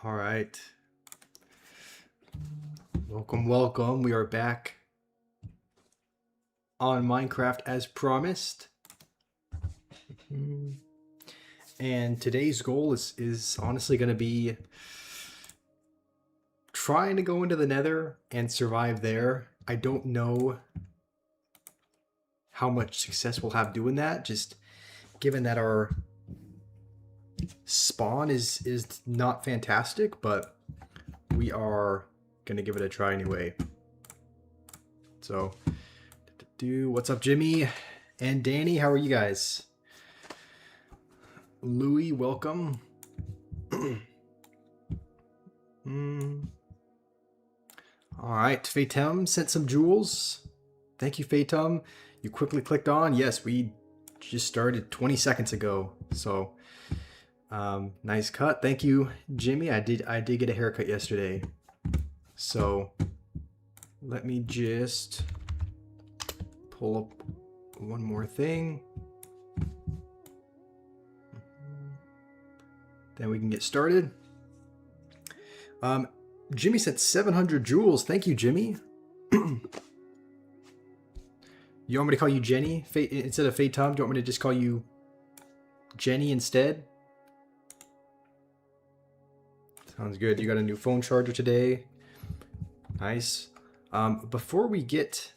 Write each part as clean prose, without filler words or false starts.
All right. Welcome, welcome. We are back on Minecraft as promised. And today's goal is honestly going to be trying to go into the Nether and survive there. I don't know how much success we'll have doing that, just given that our spawn is not fantastic, but we are going to give it a try anyway. So, what's up, Jimmy and Danny? How are you guys? Louis, welcome. All right, Fatum sent some jewels. Thank you, Fatum. You quickly clicked on. Yes, we just started 20 seconds ago. So, nice cut. Thank you, Jimmy. I did get a haircut yesterday. So, let me just pull up one more thing. Then we can get started. Jimmy sent 700 jewels. Thank you, Jimmy. You want me to call you Jenny instead of Fatum? Do you want me to just call you Jenny instead? Sounds good. You got a new phone charger today. Nice. Before we get...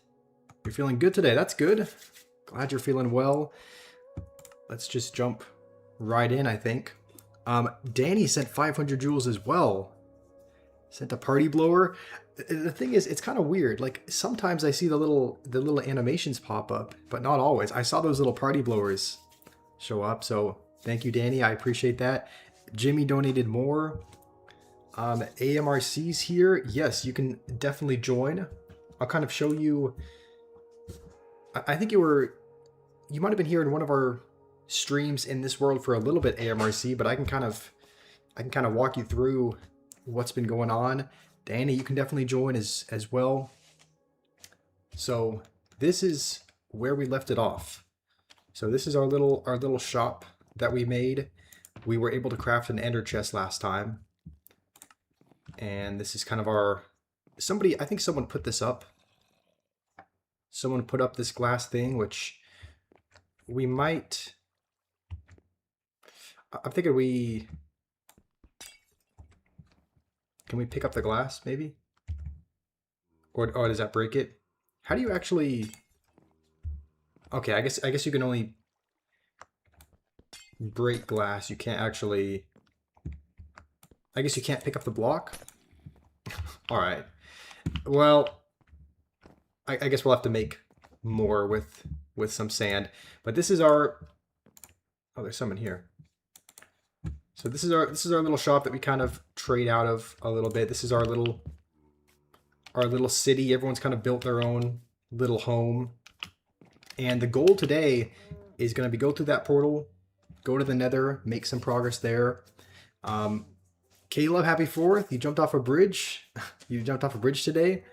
You're feeling good today. That's good. Glad you're feeling well. Let's just jump right in, I think. Danny sent 500 jewels as well. Sent a party blower. The thing is, it's kind of weird. Like, sometimes I see the little animations pop up, but not always. I saw those little party blowers show up, so thank you, Danny. I appreciate that. Jimmy donated more. AMRC's here. Yes, you can definitely join. I'll kind of show you. I think you might have been here in one of our streams in this world for a little bit, AMRC, but I can kind of walk you through what's been going on. Danny, you can definitely join as well. So this is where we left it off. So this is our little shop that we made. We were able to craft an ender chest last time. And this is kind of our... I think someone put this up. Someone put up this glass thing, which we might... I'm thinking we... Can we pick up the glass, maybe? Or does that break it? How do you actually... Okay, I guess you can only break glass. You can't actually... I guess you can't pick up the block? Alright. Well, I guess we'll have to make more with some sand. But this is our... Oh, there's someone here. So this is our little shop that we kind of trade out of a little bit. This is our little city. Everyone's kind of built their own little home. And the goal today is going to be go through that portal, go to the Nether, make some progress there. Caleb, happy 4th. You jumped off a bridge. You jumped off a bridge today.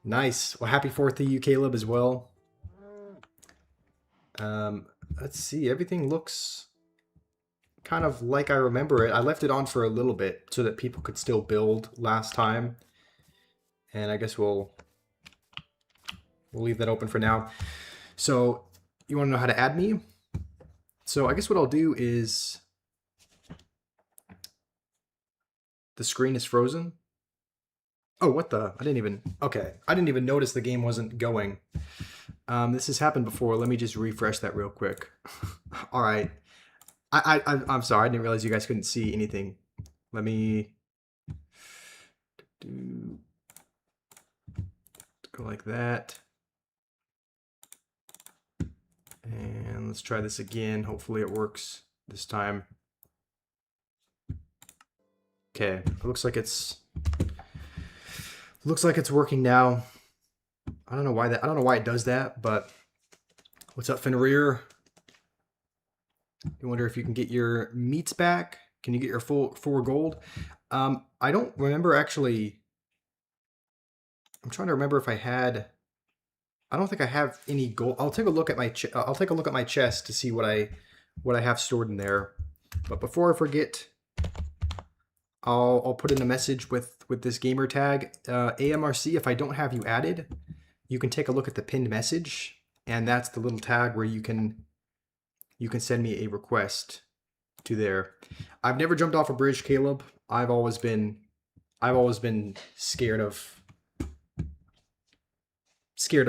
Nice. Well, happy 4th to you, Caleb, as well. Let's see. Everything looks kind of like I remember it. I left it on for a little bit so that people could still build last time. And I guess we'll leave that open for now. So you want to know how to add me? So I guess what I'll do is... The screen is frozen. Oh, what the? I didn't even notice the game wasn't going. This has happened before. Let me just refresh that real quick. All right. I'm sorry. I didn't realize you guys couldn't see anything. Let me go like that. And let's try this again. Hopefully it works this time. Okay, it looks like it's working now. I don't know why it does that, but what's up, Fenrir? You wonder if you can get your meats back? Can you get your full 4 gold? I don't remember actually. I'm trying to remember if I had. I don't think I have any gold. I'll take a look at my chest to see what I have stored in there. But before I forget, I'll put in a message with this gamer tag. AMRC, if I don't have you added, you can take a look at the pinned message, and that's the little tag where you can send me a request to there. I've never jumped off a bridge, Caleb. I've always been scared of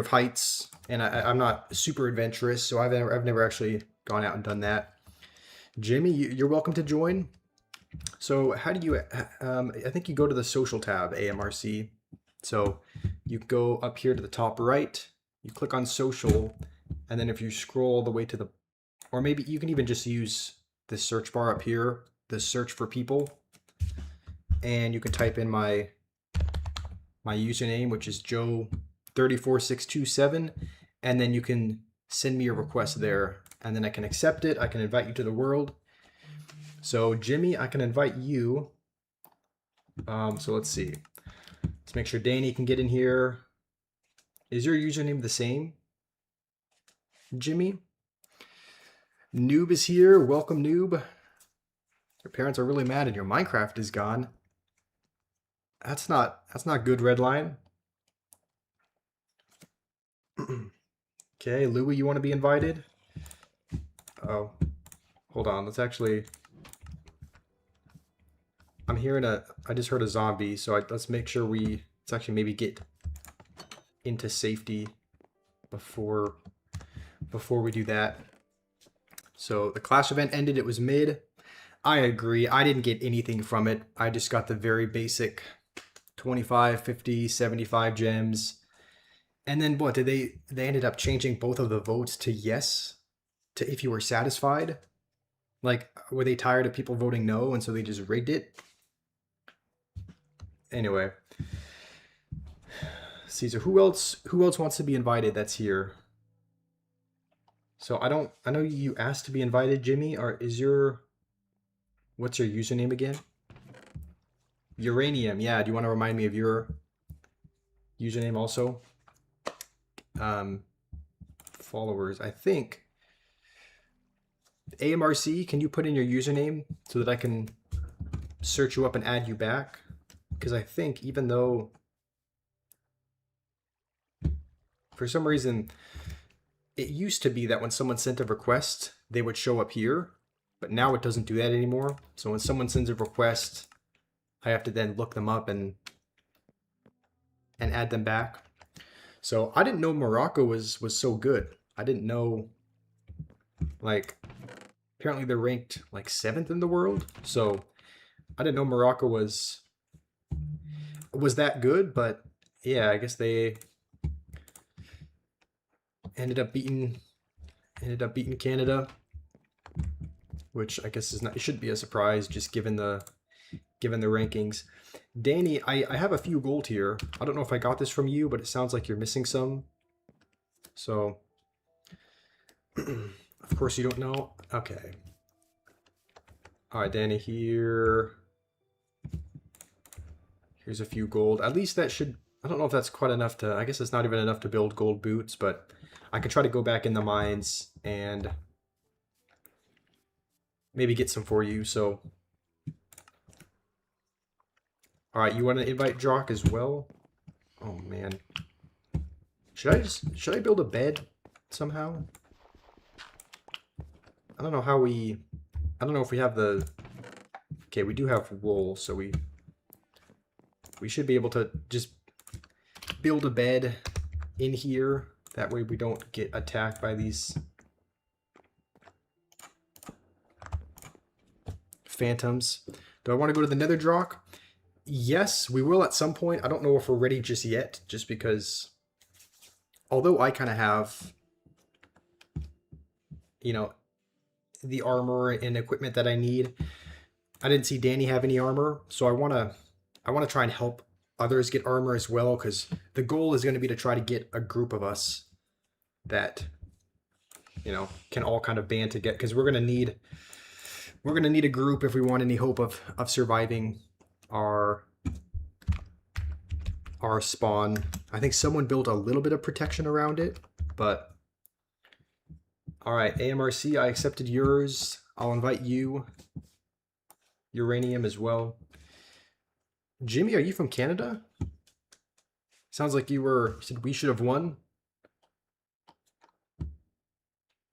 heights, and I'm not super adventurous, so I've never actually gone out and done that. Jimmy, you're welcome to join. So how do you? I think you go to the social tab, AMRC. So you go up here to the top right. You click on social, and then if you scroll all the way to the, or maybe you can even just use this search bar up here, the search for people, and you can type in my username, which is Joe34627, and then you can send me a request there, and then I can accept it. I can invite you to the world. So Jimmy, I can invite you. So let's see. Let's make sure Danny can get in here. Is your username the same, Jimmy? Noob is here. Welcome, Noob. Your parents are really mad and your Minecraft is gone. That's not good, Redline. Okay, Louie, you want to be invited? Oh, hold on. Let's actually. I'm hearing I just heard a zombie, so let's make sure let's actually maybe get into safety before we do that. So the clash event ended. It was mid. I agree. I didn't get anything from it. I just got the very basic 25, 50, 75 gems. And then what did they ended up changing both of the votes to yes, to if you were satisfied? Like, were they tired of people voting no, and so they just rigged it? Anyway, Caesar, who else wants to be invited that's here? So I know you asked to be invited, Jimmy, or what's your username again? Uranium, yeah, do you want to remind me of your username also? Followers, I think. AMRC, can you put in your username so that I can search you up and add you back? Because I think even though for some reason it used to be that when someone sent a request, they would show up here, but now it doesn't do that anymore. So when someone sends a request, I have to then look them up and add them back. So I didn't know Morocco was so good. I didn't know, like, apparently they're ranked like 7th in the world. So I didn't know Morocco was that good, but yeah, I guess they ended up beating Canada, which I guess it shouldn't be a surprise just given the rankings. Danny, I have a few gold here. I don't know if I got this from you, but it sounds like you're missing some. So, of course you don't know. Okay. All right, Danny, here's a few gold. At least that should, I don't know if that's quite enough to, I guess it's not even enough to build gold boots, but I could try to go back in the mines and maybe get some for you. So, all right, you want to invite Jock as well? Oh man, should I build a bed somehow? I don't know how I don't know if we have the. Okay, we do have wool, so we should be able to just build a bed in here. That way we don't get attacked by these phantoms. Do I want to go to the Nether Drock? Yes, we will at some point. I don't know if we're ready just yet, just because although I kind of have, you know, the armor and equipment that I need, I didn't see Danny have any armor, so I want to try and help others get armor as well, because the goal is going to be to try to get a group of us that, you know, can all kind of band together, because we're going to need a group if we want any hope of surviving our spawn. I think someone built a little bit of protection around it, but all right, AMRC, I accepted yours. I'll invite you, Uranium, as well. Jimmy, are you from Canada? Sounds like you said we should have won.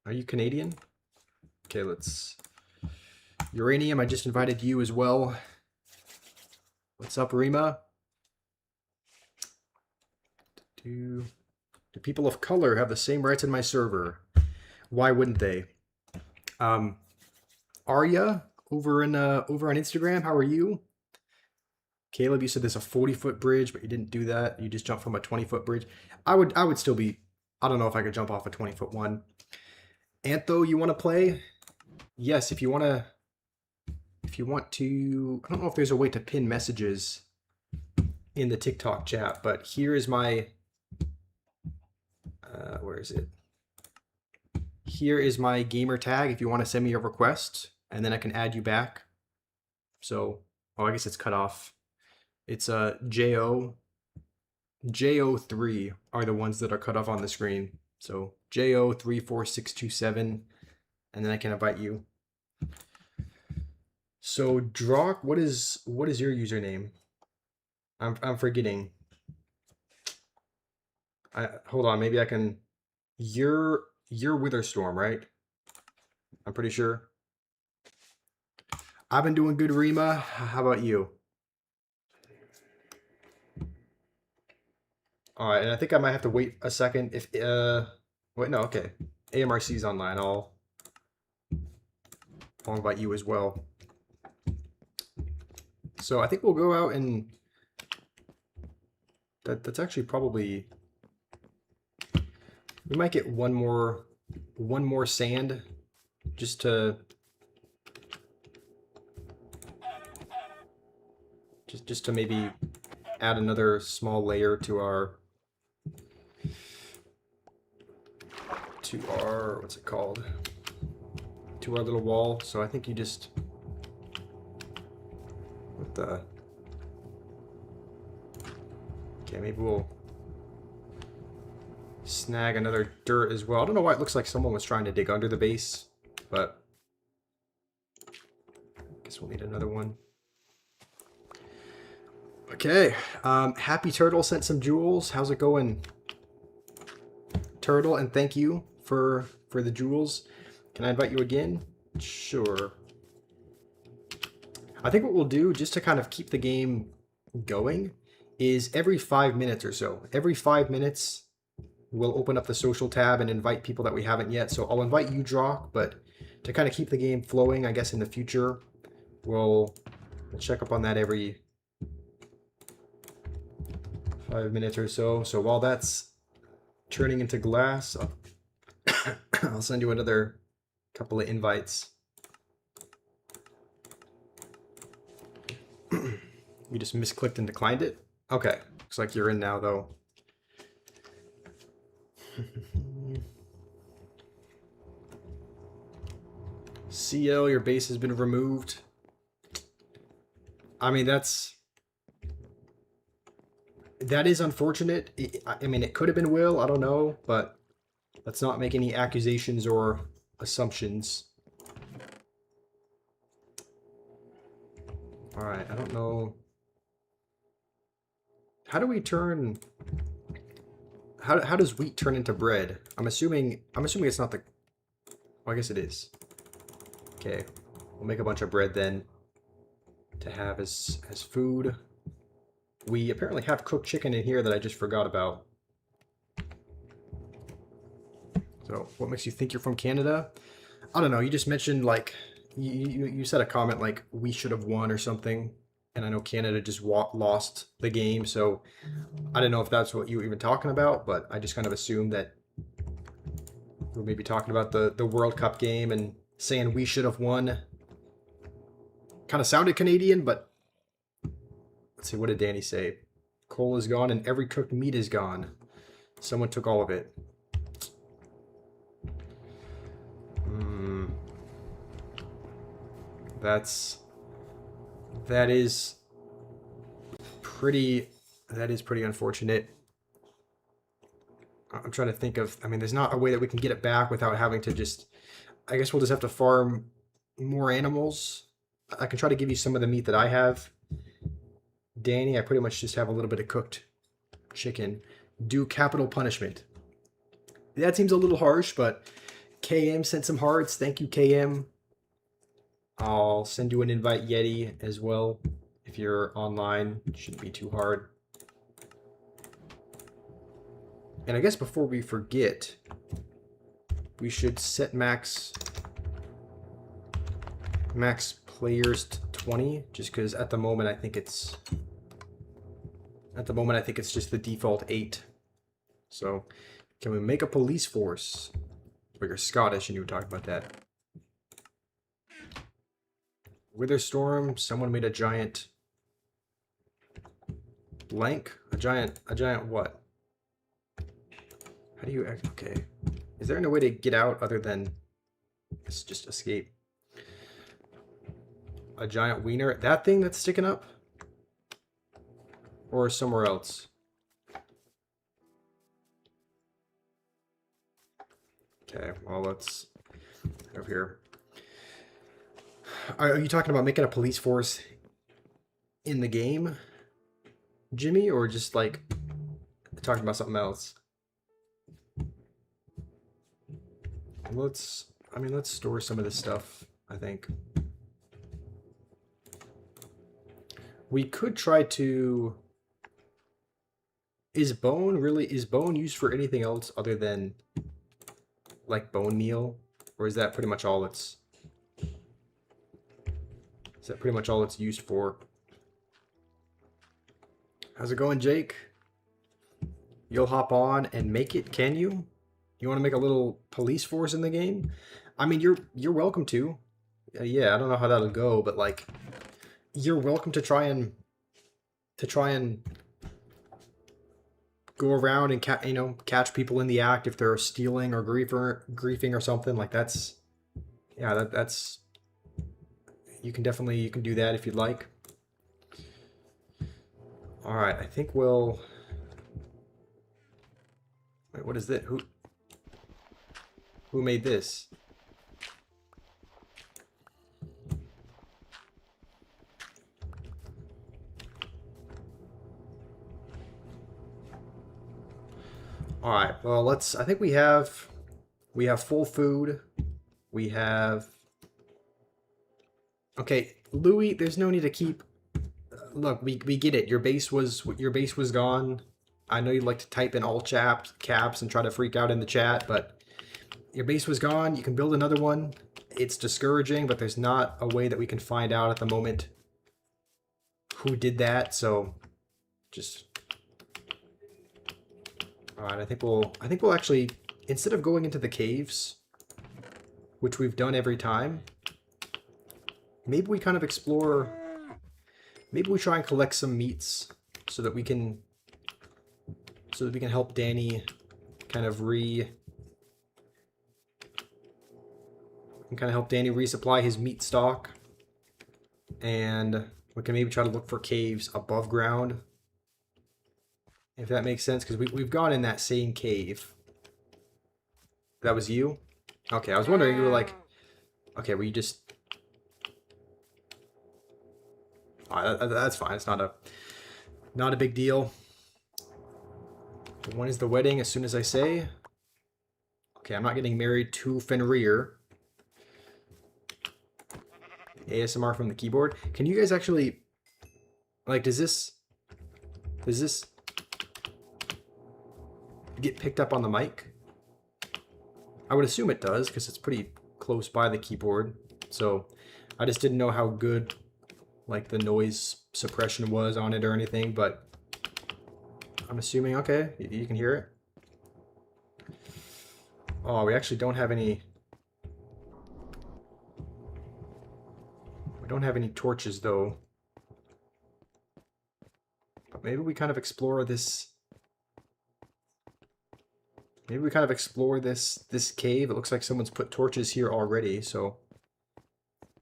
Are you Canadian? Okay, let's... Uranium, I just invited you as well. What's up, Rima? Do people of color have the same rights in my server? Why wouldn't they? Arya, over on Instagram, how are you? Caleb, you said there's a 40-foot bridge, but you didn't do that. You just jumped from a 20-foot bridge. I would still be... I don't know if I could jump off a 20-foot one. Antho, you want to play? Yes, if you want to... I don't know if there's a way to pin messages in the TikTok chat, but here is my... where is it? Here is my gamer tag if you want to send me a request, and then I can add you back. So, oh, I guess it's cut off. It's JO3 are the ones that are cut off on the screen. So JO34627, and then I can invite you. So Drock, what is your username? I'm forgetting. Hold on, maybe I can. You're Witherstorm, right? I'm pretty sure. I've been doing good, Rima. How about you? All right, and I think I might have to wait a second. If wait, no, okay. AMRC's online. I'll invite you as well. So I think we'll go out and that's actually probably, we might get one more sand just to maybe add another small layer to our what's it called? To our little wall. So I think you just, what the, okay, maybe we'll snag another dirt as well. I don't know why it looks like someone was trying to dig under the base, but I guess we'll need another one. Okay, Happy Turtle sent some jewels. How's it going, Turtle? And thank you for the jewels. Can I invite you again? Sure. I think what we'll do, just to kind of keep the game going, is every 5 minutes or so. Every 5 minutes, we'll open up the social tab and invite people that we haven't yet. So I'll invite you, Drock, but to kind of keep the game flowing, I guess in the future, we'll check up on that every 5 minutes or so. So while that's turning into glass, I'll send you another couple of invites. You just misclicked and declined it? Okay, looks like you're in now though. CL, your base has been removed. I mean, that is unfortunate. I mean, it could have been Will, I don't know, but let's not make any accusations or assumptions. All right, I don't know. How do we turn... How does wheat turn into bread? I'm assuming it's not the... Well, I guess it is. Okay, we'll make a bunch of bread then to have as food. We apparently have cooked chicken in here that I just forgot about. So, what makes you think you're from Canada? I don't know. You just mentioned, like, you said a comment like, we should have won or something. And I know Canada just lost the game, so I didn't know if that's what you were even talking about, but I just kind of assumed that we're maybe talking about the World Cup game and saying we should have won. Kind of sounded Canadian, but let's see, what did Danny say? Coal is gone and every cooked meat is gone. Someone took all of it. That is pretty unfortunate. I'm trying to think of, I mean, there's not a way that we can get it back without having to just, I guess we'll just have to farm more animals. I can try to give you some of the meat that I have. Danny, I pretty much just have a little bit of cooked chicken. Do capital punishment. That seems a little harsh, but KM sent some hearts. Thank you, KM. I'll send you an invite, Yeti, as well. If you're online, it shouldn't be too hard. And I guess before we forget, we should set max players to 20, just because at the moment I think it's just the default 8. So can we make a police force? Well, you're Scottish and you were talking about that. Wither Storm, someone made a giant blank? A giant what? How do you act? Okay. Is there no way to get out other than just escape? A giant wiener? That thing that's sticking up? Or somewhere else? Okay, well, let's over here. Are you talking about making a police force in the game, Jimmy, or just like talking about something else? Let's store some of this stuff, I think. We could try to... Is bone used for anything else other than like bone meal? Or is that pretty much all it's... Is that pretty much all it's used for? How's it going, Jake? You'll hop on and make it, can you? You want to make a little police force in the game? I mean, you're welcome to. Yeah, I don't know how that'll go, but like, you're welcome to try and go around and catch people in the act if they're stealing or griefing or something. Like that's you can do that if you'd like. All right, I think we'll. Wait, what is that? Who made this? All right. Well, I think we have full food. We have. Okay, Louis. There's no need to keep. Look, we get it. Your base was gone. I know you'd like to type in all caps and try to freak out in the chat, but your base was gone. You can build another one. It's discouraging, but there's not a way that we can find out at the moment who did that. So, just. All right, I think we'll actually, instead of going into the caves, which we've done every time, maybe we kind of explore, maybe we try and collect some meats so that we can help Danny kind of resupply his meat stock, and we can maybe try to look for caves above ground. If that makes sense, because we've gone in that same cave. That was you? Okay, I was wondering, you were like... Okay, were you just... that's fine, it's not a big deal. When is the wedding? As soon as I say. Okay, I'm not getting married to Fenrir. ASMR from the keyboard. Can you guys actually... Like, does this get picked up on the mic? I would assume it does, because it's pretty close by the keyboard. So I just didn't know how good like the noise suppression was on it or anything, but I'm assuming okay, you can hear it. Oh, we actually don't have any. We don't have any torches though. But maybe we kind of explore this. Maybe we kind of explore this cave. It looks like someone's put torches here already, so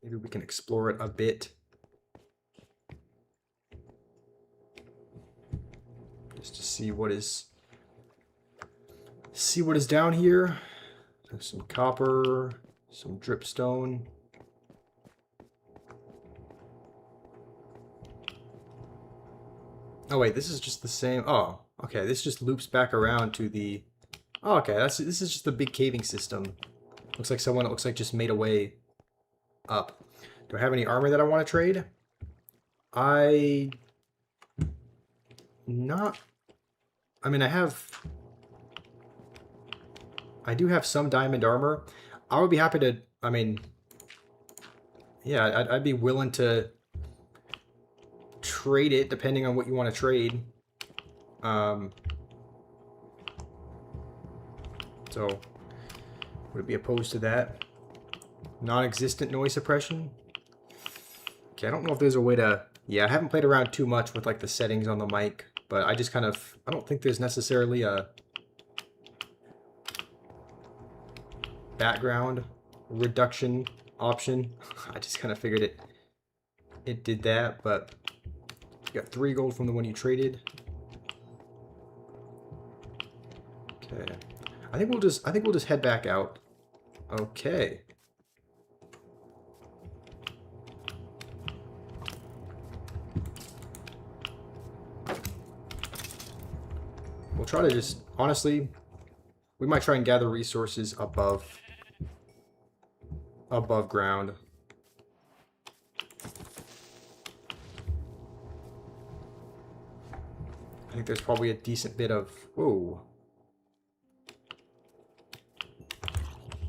maybe we can explore it a bit. Just to see what is down here. There's some copper, some dripstone. Oh wait, this is just the same. Oh, okay. This just loops back around to the. Oh, okay. This is just the big caving system. Looks like someone. It looks like just made a way up. Do I have any armor that I want to trade? I not. I mean, I do have some diamond armor. I would be happy to. I mean, yeah, I'd be willing to trade it depending on what you want to trade. Um, so would it be opposed to that? Non-existent noise suppression. Okay, I don't know if there's a way to. Yeah, I haven't played around too much with like the settings on the mic, but I just kind of. I don't think there's necessarily a background reduction option. I just kind of figured it did that, but you got 3 gold from the one you traded. Okay. I think we'll just head back out. Okay. We'll try to just honestly we might try and gather resources above ground. I think there's probably a decent bit of... Whoa.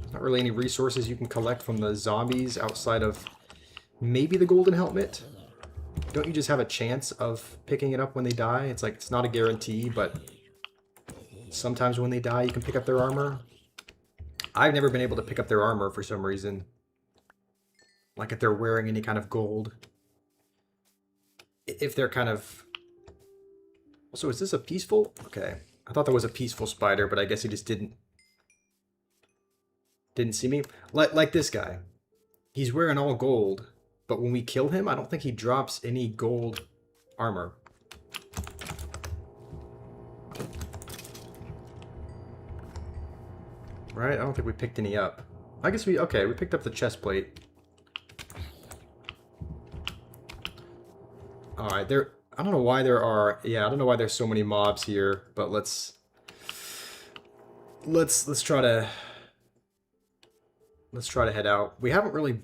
There's not really any resources you can collect from the zombies outside of maybe the golden helmet. Don't you just have a chance of picking it up when they die? It's like, it's not a guarantee, but sometimes when they die you can pick up their armor. I've never been able to pick up their armor for some reason. Like if they're wearing any kind of gold. If they're kind of... Also, is this a peaceful? Okay. I thought that was a peaceful spider, but I guess he just didn't see me. Like this guy. He's wearing all gold, but when we kill him, I don't think he drops any gold armor. Right? I don't think we picked any up. I guess we picked up the chest plate. Alright, I don't know why there are... Yeah, I don't know why there's so many mobs here, but let's try to... Let's try to head out. We haven't really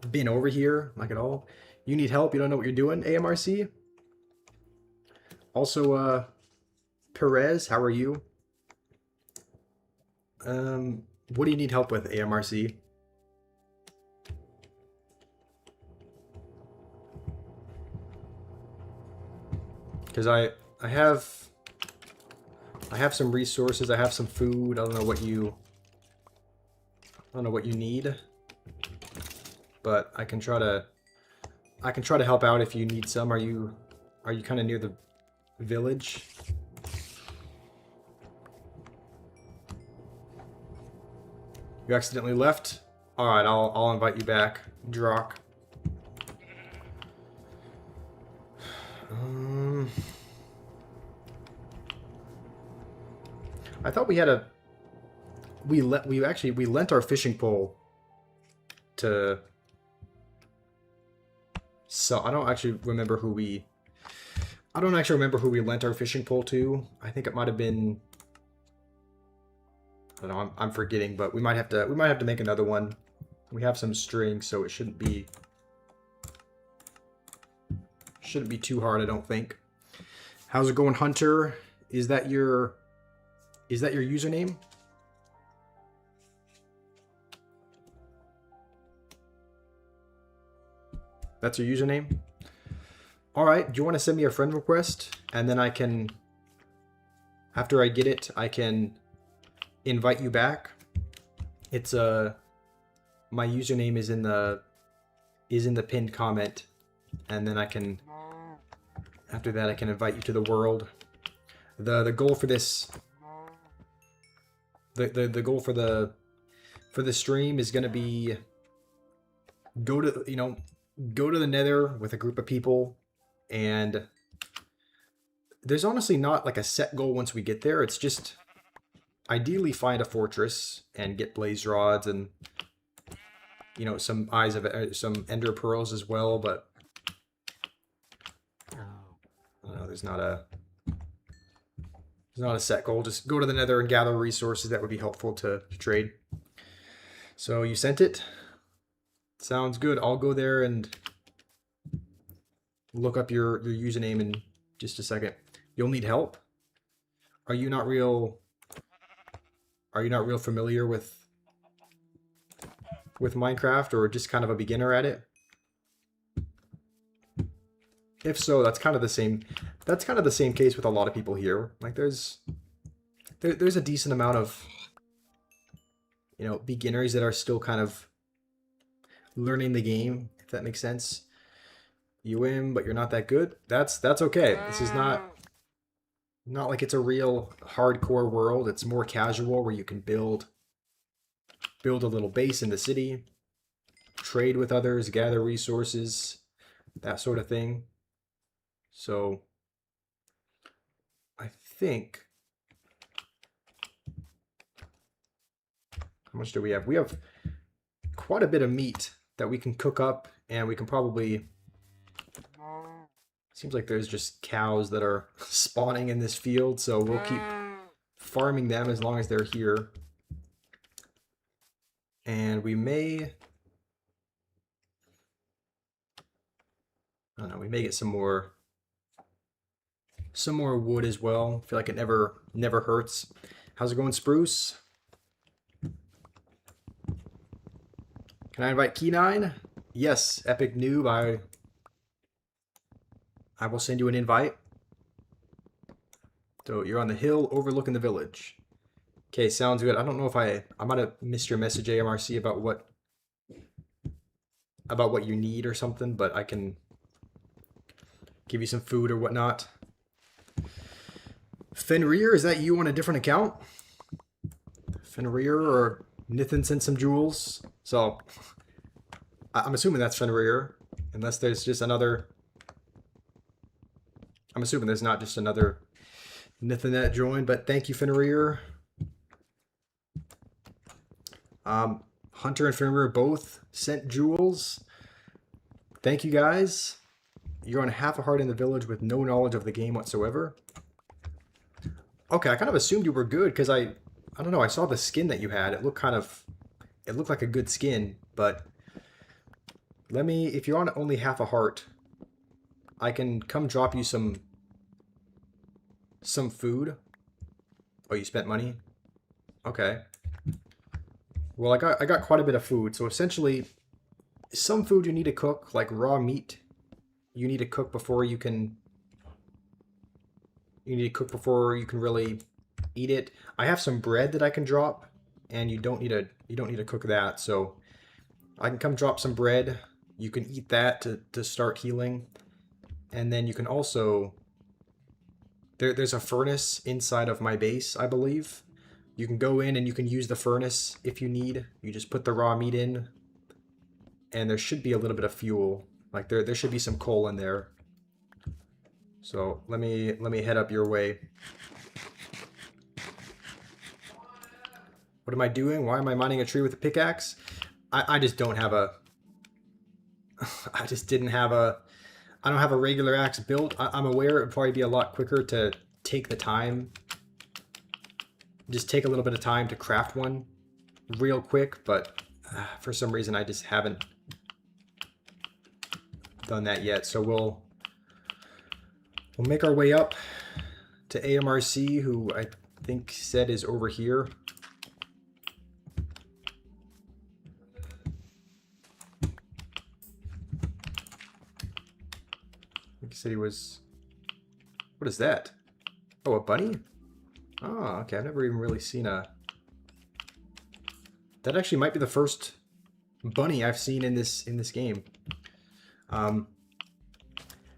been over here, like at all. You need help? You don't know what you're doing, AMRC? Also, Perez, how are you? What do you need help with, AMRC? Because I have some resources. I have some food. I don't know what you need, but I can try to help out if you need some. Are you kind of near the village? You accidentally left? All right, I'll invite you back, Drock. I thought we had we lent our fishing pole to... So I don't actually remember who we lent our fishing pole to. I think it might have been... I don't know, I'm forgetting, but we might have to make another one. We have some string, so it shouldn't be too hard, I don't think. How's it going, Hunter? Is that your username? That's your username? Alright, do you want to send me a friend request? And then I can, after I get it, I can invite you back. It's my username is in the pinned comment, and then I can, after that I can invite you to the world. The goal for this, the goal for the stream is going to be go to the Nether with a group of people, and there's honestly not like a set goal once we get there. It's just ideally find a fortress and get blaze rods and some some ender pearls as well, but I don't know, there's not a set goal. Just go to the Nether and gather resources that would be helpful to trade. So you sent it. Sounds good. I'll go there and look up your username in just a second. You'll need help. Are you not real familiar with Minecraft, or just kind of a beginner at it? If so, that's kind of the same case with a lot of people here. Like there's a decent amount of, you know, beginners that are still kind of learning the game, if that makes sense. You win, but you're not that good. That's okay. This is not like it's a real hardcore world. It's more casual, where you can build a little base in the city, trade with others, gather resources, that sort of thing. So I think, how much do we have? We have quite a bit of meat that we can cook up, and we can probably, seems like there's just cows that are spawning in this field, so we'll keep farming them as long as they're here. And we may, I don't know, we may get some more wood as well. I feel like it never hurts. How's it going, Spruce? Can I invite Key9? Yes, Epic Noob. I will send you an invite. So you're on the hill overlooking the village. Okay, sounds good. I don't know if I might have missed your message, AMRC, about what you need or something, but I can give you some food or whatnot. Fenrir, is that you on a different account? Fenrir, or Nithin sent some jewels. So I'm assuming that's Fenrir, unless there's just another. I'm assuming there's not just another Nithin that joined, but thank you, Fenrir. Hunter and Fenrir both sent jewels. Thank you, guys. You're on half a heart in the village with no knowledge of the game whatsoever. Okay, I kind of assumed you were good because I don't know, I saw the skin that you had. It looked like a good skin, but if you're on only half a heart, I can come drop you some food. Oh, you spent money? Okay. Well, I got quite a bit of food. So essentially, some food you need to cook, like raw meat, you need to cook before you can. You need to cook before you can really eat it. I have some bread that I can drop, and you don't need to cook that. So I can come drop some bread. You can eat that to start healing, and then you can also. There's a furnace inside of my base, I believe. You can go in and you can use the furnace if you need. You just put the raw meat in, and there should be a little bit of fuel. Like there should be some coal in there. So let me head up your way. What am I doing? Why am I mining a tree with a pickaxe? I just don't have a. I just didn't have a. I don't have a regular axe built. I'm aware it would probably be a lot quicker to take the time. Just take a little bit of time to craft one real quick, but for some reason I just haven't done that yet. So we'll make our way up to AMRC, who I think said is over here. I think he said he was. What is that? Oh, a bunny? Oh, okay. I've never even really seen a. That actually might be the first bunny I've seen in this game.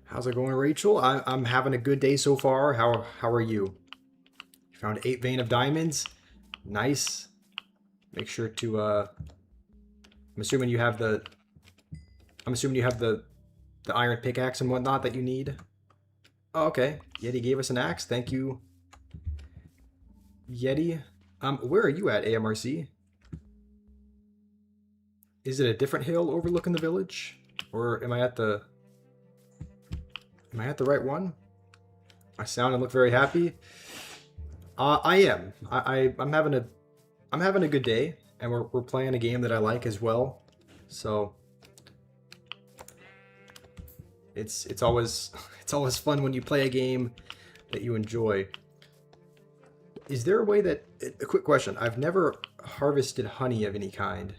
How's it going, Rachel? I'm having a good day so far. How are you? You found 8 vein of diamonds. Nice. Make sure to I'm assuming you have the iron pickaxe and whatnot that you need. Oh, okay. Yeti gave us an axe. Thank you, Yeti. Where are you at, AMRC? Is it a different hill overlooking the village? Or am I at the right one? I sound and look very happy. I am. I'm having a good day, and we're playing a game that I like as well. So it's always it's always fun when you play a game that you enjoy. Is there a way that... A quick question. I've never harvested honey of any kind.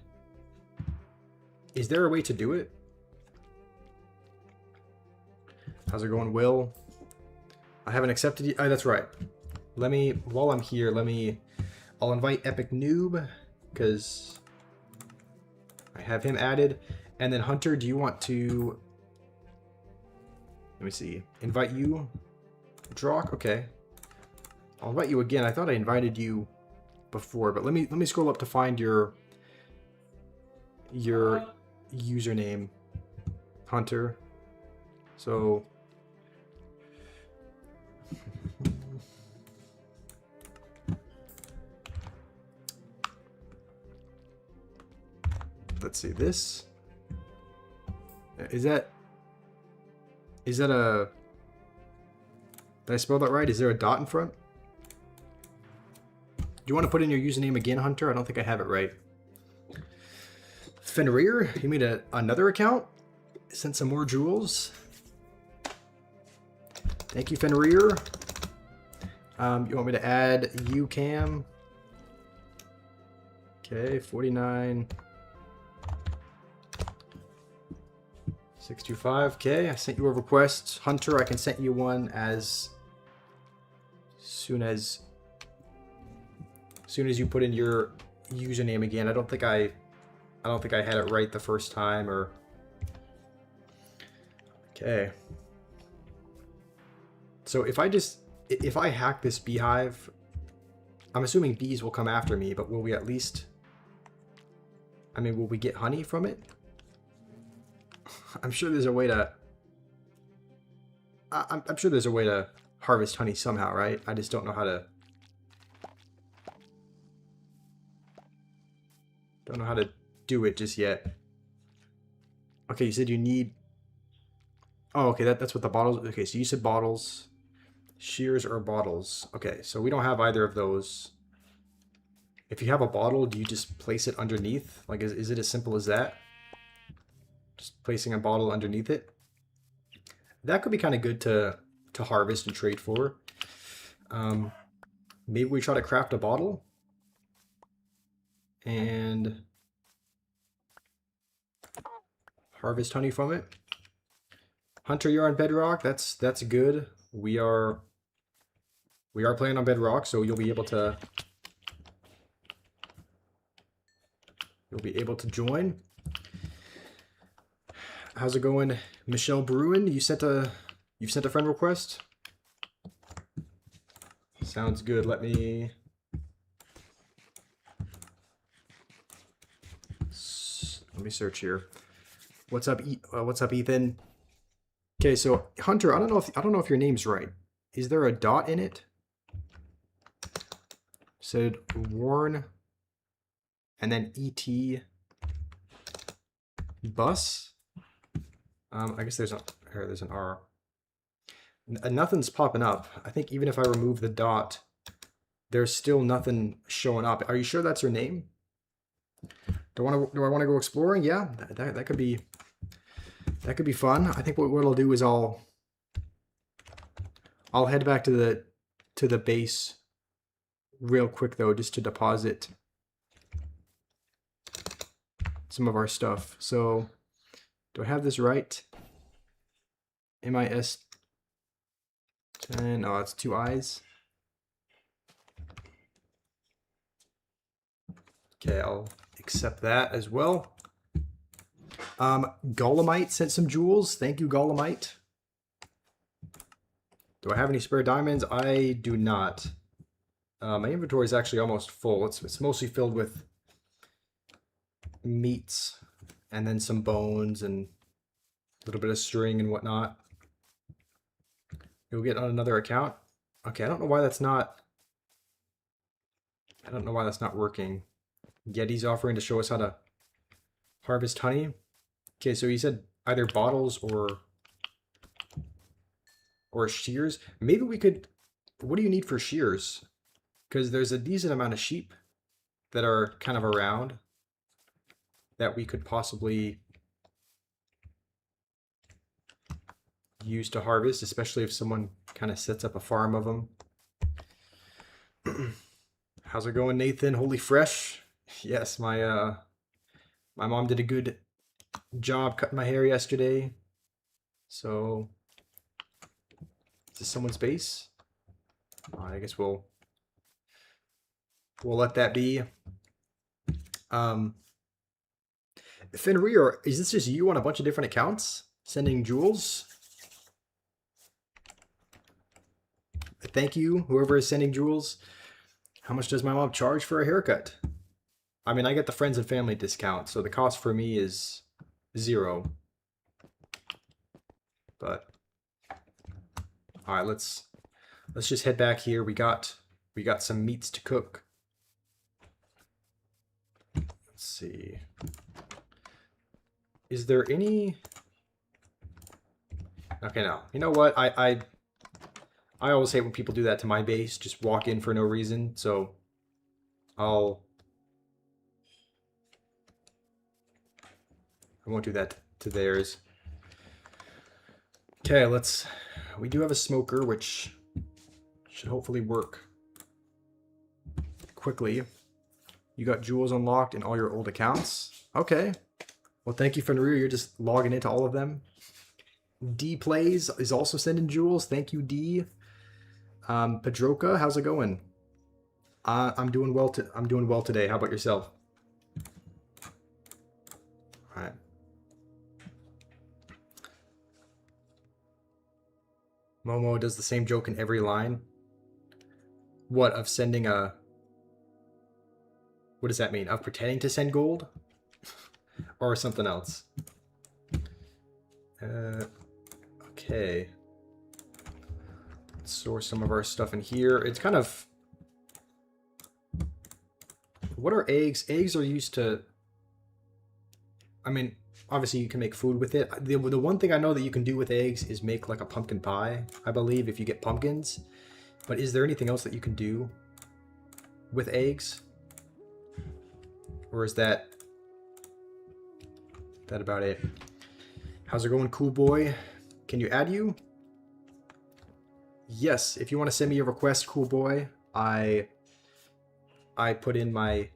Is there a way to do it? How's it going, Will? I haven't accepted you. Oh, that's right. Let me... While I'm here, I'll invite Epic Noob, because I have him added. And then Hunter, do you want to... Let me see. Invite you? Drock? Okay. I'll invite you again. I thought I invited you before, but let me scroll up to find your username, Hunter. So let's see. This is that a... Did I spell that right? Is there a dot in front? Do you want to put in your username again, Hunter? I don't think I have it right. Fenrir, you made another account? Sent some more jewels. Thank you, Fenrir. You want me to add UCam? Okay, 49. 625. Okay, I sent you a request. Hunter, I can send you one as soon as you put in your username again. I don't think I had it right the first time, or... Okay. So if I hack this beehive, I'm assuming bees will come after me, but will we at least... I mean, will we get honey from it? I'm sure there's a way to... I'm sure there's a way to harvest honey somehow, right? I just don't know how to... Don't know how to do it just yet. Okay, you said you need... Oh, okay, that's what the bottles... Okay, so you said bottles. Shears or bottles. Okay, so we don't have either of those. If you have a bottle, do you just place it underneath? Like, is it as simple as that? Just placing a bottle underneath it? That could be kind of good to harvest and trade for. Maybe we try to craft a bottle. And harvest honey from it. Hunter, you're on Bedrock. That's good. We are playing on Bedrock, so you'll be able to join. How's it going, Michelle Bruin? You've sent a friend request. Sounds good. Let me search here. What's up, Ethan? Okay, so Hunter, I don't know if your name's right. Is there a dot in it? Said Warren, and then ET bus. I guess there's an R. Nothing's popping up. I think even if I remove the dot, there's still nothing showing up. Are you sure that's your name? Do I want to go exploring? Yeah, that could be fun. I think what I'll do is I'll head back to the base real quick though, just to deposit some of our stuff. So, do I have this right? MIS 10. Oh, it's 2 I's. Okay, I'll accept that as well. Golemite sent some jewels. Thank you, Golemite. Do I have any spare diamonds? I do not. My inventory is actually almost full. It's mostly filled with meats and then some bones and a little bit of string and whatnot. You'll get on another account. Okay, I don't know why that's not working. Yeti's offering to show us how to harvest honey. Okay, so he said either bottles or Or shears. Maybe we could... What do you need for shears? Because there's a decent amount of sheep that are kind of around that we could possibly use to harvest, especially if someone kind of sets up a farm of them. How's it going, Nathan? Holy fresh. Yes, my mom did a good job cutting my hair yesterday. So, is this someone's base? I guess we'll let that be. Fenrir, is this just you on a bunch of different accounts sending jewels? Thank you, whoever is sending jewels. How much does my mom charge for a haircut? I mean, I get the friends and family discount, so the cost for me is 0. But all right, let's just head back here. We got some meats to cook. Let's see. Is there any? Okay, no. You know what? I always hate when people do that to my base. Just walk in for no reason. So I won't do that to theirs. Okay, we do have a smoker, which should hopefully work quickly. You got jewels unlocked in all your old accounts. Okay. Well, thank you, Fenrir. You're just logging into all of them. D Plays is also sending jewels. Thank you, D. Pedroka, how's it going? I'm doing well. I'm doing well today. How about yourself? All right. Momo does the same joke in every line. What, of sending a... What does that mean? Of pretending to send gold? Or something else? Okay. Let's store some of our stuff in here. It's kind of... What are eggs? Eggs are used to... I mean, obviously you can make food with it. The one thing I know that you can do with eggs is make like a pumpkin pie, I believe, if you get pumpkins. But is there anything else that you can do with eggs? Or is that about it? How's it going, cool boy? Can you add you? Yes, if you want to send me a request, cool boy, I put in my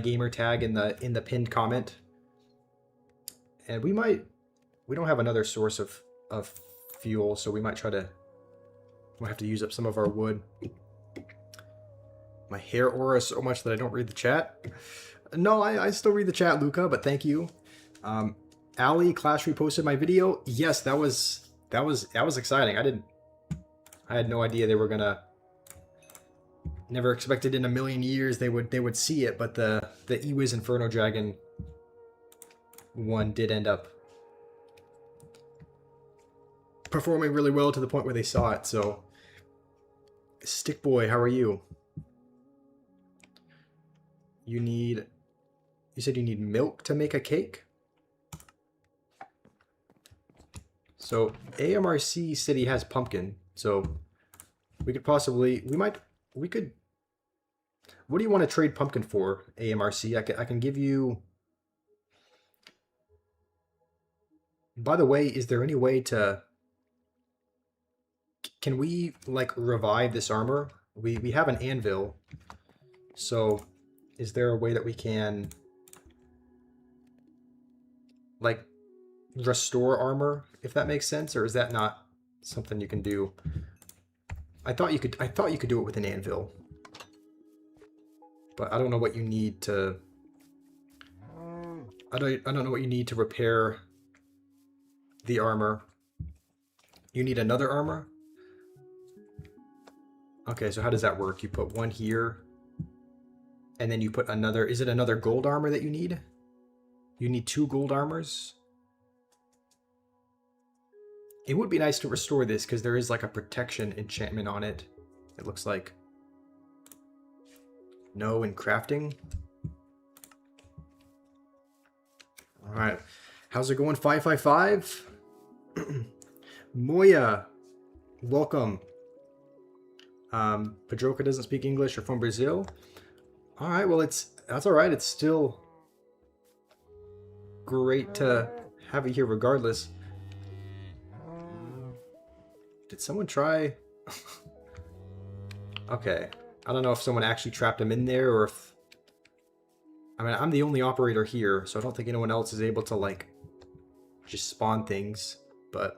gamer tag in the pinned comment. And we don't have another source of fuel, so we might have to use up some of our wood. My hair aura so much that I don't read the chat. No, I still read the chat, Luca, but thank you. Ali Clash reposted my video. Yes, that was exciting. I had no idea they were gonna. Never expected in a million years they would see it, but the Ewiz Inferno Dragon one did end up performing really well to the point where they saw it. So, Stick Boy, how are you? You said you need milk to make a cake? So AMRC City has pumpkin, so we could possibly, we could, what do you want to trade pumpkin for, AMRC? I can give you, by the way, is there any way to, can we like revive this armor? We have an anvil, so is there a way that we can like restore armor, if that makes sense, or is that not something you can do? I thought you could do it with an anvil, but I don't know what you need to. I don't know what you need to repair the armor. You need another armor? Okay, so how does that work? You put one here, and then you put another. Is it another gold armor that you need? You need 2 gold armors? It would be nice to restore this because there is like a protection enchantment on it. It looks like. No, in crafting. All right. How's it going, 555? Moya, welcome. Pedroca doesn't speak English. You're from Brazil. All right, well, that's all right. It's still great to have you here regardless. Did someone try? Okay. I don't know if someone actually trapped him in there or if... I mean, I'm the only operator here, so I don't think anyone else is able to, like, just spawn things. But...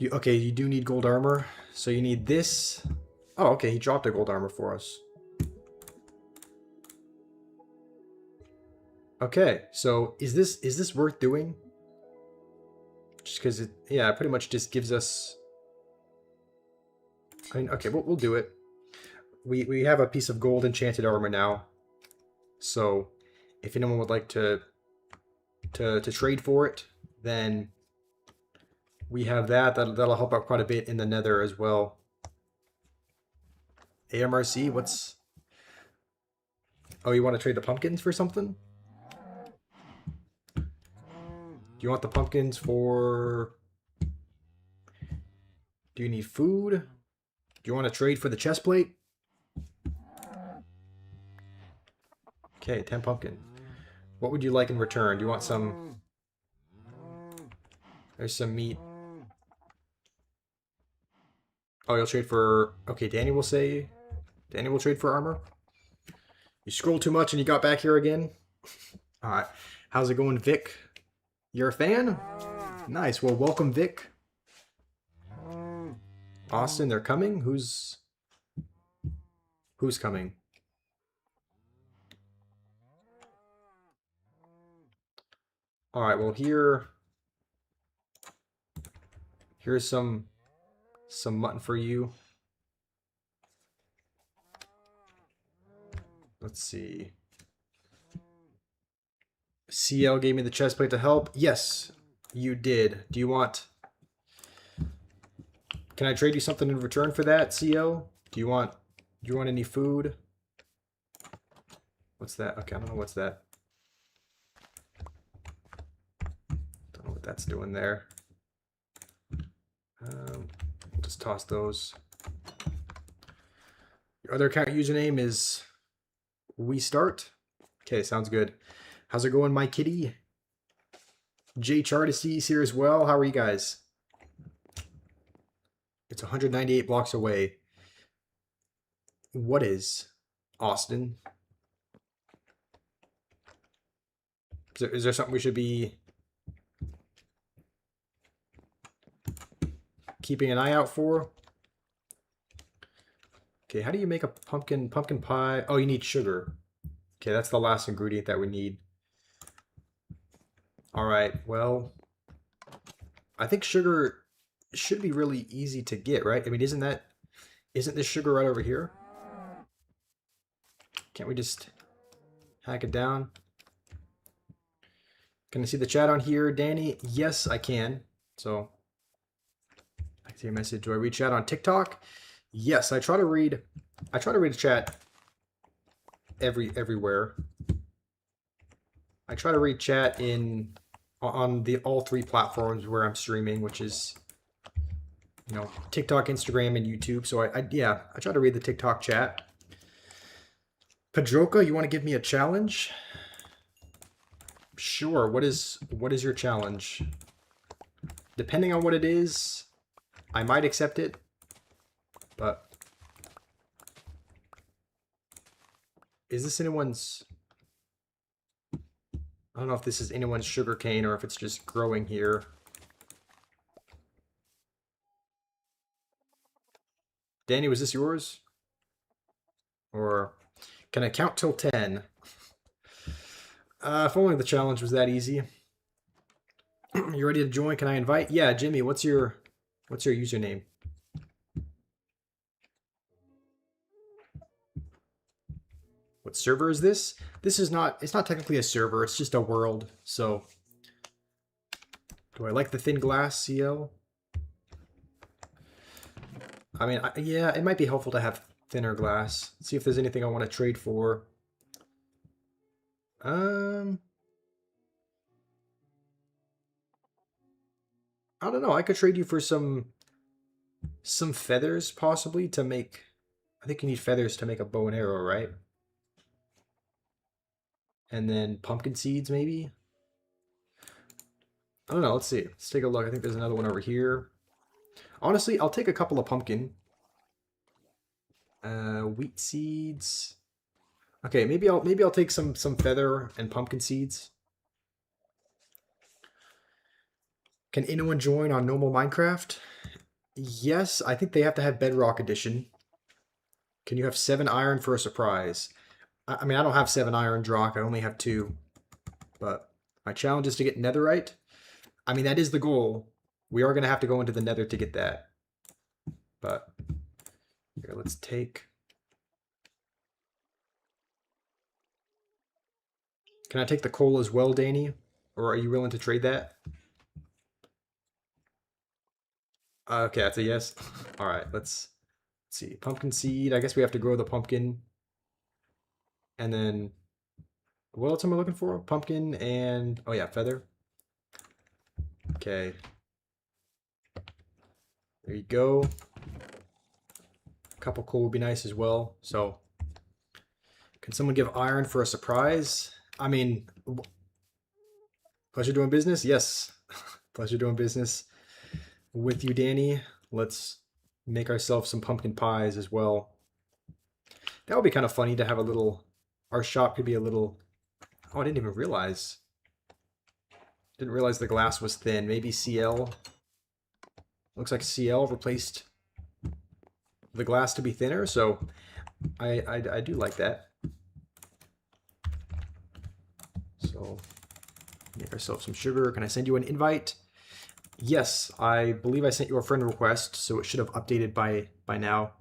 Okay, you do need gold armor. So you need this. Oh, okay, he dropped a gold armor for us. Okay, so is this worth doing? Just because it, yeah, it pretty much just gives us... I mean, okay, we'll do it. We have a piece of gold enchanted armor now. So if anyone would like to trade for it, then we have that. That'll help out quite a bit in the Nether as well. AMRC, what's... Oh, you want to trade the pumpkins for something? Do you want the pumpkins for... Do you need food? Do you want to trade for the chest plate? Okay, 10 pumpkin. What would you like in return? Do you want some... There's some meat. Oh, you'll trade for... Okay, Danny will say... Danny will trade for armor. You scrolled too much and you got back here again? Alright. How's it going, Vic? You're a fan? Nice. Well, welcome, Vic. Austin, they're coming? Who's coming? Alright, well, here's some mutton for you. Let's see. CL gave me the chest plate to help. Yes, you did. Do you want... Can I trade you something in return for that, CL? Do you want any food? What's that? Okay, I don't know what's that. Don't know what that's doing there. We'll just toss those. Your other account username is We Start. Okay, sounds good. How's it going, my kitty? J Chartisy is here as well. How are you guys? It's 198 blocks away. What is Austin? Is there something we should be keeping an eye out for? Okay, how do you make a pumpkin pie? Oh, you need sugar. Okay, that's the last ingredient that we need. All right, well, I think sugar should be really easy to get, right? I mean, isn't this sugar right over here? Can't we just hack it down? Can I see the chat on here, Danny? Yes, I can. So I see a message. Do I read chat on TikTok? Yes, I try to read the chat everywhere. I try to read chat on all three platforms where I'm streaming, which is, you know, TikTok, Instagram, and YouTube. So I try to read the TikTok chat. Pedroca, you want to give me a challenge? Sure. What is your challenge? Depending on what it is, I might accept it, but is this anyone's... I don't know if this is anyone's sugarcane or if it's just growing here. Danny, was this yours? Or can I count till 10? If only the challenge was that easy. You ready to join? Can I invite? Yeah, Jimmy, what's your username? What server is this? This is not, it's not technically a server, it's just a world. So, do I like the thin glass, CL? I mean, yeah, it might be helpful to have thinner glass. Let's see if there's anything I want to trade for. I don't know. I could trade you for some feathers, possibly, to make... I think you need feathers to make a bow and arrow, right? And then pumpkin seeds, maybe? I don't know. Let's see. Let's take a look. I think there's another one over here. Honestly, I'll take a couple of pumpkin. Wheat seeds. Okay, maybe I'll take some feather and pumpkin seeds. Can anyone join on normal Minecraft? Yes, I think they have to have Bedrock Edition. Can you have 7 iron for a surprise? I mean, I don't have 7 iron, Drock. I only have 2. But my challenge is to get netherite. I mean, that is the goal. We are going to have to go into the nether to get that. But here, let's take... Can I take the coal as well, Danny? Or are you willing to trade that? Okay, that's a yes. All right, let's see. Pumpkin seed. I guess we have to grow the pumpkin. And then, what else am I looking for? Pumpkin and, oh yeah, feather. Okay. There you go. A couple coal would be nice as well. So, can someone give iron for a surprise? I mean, pleasure doing business? Yes. Pleasure doing business with you, Danny. Let's make ourselves some pumpkin pies as well. That would be kind of funny to have a little... Our shop could be a little... Oh, I didn't even realize. Didn't realize the glass was thin. Maybe CL. Looks like CL replaced the glass to be thinner, so I do like that. So, make ourselves some sugar. Can I send you an invite? Yes, I believe I sent you a friend request, so it should have updated by now.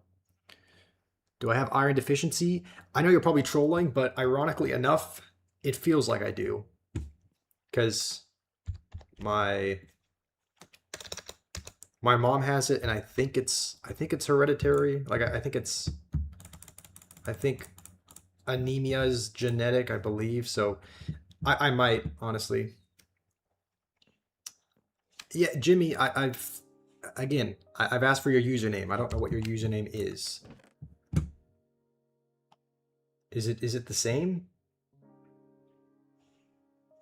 Do I have iron deficiency? I know you're probably trolling, but ironically enough, it feels like I do. Because my mom has it, and I think it's hereditary. Like I think anemia is genetic, I believe. So I might, honestly. Yeah, Jimmy, I've asked for your username. I don't know what your username is. Is it the same?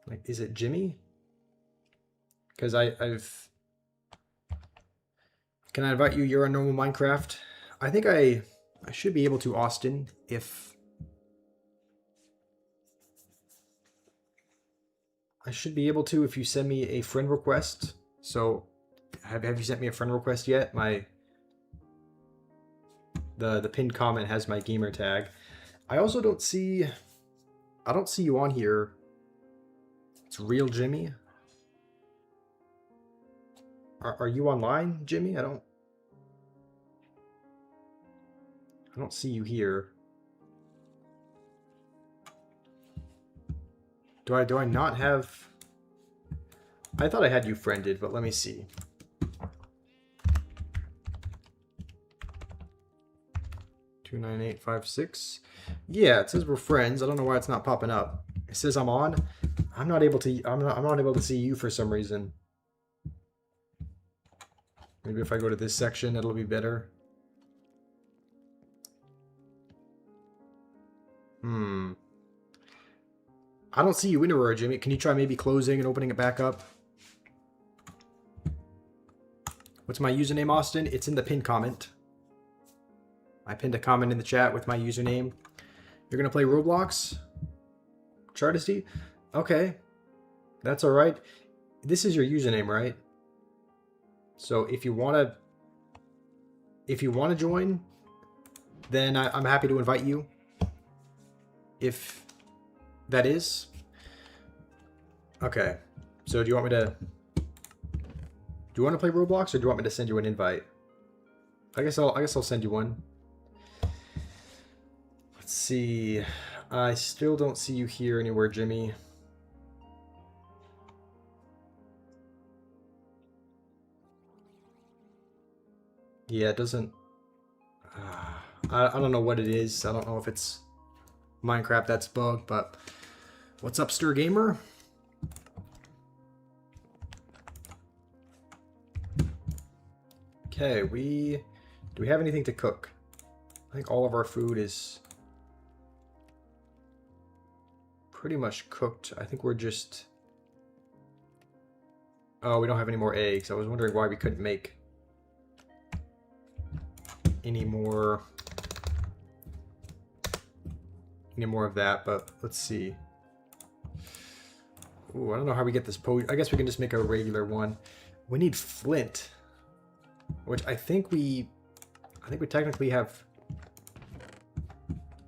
Like, is it Jimmy? Because I've... Can I invite you? You're on normal Minecraft. I think I should be able to, Austin, if... I should be able to if you send me a friend request. So, have you sent me a friend request yet? The pinned comment has my gamer tag. I also don't see... I don't see you on here. It's real Jimmy. Are you online, Jimmy? I don't see you here. Do I not have... I thought I had you friended, but let me see. $29856. Yeah, it says we're friends. I don't know why it's not popping up. It says I'm on. I'm not able to see you for some reason. Maybe if I go to this section, it'll be better. I don't see you anywhere, Jimmy. Can you try maybe closing and opening it back up? What's my username, Austin? It's in the pinned comment. I pinned a comment in the chat with my username. You're going to play Roblox? Chartisty? Okay. That's alright. This is your username, right? So if you want to join, then I'm happy to invite you. If that is. Okay. So do you want to play Roblox, or do you want me to send you an invite? I guess I'll send you one. Let's see. I still don't see you here anywhere, Jimmy. Yeah, it doesn't... I don't know what it is. I don't know if it's Minecraft that's bugged, but... What's up, Stir Gamer? Okay, do we have anything to cook? I think all of our food is pretty much cooked. I think we're just... Oh, we don't have any more eggs. I was wondering why we couldn't make any more of that, but let's see. Ooh, I don't know how we get this potion. I guess we can just make a regular one. We need flint, which I think we technically have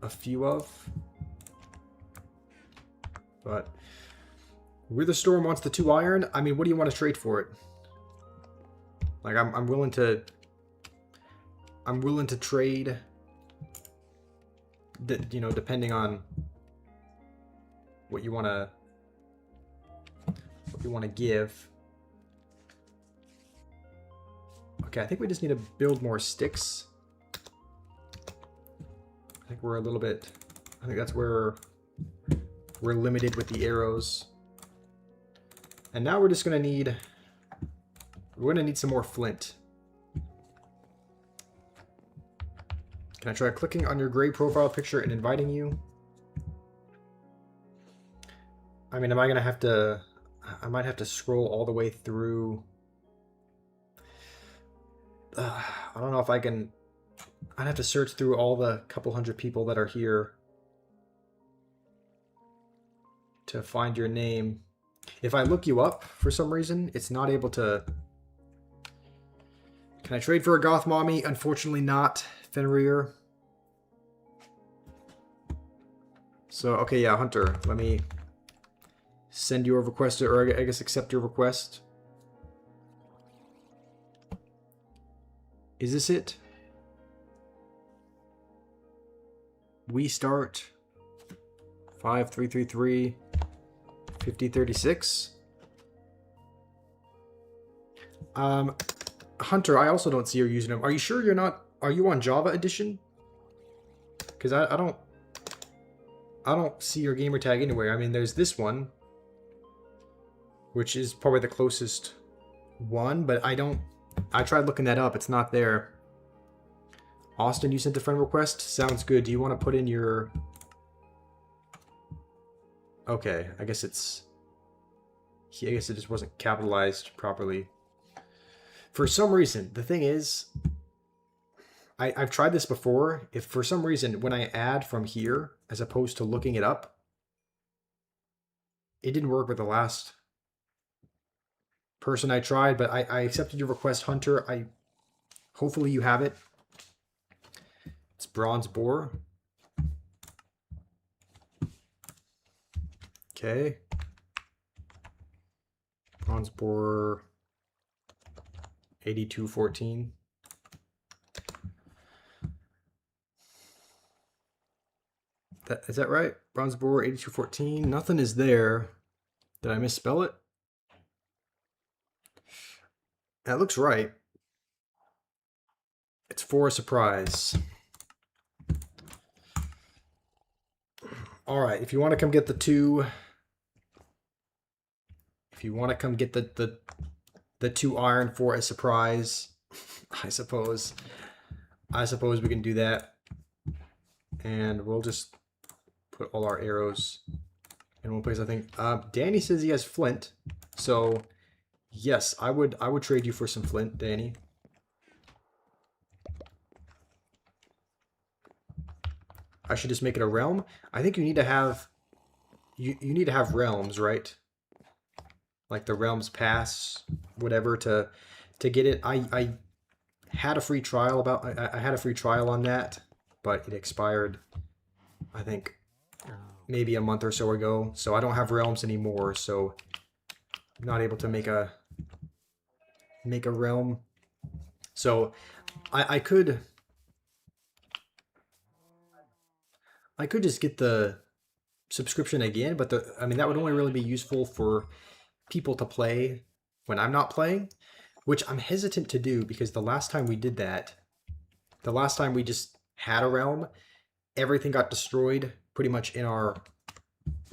a few of, but Witherstorm wants the 2 iron. I mean, what do you want to trade for it? Like, I'm willing to trade that, you know, depending on what you want to give. Okay, I think we just need to build more sticks. I think we're a little bit... I think that's where we're limited with the arrows. And now we're just going to need... We're going to need some more flint. Can I try clicking on your gray profile picture and inviting you? I mean, am I going to have to... I might have to scroll all the way through... I don't know if I can... I'd have to search through all the couple hundred people that are here to find your name. If I look you up for some reason, it's not able to... Can I trade for a goth mommy? Unfortunately not, Fenrir. So, okay, yeah, Hunter, let me send you a request, or I guess accept your request. Is this it? We start 5333 5036. Hunter, I also don't see your username. Are you sure you're not? Are you on Java Edition? Because I don't see your gamer tag anywhere. I mean, there's this one, which is probably the closest one, but I tried looking that up. It's not there. Austin, you sent a friend request? Sounds good. Do you want to put in your... Okay, I guess it's... I guess it just wasn't capitalized properly. For some reason, the thing is... I've tried this before. If for some reason, when I add from here, as opposed to looking it up, it didn't work with the last person I tried, but I accepted your request, Hunter. Hopefully you have it. It's bronze boar. Okay. Bronze boar 8214. Is that right? Bronze boar 8214. Nothing is there. Did I misspell it? That looks right. It's for a surprise. Alright, if you want to come get the 2... If you want to come get the 2 iron for a surprise, I suppose we can do that. And we'll just put all our arrows in one place, I think. Danny says he has flint, so yes, I would trade you for some flint, Danny. I should just make it a realm. I think you need to have you need to have realms, right? Like the realms pass, whatever, to get it. I had a free trial I had a free trial on that, but it expired, I think, maybe a month or so ago. So I don't have realms anymore, so I'm not able to make a realm. So I could just get the subscription again, but I mean, that would only really be useful for people to play when I'm not playing, which I'm hesitant to do because the last time we did that, the last time we just had a realm, everything got destroyed pretty much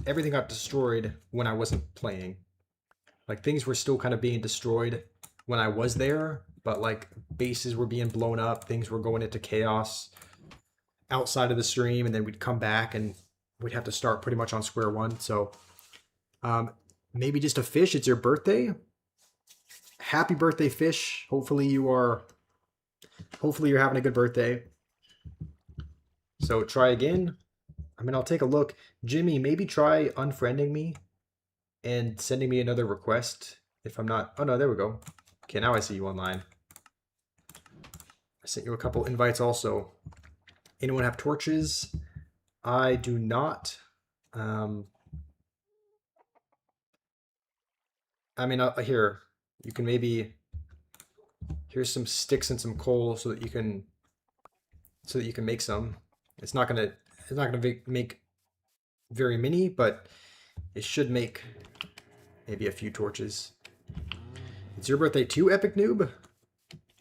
everything got destroyed when I wasn't playing. Like, things were still kind of being destroyed when I was there, but like bases were being blown up, things were going into chaos outside of the stream, and then we'd come back and we'd have to start pretty much on square one. So maybe just a fish. It's your birthday. Happy birthday, fish. Hopefully you're having a good birthday. So try again. I mean, I'll take a look. Jimmy, maybe try unfriending me and sending me another request if I'm not... Oh, no, there we go. Okay, now I see you online. I sent you a couple invites also. Anyone have torches? I do not. I mean, here, you can maybe... Here's some sticks and some coal so that you can make some. It's not gonna make very many, but it should make maybe a few torches. It's your birthday too, Epic Noob?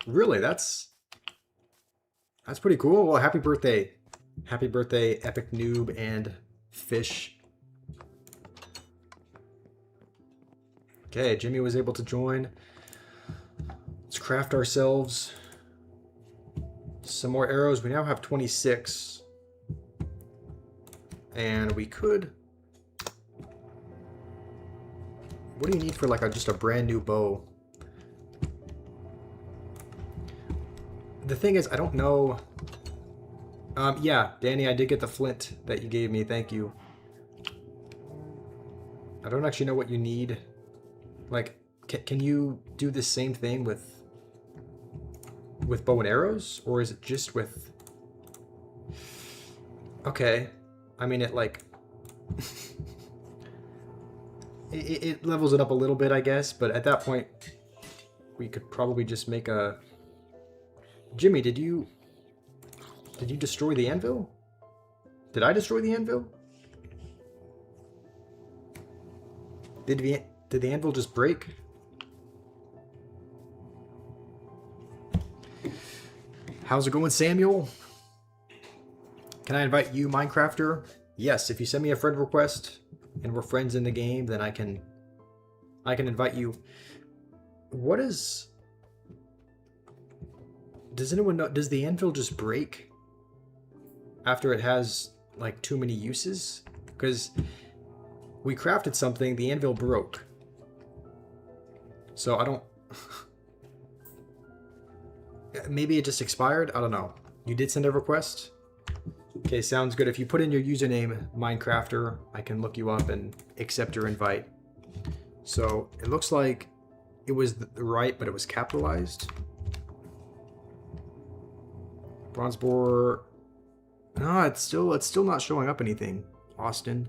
Really? That's pretty cool. Well, happy birthday. Happy birthday, Epic Noob and Fish. Okay, Jimmy was able to join. Let's craft ourselves some more arrows. We now have 26. And we could... What do you need for like just a brand new bow? The thing is, I don't know... yeah, Danny, I did get the flint that you gave me. Thank you. I don't actually know what you need. Like, can you do the same thing with bow and arrows? Or is it just with... Okay. I mean, it like... it levels it up a little bit, I guess. But at that point, we could probably just make a... Jimmy, did you destroy the anvil? Did I destroy the anvil? Did the anvil just break? How's it going, Samuel? Can I invite you, Minecrafter? Yes, if you send me a friend request and we're friends in the game, then I can invite you. What is... Does anyone know, does the anvil just break after it has like too many uses? Because we crafted something, the anvil broke. So I don't... Maybe it just expired? I don't know. You did send a request? Okay, sounds good. If you put in your username, Minecrafter, I can look you up and accept your invite. So it looks like it was right, but it was capitalized. Bronze boar. No, it's still not showing up anything. Austin.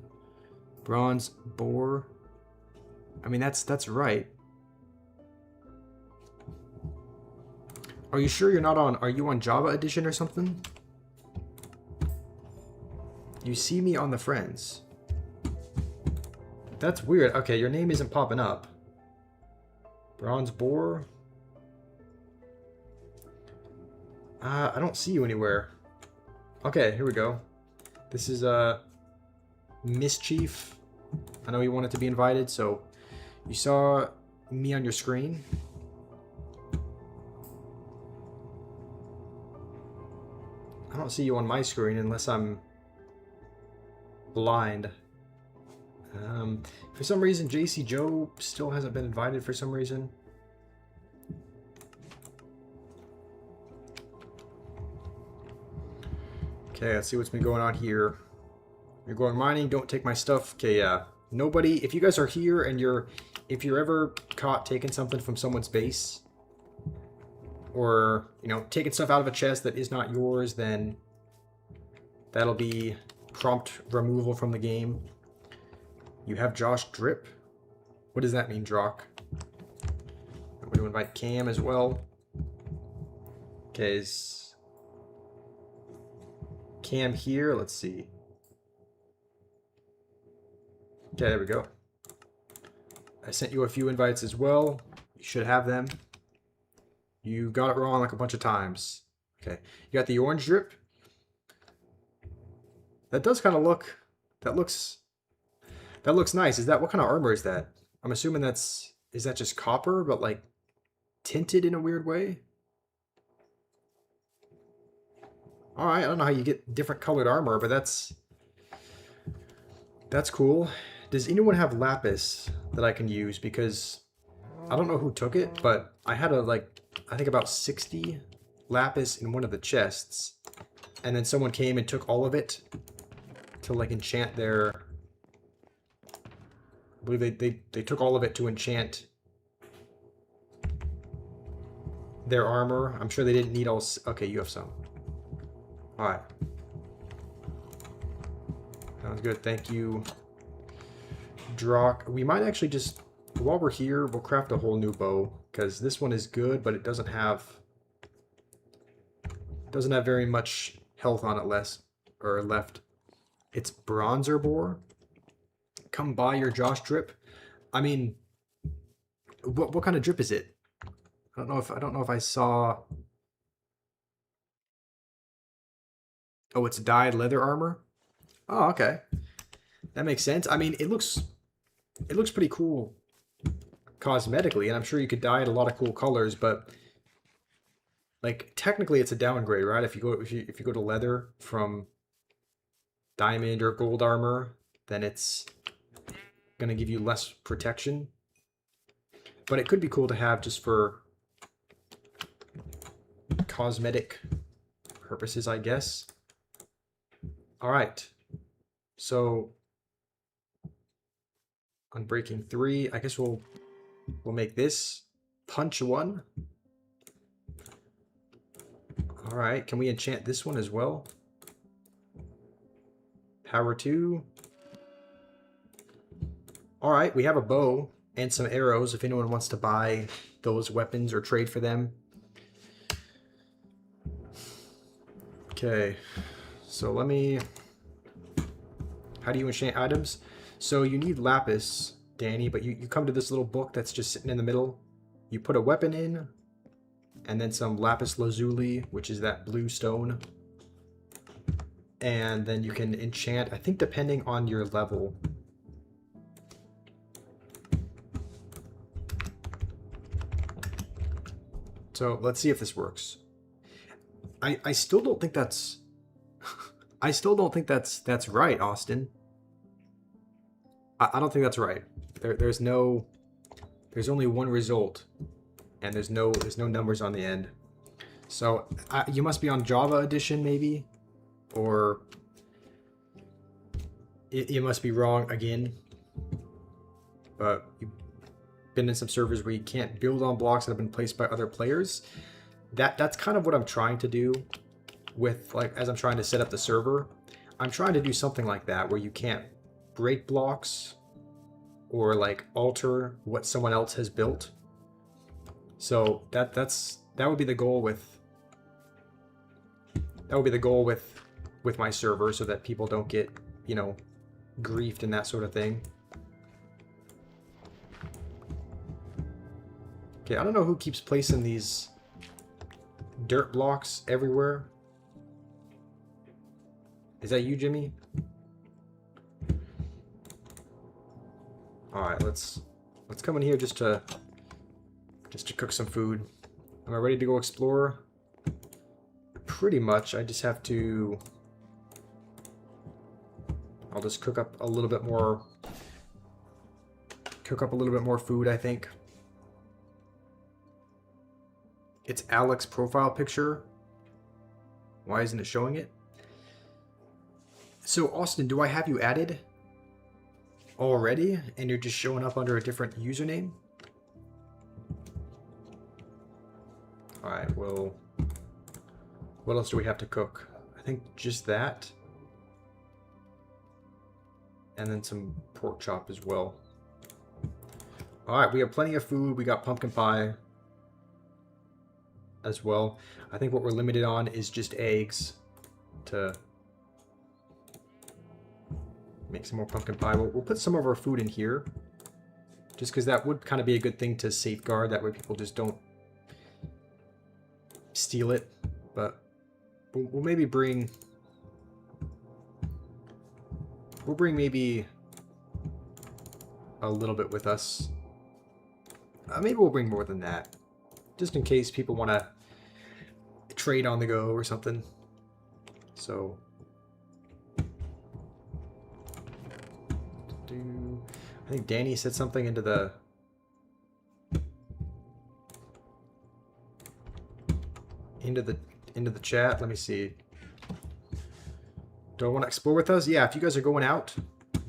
Bronze boar. I mean, that's right. Are you sure you're not on... Are you on Java Edition or something? You see me on the friends. That's weird. Okay, your name isn't popping up. Bronze boar. I don't see you anywhere. Okay, here we go. This is Mischief. I know you wanted to be invited, so you saw me on your screen. I don't see you on my screen unless I'm blind. For some reason, JC Joe still hasn't been invited for some reason. Okay, let's see what's been going on here. You're going mining, don't take my stuff. Okay, yeah. Nobody, if you guys are here and if you're ever caught taking something from someone's base, or, you know, taking stuff out of a chest that is not yours, then that'll be prompt removal from the game. You have Josh Drip. What does that mean, Drock? I'm going to invite Cam as well. Okay, is Cam here? Let's see. Okay, there we go. I sent you a few invites as well. You should have them. You got it wrong like a bunch of times. Okay, you got the orange drip. That does kind of look... That looks nice. Is that... What kind of armor is that? I'm assuming that's... Is that just copper, but like tinted in a weird way. Alright, I don't know how you get different colored armor, but that's cool. Does anyone have lapis that I can use? Because I don't know who took it, but I had I think about 60 lapis in one of the chests. And then someone came and took all of it to like enchant their... I believe they took all of it to enchant their armor. I'm sure they didn't need all... Okay, you have some. Alright. Sounds good, thank you. Drock. We might actually just... While we're here, we'll craft a whole new bow. Because this one is good, but it doesn't have... very much health on it left. It's bronzer boar. Come by your Josh drip. I mean, what kind of drip is it? I don't know if I saw. Oh, it's dyed leather armor. Oh, okay. That makes sense. I mean, it looks pretty cool cosmetically, and I'm sure you could dye it a lot of cool colors, but like technically it's a downgrade, right? If you go to leather from diamond or gold armor, then it's gonna give you less protection. But it could be cool to have just for cosmetic purposes, I guess. All right. So Unbreaking 3, I guess we'll make this punch 1. All right, can we enchant this one as well? Power 2. All right, we have a bow and some arrows if anyone wants to buy those weapons or trade for them. Okay, so let me... How do you enchant items? So you need lapis, Danny, but you come to this little book that's just sitting in the middle. You put a weapon in, and then some lapis lazuli, which is that blue stone. And then you can enchant, I think depending on your level. So let's see if this works. I still don't think that's... I still don't think that's right, Austin. I don't think that's right. There's only one result, and there's no numbers on the end. So you must be on Java edition maybe, or you must be wrong again. But you've been in some servers where you can't build on blocks that have been placed by other players. That's kind of what I'm trying to do with, like, as I'm trying to set up the server. I'm trying to do something like that where you can't break blocks or like alter what someone else has built. So that would be the goal with my server, so that people don't get, you know, griefed and that sort of thing. Okay, I don't know who keeps placing these dirt blocks everywhere. Is that you, Jimmy? All right, let's come in here just to cook some food. Am I ready to go explore? Pretty much. I just have to... I'll just cook up a little bit more food, I think. It's Alex's profile picture. Why isn't it showing it? So, Austin, do I have you added already, and you're just showing up under a different username? Alright, well, what else do we have to cook? I think just that. And then some pork chop as well. Alright, we have plenty of food. We got pumpkin pie as well. I think what we're limited on is just eggs to make some more pumpkin pie. We'll put some of our food in here, just because that would kind of be a good thing to safeguard. That way people just don't steal it. But we'll maybe bring... We'll bring maybe a little bit with us. Maybe we'll bring more than that. just in case people want to trade on the go or something. So, I think Danny said something into the chat. Let me see. Do I want to explore with us? Yeah, if you guys are going out,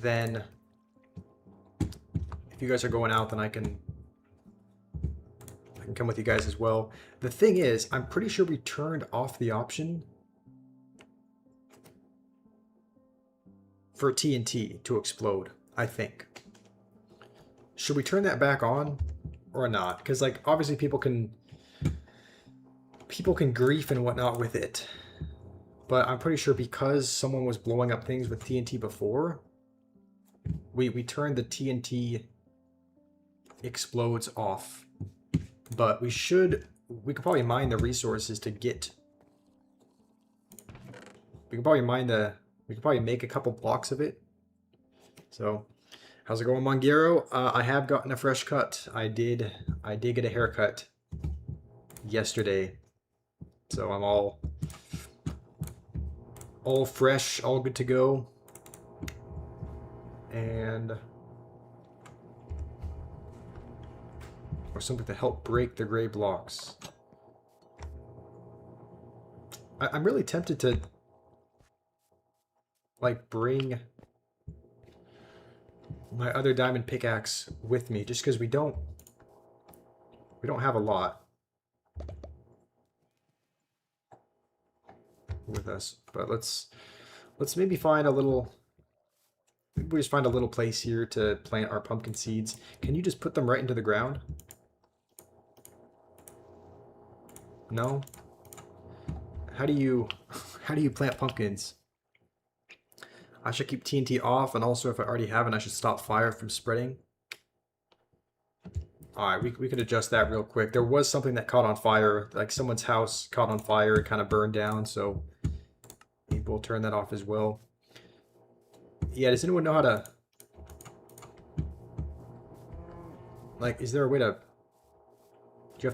then I can come with you guys as well. The thing is, I'm pretty sure we turned off the option for TNT to explode, I think. Should we turn that back on or not? Because, like, obviously people can grief and whatnot with it. But I'm pretty sure because someone was blowing up things with TNT before, we turned the TNT explodes off. But we could probably mine the resources to get... We could probably make a couple blocks of it. So, how's it going, Mongero? I have gotten a fresh cut. I did get a haircut yesterday. So I'm all fresh, all good to go. And or something to help break the gray blocks. I'm really tempted to like bring my other diamond pickaxe with me, just because we don't have a lot with us. But let's maybe find a little. Maybe we just find a little place here to plant our pumpkin seeds. Can you just put them right into the ground? No. How do you plant pumpkins? I should keep TNT off, and also if I already haven't, I should stop fire from spreading. Alright, we could adjust that real quick. There was something that caught on fire, like someone's house caught on fire, it kind of burned down, so maybe we'll turn that off as well. Yeah, does anyone know how to... Like, is there a way to... Do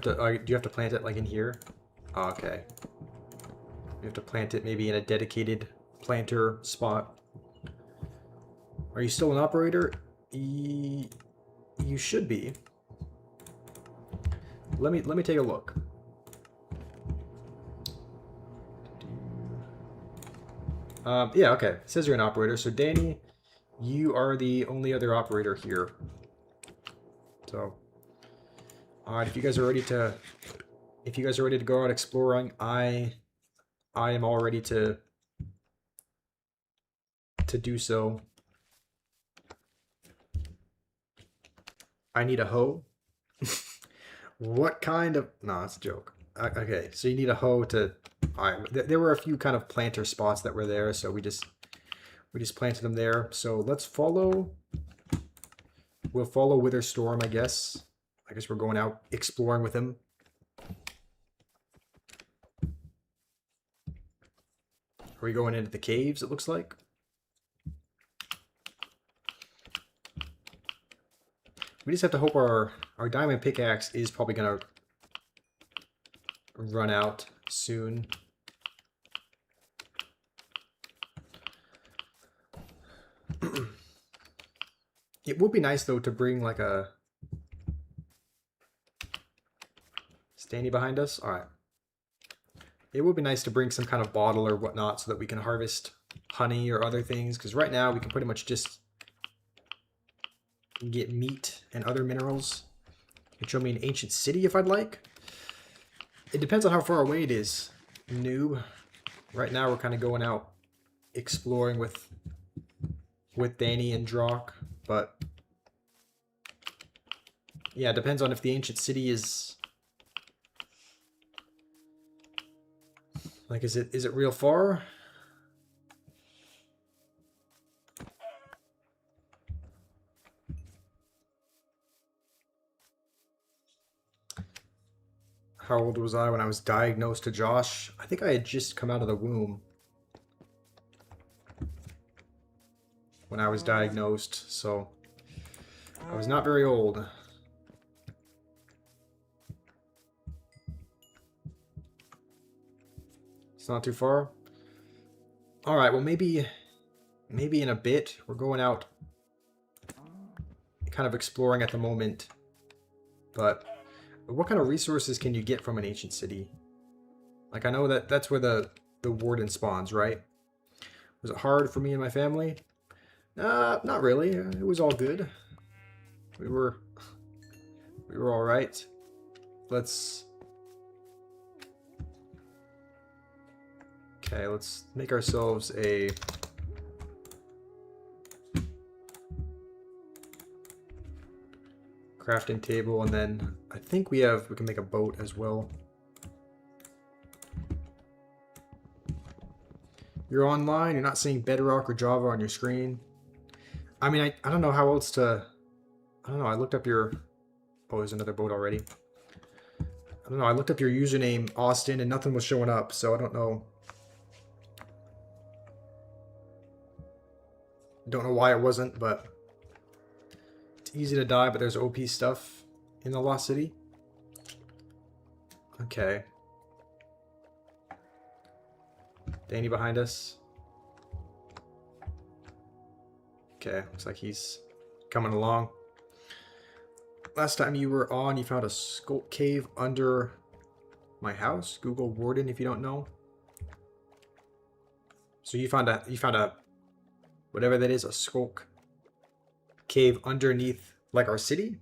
you have to plant it like in here? Oh, okay. You have to plant it maybe in a dedicated planter spot. Are you still an operator? You should be. Let me take a look. Yeah, okay. It says you're an operator. So Danny, you are the only other operator here. So, all right. If you guys are ready to go out exploring, I am all ready to do so. I need a hoe. What kind of... No, it's a joke. Okay, so you need a hoe to... Alright, there were a few kind of planter spots that were there, so we just planted them there. So let's follow... We'll follow Witherstorm, I guess. I guess we're going out exploring with him. Are we going into the caves, it looks like? We just have to hope our diamond pickaxe is probably going to run out soon. It would be nice, though, to bring like a... Standing behind us? Alright. It would be nice to bring some kind of bottle or whatnot so that we can harvest honey or other things. Because right now we can pretty much just... get meat and other minerals. You can show me an ancient city if I'd like. It depends on how far away it is, noob. Right now we're kind of going out exploring with Danny and Drock, but yeah, it depends on if the ancient city is like, is it real far? How old was I when I was diagnosed to Josh? I think I had just come out of the womb when I was diagnosed, so I was not very old. It's not too far. All right, well, maybe in a bit. We're going out kind of exploring at the moment. But what kind of resources can you get from an ancient city? Like, I know that's where the warden spawns, right? Was it hard for me and my family? Not really. It was all good. We were all right. Let's make ourselves a crafting table, and then I think we can make a boat as well. You're online, you're not seeing Bedrock or Java on your screen. I mean, I don't know how else to... I don't know, I looked up your... Oh, there's another boat already. I don't know, I looked up your username, Austin, and nothing was showing up, so I don't know. Don't know why it wasn't, but... It's easy to die, but there's OP stuff in the Lost City. Okay. Danny behind us. Okay, looks like he's coming along. Last time you were on, you found a skulk cave under my house. Google Warden if you don't know. So you found a whatever that is, a skulk cave underneath like our city?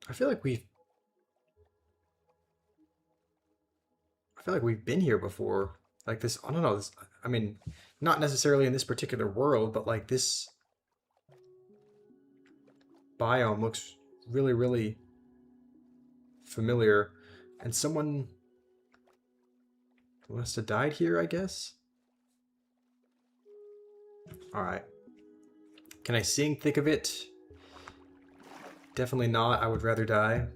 I feel like we've been here before. Like this, I don't know, this, I mean, not necessarily in this particular world, but like this biome looks really, really familiar. And someone must have died here, I guess? Alright. Can I sing Thick of It? Definitely not. I would rather die.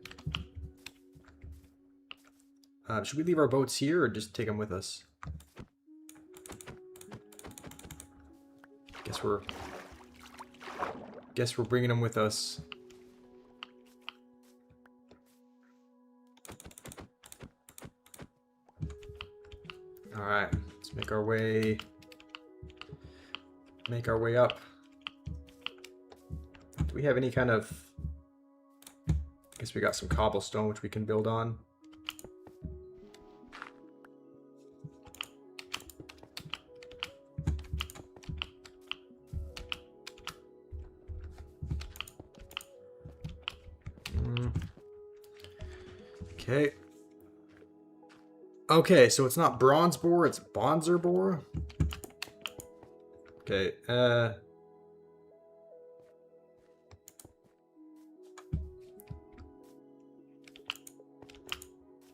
Should we leave our boats here or just take them with us? Guess we're bringing them with us. All right, let's make our way up. Do we have any kind of... I guess we got some cobblestone which we can build on. Okay. Okay, so it's not bronze boar, it's bonzer boar. Okay,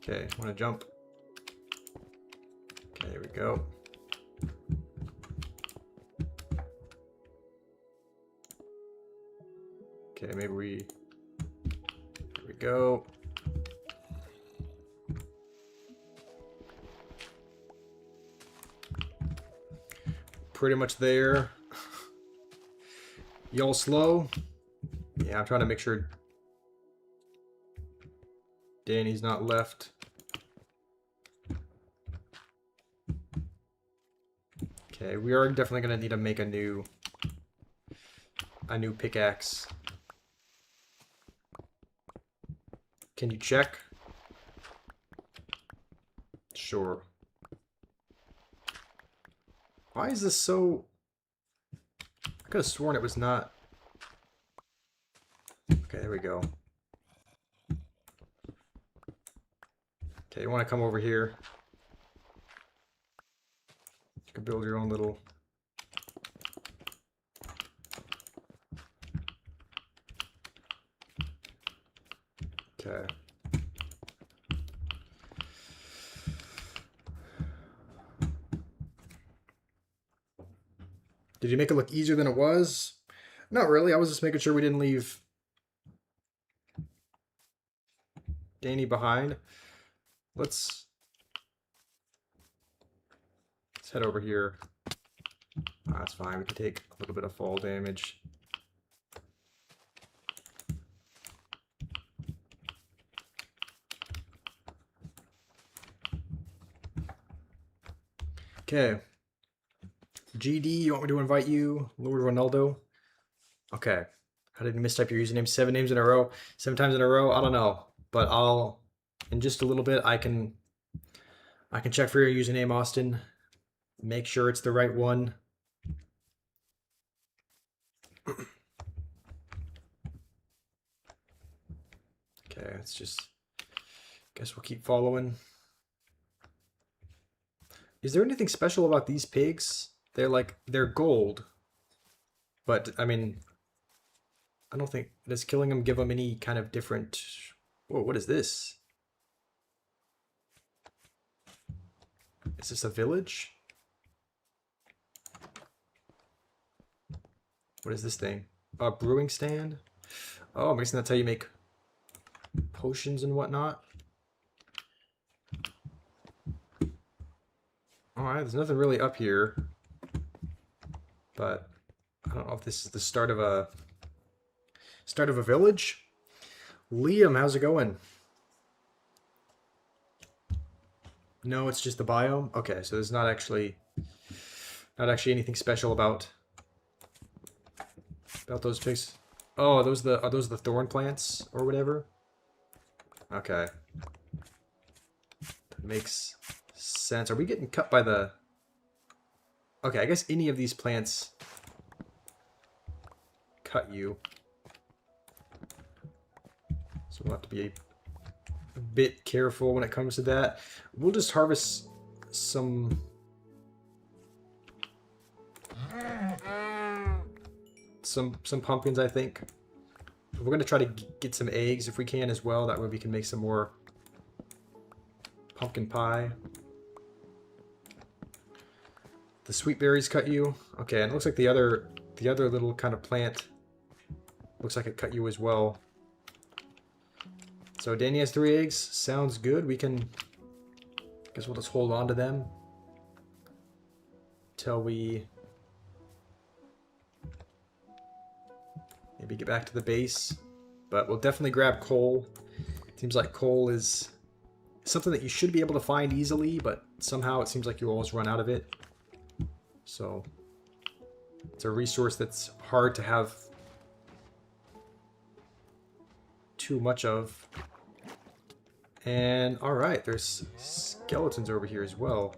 okay, wanna jump? Okay, here we go. Okay, maybe here we go. Pretty much there. Y'all slow? Yeah, I'm trying to make sure Danny's not left. Okay, we are definitely gonna need to make a new pickaxe. Can you check? Sure. Why is this so... I could have sworn it was not... Okay, there we go. Okay, you want to come over here. You can build your own little... Okay. Did you make it look easier than it was? Not really. I was just making sure we didn't leave Danny behind. Let's head over here. That's fine. We can take a little bit of fall damage. Okay. GD, you want me to invite you? Lord Ronaldo? Okay. How did you mistype your username 7 names in a row? 7 times in a row? I don't know. But I'll, in just a little bit, I can check for your username, Austin. Make sure it's the right one. Okay, let's just, guess we'll keep following. Is there anything special about these pigs? They're gold. But, I mean, I don't think, does killing them give them any kind of different... Whoa, what is this? Is this a village? What is this thing? A brewing stand? Oh, I'm guessing that's how you make potions and whatnot. Alright, there's nothing really up here. But I don't know if this is the start of a village. Liam, how's it going? No, it's just the biome. Okay, so there's not actually anything special about those pigs. Oh, are those the thorn plants or whatever? Okay. That makes sense. Are we getting cut by the... Okay, I guess any of these plants cut you. So we'll have to be a bit careful when it comes to that. We'll just harvest some... Some pumpkins, I think. We're going to try to get some eggs if we can as well. That way we can make some more pumpkin pie. The sweet berries cut you. Okay, and it looks like the other little kind of plant looks like it cut you as well. So Danny has 3 eggs. Sounds good. We can... guess we'll just hold on to them till we maybe get back to the base. But we'll definitely grab coal. Seems like coal is something that you should be able to find easily, but somehow it seems like you always run out of it. So it's a resource that's hard to have too much of. And alright, there's skeletons over here as well.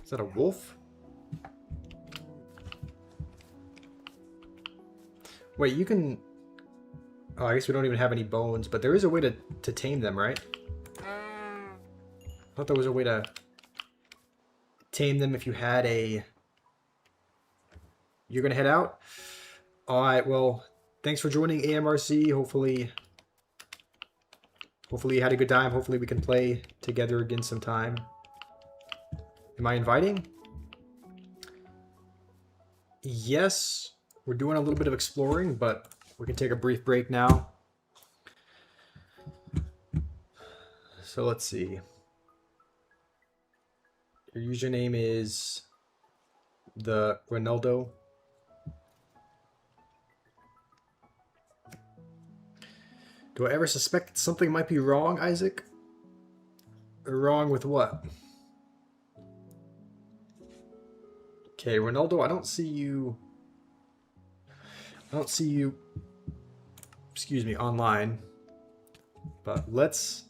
Is that a wolf? Wait, you can... Oh, I guess we don't even have any bones, but there is a way to tame them, right? I thought there was a way to tame them if you had a... You're gonna head out? Alright, well, thanks for joining AMRC. Hopefully you had a good time. Hopefully we can play together again sometime. Am I inviting? Yes, we're doing a little bit of exploring, but we can take a brief break now. So let's see. Your username is the Ronaldo. Do I ever suspect that something might be wrong, Isaac? Wrong with what? Okay, Ronaldo, I don't see you, excuse me, online. But let's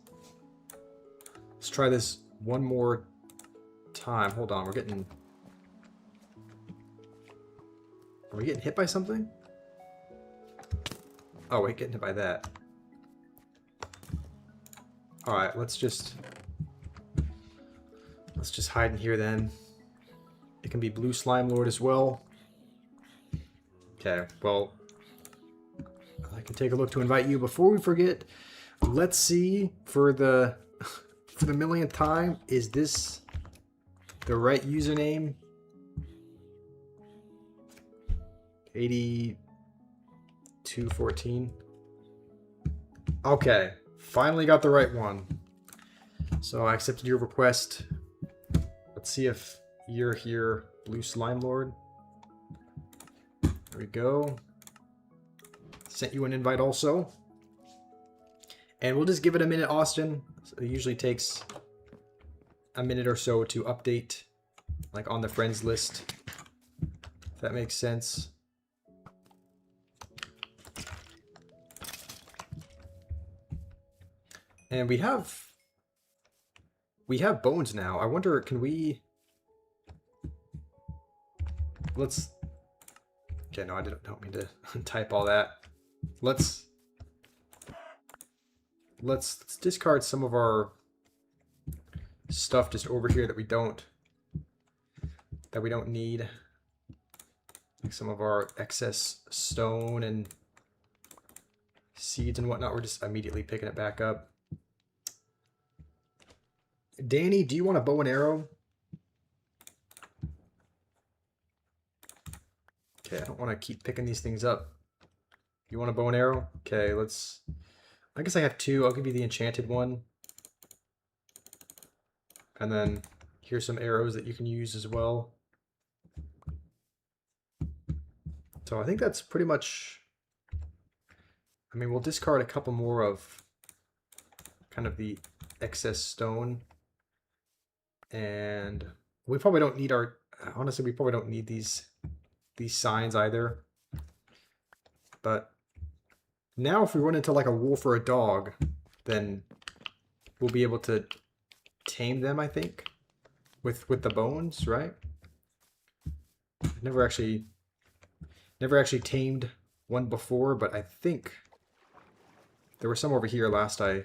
try this one more time. Hold on, are we getting hit by something? Oh, wait, getting hit by that. Alright, let's just hide in here then. It can be Blue Slime Lord as well. Okay, well, I can take a look to invite you. Before we forget, let's see for the millionth time, is this the right username? 8214. Okay, finally got the right one. So I accepted your request. Let's see if you're here, Blue Slime Lord. There we go. Sent you an invite also. And we'll just give it a minute, Austin. So it usually takes a minute or so to update, like on the friends list. If that makes sense. And we have bones now. I wonder, can we... Let's... Okay, no, I don't mean to type all that. Let's discard some of our stuff just over here that we don't need. Like some of our excess stone and seeds and whatnot. We're just immediately picking it back up. Danny, do you want a bow and arrow? Okay, I don't want to keep picking these things up. You want a bow and arrow? Okay, let's... I guess I have two. I'll give you the enchanted one. And then here's some arrows that you can use as well. So I think that's pretty much... I mean, we'll discard a couple more of kind of the excess stone. And we probably don't need our... Honestly, we probably don't need these signs either. But now if we run into like a wolf or a dog, then we'll be able to tame them, I think, with the bones, right? Never actually tamed one before, but I think there were some over here last I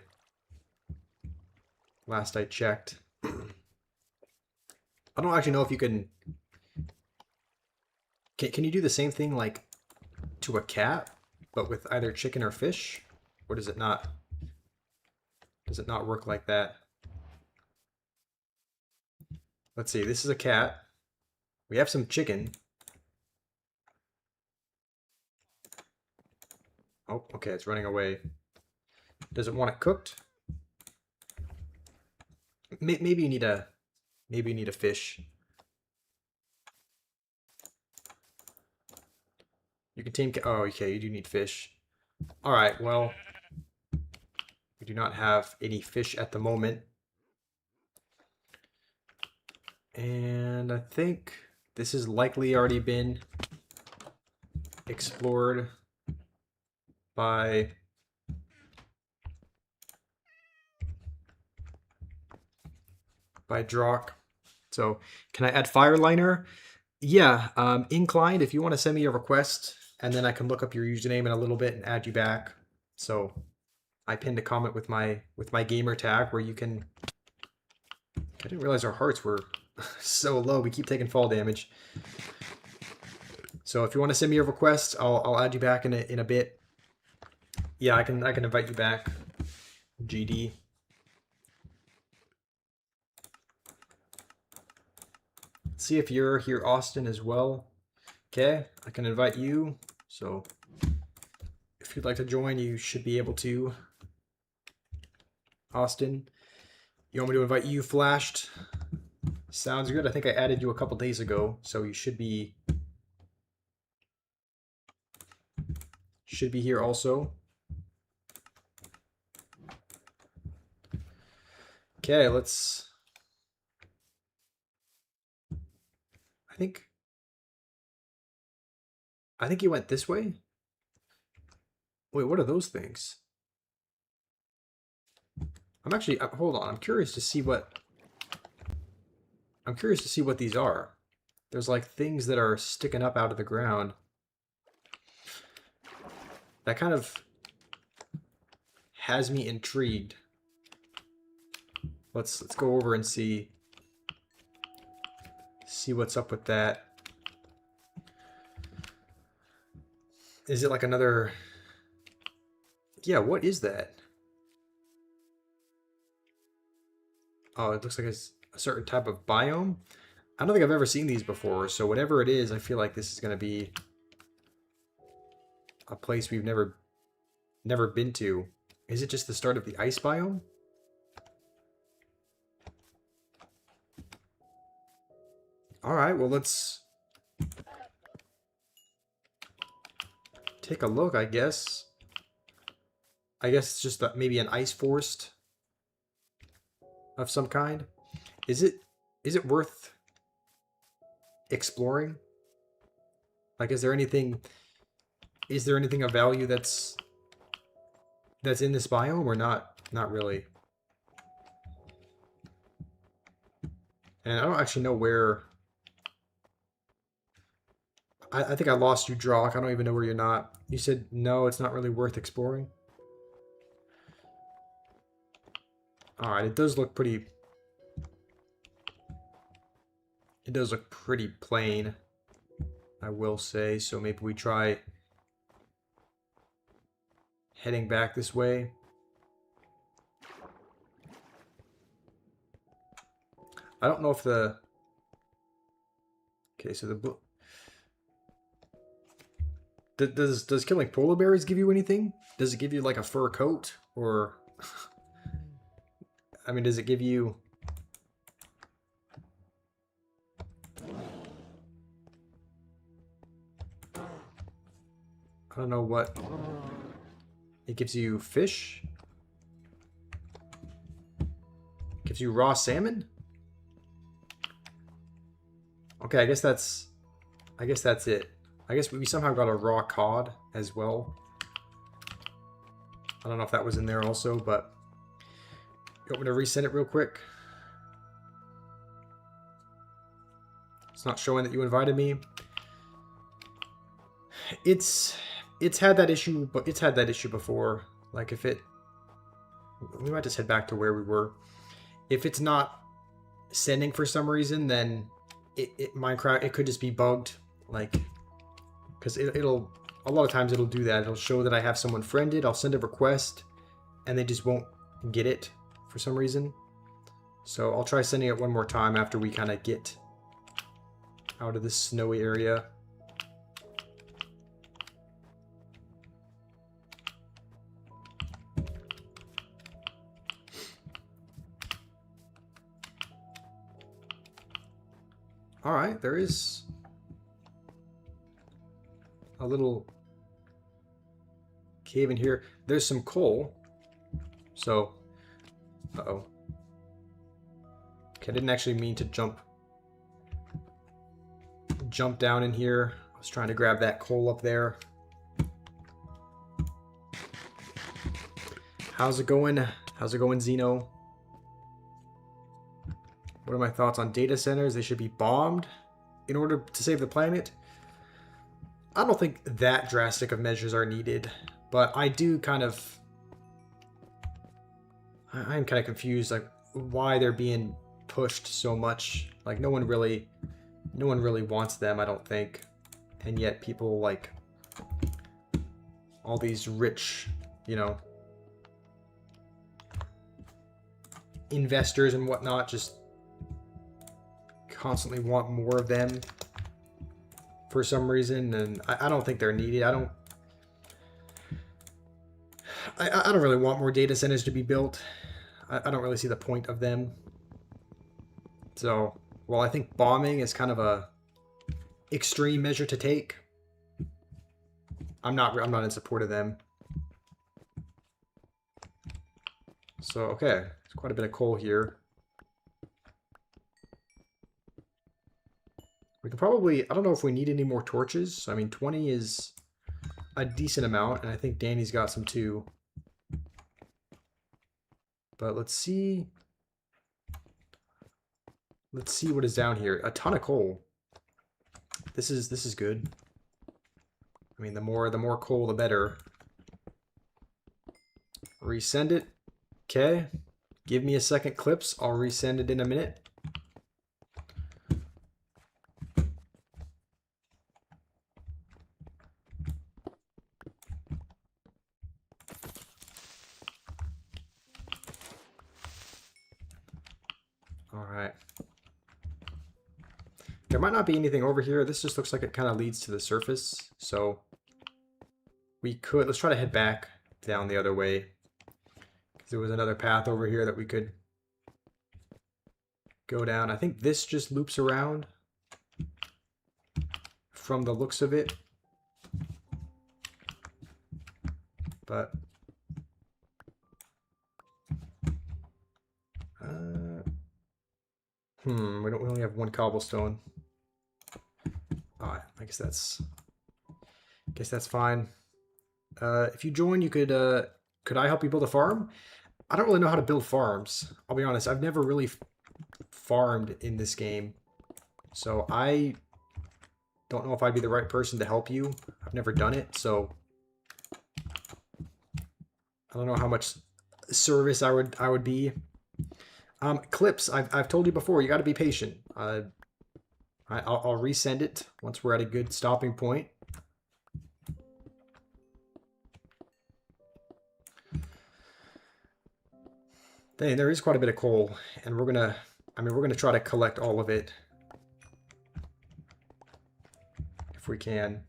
checked. I don't actually know if you can you do the same thing like to a cat, but with either chicken or fish? Or does it not work like that? Let's see, this is a cat. We have some chicken. Oh, okay, it's running away. Does it want it cooked? Maybe you need a fish. You can tame... Oh, okay, you do need fish. Alright, well, we do not have any fish at the moment. And I think this has likely already been explored by... Drock. So, can I add Fireliner? Yeah, Inclined, if you want to send me a request, and then I can look up your username in a little bit and add you back. So I pinned a comment with my gamer tag where you can... I didn't realize our hearts were so low. We keep taking fall damage. So if you want to send me a request, I'll add you back in a bit. Yeah, I can invite you back. GD. See if you're here, Austin, as well. Okay, I can invite you. So if you'd like to join, you should be able to. Austin, you want me to invite you, Flashed? Sounds good. I think I added you a couple days ago, so you should be here also. Okay, let's... I think you went this way. Wait, what are those things? I'm actually... hold on. I'm curious to see what these are. There's like things that are sticking up out of the ground. That kind of has me intrigued. Let's go over and see what's up with that. Is it like another... Yeah, what is that? Oh, it looks like it's a certain type of biome. I don't think I've ever seen these before, so whatever it is, I feel like this is going to be a place we've never been to. Is it just the start of the ice biome? Alright, well, let's take a look, I guess. I guess it's just maybe an ice forest of some kind. Is it worth exploring? Like, is there anything of value that's in this biome or not? Not really. And I don't actually know where. I think I lost you, Drawk. I don't even know where you're not. You said no, it's not really worth exploring. Alright, it does look pretty. It does look pretty plain, I will say. So maybe we try heading back this way. I don't know if the... Okay, so the... Does killing polar bears give you anything? Does it give you like a fur coat? Or... I mean, does it give you... I don't know what... It gives you fish? Gives you raw salmon? Okay, I guess that's it. I guess we somehow got a raw cod as well. I don't know if that was in there also, but you want me to resend it real quick? It's not showing that you invited me. It's had that issue, but it's had that issue before. Like if it, we might just head back to where we were. If it's not sending for some reason, then Minecraft, it could just be bugged. Like, because it'll a lot of times it'll do that. It'll show that I have someone friended. I'll send a request, and they just won't get it for some reason. So I'll try sending it one more time after we kind of get out of this snowy area. Alright, there is a little cave in here. There's some coal. So, uh-oh. Okay, I didn't actually mean to jump down in here. I was trying to grab that coal up there. How's it going? How's it going, Zeno? What are my thoughts on data centers? They should be bombed in order to save the planet. I don't think that drastic of measures are needed, but I do kind of... I'm kind of confused, like, why they're being pushed so much. Like, no one really wants them, I don't think. And yet people, like, all these rich, you know, investors and whatnot just constantly want more of them for some reason, and I don't think they're needed. I don't really want more data centers to be built. I don't really see the point of them. So, well, I think bombing is kind of a extreme measure to take. I'm not in support of them. So, okay, there's quite a bit of coal here. We can probably, I don't know if we need any more torches. I mean, 20 is a decent amount, and I think Danny's got some too. But let's see. Let's see what is down here. A ton of coal. This is good. I mean, the more coal, the better. Resend it. Okay. Give me a second, Clips. I'll resend it in a minute. Alright. There might not be anything over here. This just looks like it kind of leads to the surface. So let's try to head back down the other way. Because there was another path over here that we could go down. I think this just loops around. from the looks of it. But we only have one cobblestone. Alright, I guess that's fine. If you join, you could I help you build a farm? I don't really know how to build farms. I'll be honest, I've never really farmed in this game. So I don't know if I'd be the right person to help you. I've never done it, so I don't know how much service I would be. Clips, I've told you before, you got to be patient. I'll resend it once we're at a good stopping point. Dang, there is quite a bit of coal, and we're gonna try to collect all of it if we can.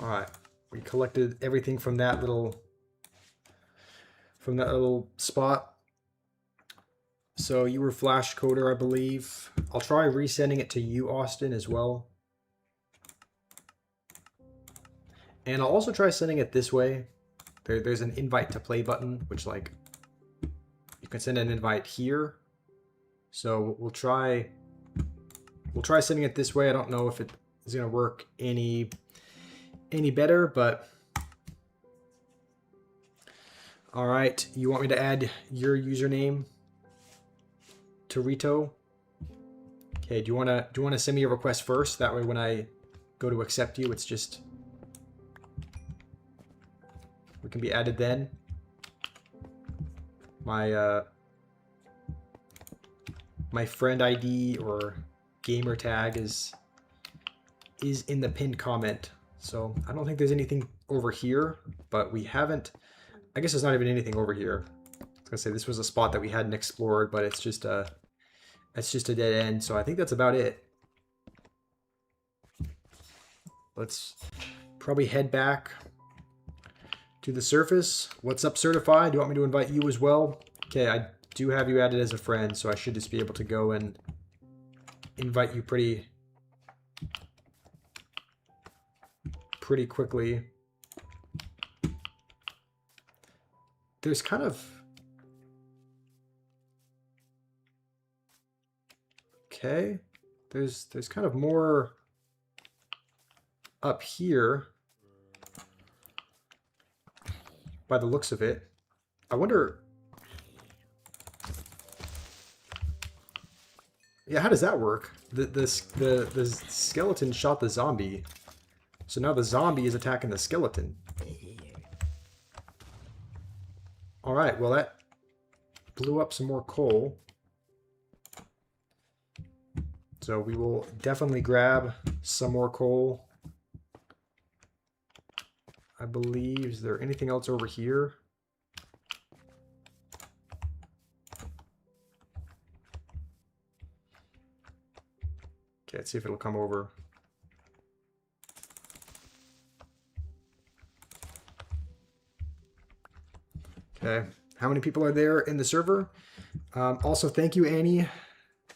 All right, we collected everything from that little spot. So you were Flash Coder, I believe. I'll try resending it to you, Austin, as well. And I'll also try sending it this way. There's an invite to play button, which like you can send an invite here. So we'll try sending it this way. I don't know if it is gonna work any better, but all right. You want me to add your username to Rito? Okay. Do you wanna send me a request first? That way, when I go to accept you, it's just we can be added then. My my friend ID or gamer tag is in the pinned comment. So I don't think there's anything over here, but we haven't. I guess there's not even anything over here. I was gonna say this was a spot that we hadn't explored, but it's just a dead end. So I think that's about it. Let's probably head back to the surface. What's up, Certified? Do you want me to invite you as well? Okay, I do have you added as a friend, so I should just be able to go and invite you pretty quickly. There's kind of... Okay. There's kind of more up here by the looks of it. I wonder... Yeah, how does that work? The skeleton shot the zombie. So now the zombie is attacking the skeleton. Alright, well that blew up some more coal. So we will definitely grab some more coal. I believe, is there anything else over here? Okay, let's see if it'll come over. Okay, how many people are there in the server? Also, thank you, Annie.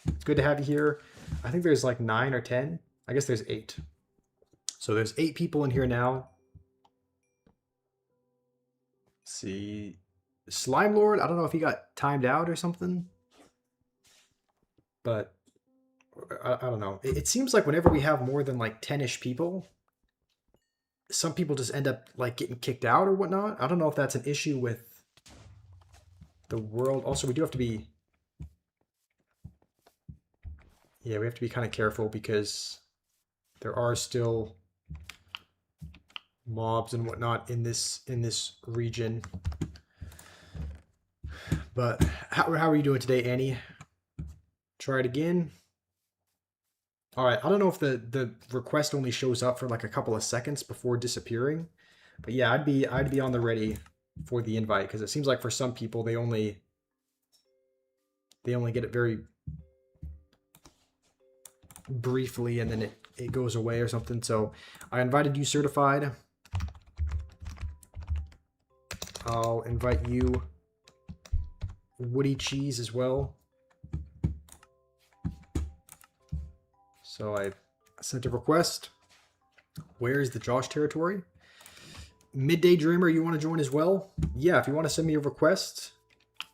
It's good to have you here. I think there's like 9 or 10. I guess there's 8. So there's 8 people in here now. Let's see. Slime Lord, I don't know if he got timed out or something. But I don't know. It seems like whenever we have more than like 10-ish people, some people just end up like getting kicked out or whatnot. I don't know if that's an issue with the world. Also, we do have to be... Yeah, we have to be kind of careful because there are still mobs and whatnot in this region. But how are you doing today, Annie? Try it again. All right, I don't know if the request only shows up for like a couple of seconds before disappearing, but yeah, I'd be on the ready for the invite because it seems like for some people they only get it very briefly and then it goes away or something. So I invited you, Certified. I'll invite you, Woody Cheese, as well. So I Sent a request. Where is the Josh territory? Midday Dreamer, you want to join as well? Yeah, if you want to send me a request,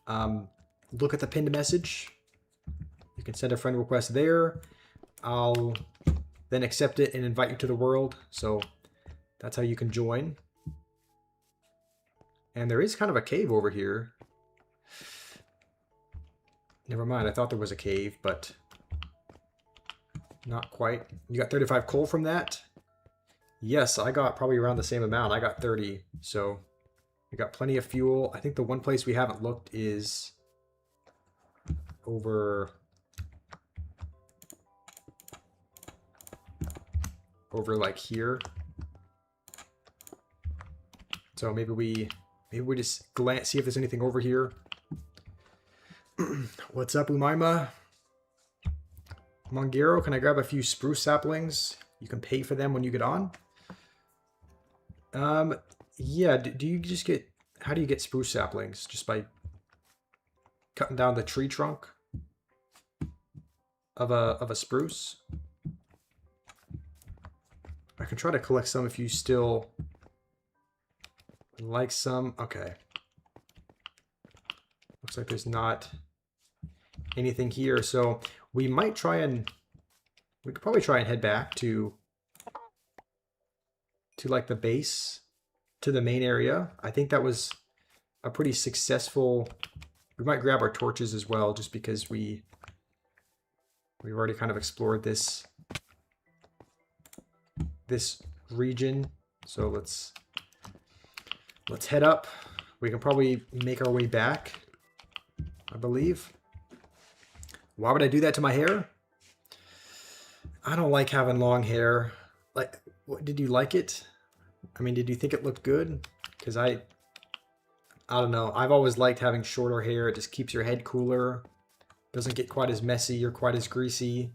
look at the pinned message. You can send a friend request there. I'll then accept it and invite you to the world. So that's how you can join. And there is kind of a cave over here. Never mind, I thought there was a cave, but not quite. You got 35 coal from that? Yes, I got probably around the same amount. I got 30, so we got plenty of fuel. I think the one place we haven't looked is over like here. So maybe we just glance, see if there's anything over here. What's up, Umaima? Mongero, can I grab a few spruce saplings? You can pay for them when you get on. Yeah, do you just get, how do you get spruce saplings? Just by cutting down the tree trunk of a spruce? I can try to collect some if you still like some. Okay. Looks like there's not anything here, so we might try and, we could probably try and head back to like the base, to the main area. I think that was a pretty successful, we might grab our torches as well, just because we've already kind of explored this region. So let's head up. We can probably make our way back, I believe. Why would I do that to my hair? I don't like having long hair. Like, what, did you like it? I mean, did you think it looked good? Because I don't know. I've always liked having shorter hair. It just keeps your head cooler. Doesn't get quite as messy or quite as greasy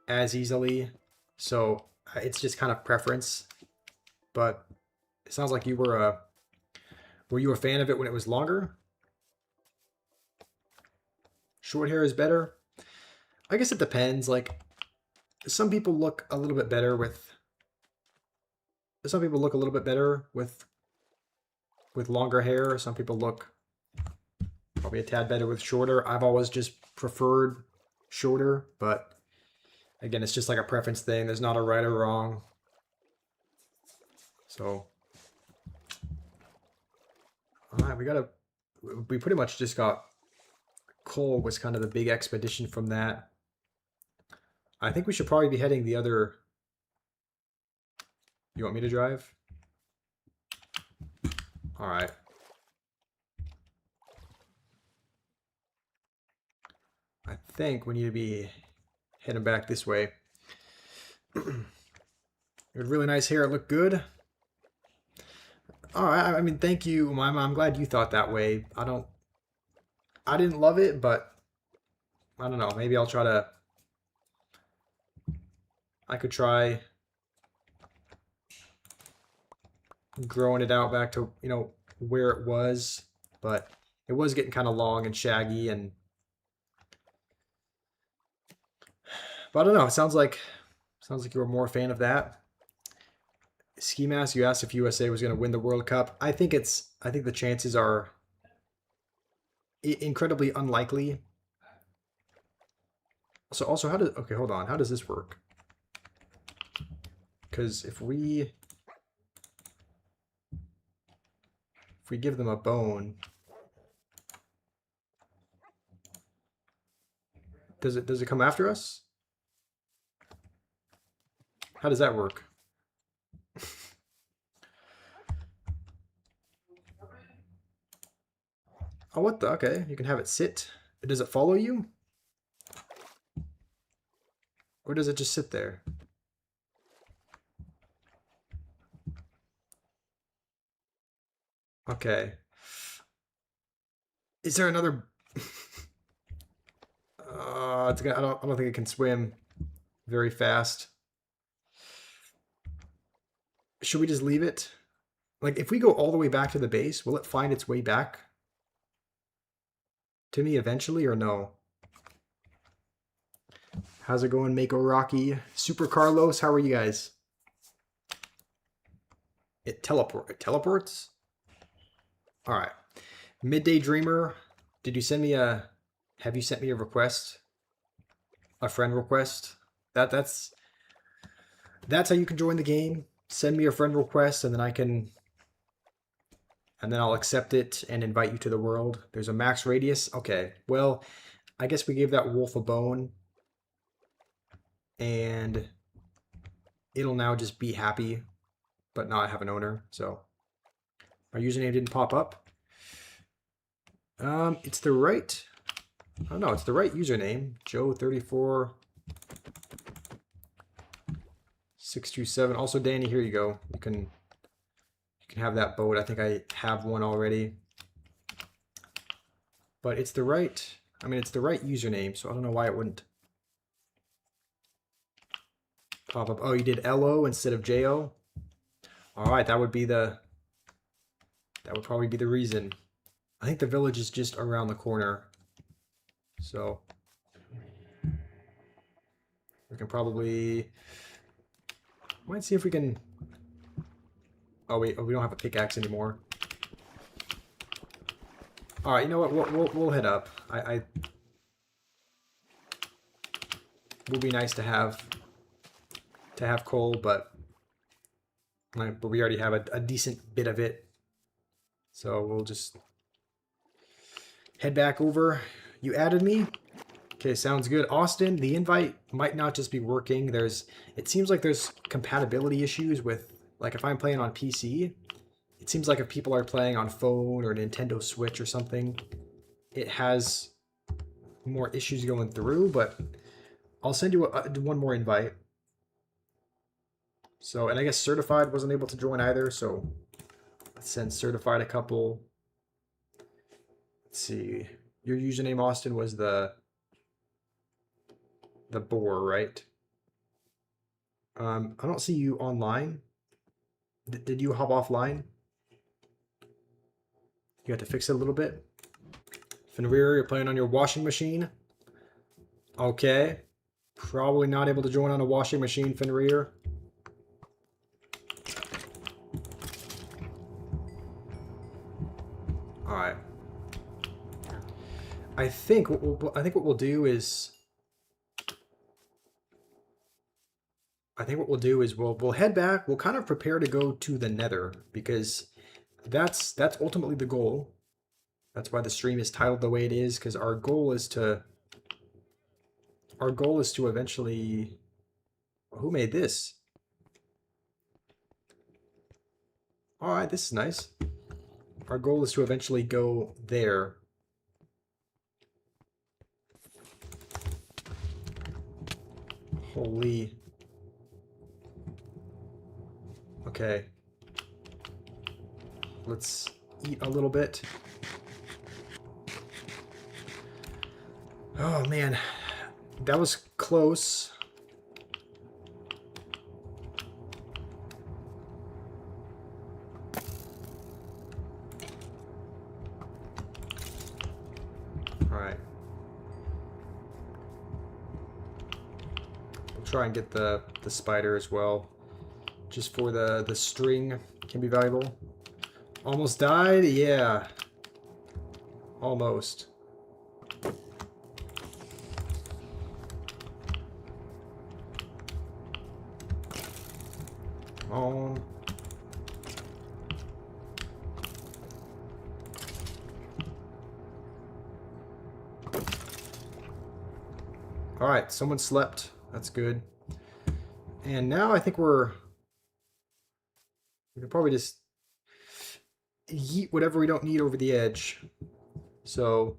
as easily. So it's just kind of preference. But it sounds like you were you a fan of it when it was longer? Short hair is better? I guess it depends. Like, some people look a little bit better with longer hair. Some people look probably a tad better with shorter. I've always just preferred shorter, but again, it's just like a preference thing. There's not a right or wrong. So, all right, we pretty much just got, coal was kind of the big expedition from that. I think we should probably be heading the other. You want me to drive? All right. I think we need to be heading back this way. You had really nice hair. It looked good. All right. I mean, thank you, Mima. I'm glad you thought that way. I didn't love it, but I don't know. Maybe I'll try to. I could try growing it out back to, you know, where it was, but it was getting kind of long and shaggy, and but I don't know. It sounds like you were more a fan of that. Ski Mask, you asked if USA was going to win the World Cup. I think the chances are incredibly unlikely. So also, okay, hold on. How does this work? Because if we give them a bone, does it come after us? How does that work? Oh, what the? Okay, you can have it sit. Does it follow you? Or does it just sit there? Okay. Is there another? I don't think it can swim very fast. Should we just leave it? Like, if we go all the way back to the base, will it find its way back to me eventually, or no? How's it going, Mako Rocky? Super Carlos, how are you guys? It teleports? All right. Midday Dreamer, did you send me a have you sent me a request? A friend request? That's how you can join the game. Send me a friend request and then I'll accept it and invite you to the world. There's a max radius. Okay. Well, I guess we gave that wolf a bone and it'll now just be happy but not have an owner. So our username didn't pop up. It's the right. Oh no, it's the right username. Joe34 627. Also, Danny, here you go. You can have that boat. I think I have one already. But it's the right. I mean, it's the right username, so I don't know why it wouldn't pop up. Oh, you did LO instead of JO. All right, that would probably be the reason. I think the village is just around the corner. So we can probably might see if we can. Oh wait, we don't have a pickaxe anymore. All right, you know what? We'll head up. Would be nice to have coal, but we already have a decent bit of it. So we'll just head back over. You added me? Okay, sounds good. Austin, the invite might not just be working. It seems like there's compatibility issues with, like if I'm playing on PC, it seems like if people are playing on phone or Nintendo Switch or something, it has more issues going through, but I'll send you one more invite. So, and I guess Certified wasn't able to join either, so let's send Certified a couple. Let's see. Your username, Austin, was the boar, right? I don't see you online. Did you hop offline? You had to fix it a little bit. Fenrir, you're playing on your washing machine. Okay. Probably not able to join on a washing machine, Fenrir. All right. I think what we'll do is we'll head back. We'll kind of prepare to go to the Nether because that's ultimately the goal. That's why the stream is titled the way it is, because our goal is to eventually. Who made this? All right, this is nice. Our goal is to eventually go there. Holy. Okay. Let's eat a little bit. Oh man, that was close. All right. We'll try and get the spider as well. Just for the string can be valuable. Almost died? Yeah. Almost. Oh. Alright, someone slept. That's good. And now I think we can probably just yeet whatever we don't need over the edge. So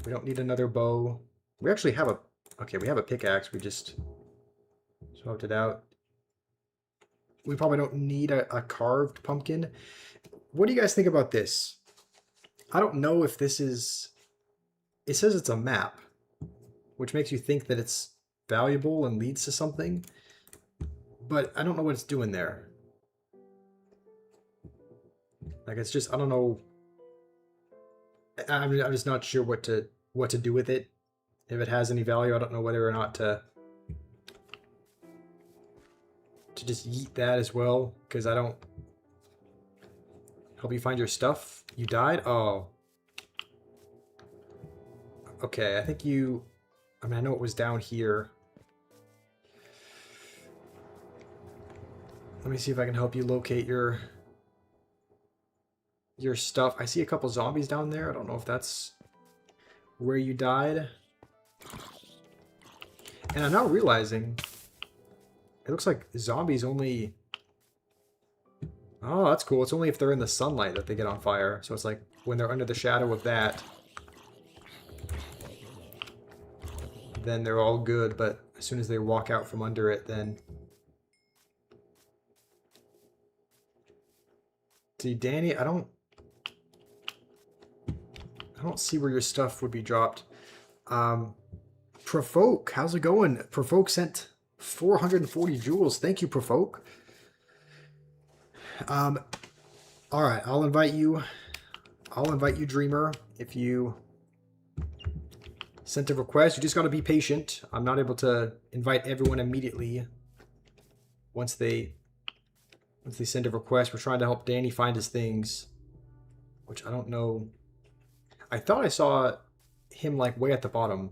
we don't need another bow. We actually have we have a pickaxe. We just swapped it out. We probably don't need a carved pumpkin. What do you guys think about this? I don't know if this is... It says it's a map, which makes you think that it's valuable and leads to something. But I don't know what it's doing there. Like, it's just, I don't know. I'm just not sure what to do with it. If it has any value, I don't know whether or not to to just yeet that as well, because I don't help you find your stuff. You died? Oh. Okay, I think you... I mean, I know it was down here. Let me see if I can help you locate your stuff. I see a couple zombies down there. I don't know if that's where you died. And I'm now realizing it looks like zombies only... Oh, that's cool. It's only if they're in the sunlight that they get on fire. So it's like when they're under the shadow of that, then they're all good. But as soon as they walk out from under it, then... See, Danny, I don't see where your stuff would be dropped. Provoke, how's it going? Provoke sent 440 jewels. Thank you, Provoke. All right, I'll invite you, Dreamer. If you sent a request, you just got to be patient. I'm not able to invite everyone immediately once they send a request. We're trying to help Danny find his things, which I don't know. I thought I saw him like way at the bottom.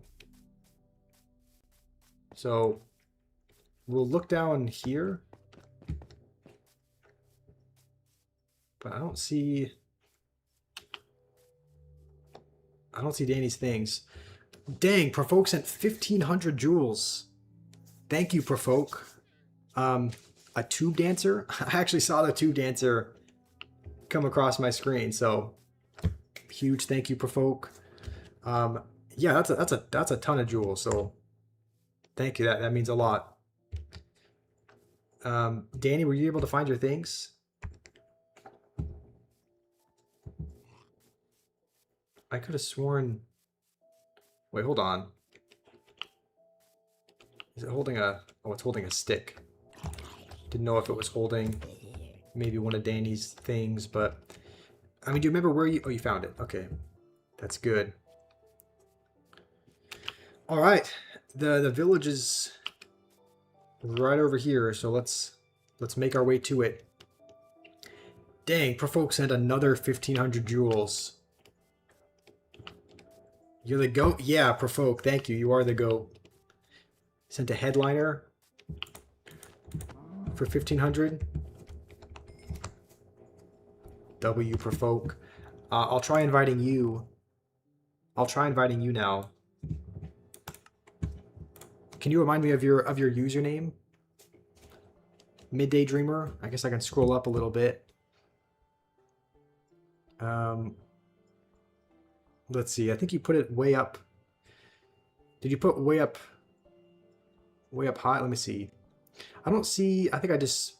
So we'll look down here. But I don't see Danny's things. Dang, Provoke sent 1,500 jewels. Thank you, Provoke. A tube dancer? I actually saw the tube dancer come across my screen, so huge thank you, Provoke. Yeah, that's a ton of jewels, so thank you. That means a lot. Danny, were you able to find your things? I could have sworn... Wait, hold on. Is it holding a... Oh, it's holding a stick. Didn't know if it was holding maybe one of Danny's things, but... I mean, do you remember where you... Oh, you found it. Okay. That's good. Alright. The village is right over here, so let's make our way to it. Dang, Provoke sent another 1,500 jewels. You're the goat? Yeah, Provoke. Thank you. You are the goat. Sent a headliner for 1,500. W, Provoke. I'll try inviting you. I'll try inviting you now. Can you remind me of your username? Midday Dreamer. I guess I can scroll up a little bit. Let's see. I think you put it way up. Did you put way up high? Let me see. I don't see. I think I just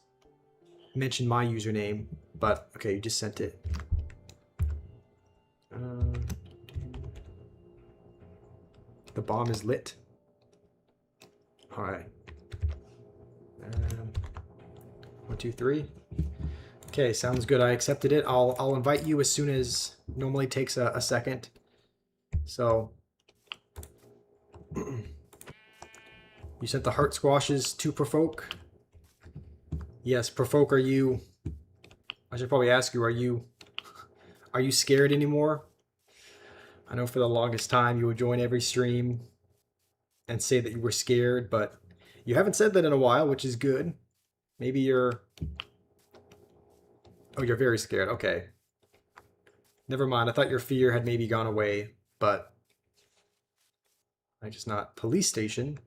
mentioned my username, but okay, you just sent it. The bomb is lit. All right. 1, 2, 3. Okay, sounds good. I accepted it. I'll invite you as soon as. Normally takes a second. So you sent the heart squashes to Provoke. Yes, Provoke. Are you? I should probably ask you. Are you scared anymore? I know for the longest time you would join every stream and say that you were scared, but you haven't said that in a while, which is good. Maybe you're... Oh, you're very scared. Okay. Never mind. I thought your fear had maybe gone away, but... I just not... Police station?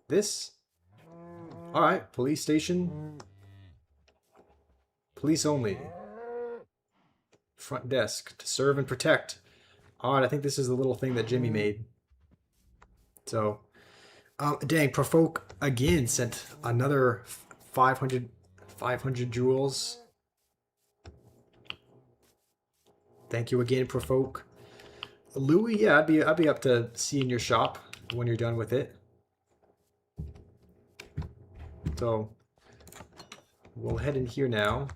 This? Alright, police station. Police only. Front desk. To serve and protect. Alright, I think this is the little thing that Jimmy made. So... dang, Provoke again sent another 500 jewels. Thank you again, Provoke. Louis, yeah, I'd be up to seeing your shop when you're done with it. So we'll head in here now.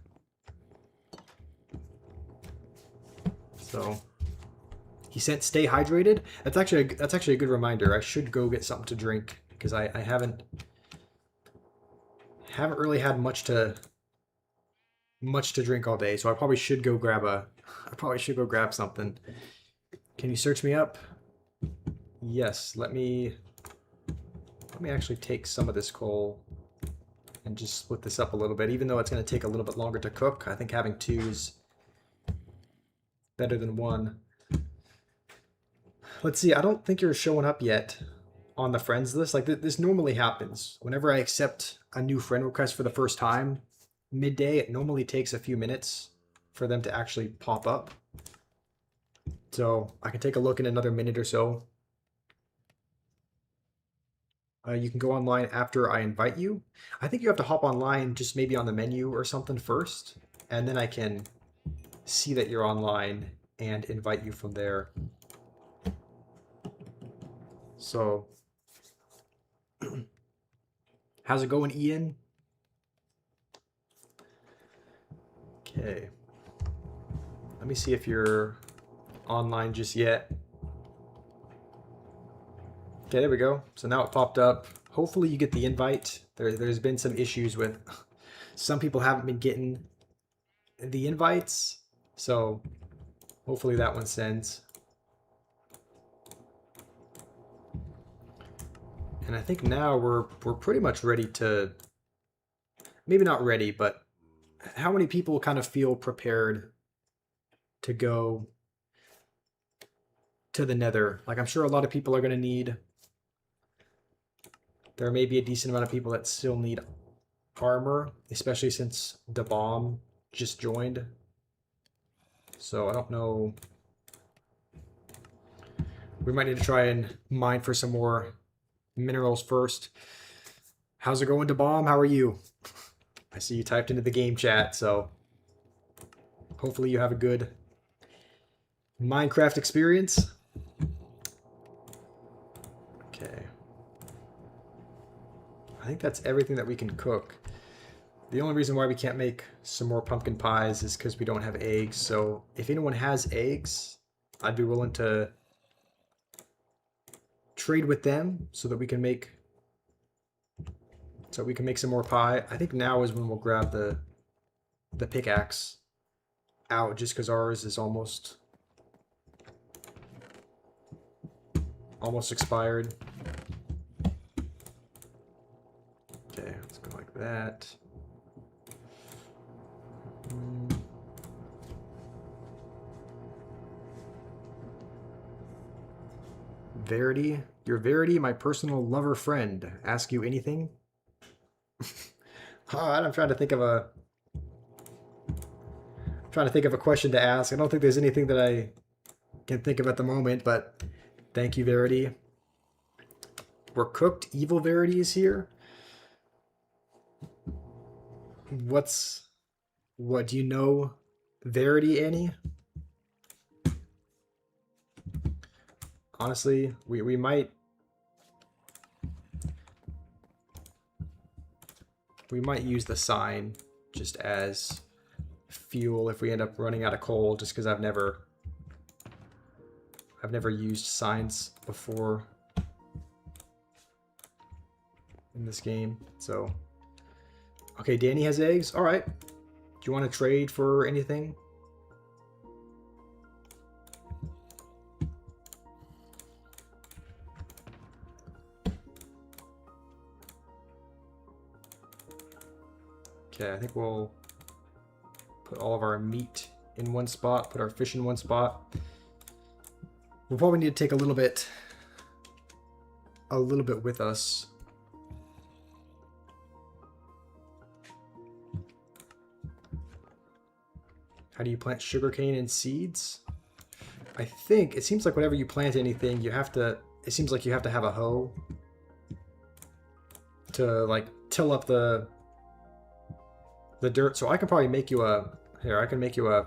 So he sent stay hydrated. That's actually a good reminder. I should go get something to drink because I haven't haven't really had much to drink all day, so I probably should go grab something. Can you search me up? Yes, let me actually take some of this coal and just split this up a little bit. Even though it's going to take a little bit longer to cook, I think having two is better than one. Let's see, I don't think you're showing up yet on the friends list. Like, this normally happens. Whenever I accept a new friend request for the first time, midday, it normally takes a few minutes for them to actually pop up. So I can take a look in another minute or so. You can go online after I invite you. I think you have to hop online just maybe on the menu or something first, and then I can see that you're online and invite you from there. So, how's it going, Ian? Okay. Let me see if you're online just yet. Okay, there we go. So now it popped up. Hopefully you get the invite. There's been some issues with some people haven't been getting the invites. So hopefully that one sends. And I think now we're pretty much ready to, maybe not ready, but how many people kind of feel prepared to go to the Nether? Like, I'm sure a lot of people are going to need, there may be a decent amount of people that still need armor, especially since the bomb just joined. So I don't know. We might need to try and mine for some more minerals first. How's it going, to bomb? How are you? I see you typed into the game chat, so hopefully you have a good Minecraft experience. Okay. I think that's everything that we can cook. The only reason why we can't make some more pumpkin pies is because we don't have eggs. So if anyone has eggs, I'd be willing to trade with them so that we can make some more pie. I think now is when we'll grab the pickaxe out, just because ours is almost expired. Okay, let's go like that. Verity, your Verity, my personal lover friend. Ask you anything? Alright, I'm trying to think of a question to ask. I don't think there's anything that I can think of at the moment, but thank you, Verity. We're cooked. Evil Verity is here. What do you know, Verity, Annie? Honestly, we might use the sign just as fuel if we end up running out of coal, just because I've never used signs before in this game. So okay, Danny has eggs. All right, do you want to trade for anything? Okay, I think we'll put all of our meat in one spot, put our fish in one spot. We'll probably need to take a little bit with us. How do you plant sugarcane and seeds? I think it seems like whenever you plant anything, it seems like you have to have a hoe to like till up the dirt. So I can probably make you a, here, I can make you a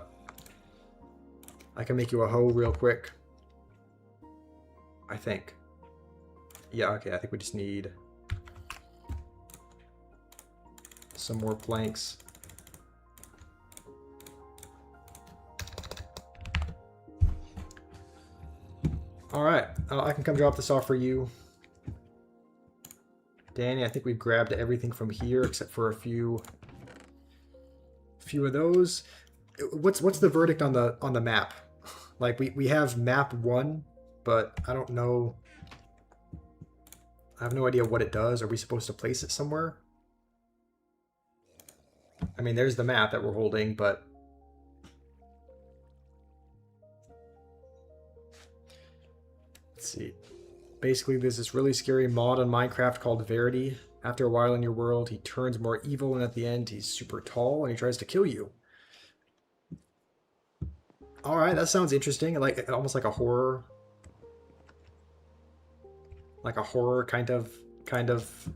hoe real quick. I think. Yeah, okay, I think we just need some more planks. All right, I can come drop this off for you. Danny, I think we've grabbed everything from here except for a few of those. What's the verdict on the map? Like we have map 1, but I don't know. I have no idea what it does. Are we supposed to place it somewhere? I mean, there's the map that we're holding, but let's see. Basically, there's this really scary mod on Minecraft called Verity. After a while in your world, he turns more evil, and at the end, he's super tall, and he tries to kill you. All right, that sounds interesting. Like almost like a horror, kind of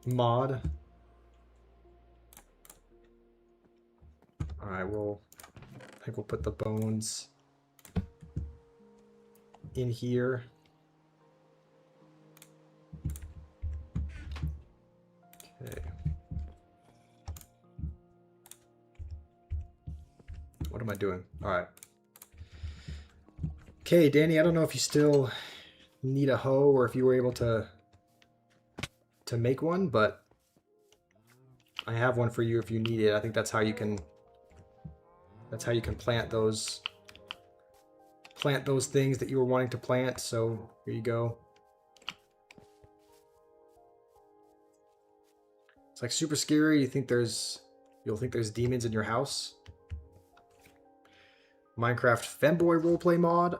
mod. All right, I think we'll put the bones in here. Okay. What am I doing? All right. Okay, Danny, I don't know if you still need a hoe or if you were able to make one, but I have one for you if you need it. I think that's how you can plant those things that you were wanting to plant. So here you go. It's like super scary. You'll think there's demons in your house. Minecraft Femboy roleplay mod.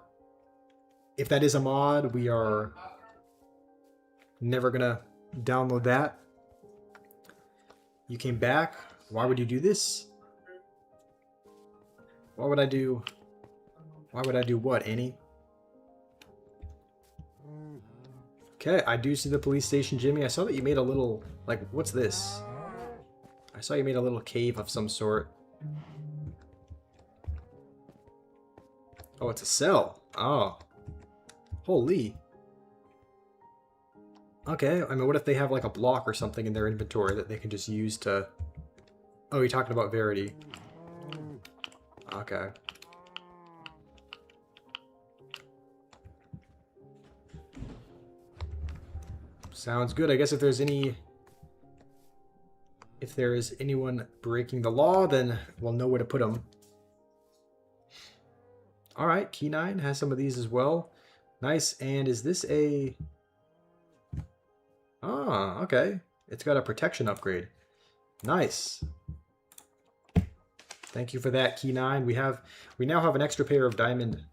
If that is a mod, we are never gonna download that. You came back. Why would you do this? Why would I do what, Annie? Okay, I do see the police station, Jimmy. I saw that you made a little, like, what's this? I saw you made a little cave of some sort. Oh, it's a cell. Oh. Holy. Okay, I mean, what if they have like a block or something in their inventory that they can just use to... Oh, you're talking about Verity. Okay. Sounds good. I guess if there is anyone breaking the law, then we'll know where to put them. All right, Key 9 has some of these as well. Nice. And is this a... Ah, okay. It's got a protection upgrade. Nice. Thank you for that, Key 9. We now have an extra pair of diamond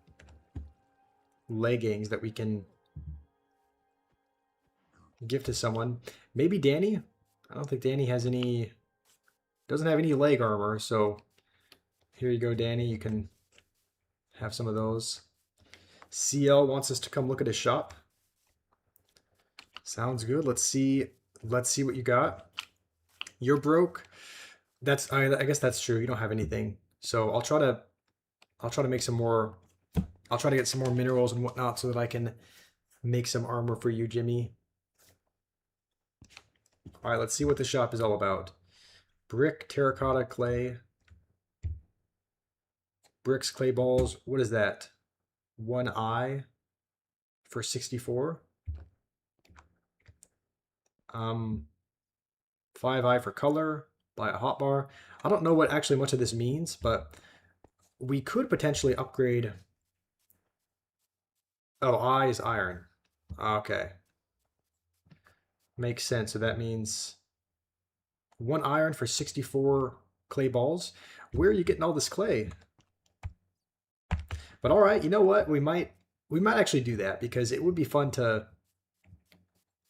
leggings that we can give to someone. Maybe Danny? I don't think Danny has any... Doesn't have any leg armor, so here you go, Danny. You can have some of those. CL wants us to come look at his shop. Sounds good. Let's see what you got. You're broke. I guess that's true. You don't have anything. So I'll try to make some more. I'll try to get some more minerals and whatnot so that I can make some armor for you, Jimmy. All right, let's see what the shop is all about. Brick, terracotta, clay. Bricks, clay balls. What is that? 1 eye for 64. 5 eye for color. Buy a hotbar. I don't know what actually much of this means, but we could potentially upgrade. Oh, eye is iron. Okay. Makes sense. So that means 1 iron for 64 clay balls. Where are you getting all this clay? But all right, you know what? We might actually do that because it would be fun to...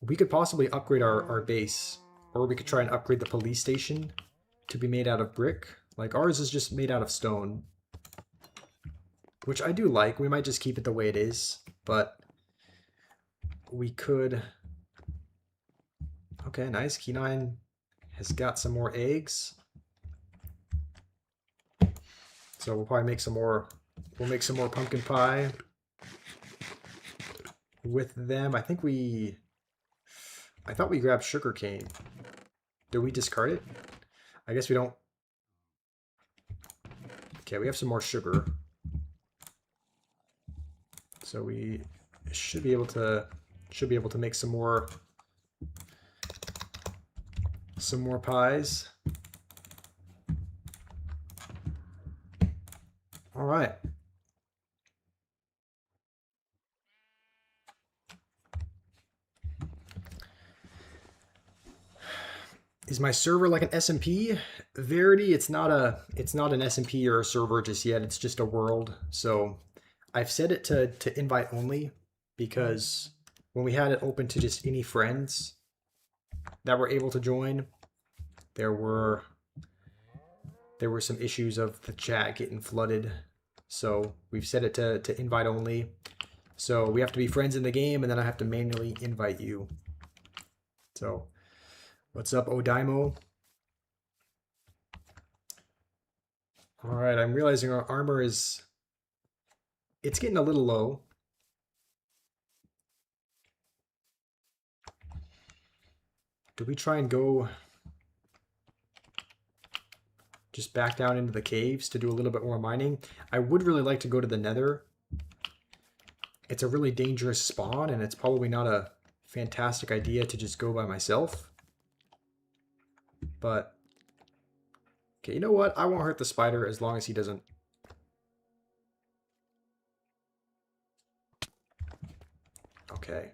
We could possibly upgrade our base, or we could try and upgrade the police station to be made out of brick. Like ours is just made out of stone, which I do like. We might just keep it the way it is, but we could... Okay, nice. Key9 has got some more eggs. So we'll probably make some more... We'll make some more pumpkin pie with them. I thought we grabbed sugar cane. Did we discard it? I guess we don't. Okay, we have some more sugar. So we should be able to Should be able to make some more pies. All right. Is my server like an SMP? Verity, it's not an SMP or a server just yet. It's just a world. So I've set it to invite only because when we had it open to just any friends that were able to join, there were some issues of the chat getting flooded. So we've set it to invite only. So we have to be friends in the game, and then I have to manually invite you. So what's up, Odaimo? All right, I'm realizing our armor it's getting a little low. Do we try and go just back down into the caves to do a little bit more mining? I would really like to go to the Nether. It's a really dangerous spawn, and it's probably not a fantastic idea to just go by myself. But, okay, you know what? I won't hurt the spider as long as he doesn't. Okay.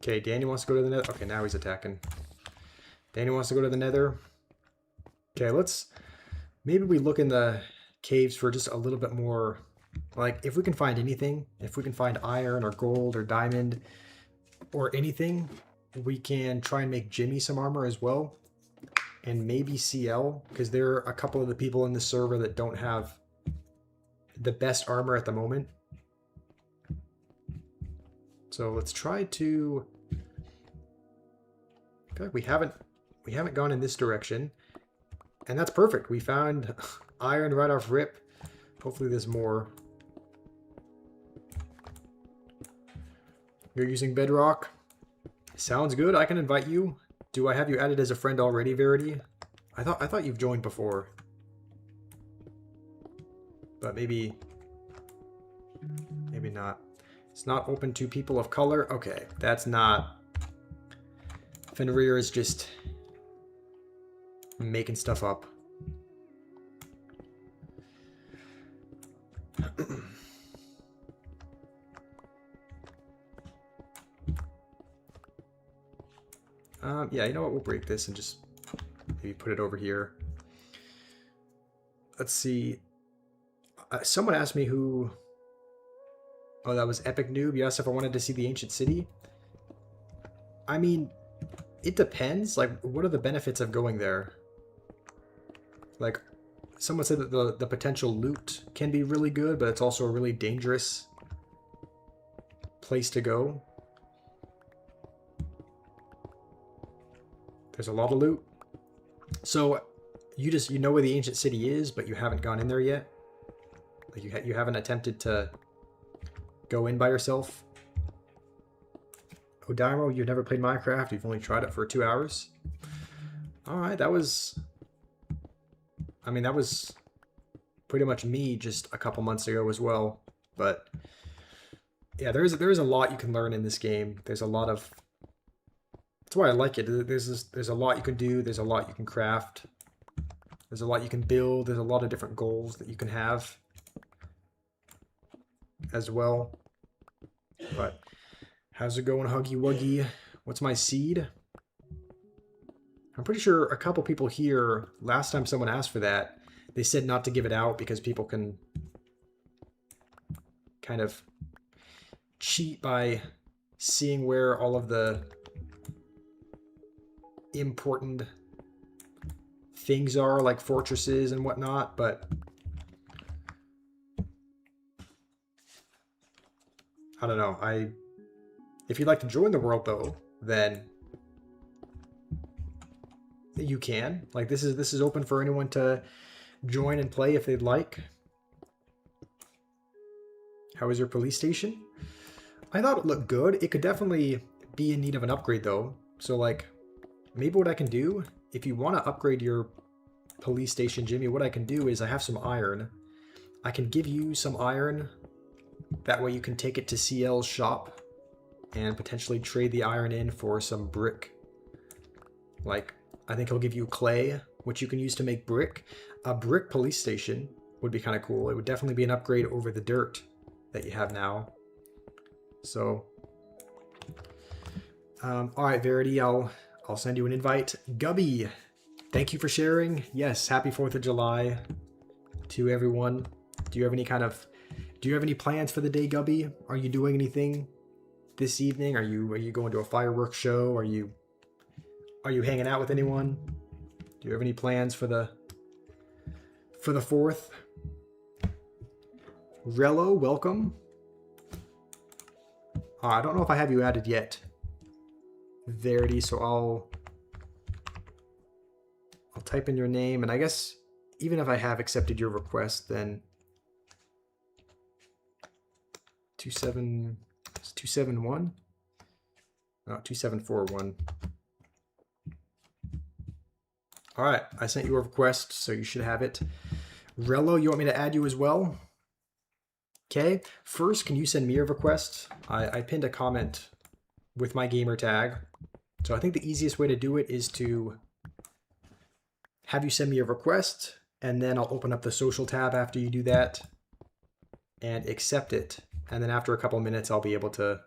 Okay, Danny wants to go to the Nether. Okay, now he's attacking. Danny wants to go to the Nether. Okay, maybe we look in the caves for just a little bit more, like, if we can find anything, if we can find iron or gold or diamond or anything, we can try and make Jimmy some armor as well, and maybe CL, because there are a couple of the people in the server that don't have the best armor at the moment. So let's try to, I feel like we haven't gone in this direction. And that's perfect. We found iron right off rip. Hopefully there's more. You're using bedrock. Sounds good. I can invite you. Do I have you added as a friend already, Verity? I thought you've joined before. But maybe not. It's not open to people of color. Okay, that's not. Fenrir is just making stuff up. Yeah, you know what? We'll break this and just maybe put it over here. Let's see. Someone asked me who... Oh, that was Epic Noob. You asked if I wanted to see the ancient city. I mean, it depends. Like, what are the benefits of going there? Like, someone said that the potential loot can be really good, but it's also a really dangerous place to go. There's a lot of loot. So, you know where the ancient city is, but you haven't gone in there yet? Like, you haven't attempted to go in by yourself? Odaimo, you've never played Minecraft? You've only tried it for 2 hours? Alright, that was... I mean, that was pretty much me just a couple months ago as well. But yeah, there is a lot you can learn in this game. There's a lot of... That's why I like it. There's a lot you can do. There's a lot you can craft. There's a lot you can build. There's a lot of different goals that you can have as well. But how's it going, Huggy Wuggy? What's my seed? I'm pretty sure a couple people here, last time someone asked for that, they said not to give it out because people can kind of cheat by seeing where all of the important things are, like fortresses and whatnot, but I don't know. If you'd like to join the world though, then you can. Like, this is open for anyone to join and play if they'd like. How is your police station? I thought it looked good. It could definitely be in need of an upgrade though. So like, maybe what I can do, if you want to upgrade your police station, Jimmy, what I can do is I have some iron. I can give you some iron That way you can take it to CL's shop and potentially trade the iron in for some brick. Like, I think he'll give you clay, which you can use to make brick. A brick police station would be kind of cool. It would definitely be an upgrade over the dirt that you have now. So, all right, Verity, I'll send you an invite. Gubby, thank you for sharing. Yes, happy 4th of July to everyone. Do you have any plans for the day, Gubby? Are you doing anything this evening? Are you going to a fireworks show? Are you hanging out with anyone? Do you have any plans for the 4th? Rello, welcome. I don't know if I have you added yet, Verity, so I'll type in your name, and I guess even if I have accepted your request, then 271? No, 2741. All right, I sent you a request, so you should have it. Rello, you want me to add you as well? Okay, first, can you send me a request? I pinned a comment with my gamer tag. So I think the easiest way to do it is to have you send me a request, and then I'll open up the social tab after you do that and accept it. And then after a couple minutes, I'll be able to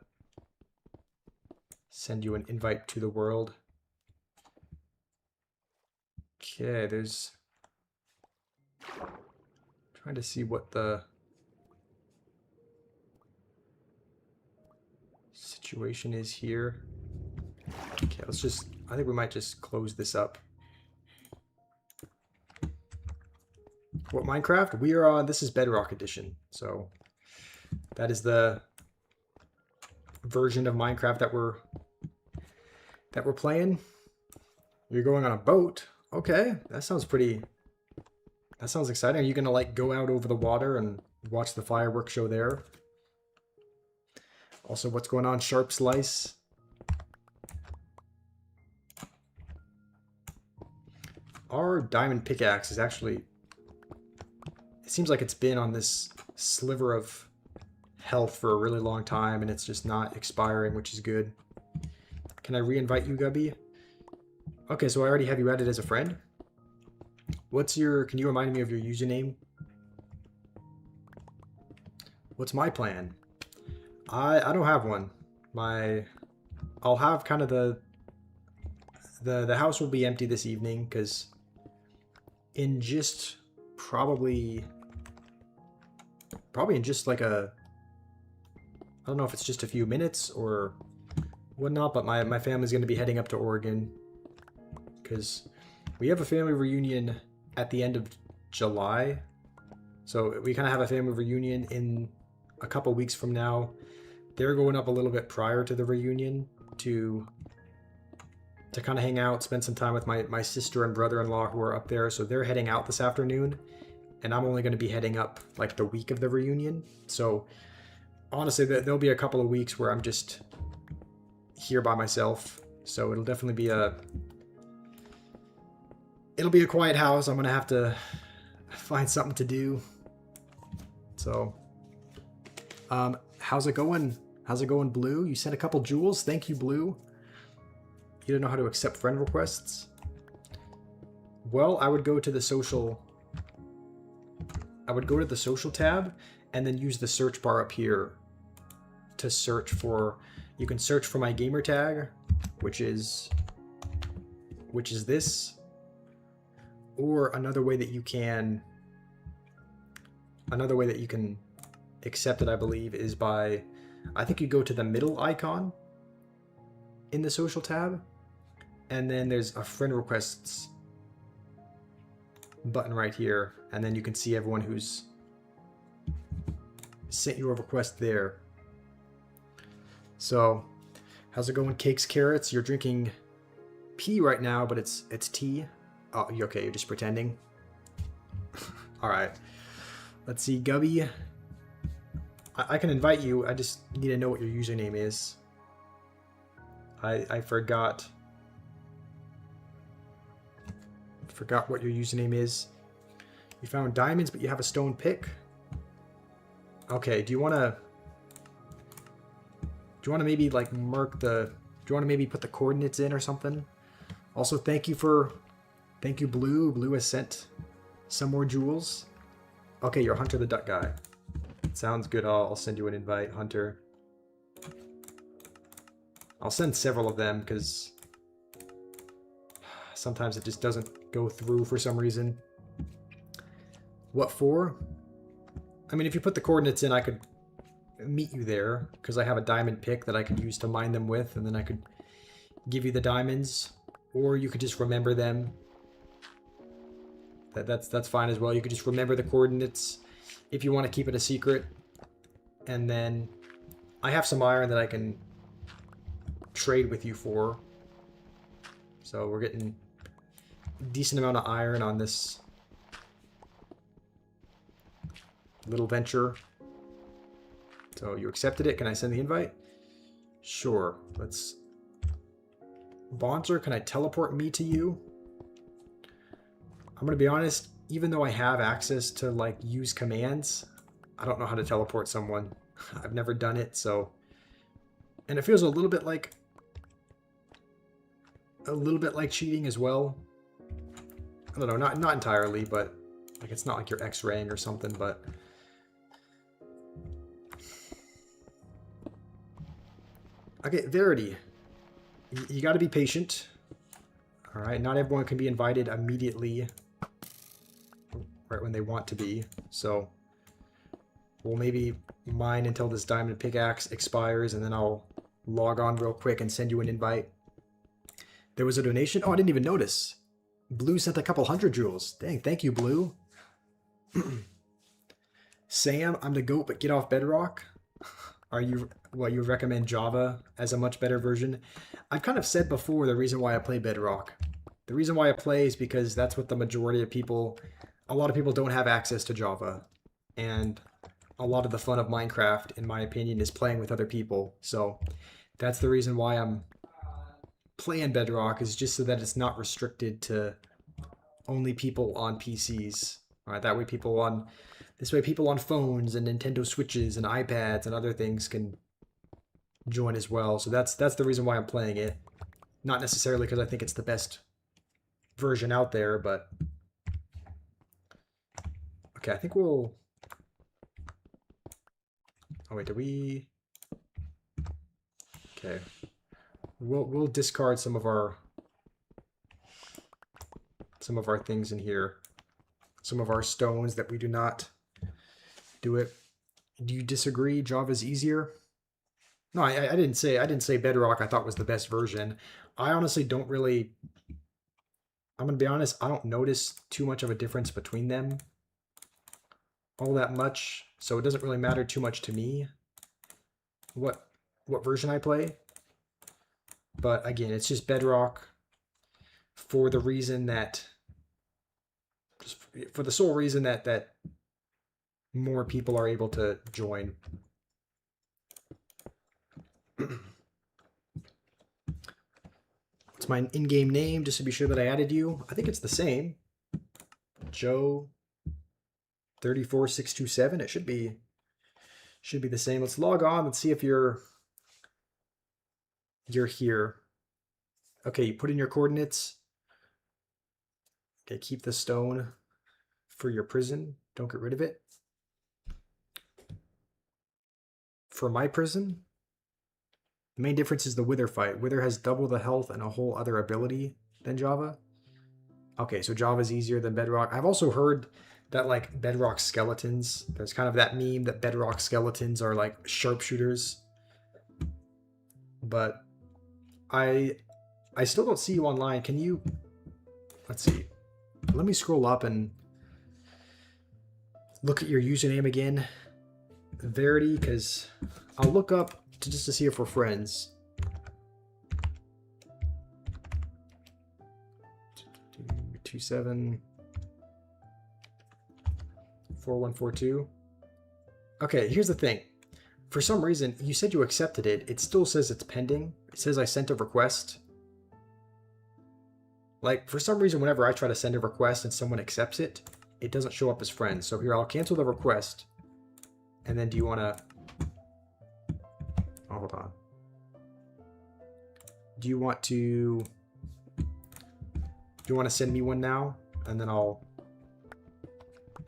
send you an invite to the world. Okay, there's... trying to see what the situation is here. Okay, let's just... I think we might just close this up. What Minecraft? We are on... This is Bedrock Edition, so that is the version of Minecraft that we're playing. You're going on a boat. Okay, that sounds pretty... That sounds exciting. Are you gonna like go out over the water and watch the fireworks show there? Also, what's going on, Sharp Slice? Our diamond pickaxe is actually... It seems like it's been on this sliver of health for a really long time, and it's just not expiring, which is good. Can I re-invite you, Gubby? Okay, so I already have you added as a friend. What's your... Can you remind me of your username? What's my plan? I don't have one. I'll have kind of the house will be empty this evening, because in just probably in just like a... I don't know if it's just a few minutes or whatnot, but my family's going to be heading up to Oregon because we have a family reunion at the end of July. So we kind of have a family reunion in a couple weeks from now. They're going up a little bit prior to the reunion to kind of hang out, spend some time with my sister and brother-in-law who are up there. So they're heading out this afternoon, and I'm only going to be heading up like the week of the reunion. So honestly, there'll be a couple of weeks where I'm just here by myself. So it'll definitely be a quiet house. I'm going to have to find something to do. So, how's it going? How's it going, Blue? You sent a couple jewels. Thank you, Blue. You don't know how to accept friend requests? Well, I would go to the social tab and then use the search bar up here to search for... You can search for my gamer tag, which is this. Or another way that you can accept it, I believe, is by... I think you go to the middle icon in the social tab, and then there's a friend requests button right here, and then you can see everyone who's sent you a request there. So, how's it going, Cakes Carrots? You're drinking pee right now, but it's tea. Oh, okay, you're just pretending. Alright. Let's see, Gubby. I can invite you, I just need to know what your username is. I forgot what your username is. You found diamonds, but you have a stone pick. Okay, do you want to maybe like mark the... Do you want to maybe put the coordinates in or something? Also, thank you, Blue. Blue has sent some more jewels. Okay, you're Hunter the Duck guy. Sounds good. I'll send you an invite, Hunter. I'll send several of them because sometimes it just doesn't go through for some reason. What for? I mean, if you put the coordinates in, I could meet you there because I have a diamond pick that I could use to mine them with, and then I could give you the diamonds, or you could just remember them. That's fine as well. You could just remember the coordinates if you want to keep it a secret. And then I have some iron that I can trade with you for. So we're getting a decent amount of iron on this little venture. So you accepted it. Can I send the invite? Sure. Let's... Bonzer, can I teleport me to you? I'm going to be honest, even though I have access to, like, use commands, I don't know how to teleport someone. I've never done it, so... And it feels a little bit like cheating as well. I don't know, not entirely, but like it's not like you're X-raying or something, but... Okay, Verity. You got to be patient. All right, not everyone can be invited immediately right when they want to be. So we'll maybe mine until this diamond pickaxe expires, and then I'll log on real quick and send you an invite. There was a donation? Oh, I didn't even notice. Blue sent a couple hundred jewels. Dang, thank you, Blue. Sam, I'm the GOAT, but get off Bedrock. Are you... Well, you recommend Java as a much better version? I've kind of said before the reason why I play Bedrock. The reason why I play is because that's what the majority of people... A lot of people don't have access to Java. And a lot of the fun of Minecraft, in my opinion, is playing with other people. So that's the reason why I'm playing Bedrock, is just so that it's not restricted to only people on PCs. All right, that way people on... This way people on phones and Nintendo Switches and iPads and other things can join as well. So that's the reason why I'm playing it. Not necessarily because I think it's the best version out there, but... Okay, I think we'll... Oh wait, do we... Okay. We'll discard some of our things in here. Some of our stones that we do not do it. Do you disagree? Java's easier? No, I didn't say Bedrock I thought was the best version. I honestly don't really... I'm going to be honest, I don't notice too much of a difference between them. All that much, so it doesn't really matter too much to me what version I play. But again, it's just Bedrock for the reason that... Just for the sole reason that more people are able to join. What's my in-game name, just to be sure that I added you? I think it's the same. Joe 34627. It should be the same. Let's log on. Let's see if you're here. Okay, you put in your coordinates. Okay, keep the stone for your prison. Don't get rid of it. For my prison, the main difference is the Wither fight. Wither has double the health and a whole other ability than Java. Okay, so Java is easier than Bedrock. I've also heard that, like, Bedrock skeletons, there's kind of that meme that Bedrock skeletons are like sharpshooters. But I still don't see you online. Can you... Let's see. Let me scroll up and look at your username again. Verity, because I'll look up just to see if we're friends. 274142. Okay, here's the thing. For some reason, you said you accepted it. It still says it's pending. It says I sent a request. Like, for some reason, whenever I try to send a request and someone accepts it, it doesn't show up as friends. So here, I'll cancel the request. And then do you want to... Oh, hold on. Do you want to... Do you want to send me one now? And then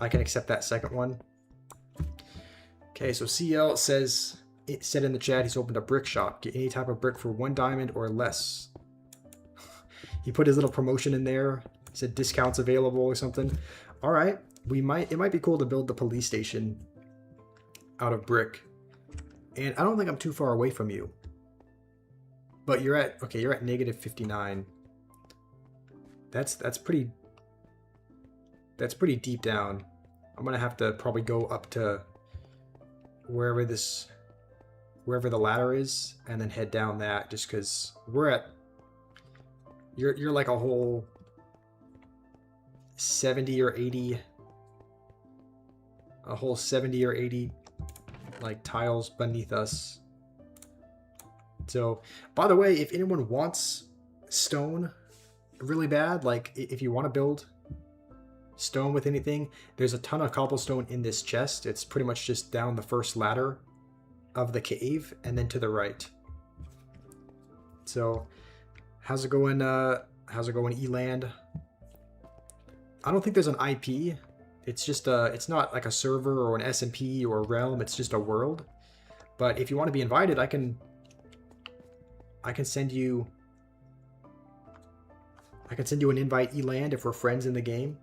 I can accept that second one. Okay, so CL says... It said in the chat he's opened a brick shop. Get any type of brick for 1 diamond or less. He put his little promotion in there. He said discounts available or something. All right, it might be cool to build the police station out of brick. And I don't think I'm too far away from you. But you're at negative 59. That's pretty deep down. I'm gonna have to probably go up to wherever the ladder is, and then head down that, just because you're like a whole 70 or 80 like tiles beneath us. So, by the way, if anyone wants stone really bad, like if you want to build stone with anything, there's a ton of cobblestone in this chest. It's pretty much just down the first ladder of the cave and then to the right. So how's it going Eland? I don't think there's an IP. It's just it's not like a server or an SMP or a realm. It's just a world. But if you want to be invited, I can send you an invite, Eland, if we're friends in the game.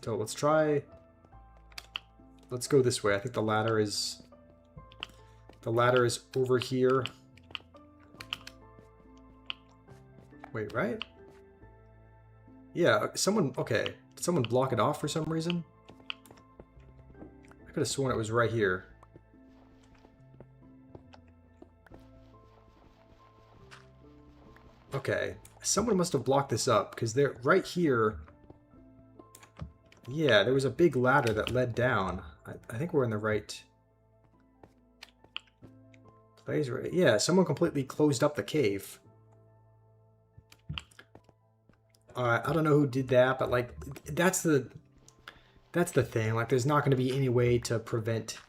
So let's go this way. I think the ladder is over here. Wait, right? Yeah, okay. Did someone block it off for some reason? I could have sworn it was right here. Okay, someone must have blocked this up, because they're right here. Yeah, there was a big ladder that led down. I think we're in the right place, right? Yeah, someone completely closed up the cave. I don't know who did that, but like that's the thing. Like, there's not going to be any way to prevent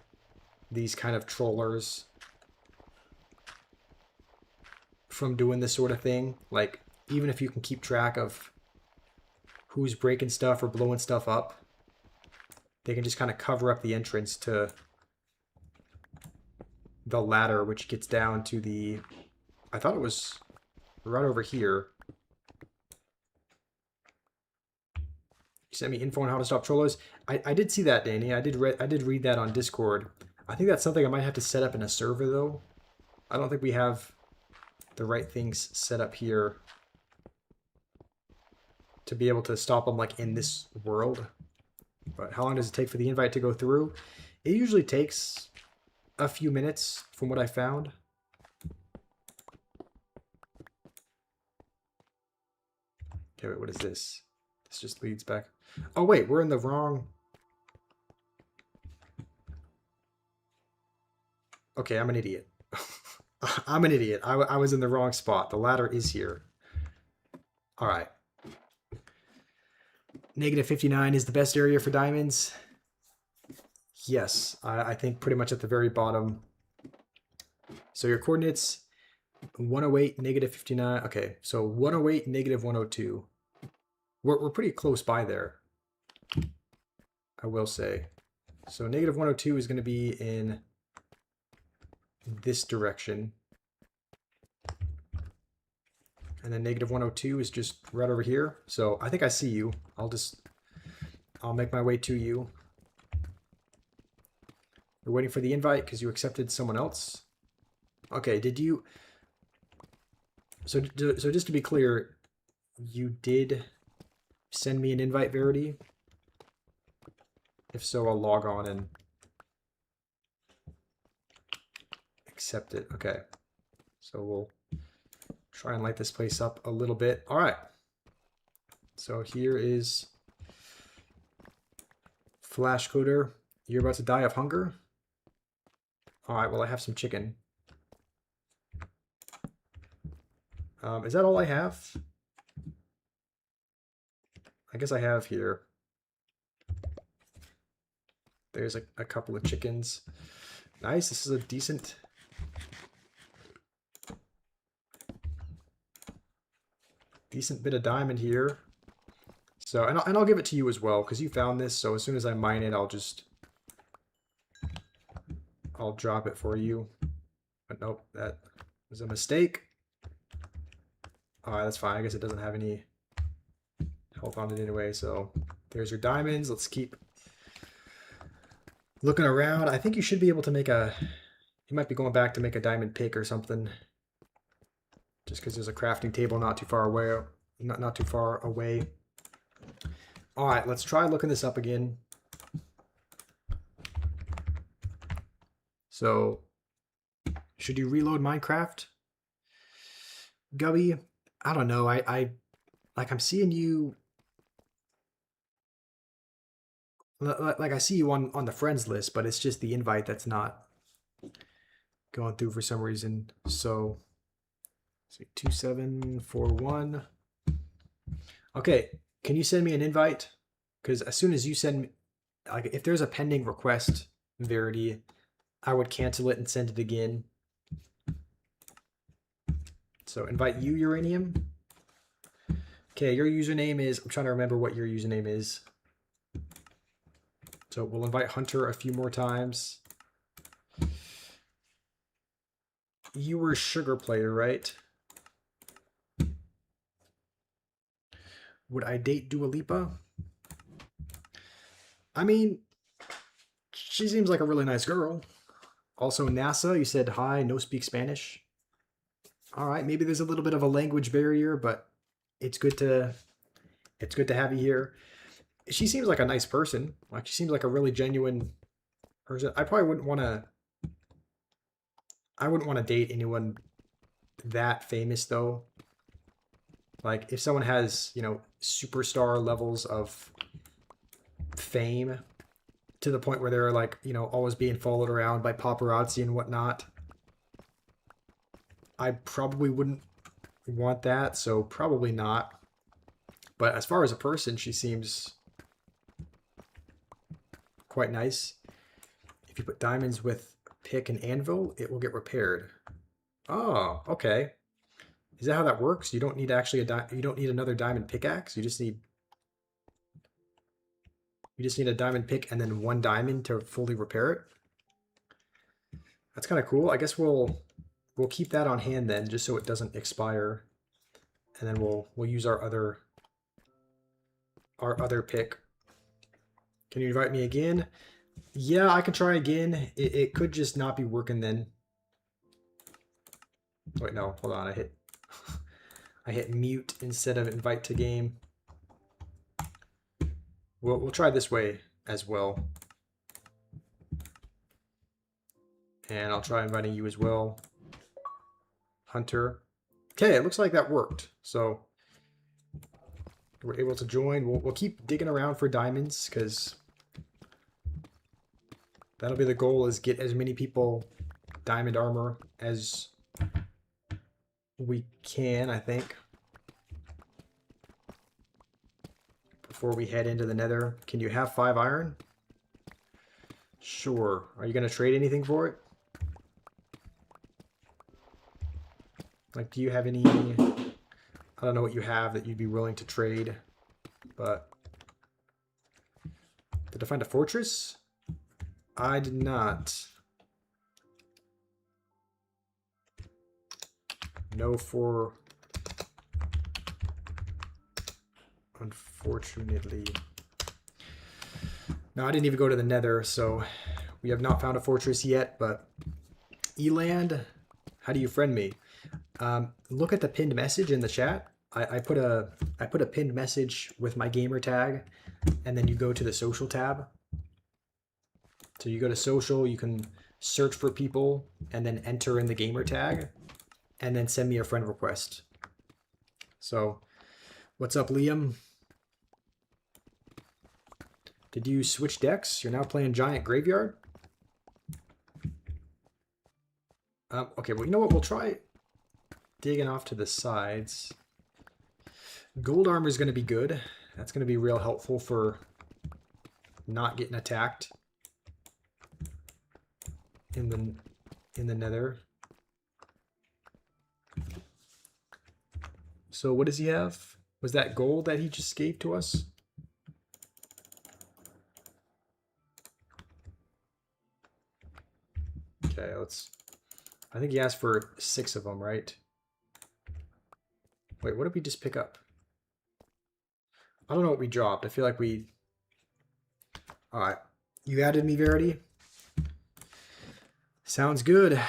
these kind of trollers from doing this sort of thing. Like, even if you can keep track of who's breaking stuff or blowing stuff up, they can just kind of cover up the entrance to the ladder, which gets down to the... I thought it was right over here. You sent me info on how to stop trollers. I did see that, Danny. I did read that on Discord. I think that's something I might have to set up in a server, though. I don't think we have the right things set up here to be able to stop them, like, in this world. But how long does it take for the invite to go through? It usually takes a few minutes, from what I found. Okay, wait, what is this? This just leads back. Oh, wait, we're in the wrong... Okay, I'm an idiot. I'm an idiot. I was in the wrong spot. The ladder is here. All right. Negative 59 is the best area for diamonds. Yes, I think pretty much at the very bottom. So your coordinates, 108, negative 59. Okay, so 108, negative 102. We're pretty close by there, I will say. So negative 102 is going to be in this direction. And then negative 102 is just right over here. So I think I see you. I'll make my way to you. You're waiting for the invite because you accepted someone else. Okay, did you... So just to be clear, you did send me an invite, Verity? If so, I'll log on and accept it. Okay. So we'll try and light this place up a little bit. All right. So here is Flash Coder. You're about to die of hunger? All right, well, I have some chicken. Is that all I have? I guess I have here there's a couple of chickens. Nice. This is a decent bit of diamond here. So, and I'll give it to you as well, because you found this. So as soon as I mine it, I'll drop it for you. But nope, that was a mistake. That's fine. I guess it doesn't have any health on it anyway. So there's your diamonds. Let's keep looking around. I think you should be able to make you might be going back to make a diamond pick or something. Just because there's a crafting table not too far away. Not too far away. All right, let's try looking this up again. So, should you reload Minecraft? Gubby, I don't know. I'm seeing you. Like I see you on the friends list, but it's just the invite that's not going through for some reason. So, 2741. Okay, can you send me an invite? Because as soon as you send me, like, if there's a pending request, Verity, I would cancel it and send it again. So invite you, Uranium. Okay, your username is, I'm trying to remember what your username is. So we'll invite Hunter a few more times. You were Sugar Player, right? Would I date Dua Lipa? I mean, she seems like a really nice girl. Also, NASA, you said hi, no speak Spanish. All right, maybe there's a little bit of a language barrier, but it's good to have you here. She seems like a nice person. Like, she seems like a really genuine person. I probably wouldn't want to date anyone that famous though. Like, if someone has, superstar levels of fame to the point where they're like, always being followed around by paparazzi and whatnot, I probably wouldn't want that, so probably not. But as far as a person, she seems quite nice. If you put diamonds with pick and anvil, it will get repaired. Oh, okay. Is that how that works? You don't need actually you don't need another diamond pickaxe. You just need a diamond pick and then 1 diamond to fully repair it. That's kind of cool. I guess we'll keep that on hand then, just so it doesn't expire. And then we'll use our other pick. Can you invite me again? Yeah, I can try again. It could just not be working then. Wait, no, hold on. I hit mute instead of invite to game. We'll try this way as well. And I'll try inviting you as well, Hunter. Okay, it looks like that worked. So we're able to join. We'll keep digging around for diamonds, because that'll be the goal, is get as many people diamond armor as we can, I think, before we head into the Nether. Can you have 5 iron? Sure. Are you going to trade anything for it? Like, do you have any... I don't know what you have that you'd be willing to trade, but... Did I find a fortress? I did not. No, unfortunately. No, I didn't even go to the Nether, so we have not found a fortress yet, but Eland, how do you friend me? Look at the pinned message in the chat. I put a pinned message with my gamer tag, and then you go to the social tab. So you go to social, you can search for people, and then enter in the gamer tag, and then send me a friend request. So, what's up, Liam? Did you switch decks? You're now playing Giant Graveyard? Okay, well, you know what? We'll try digging off to the sides. Gold armor is going to be good. That's going to be real helpful for not getting attacked. in the Nether. So what does he have? Was that gold that he just gave to us? Okay, let's... I think he asked for 6 of them, right? Wait, what did we just pick up? I don't know what we dropped. I feel like we... Alright. You added me, Verity? Sounds good.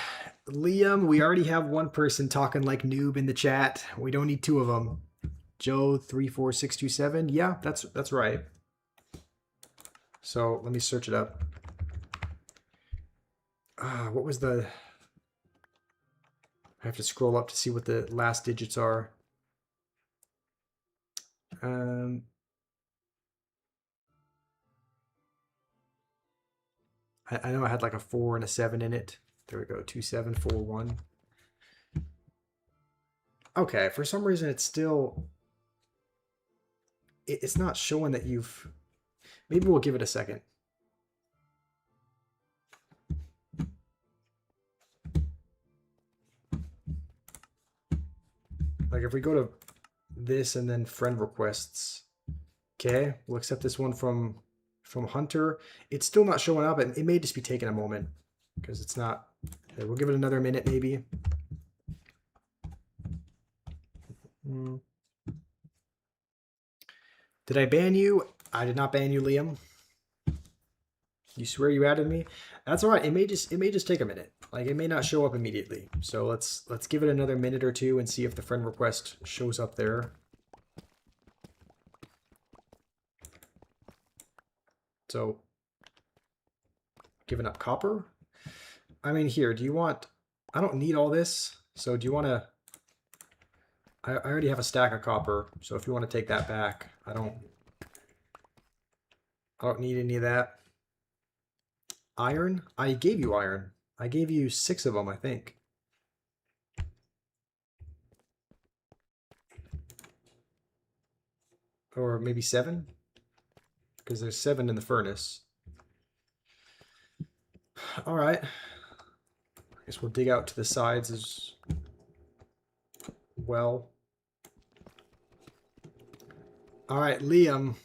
Liam, we already have one person talking like noob in the chat. We don't need 2 of them. Joe34627. Yeah, that's right. So let me search it up. What was the... I have to scroll up to see what the last digits are. I know I had like a 4 and a 7 in it. There we go, 2741. Okay, for some reason it's still... It's not showing that you've... Maybe we'll give it a second. Like if we go to this and then friend requests, okay, we'll accept this one from Hunter. It's still not showing up, and it may just be taking a moment because it's not. Okay, we'll give it another minute maybe. Did I ban you? I did not ban you, Liam. You swear you added me? That's all right. It may just take a minute. Like it may not show up immediately. So let's give it another minute or two and see if the friend request shows up there. So giving up copper. I mean, here, do you want... I don't need all this. So do you want to... I already have a stack of copper. So if you want to take that back, I don't need any of that. Iron? I gave you iron. I gave you 6 of them, I think. Or maybe 7? Because there's 7 in the furnace. All right. I guess we'll dig out to the sides as well. All right, Liam.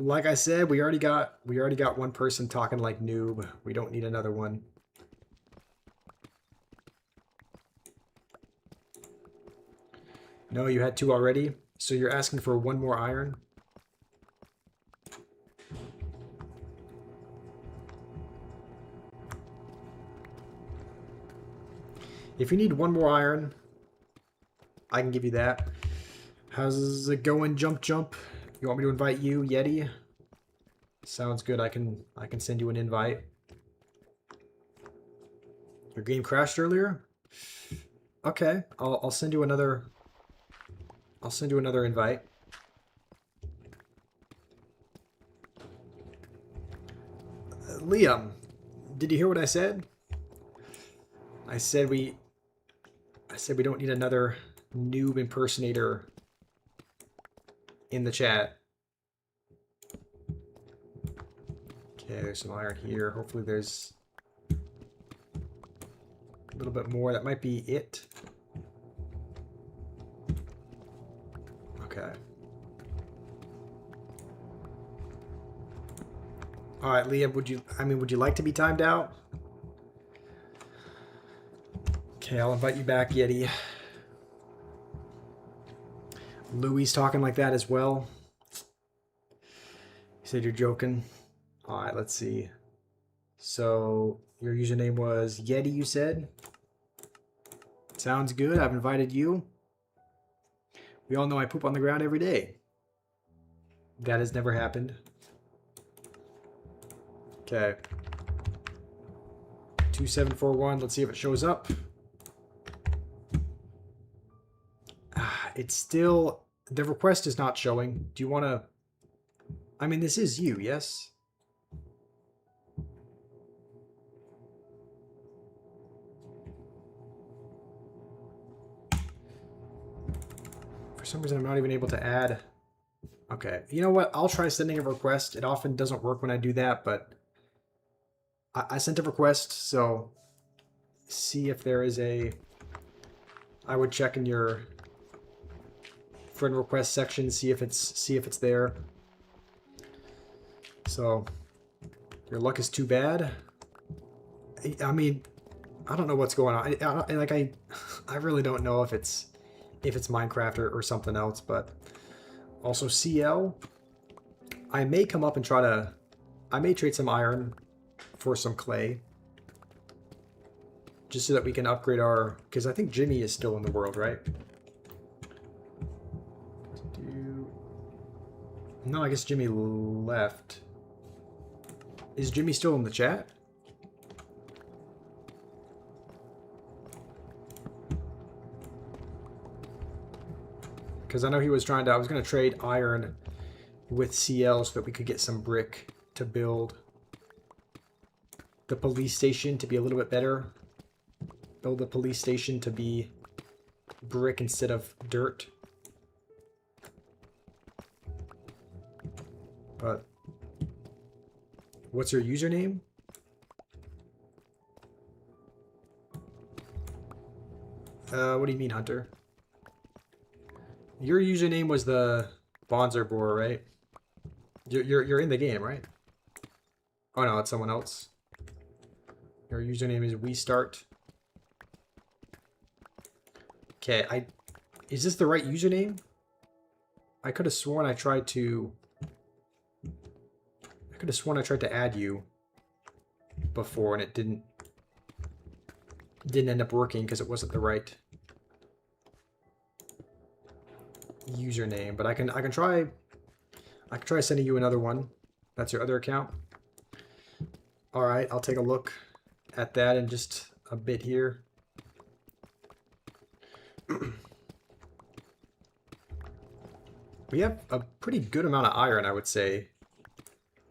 Like I said, we already got one person talking like noob. We don't need another one. No, you had 2 already. So you're asking for 1 more iron? If you need 1 more iron, I can give you that. How's it going, Jump? You want me to invite you, Yeti? Sounds good. I can send you an invite. Your game crashed earlier? Okay, I'll send you another. I'll send you another invite. Liam, did you hear what I said? I said we don't need another noob impersonator in the chat. Okay, there's some iron here. Hopefully there's a little bit more. That might be it. Okay. All right, Liam, would you like to be timed out? Okay, I'll invite you back, Yeti. Louie's talking like that as well. You said you're joking. All right, let's see. So your username was Yeti, you said? Sounds good. I've invited you. We all know I poop on the ground every day. That has never happened. Okay. 2741. Let's see if it shows up. It's still... The request is not showing. Do you want to... I mean, this is you, yes? For some reason, I'm not even able to add... Okay. You know what? I'll try sending a request. It often doesn't work when I do that, but... I sent a request, so see if there is a... I would check in your friend request section, see if it's there. So your luck is too bad. I mean, I don't know what's going on. I really don't know if it's Minecraft or something else. But also CL, I may come up and try to. I may trade some iron for some clay, just so that we can upgrade our. Because I think Jimmy is still in the world, right? No, I guess Jimmy left. Is Jimmy still in the chat? Because I know he was trying to... I was going to trade iron with CL so that we could get some brick to build the police station to be a little bit better. Build the police station to be brick instead of dirt. But what's your username? What do you mean, Hunter? Your username was the Bonzerbor, right? You're in the game, right? Oh no, it's someone else. Your username is WeStart. Okay, is this the right username? I could have sworn I tried to add you before and it didn't end up working because it wasn't the right username. But I can try sending you another one. That's your other account. All right, I'll take a look at that in just a bit here. We have a pretty good amount of iron, I would say.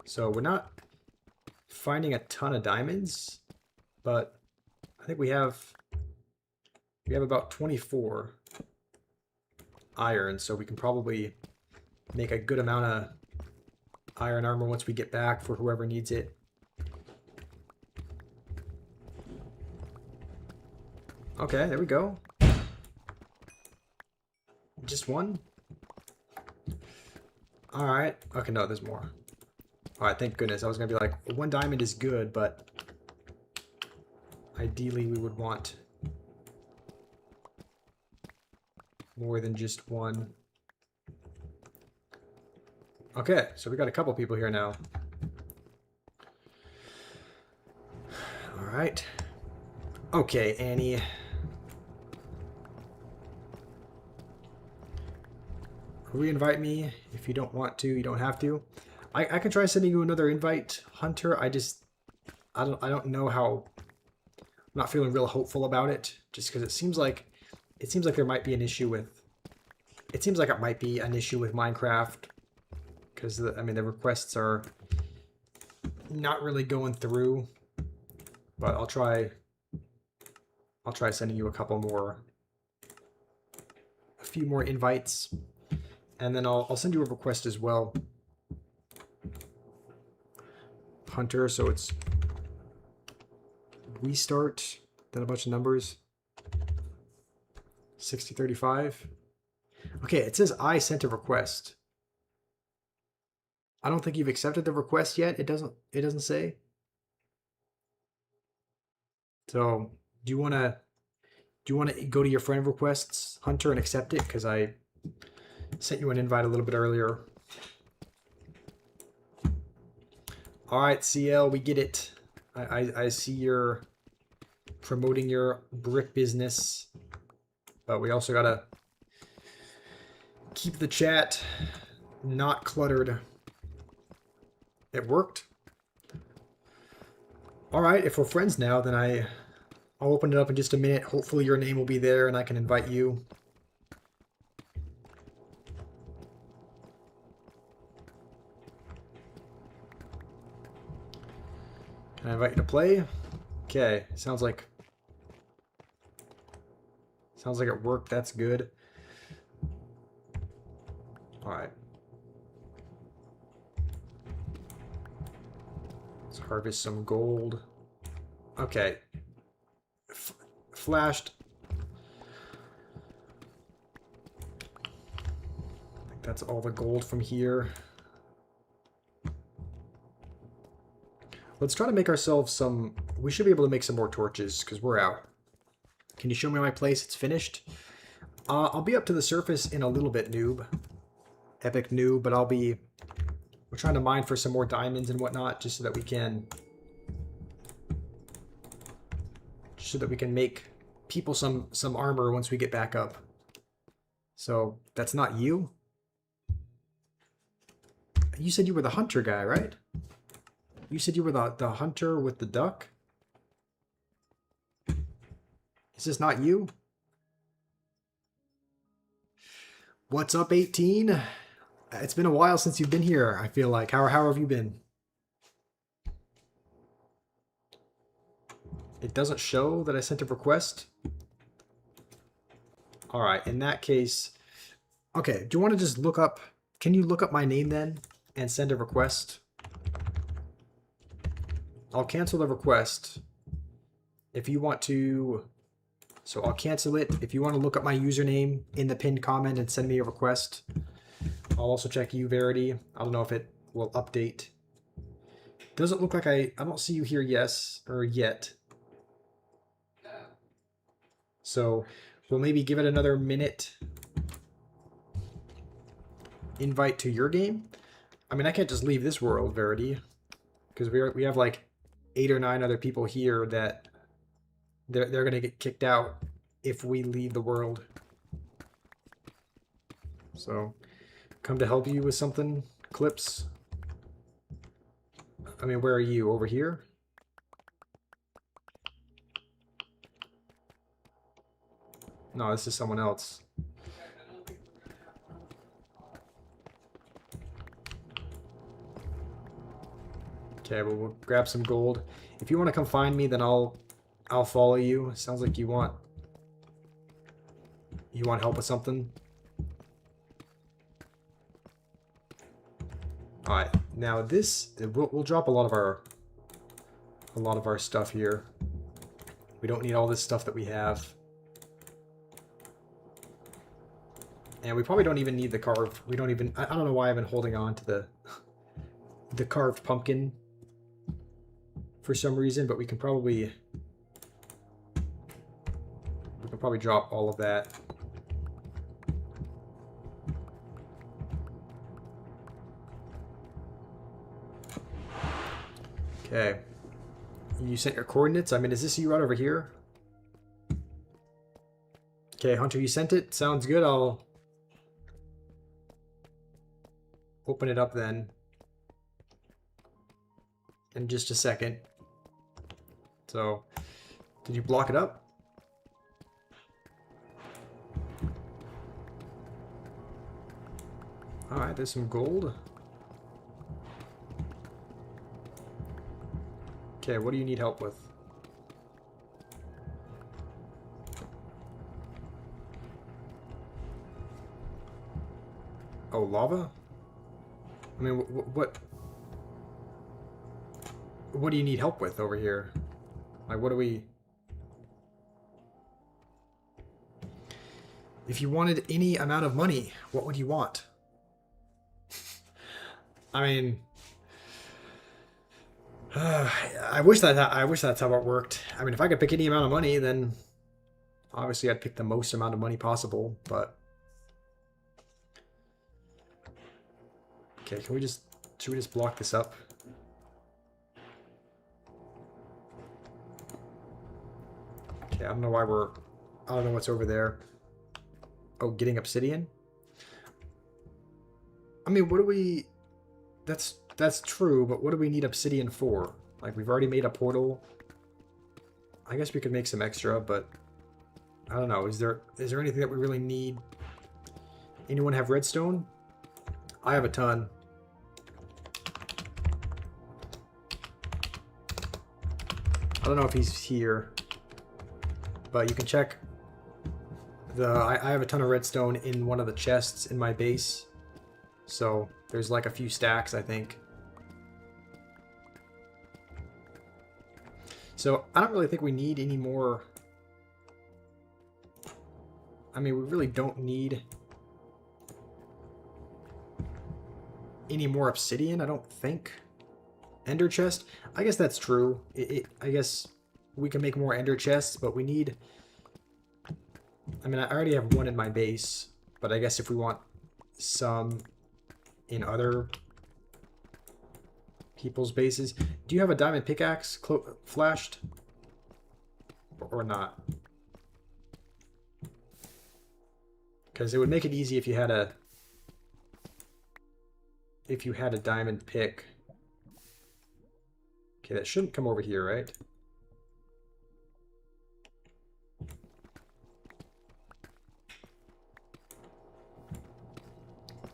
So we're not finding a ton of diamonds, but I think we have about 24 iron, so we can probably make a good amount of iron armor once we get back for whoever needs it. Okay, there we go. Just one? Alright. Okay, no, there's more. Alright, thank goodness. I was going to be like, one diamond is good, but ideally we would want more than just one. Okay, so we got a couple people here now. Alright. Okay, Annie. Re-invite me. If you don't want to, you don't have to. I can try sending you another invite, Hunter. I don't know how. I'm not feeling real hopeful about it, just because it seems like there might be an issue with. It seems like it might be an issue with Minecraft, because I mean the requests are not really going through. But I'll try sending you a few more invites. And then I'll send you a request as well, Hunter. So it's WeStart, then a bunch of numbers. 6035. Okay, it says I sent a request. I don't think you've accepted the request yet. It doesn't say. So do you wanna go to your friend requests, Hunter, and accept it? Because I sent you an invite a little bit earlier. All right, CL, we get it. I see you're promoting your brick business, but we also gotta keep the chat not cluttered. It worked. All right, if we're friends now, then I'll open it up in just a minute. Hopefully your name will be there and I can invite you. Can I invite you to play? Okay, sounds like it worked. That's good. All right. Let's harvest some gold. Okay. Flashed. I think that's all the gold from here. Let's try to make ourselves some... We should be able to make some more torches, because we're out. Can you show me my place? It's finished. I'll be up to the surface in a little bit, noob. Epic noob, but I'll be... We're trying to mine for some more diamonds and whatnot, just so that we can... Just so that we can make people some armor once we get back up. So, that's not you? You said you were the hunter guy, right? You said you were the hunter with the duck? Is this not you? What's up, 18? It's been a while since you've been here, I feel like. How have you been? It doesn't show that I sent a request? Alright, in that case... Okay, do you want to just look up... Can you look up my name then? And send a request? I'll cancel the request. If you want to... So I'll cancel it. If you want to look up my username in the pinned comment and send me a request. I'll also check you, Verity. I don't know if it will update. Doesn't look like I don't see you here, yes, or yet. So we'll maybe give it another minute. Invite to your game. I mean, I can't just leave this world, Verity. Because we have like 8 or 9 other people here that they're gonna get kicked out if we leave the world. So, come to help you with something, Clips. I mean, where are you? Over here? No, this is someone else. Okay, well, we'll grab some gold. If you want to come find me, then I'll follow you. Sounds like you want help with something. All right, now this we'll drop a lot of our stuff here. We don't need all this stuff that we have, and we probably don't even need the carved. We don't even. I don't know why I've been holding on to the carved pumpkin for some reason, but we can probably drop all of that. Okay. You sent your coordinates? I mean, is this you right over here? Okay, Hunter, you sent it? Sounds good. I'll open it up then in just a second. So, did you block it up? Alright, there's some gold. Okay, what do you need help with? Oh, lava? I mean, what do you need help with over here? Like, what do we... If you wanted any amount of money, what would you want? I mean... I wish that's how it worked. I mean, if I could pick any amount of money, then obviously I'd pick the most amount of money possible, but... Okay, should we just block this up? Okay, I don't know what's over there. Oh, getting obsidian? I mean, what do we... That's true, but what do we need obsidian for? Like, we've already made a portal. I guess we could make some extra, but I don't know. Is there anything that we really need? Anyone have redstone? I have a ton. I don't know if he's here, but you can check. I have a ton of redstone in one of the chests in my base, so there's like a few stacks, I think. So I don't really think we need any more. I mean, we really don't need any more obsidian, I don't think. Ender chest? I guess that's true. I guess we can make more ender chests, but we need... I mean, I already have one in my base, but I guess if we want some in other people's bases... Do you have a diamond pickaxe flashed? Or not? Because it would make it easy if you had a... If you had a diamond pick. Okay, that shouldn't come over here, right?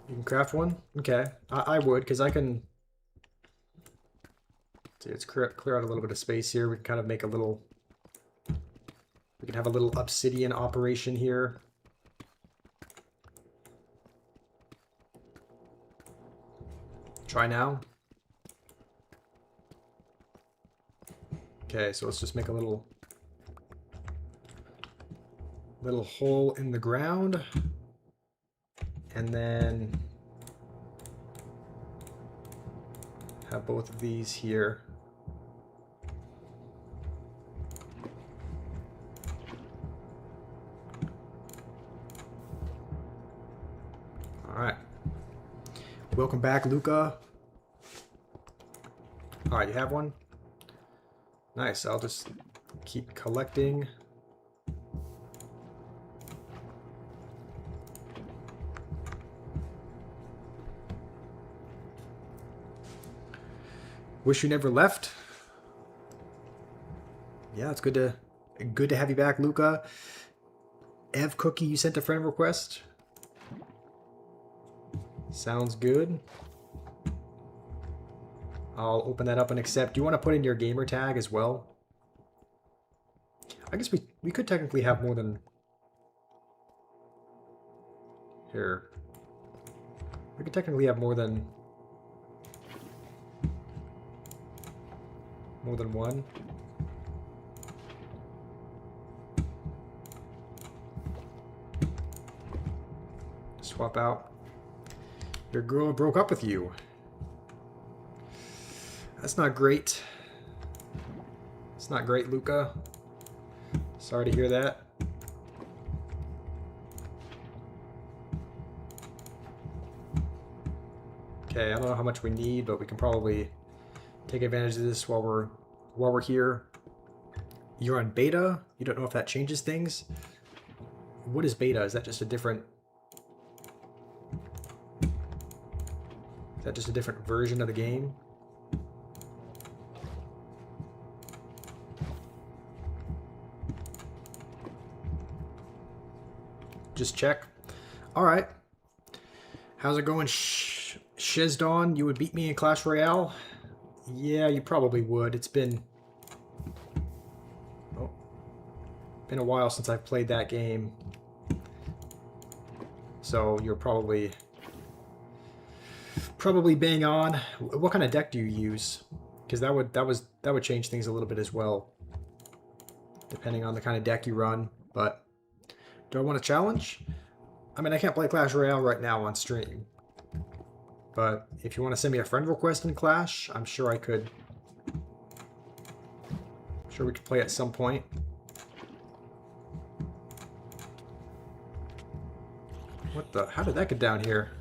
You can craft one? Okay. I would, because I can... See, let's clear out a little bit of space here. We can kind of make a little... We can have a little obsidian operation here. Try now. Okay, so let's just make a little hole in the ground. And then have both of these here. All right. Welcome back, Luca. All right, you have one? Nice, I'll just keep collecting. Wish you never left. Yeah, it's good to have you back, Luca. Ev Cookie, you sent a friend request. Sounds good. I'll open that up and accept. Do you want to put in your gamer tag as well? I guess we could technically have more than... Here. We could technically have more than one. Swap out. Your girl broke up with you. That's not great. It's not great, Luca. Sorry to hear that. Okay, I don't know how much we need, but we can probably take advantage of this while we're here. You're on beta? You don't know if that changes things? What is beta? Is that just a different... Is that just a different version of the game? Just check. Alright. How's it going, Shizdon? You would beat me in Clash Royale? Yeah, you probably would. It's been... Oh. Been a while since I've played that game. So you're probably bang on. What kind of deck do you use? Because that would change things a little bit as well, depending on the kind of deck you run. But do I want a challenge? I mean, I can't play Clash Royale right now on stream. But if you want to send me a friend request in Clash, I'm sure I could. I'm sure we could play at some point. What the? How did that get down here?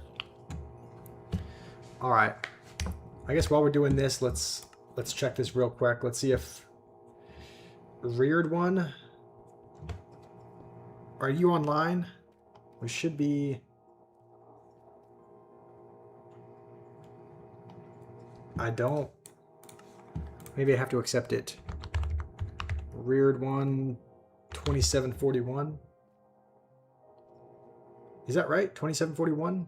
Alright. I guess while we're doing this, let's check this real quick. Let's see if... Reared one? Are you online? We should be... I don't... Maybe I have to accept it. Reared one, 2741. Is that right? 2741?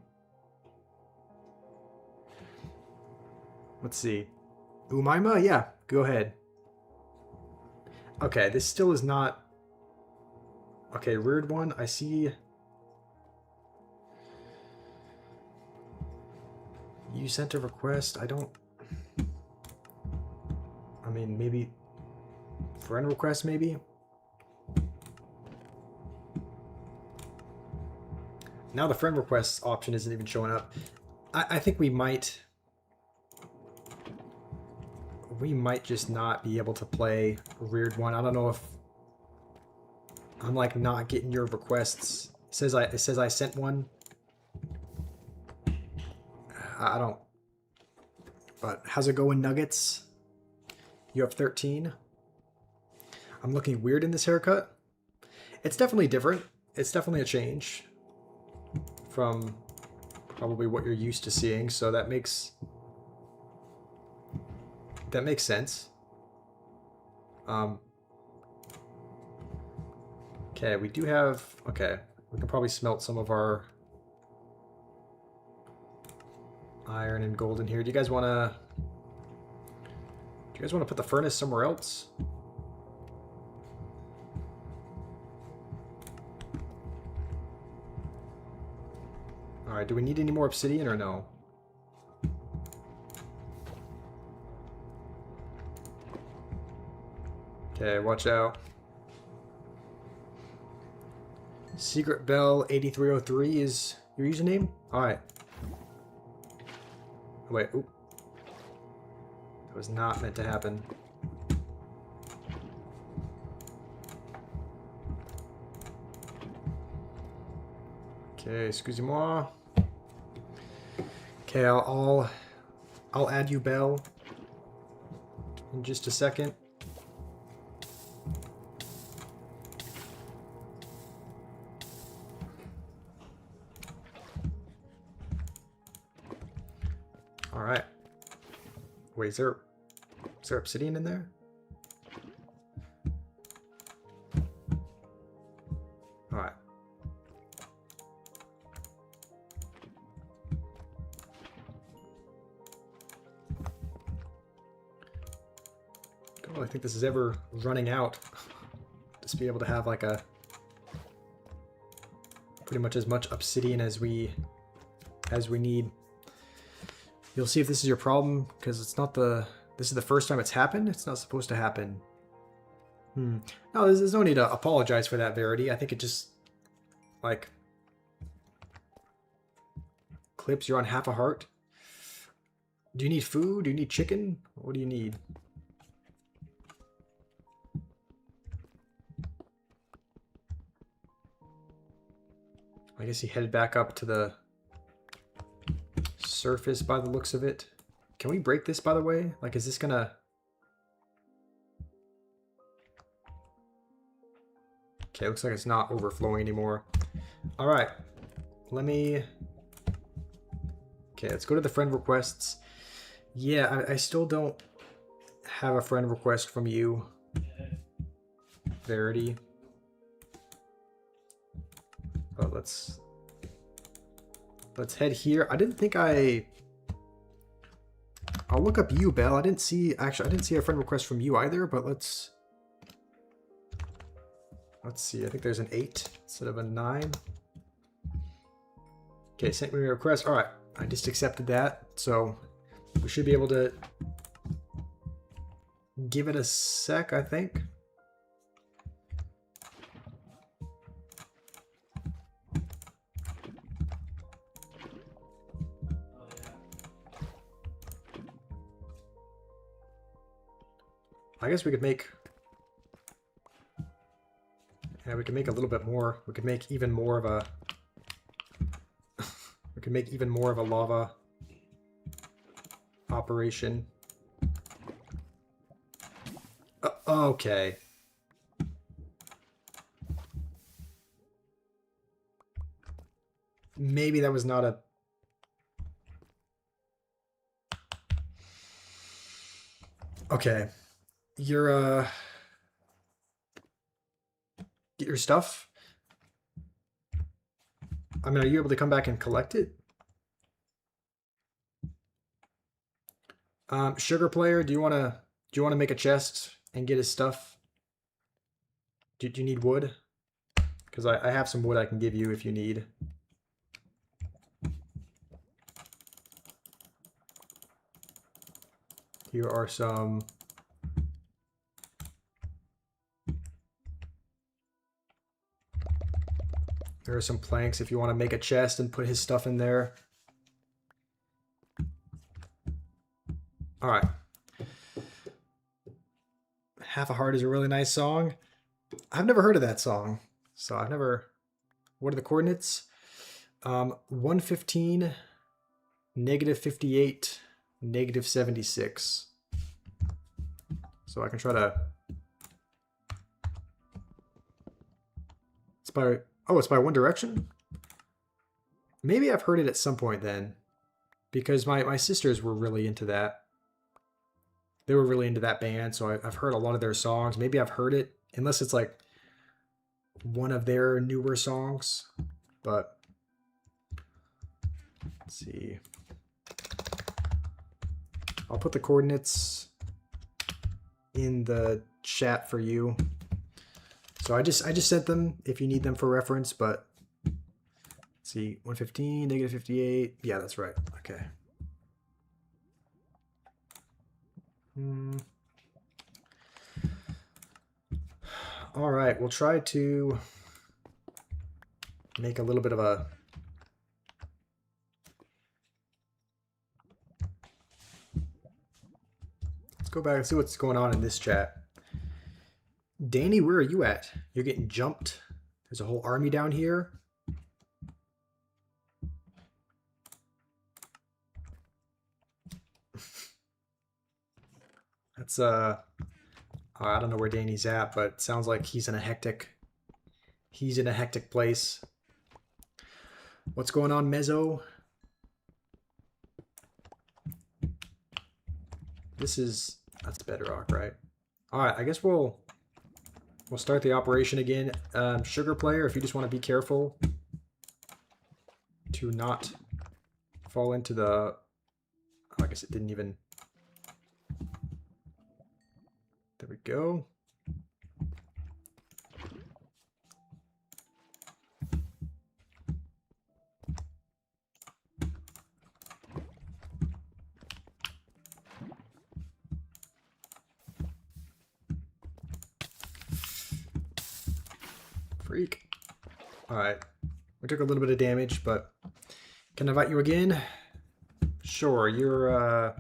Let's see. Umaima? Yeah, go ahead. Okay, this still is not... Okay, reared one, I see... You sent a request, I don't... I mean, maybe... Friend request, maybe? Now the friend request option isn't even showing up. I think we might just not be able to play Reared One. I don't know if I'm like not getting your requests. It says I sent one. I don't. But how's it going, Nuggets? You have 13. I'm looking weird in this haircut. It's definitely different. It's definitely a change from probably what you're used to seeing. So that makes sense. Okay, we do have. Okay, we can probably smelt some of our iron and gold in here. Do you guys want to? Do you guys want to put the furnace somewhere else? All right. Do we need any more obsidian or no? Okay, watch out. Secret Bell 8303 is your username? Alright. Wait, oop. That was not meant to happen. Okay, excusez-moi. Okay, I'll add you, Bell, in just a second. Alright. Wait, is there obsidian in there? Alright. I don't really think this is ever running out. Just be able to have like a pretty much as much obsidian as we need. You'll see if this is your problem, because it's not this is the first time it's happened. It's not supposed to happen. No, there's no need to apologize for that, Verity. I think it just, like, clips, you're on half a heart. Do you need food? Do you need chicken? What do you need? I guess he headed back up to the surface by the looks of it. Can we break this, by the way? Like, is this gonna... Okay, looks like it's not overflowing anymore. Alright. Let me... Okay, let's go to the friend requests. Yeah, I still don't have a friend request from you, Verity. But let's head here. I didn't think I'll look up you, Belle. I didn't see a friend request from you either, but let's see. I think there's an 8 instead of a 9. Okay, sent me a request. All right, I just accepted that. So we should be able to give it a sec, I think. I guess we could make... Yeah, we can make a little bit more. We could make even more of a... we could make even more of a lava operation. Okay. Maybe that was not a... Okay. Your, get your stuff? I mean, are you able to come back and collect it? Sugar Player, do you wanna make a chest and get his stuff? Do you need wood? Because I have some wood I can give you if you need. Here are some There are some planks if you want to make a chest and put his stuff in there. All right. Half a Heart is a really nice song. I've never heard of that song, so I've never... What are the coordinates? 115, -58, -76. So I can try to... It's by... Oh, it's by One Direction? Maybe I've heard it at some point then, because my sisters were really into that. They were really into that band, so I've heard a lot of their songs. Maybe I've heard it, unless it's like one of their newer songs. But let's see. I'll put the coordinates in the chat for you. So I just sent them if you need them for reference, but let's see, 115, -58. Yeah, that's right. Okay. All right, we'll try to make a little bit of a... Let's go back and see what's going on in this chat. Danny, where are you at? You're getting jumped. There's a whole army down here. That's I don't know where Danny's at, but it sounds like he's in a hectic place. What's going on, Mezzo? That's Bedrock, right? All right, I guess we'll start the operation again. Sugar Player, if you just want to be careful to not fall into the... Oh, I guess it didn't even... There we go. Freak. All right. We took a little bit of damage, but can I invite you again? Sure. Your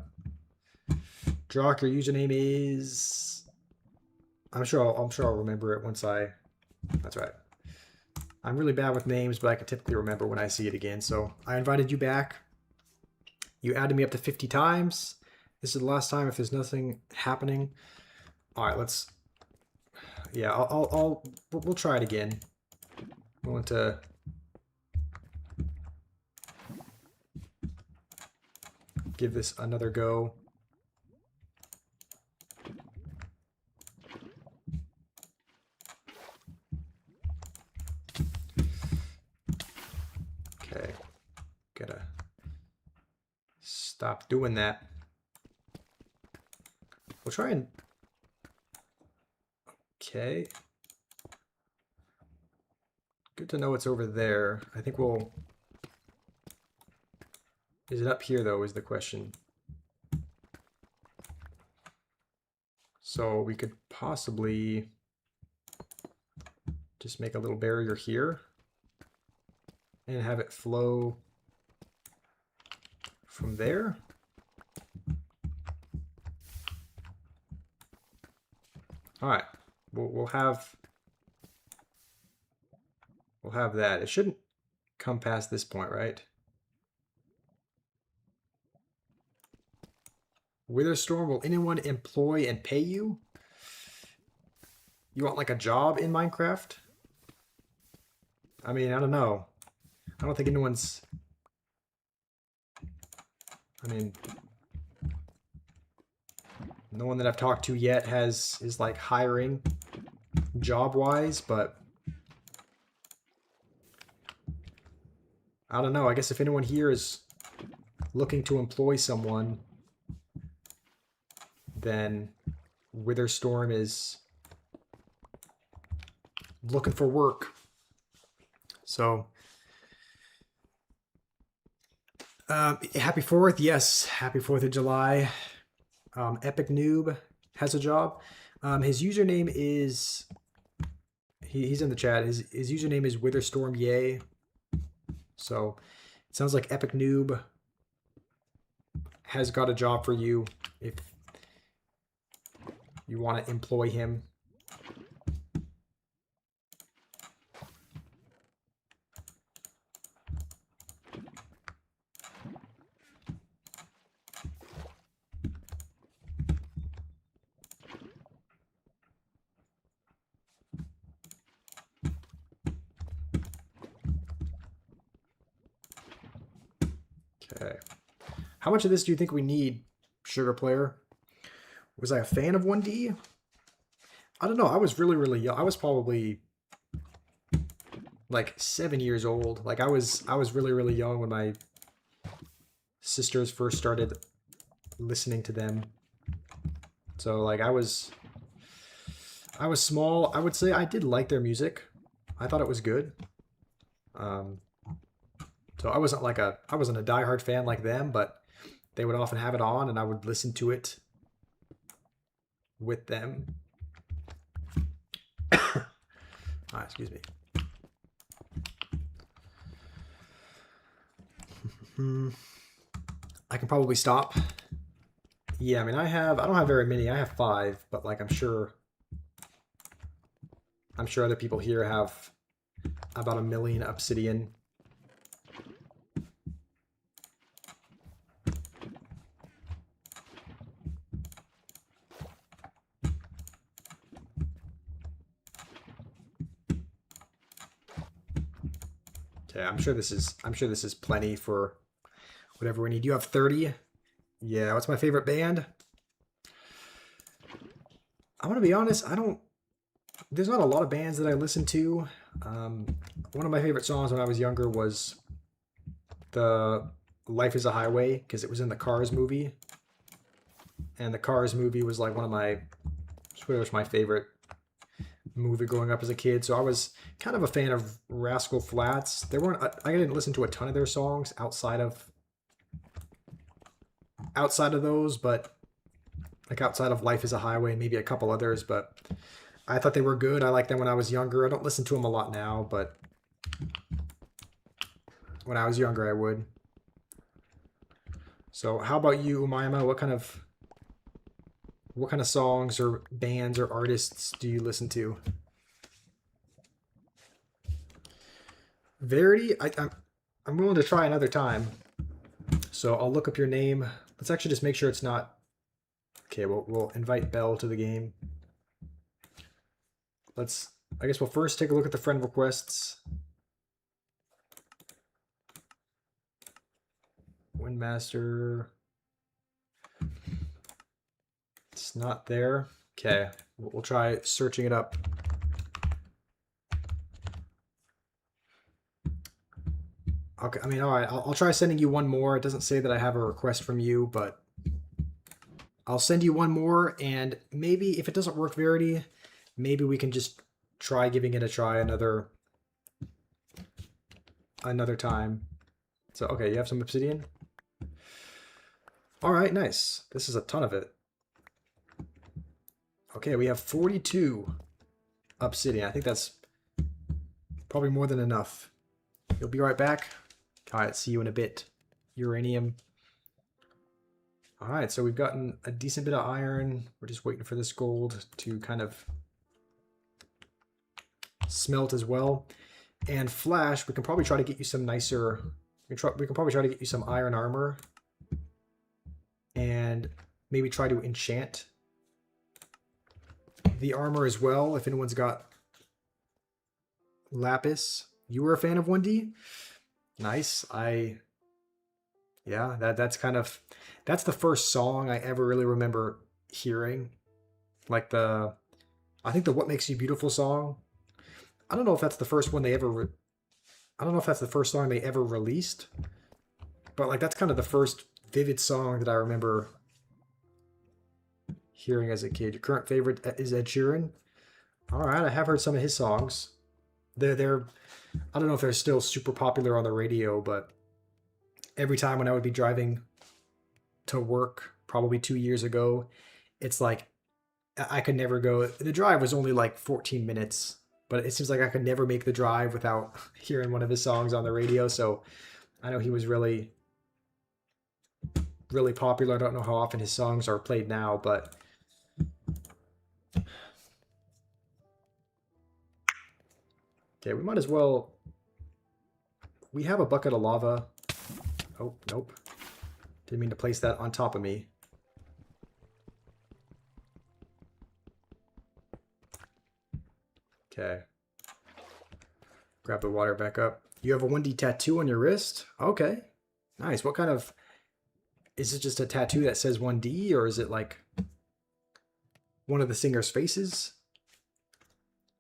Drock, your username is... I'm sure I'll remember it once I... That's right. I'm really bad with names, but I can typically remember when I see it again. So I invited you back. You added me up to 50 times. This is the last time if there's nothing happening. All right, let's... Yeah, we'll try it again. I want to... give this another go. Okay, gotta stop doing that. We'll try and... Okay. Good to know it's over there. I think we'll... Is it up here, though, is the question. So we could possibly just make a little barrier here and have it flow from there. All right, we'll have that. It shouldn't come past this point, right? Witherstorm, will anyone employ and pay you? You want like a job in Minecraft? I mean, I don't know. I don't think anyone's... I mean, no one that I've talked to yet is like hiring job-wise, but I don't know. I guess if anyone here is looking to employ someone, then Witherstorm is looking for work. So, happy 4th. Yes, happy 4th of July. Epic Noob has a job. His username is He's in the chat. His username is Witherstorm Yay. So it sounds like Epic Noob has got a job for you if you want to employ him. Okay. How much of this do you think we need, Sugar Player? Was I a fan of 1D? I don't know. I was really, really young. I was probably like 7 years old. Like I was really, really young when my sisters first started listening to them. So like I was small. I would say I did like their music. I thought it was good. So I wasn't a diehard fan like them, but they would often have it on and I would listen to it with them. Excuse me. I can probably stop. Yeah, I mean I don't have very many. I have 5, but like I'm sure other people here have about 1 million obsidian. Okay, I'm sure this is plenty for whatever we need. You have 30? Yeah, what's my favorite band? I'm gonna be honest, there's not a lot of bands that I listen to. One of my favorite songs when I was younger was the Life is a Highway, because it was in the Cars movie. And the Cars movie was like my favorite movie growing up as a kid. So I was kind of a fan of Rascal Flatts. I didn't listen to a ton of their songs outside of those, but like outside of Life is a Highway, maybe a couple others, but I thought they were good. I liked them when I was younger. I don't listen to them a lot now, but when I was younger, I would. So how about you, Umayama? What kind of songs or bands or artists do you listen to? Verity, I'm willing to try another time. So I'll look up your name. Let's actually just make sure it's not. Okay, we'll invite Belle to the game. I guess we'll first take a look at the friend requests. Windmaster. It's not there. Okay, we'll try searching it up. Okay, I mean, all right, I'll try sending you one more. It doesn't say that I have a request from you, but I'll send you one more, and maybe if it doesn't work, Verity, maybe we can just try giving it a try another time. So, okay, you have some obsidian? All right, nice. This is a ton of it. Okay, we have 42 obsidian. I think that's probably more than enough. You'll be right back. All right, see you in a bit. Uranium. All right, so we've gotten a decent bit of iron. We're just waiting for this gold to kind of smelt as well. And Flash, we can probably try to get you some nicer. We can probably try to get you some iron armor, and maybe try to enchant the armor as well. If anyone's got lapis, you were a fan of 1D. Nice. Yeah, that's the first song I ever really remember hearing. Like I think the What Makes You Beautiful song. I don't know if that's the first one they ever I don't know if that's the first song they ever released, but like that's kind of the first vivid song that I remember hearing as a kid. Your current favorite is Ed Sheeran? All right, I have heard some of his songs. They're I don't know if they're still super popular on the radio, but every time when I would be driving to work, probably 2 years ago, it's like I could never go. The drive was only like 14 minutes, but it seems like I could never make the drive without hearing one of his songs on the radio. So I know he was really, really popular. I don't know how often his songs are played now, but okay, we might as well. We have a bucket of lava. Oh, nope. Didn't mean to place that on top of me. Okay. Grab the water back up. You have a 1D tattoo on your wrist? Okay. Nice. What kind of... Is it just a tattoo that says 1D, or is it like one of the singer's faces?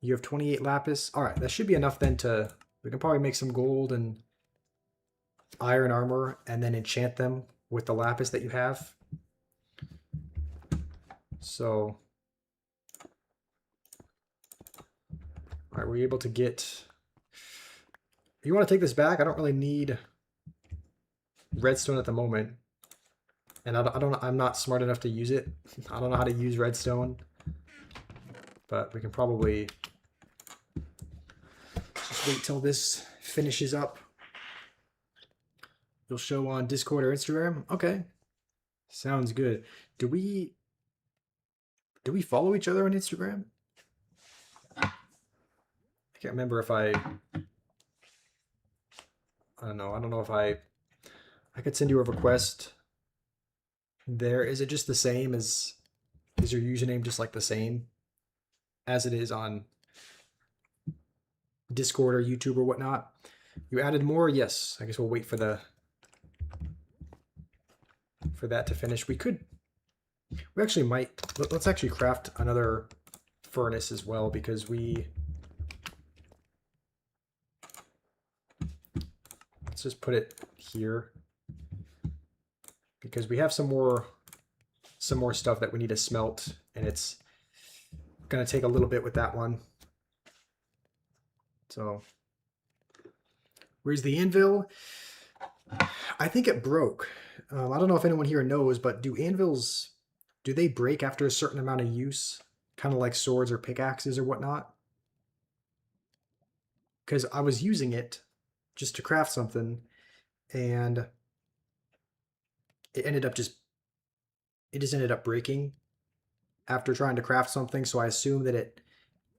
You have 28 lapis. All right, that should be enough then to... We can probably make some gold and iron armor and then enchant them with the lapis that you have. So... All right, we're able to get... You want to take this back? I don't really need redstone at the moment. And I'm not smart enough to use it. I don't know how to use redstone. But we can probably just wait till this finishes up. You'll show on Discord or Instagram? Okay. Sounds good. Do we follow each other on Instagram? I can't remember if I don't know. I don't know if I could send you a request there. Is it just the same as... Is your username just like the same as it is on Discord or YouTube or whatnot? You added more? Yes. I guess we'll wait for that to finish. We actually might... Let's actually craft another furnace as well, because let's just put it here, because we have some more stuff that we need to smelt, and it's going to take a little bit with that one. So where's the anvil? I think it broke. I don't know if anyone here knows, but do anvils, do they break after a certain amount of use? Kind of like swords or pickaxes or whatnot? Because I was using it just to craft something, and it just ended up breaking after trying to craft something, so I assume that it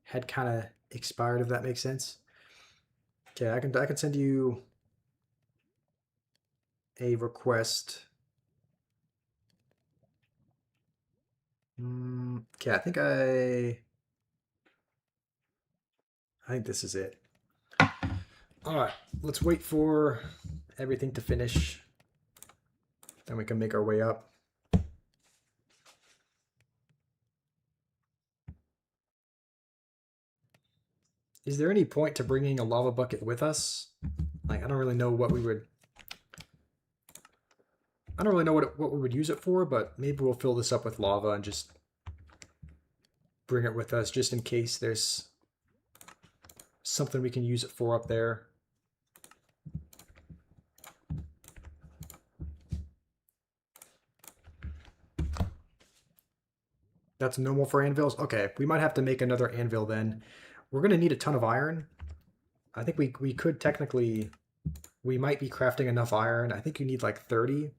had kind of expired, if that makes sense. Okay, I can send you a request. Okay, I think this is it. All right, let's wait for everything to finish. Then we can make our way up. Is there any point to bringing a lava bucket with us? Like, I don't really know what we would... I don't really know what we would use it for, but maybe we'll fill this up with lava and just bring it with us, just in case there's something we can use it for up there. That's normal for anvils? Okay, we might have to make another anvil then. We're going to need a ton of iron. I think we could technically... We might be crafting enough iron. I think you need like 30.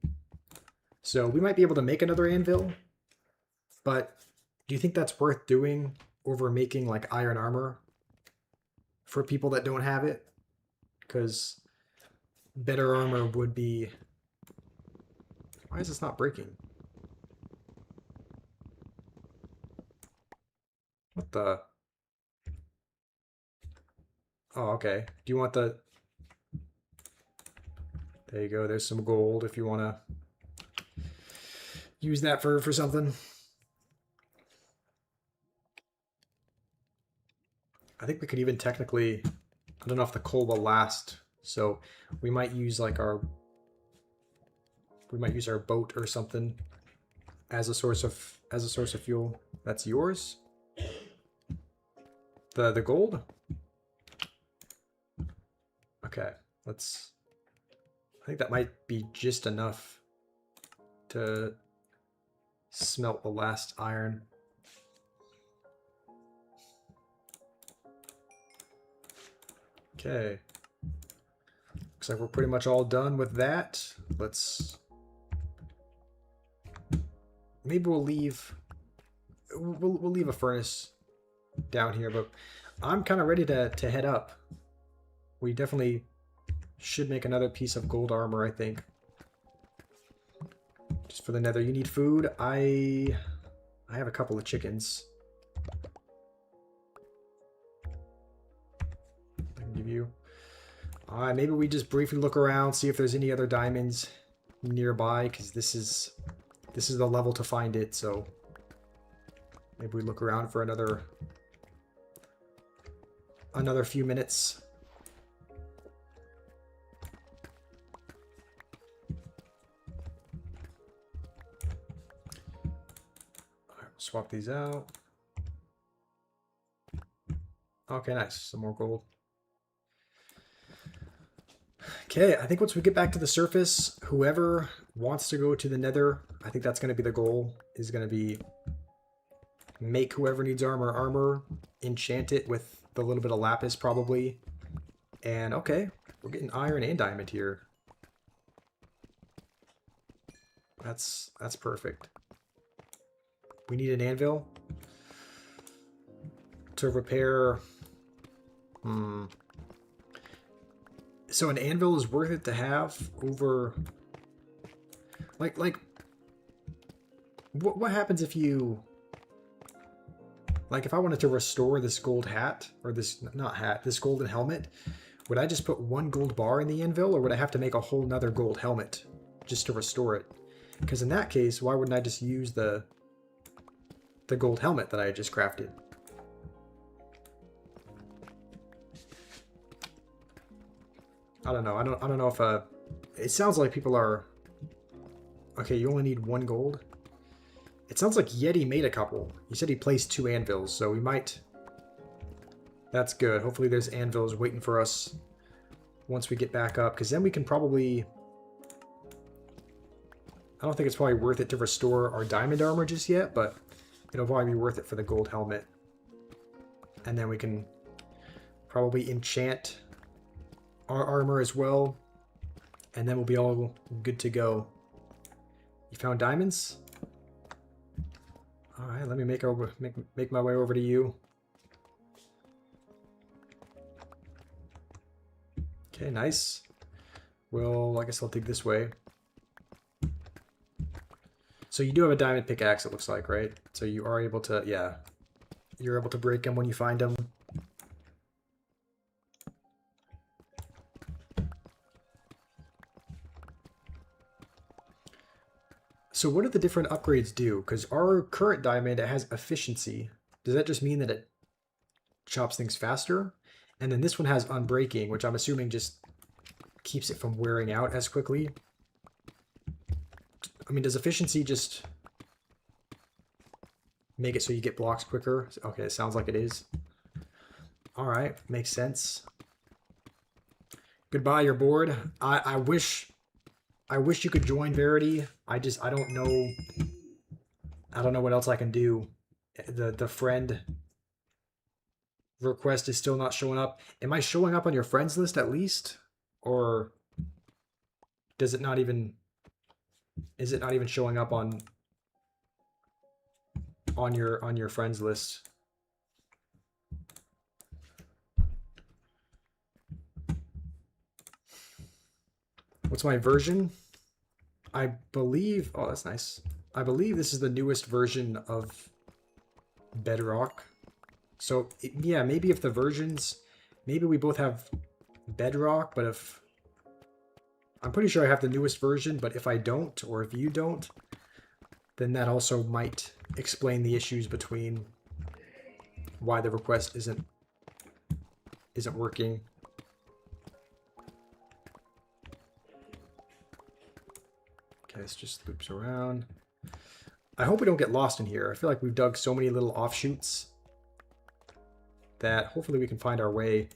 So we might be able to make another anvil. But do you think that's worth doing over making like iron armor for people that don't have it? Because better armor would be... Why is this not breaking? What the... Oh, okay. Do you want the... There you go. There's some gold if you want to use that for something. I think we could even technically... I don't know if the coal will last, so we might use like our... We might use our boat or something as a source of fuel. That's yours? The gold? Okay, let's... I think that might be just enough to smelt the last iron. Okay. Looks like we're pretty much all done with that. Let's... Maybe we'll leave... We'll leave a furnace down here, but I'm kind of ready to head up. We definitely should make another piece of gold armor, I think. Just for the nether. You need food. I have a couple of chickens. I can give you... Alright, maybe we just briefly look around, see if there's any other diamonds nearby, because this is the level to find it, so maybe we look around for another few minutes. Alright, swap these out. Okay, nice. Some more gold. Okay, I think once we get back to the surface, whoever wants to go to the nether, I think that's going to be the goal, is going to be make whoever needs armor, enchant it with the little bit of lapis probably. And okay, we're getting iron and diamond here. That's perfect. We need an anvil to repair... So an anvil is worth it to have over... Like what happens if you... Like, if I wanted to restore this gold hat, or this, not hat, this golden helmet, would I just put one gold bar in the anvil, or would I have to make a whole nother gold helmet just to restore it? Because in that case, why wouldn't I just use the gold helmet that I just crafted? I don't know. I don't know if it sounds like people are... Okay, you only need one gold. It sounds like Yeti made a couple. He said he placed 2 anvils, so we might... That's good. Hopefully there's anvils waiting for us once we get back up, because then we can probably... I don't think it's probably worth it to restore our diamond armor just yet, but it'll probably be worth it for the gold helmet. And then we can probably enchant our armor as well, and then we'll be all good to go. You found diamonds? All right, let me make my way over to you. Okay, nice. Well, I guess I'll dig this way. So you do have a diamond pickaxe, it looks like, right? So you are able to, yeah, you're able to break them when you find them. So what do the different upgrades do? Because our current diamond, it has efficiency. Does that just mean that it chops things faster? And then this one has unbreaking, which I'm assuming just keeps it from wearing out as quickly. I mean, does efficiency just make it so you get blocks quicker? Okay, it sounds like it is. All right, makes sense. Goodbye, you're bored. I wish you could join Verity. I don't know. I don't know what else I can do. The friend request is still not showing up. Am I showing up on your friends list at least? Or does it not even... Is it not even showing up on your friends list? What's my version? I believe... Oh, that's nice. I believe this is the newest version of Bedrock. So, yeah, maybe if the versions... Maybe we both have Bedrock, but if... I'm pretty sure I have the newest version, but if I don't, or if you don't, then that also might explain the issues between why the request isn't working. Okay, this just loops around. I hope we don't get lost in here. I feel like we've dug so many little offshoots that hopefully we can find our way.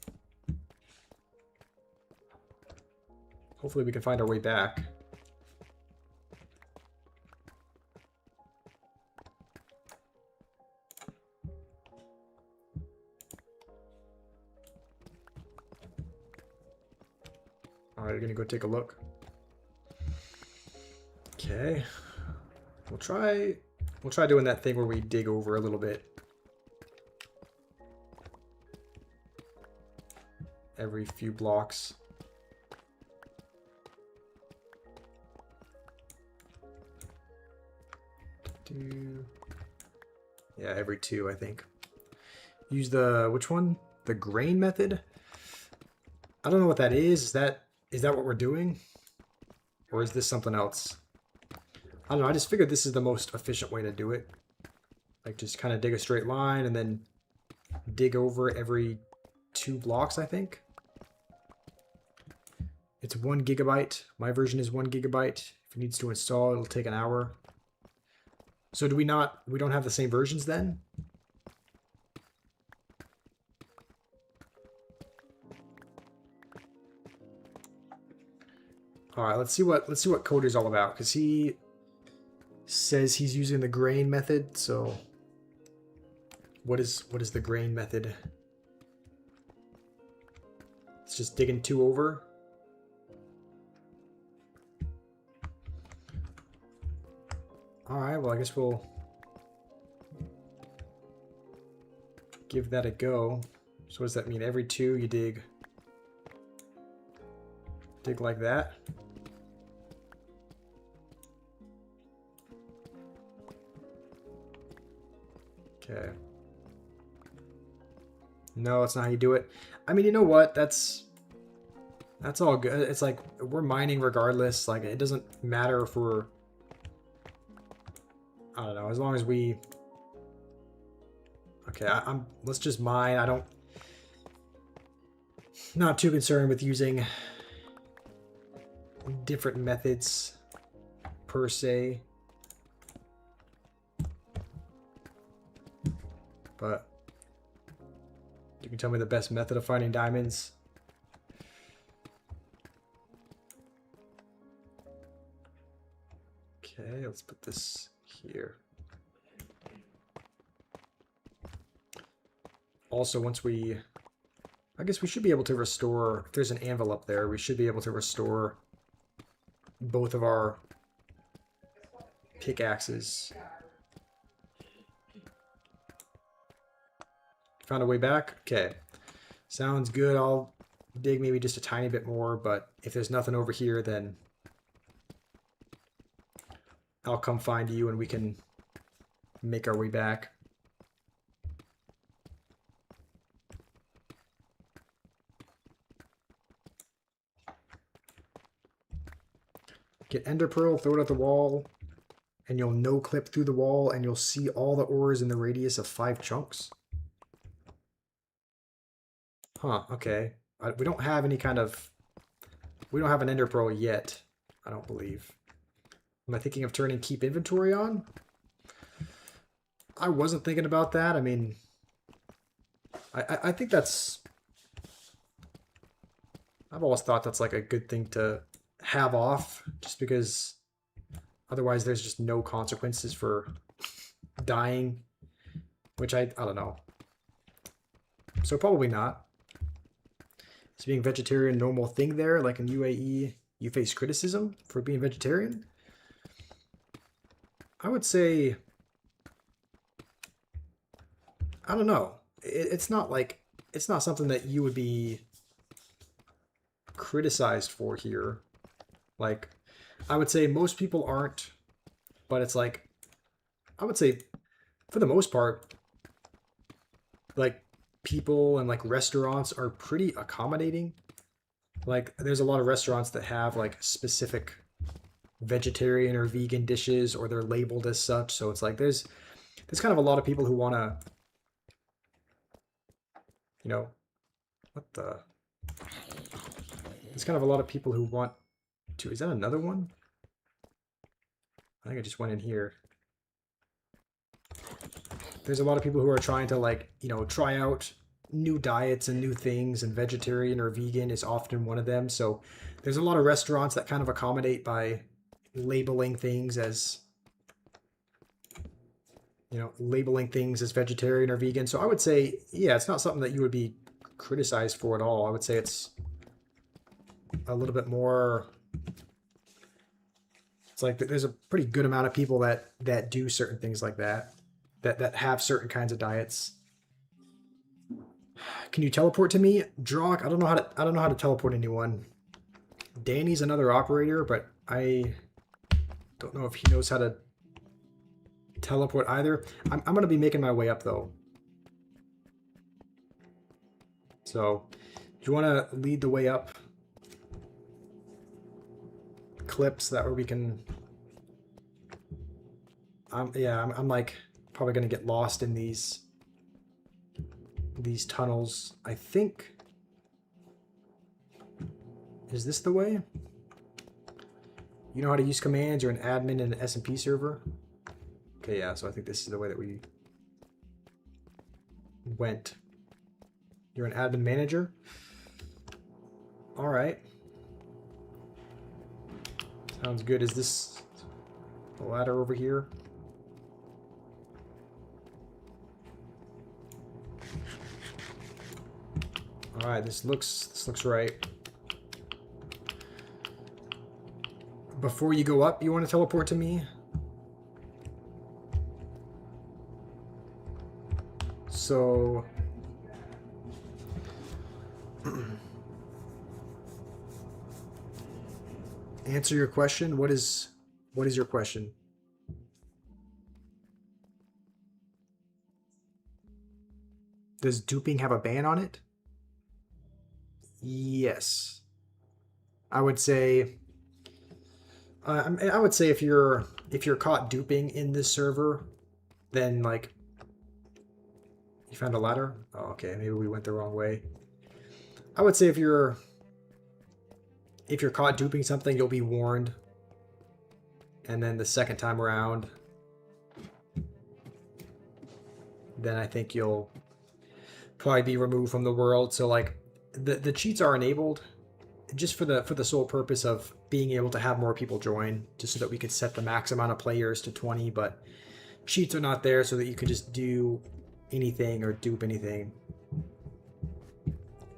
Hopefully we can find our way back. All right, we're gonna go take a look. Okay, we'll try doing that thing where we dig over a little bit every few blocks. Yeah, every 2, I think. Use the, which one? The grain method? I don't know what that is. Is that what we're doing? Or is this something else? I don't know, I just figured this is the most efficient way to do it. Like, just kind of dig a straight line and then dig over every 2 blocks, I think. It's 1 gigabyte. My version is 1 gigabyte. If it needs to install, it'll take an hour. So we don't have the same versions then? All right, let's see what Coder's all about, because he says he's using the grain method. So what is the grain method? It's just digging 2 over. All right, well, I guess we'll give that a go. So what does that mean? Every 2 you dig like that. Okay. No, that's not how you do it. I mean, you know what? That's all good. It's like we're mining regardless. Like, it doesn't matter if we're, I don't know, as long as we, okay, let's just mine. Not too concerned with using different methods per se. But you can tell me the best method of finding diamonds. Okay, let's put this here. Also, I guess we should be able to restore, if there's an anvil up there, we should be able to restore both of our pickaxes. Found a way back? Okay. Sounds good. I'll dig maybe just a tiny bit more, but if there's nothing over here, then I'll come find you and we can make our way back. Get ender pearl, throw it at the wall, and you'll no-clip through the wall, and you'll see all the ores in the radius of 5 chunks. Huh, okay. We don't have any kind of... We don't have an ender pearl yet, I don't believe. Am I thinking of turning keep inventory on? I wasn't thinking about that. I mean, I think that's... I've always thought that's like a good thing to have off, just because otherwise there's just no consequences for dying, which I don't know. So probably not. Is being vegetarian a normal thing there? Like in UAE, you face criticism for being vegetarian? I would say, I don't know. It's not something that you would be criticized for here. Like, I would say most people aren't, but it's like, I would say for the most part, like, people and like restaurants are pretty accommodating. Like, there's a lot of restaurants that have like specific vegetarian or vegan dishes, or they're labeled as such. So it's like there's kind of a lot of people who want to, you know, there's kind of a lot of people who want to, is that another one? I think I just went in here. There's a lot of people who are trying to, like, you know, try out new diets and new things, and vegetarian or vegan is often one of them. So there's a lot of restaurants that kind of accommodate by labeling things as, you know, labeling things as vegetarian or vegan. So I would say, yeah, it's not something that you would be criticized for at all. I would say it's a little bit more. It's like there's a pretty good amount of people that do certain things like that, that have certain kinds of diets. Can you teleport to me, Drawk? I don't know how to teleport anyone. Danny's another operator, but I don't know if he knows how to teleport either. I'm gonna be making my way up though. So, do you want to lead the way up? Clips that way we can. I'm like probably gonna get lost in these tunnels. I think. Is this the way? You know how to use commands? You're an admin in an SMP server? Okay, yeah, so I think this is the way that we went. You're an admin manager? Alright. Sounds good. Is this the ladder over here? Alright, this looks right. Before you go up, you want to teleport to me? So answer your question. What is your question? Does duping have a ban on it? Yes. I would say if you're caught duping in this server, then like you found a ladder? Oh, okay, maybe we went the wrong way. I would say if you're caught duping something, you'll be warned. And then the second time around, then I think you'll probably be removed from the world. So like the cheats are enabled just for the sole purpose of being able to have more people join, just so that we could set the max amount of players to 20, but cheats are not there so that you could just do anything or dupe anything,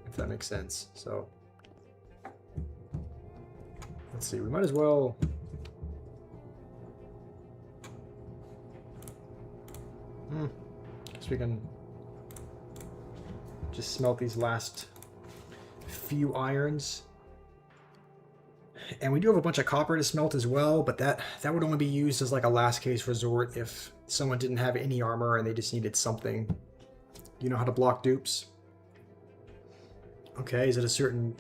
if that makes sense. So let's see, we might as well guess we can just smelt these last few irons. And we do have a bunch of copper to smelt as well, but that would only be used as like a last case resort if someone didn't have any armor and they just needed something. You know how to block dupes? Okay, is it a certain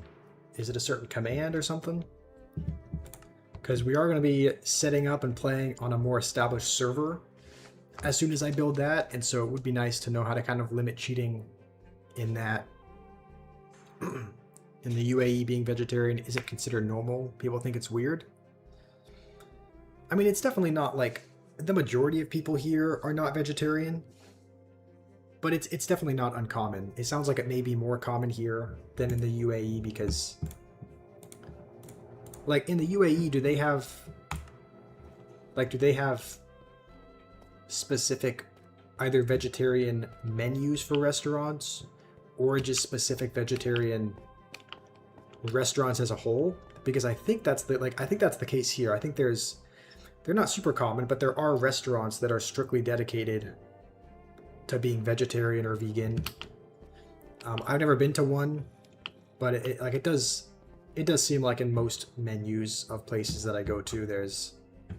command or something? Because we are going to be setting up and playing on a more established server as soon as I build that, and so it would be nice to know how to kind of limit cheating in that. In the UAE, being vegetarian isn't considered normal. People think it's weird. I mean, it's definitely not like the majority of people here are not vegetarian, but it's definitely not uncommon. It sounds like it may be more common here than in the UAE because, like, in the UAE, do they have specific either vegetarian menus for restaurants or just specific vegetarian restaurants as a whole? Because I think that's the case here. I think they're not super common, but there are restaurants that are strictly dedicated to being vegetarian or vegan. I've never been to one, but it does seem like in most menus of places that I go to, there's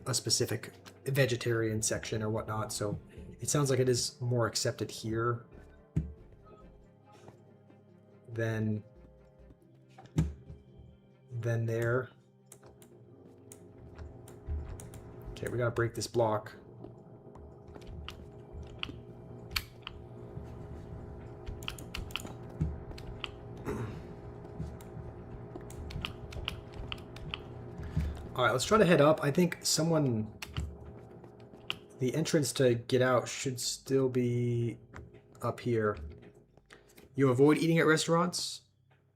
a specific vegetarian section or whatnot. So it sounds like it is more accepted here than there. Okay, we gotta break this block. Alright, let's try to head up. I think the entrance to get out should still be up here. You avoid eating at restaurants?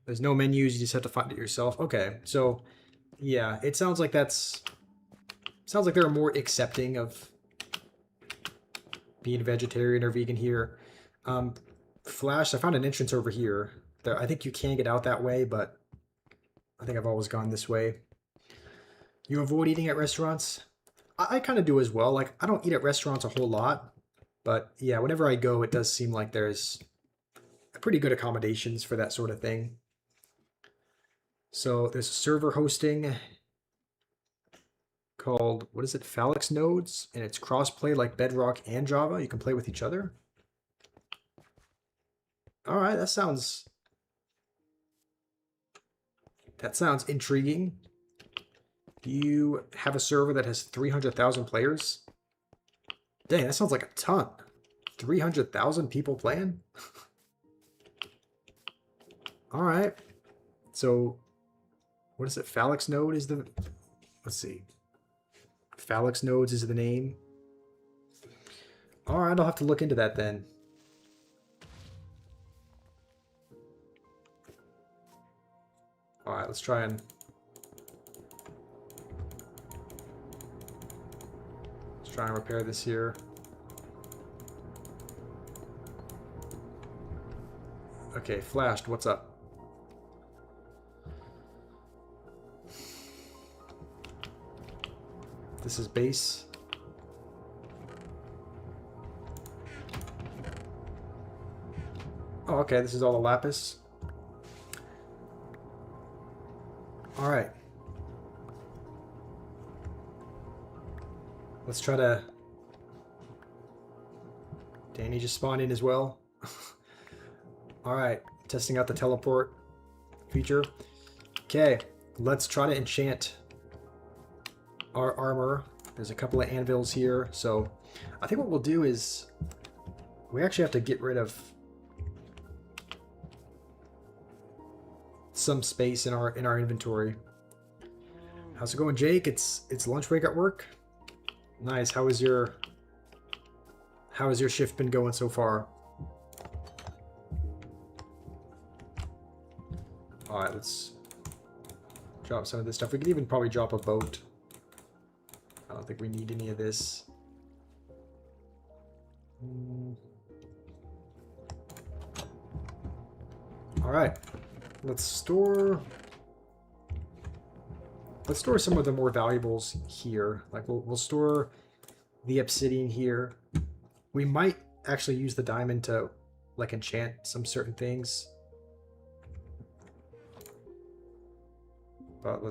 There's no menus, you just have to find it yourself. Okay, so yeah, it sounds like they're more accepting of being vegetarian or vegan here. Flash, I found an entrance over here. I think you can get out that way, but I think I've always gone this way. You avoid eating at restaurants? I kind of do as well. Like, I don't eat at restaurants a whole lot, but yeah, whenever I go, it does seem like there's pretty good accommodations for that sort of thing. So there's a server hosting called, what is it, Phalanx Nodes, and it's crossplay like Bedrock and Java. You can play with each other. All right, that sounds intriguing. You have a server that has 300,000 players. Dang, that sounds like a ton. 300,000 people playing? All right. So, what is it? Phalanx Node is the... Let's see. Phalanx Nodes is the name. All right, I'll have to look into that then. All right, let's try and... Try and repair this here. Okay, flashed. What's up? This is base. Oh, okay. This is all the lapis. All right. Let's try to... Danny just spawned in as well. Alright, testing out the teleport feature. Okay, let's try to enchant our armor. There's a couple of anvils here, so I think what we'll do is we actually have to get rid of some space in our inventory. How's it going, Jake? It's lunch break at work. Nice. How has your shift been going so far? All right, let's drop some of this stuff. We could even probably drop a boat. I don't think we need any of this. All right, let's store some of the more valuables here. Like we'll store the obsidian here. We might actually use the diamond to like enchant some certain things. But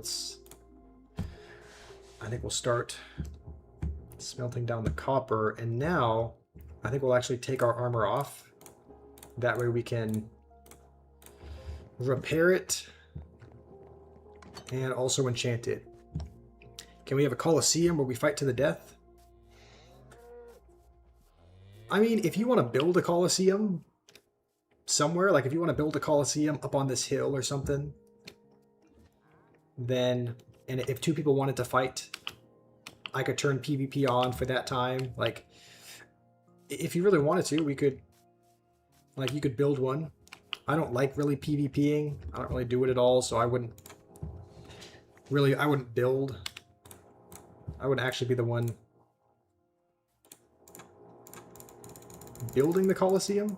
I think we'll start smelting down the copper, and now I think we'll actually take our armor off. That way we can repair it and also enchant it. Can we have a Colosseum where we fight to the death? I mean, if you want to build a Colosseum somewhere, like if you want to build a Colosseum up on this hill or something, then, and if two people wanted to fight, I could turn PvP on for that time. Like, if you really wanted to, we could, like, you could build one. I don't like really PvPing. I don't really do it at all, so I wouldn't build. I would actually be the one building the Colosseum.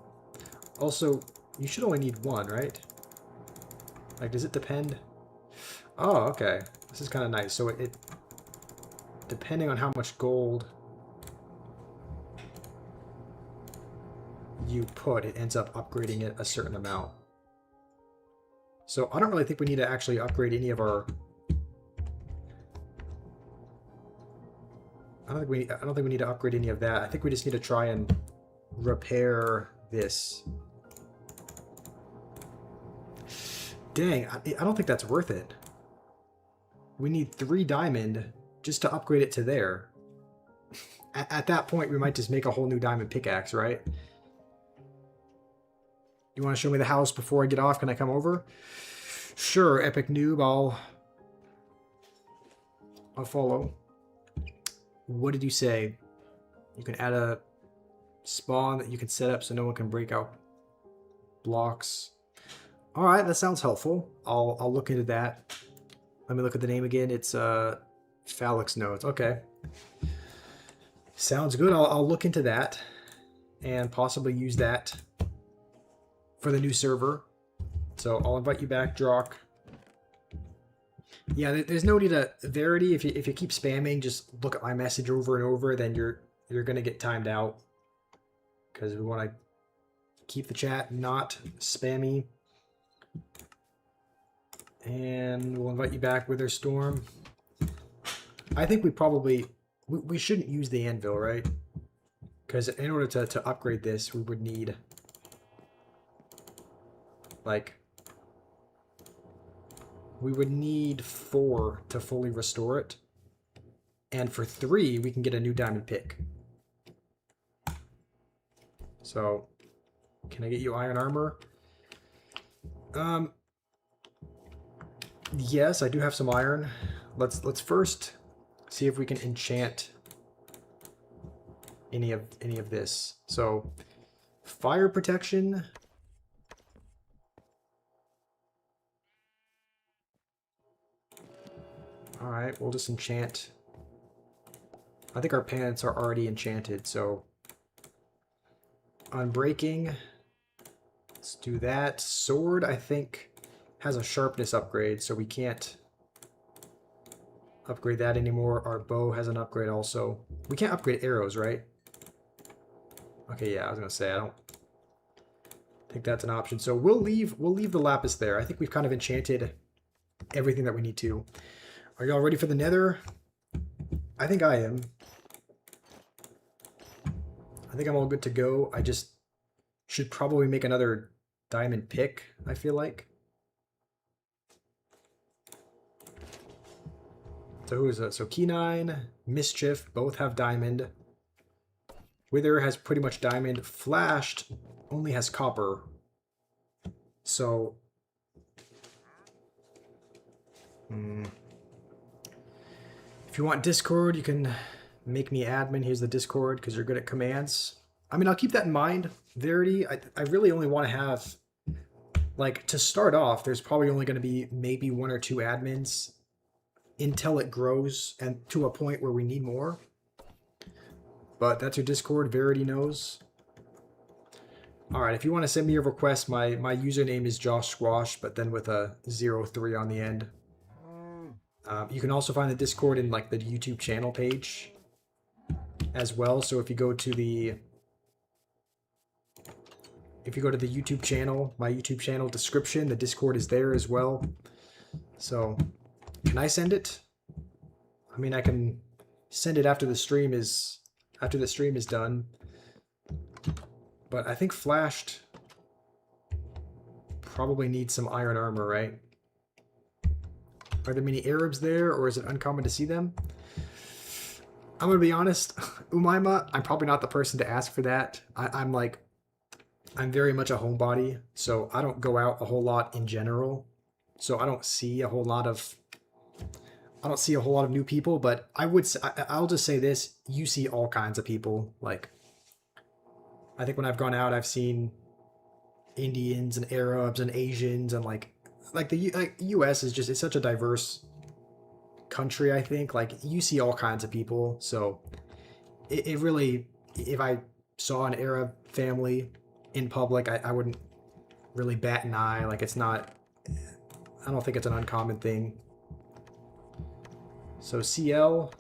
Also, you should only need one, right? Like, does it depend? Oh, okay. This is kind of nice. So it depending on how much gold you put, it ends up upgrading it a certain amount. So I don't really think we need to actually upgrade any of our... I don't think we need to upgrade any of that. I think we just need to try and repair this. Dang, I don't think that's worth it. We need 3 diamond just to upgrade it to there. At that point, we might just make a whole new diamond pickaxe, right? You want to show me the house before I get off? Can I come over? Sure, Epic Noob, I'll follow. What did you say? You can add a spawn that you can set up so no one can break out blocks. All right, that sounds helpful. I'll look into that. Let me look at the name again. It's Phalanx Nodes. Okay. Sounds good. I'll look into that and possibly use that for the new server. So I'll invite you back, Drock. Yeah, there's no need to Verity. If you keep spamming, just look at my message over and over, then you're gonna get timed out because we want to keep the chat not spammy. And we'll invite you back, Wither Storm. I think we shouldn't use the anvil, right? Because in order to upgrade this, we would need like we would need 4 to fully restore it. And for 3, we can get a new diamond pick. So, can I get you iron armor? Yes, I do have some iron. Let's first see if we can enchant any of this. So, fire protection. All right, we'll just enchant. I think our pants are already enchanted, so unbreaking. Let's do that. Sword, I think, has a sharpness upgrade, so we can't upgrade that anymore. Our bow has an upgrade also. We can't upgrade arrows, right? Okay, yeah, I was gonna say I don't think that's an option. So we'll leave the lapis there. I think we've kind of enchanted everything that we need to. Are y'all ready for the Nether? I think I am. I think I'm all good to go. I just should probably make another diamond pick, I feel like. So who is that? So Key9, Mischief, both have diamond. Wither has pretty much diamond. Flashed only has copper. So... if you want Discord, you can make me admin. Here's the Discord, because you're good at commands. I mean, I'll keep that in mind. Verity, I really only want to have... like, to start off, there's probably only going to be maybe 1 or 2 admins until it grows and to a point where we need more. But that's your Discord. Verity knows. All right, if you want to send me a request, my username is Josh Squash, but then with a 03 on the end. You can also find the Discord in like the YouTube channel page as well. So if you go to the YouTube channel, my YouTube channel description, the Discord is there as well. So can I send it? I mean, I can send it after the stream is done. But I think Flashed probably needs some iron armor, right? Are there many Arabs there, or is it uncommon to see them? I'm gonna be honest, Umaima, I'm probably not the person to ask for that. I'm very much a homebody, so I don't go out a whole lot in general. So I don't see a whole lot of new people, but I'll just say this, you see all kinds of people. Like, I think when I've gone out, I've seen Indians and Arabs and Asians, and like the US is just, it's such a diverse country. I think like you see all kinds of people. So it really, if I saw an Arab family in public, I wouldn't really bat an eye. Like, it's not, I don't think it's an uncommon thing. So CL,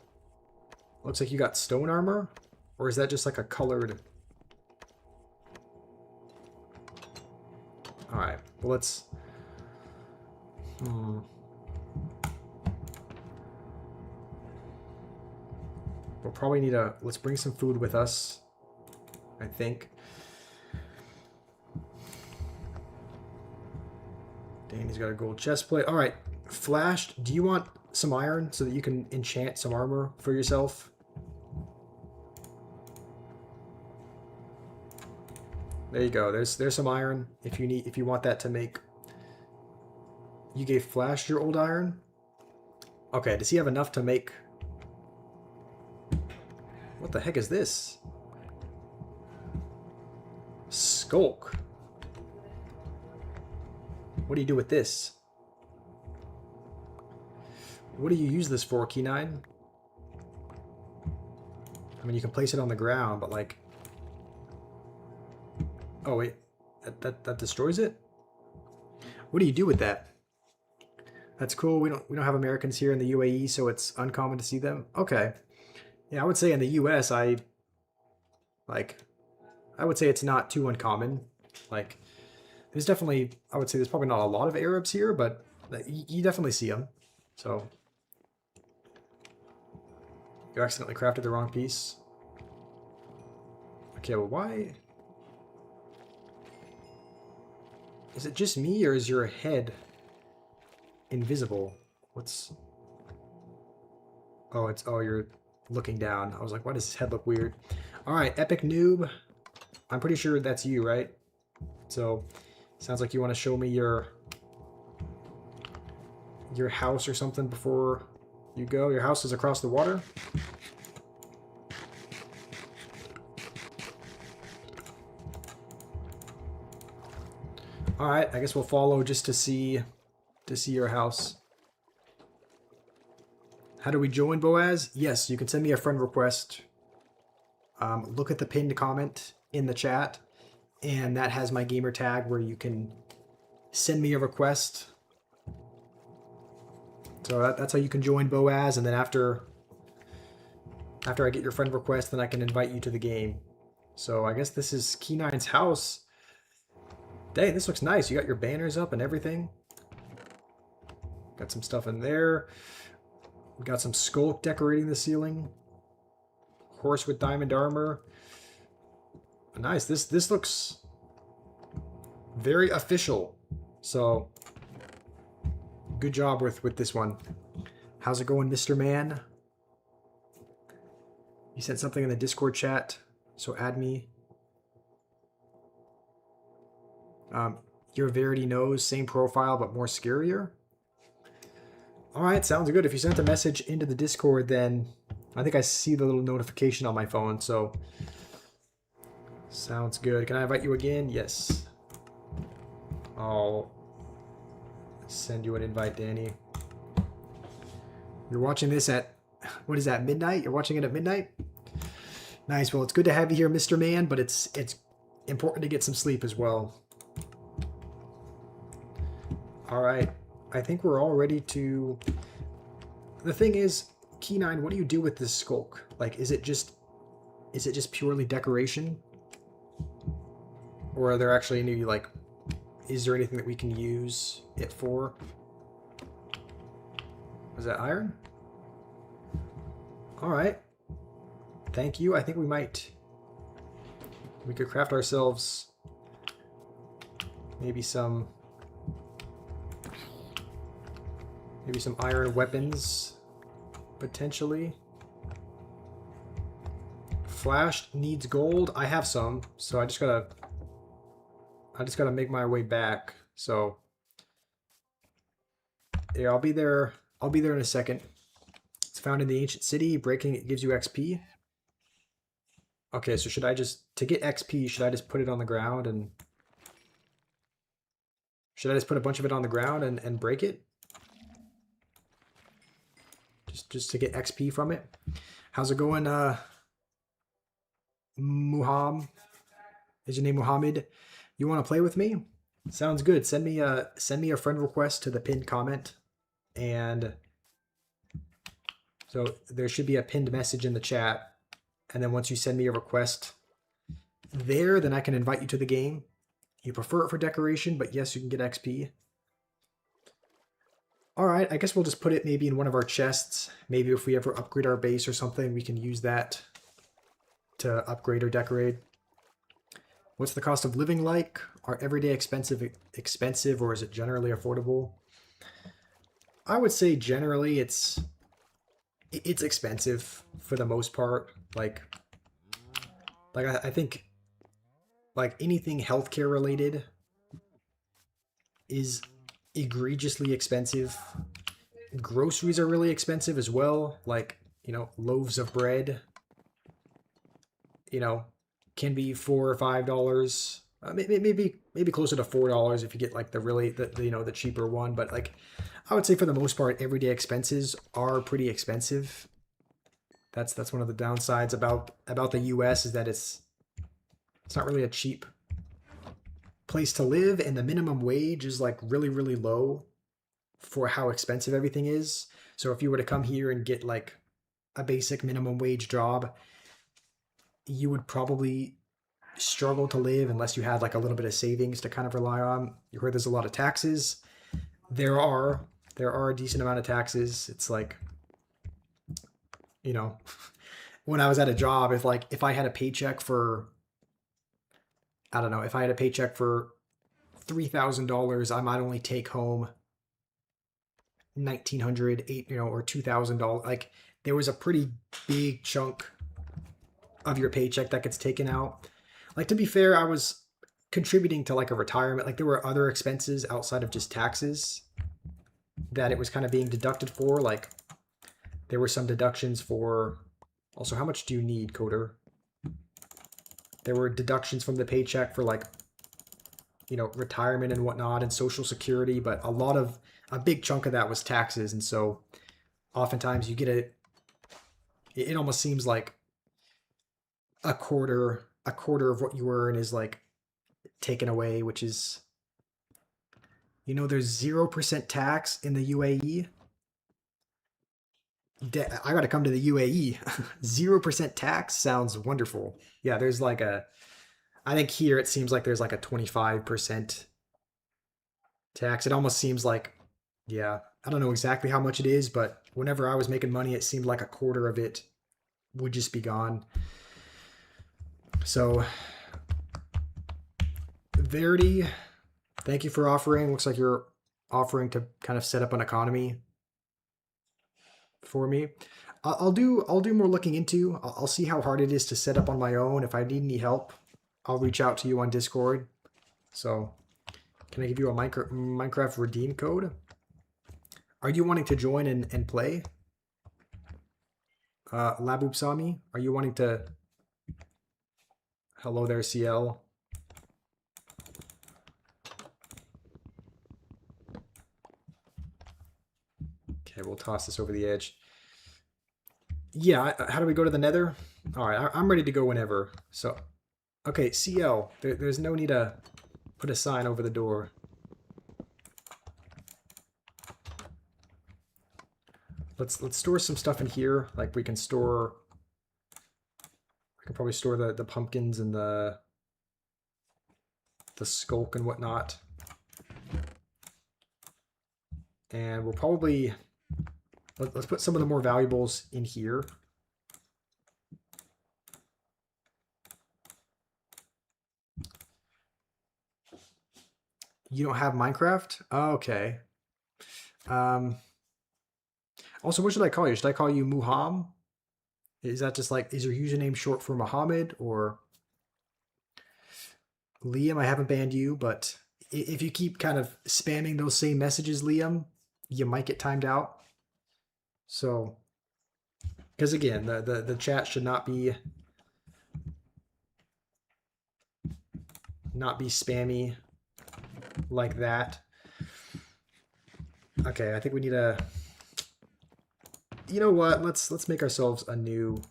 looks like you got stone armor, or is that just like a colored? All right, well, let's... We'll probably need let's bring some food with us, I think. Danny's got a gold chest plate. All right, Flashed, do you want some iron so that you can enchant some armor for yourself? There you go. There's some iron if you want that to make. You gave Flash your old iron? Okay, does he have enough to make? What the heck is this? Skulk. What do you do with this? What do you use this for, Key9? I mean, you can place it on the ground, but like... Oh, wait. That destroys it? What do you do with that? That's cool. We don't have Americans here in the UAE, so it's uncommon to see them. Okay. Yeah, I would say in the US, like I would say it's not too uncommon. Like there's definitely, I would say there's probably not a lot of Arabs here, but you definitely see them. So you accidentally crafted the wrong piece. Okay, well, why? Is it just me, or is your head invisible? What's... Oh, it's... Oh, you're looking down. I was like, why does his head look weird? Alright, Epic Noob. I'm pretty sure that's you, right? So, sounds like you want to show me your house or something before you go. Your house is across the water? Alright, I guess we'll follow just to see your house. How do we join, Boaz? Yes, you can send me a friend request. Look at the pinned comment in the chat, and that has my gamer tag where you can send me a request. So that's how you can join Boaz, and then after I get your friend request, then I can invite you to the game. So I guess this is Key9's house. Dang, this looks nice. You got your banners up and everything. Got some stuff in there. We got some skulk decorating the ceiling. Horse with diamond armor. Nice. This looks very official. So good job with this one. How's it going, Mr. Man? You sent something in the Discord chat, so add me. Your Verity knows, same profile but more scarier. Alright, sounds good. If you sent a message into the Discord, then I think I see the little notification on my phone, so sounds good. Can I invite you again? Yes. I'll send you an invite, Danny. You're watching this at, what is that, midnight? You're watching it at midnight? Nice. Well, it's good to have you here, Mr. Man, but it's important to get some sleep as well. Alright. I think we're all ready to... The thing is, Key9, what do you do with this skulk? Like, is it just purely decoration? Or are there actually any, like, is there anything that we can use it for? Was that iron? Alright. Thank you. I think we could craft ourselves maybe some iron weapons, potentially. Flash needs gold. I have some, so I just gotta make my way back. So yeah, I'll be there in a second. It's found in the ancient city. Breaking it gives you XP. Okay, so to get XP, should I just put it on the ground and should I just put a bunch of it on the ground and break it? Just to get XP from it. How's it going, Muhammad? Is your name Muhammad? You want to play with me? Sounds good. Send me a friend request to the pinned comment, and so there should be a pinned message in the chat. And then once you send me a request there, then I can invite you to the game. You prefer it for decoration, but yes, you can get XP. Alright, I guess we'll just put it maybe in one of our chests. Maybe if we ever upgrade our base or something, we can use that to upgrade or decorate. What's the cost of living like? Are everyday expensive, or is it generally affordable? I would say generally it's expensive for the most part. Like I think like anything healthcare related is egregiously expensive. Groceries are really expensive as well. Like, you know, loaves of bread, you know, can be $4 or $5. Maybe closer to $4 if you get like the cheaper one. But like, I would say for the most part, everyday expenses are pretty expensive. That's one of the downsides about the US, is that it's not really a cheap place to live, and the minimum wage is like really, really low for how expensive everything is. So if you were to come here and get like a basic minimum wage job, you would probably struggle to live unless you had like a little bit of savings to kind of rely on. You heard there's a lot of taxes. There are a decent amount of taxes. It's like, you know, when I was at a job, if I had a paycheck for, I don't know, if I had a paycheck for $3,000, I might only take home 1,900, or $2,000. Like there was a pretty big chunk of your paycheck that gets taken out. Like to be fair, I was contributing to like a retirement. Like there were other expenses outside of just taxes that it was kind of being deducted for. Like there were some deductions for, also how much do you need, Coder? There were deductions from the paycheck for like, retirement and whatnot and social security, but a big chunk of that was taxes. And so oftentimes you get it almost seems like a quarter of what you earn is like taken away, which is, there's 0% tax in the UAE. I got to come to the UAE. 0% tax sounds wonderful. Yeah, there's like I think here it seems like there's like a 25% tax. It almost seems like, yeah, I don't know exactly how much it is, but whenever I was making money, it seemed like a quarter of it would just be gone. So, Verity, thank you for offering. Looks like you're offering to kind of set up an economy for me. I'll do more looking into. I'll see how hard it is to set up on my own. If I need any help, I'll reach out to you on Discord. So, can I give you a Minecraft redeem code? Are you wanting to join and play? Labubsami, are you wanting to? Hello there, CL. Okay, we'll toss this over the edge. Yeah, how do we go to the Nether? All right, I'm ready to go whenever. So, okay, CL, there's no need to put a sign over the door. Let's store some stuff in here. Like we can probably store the pumpkins and the skulk and whatnot. And we'll probably let's put some of the more valuables in here. You don't have Minecraft? Oh, okay. Also, what should I call you? Should I call you Muham? Is that just like, is your username short for Muhammad or Liam? I haven't banned you, but if you keep kind of spamming those same messages, Liam, you might get timed out. So, because again, the chat should not be spammy like that. Okay, I think we need a. You know what? Let's make ourselves a new.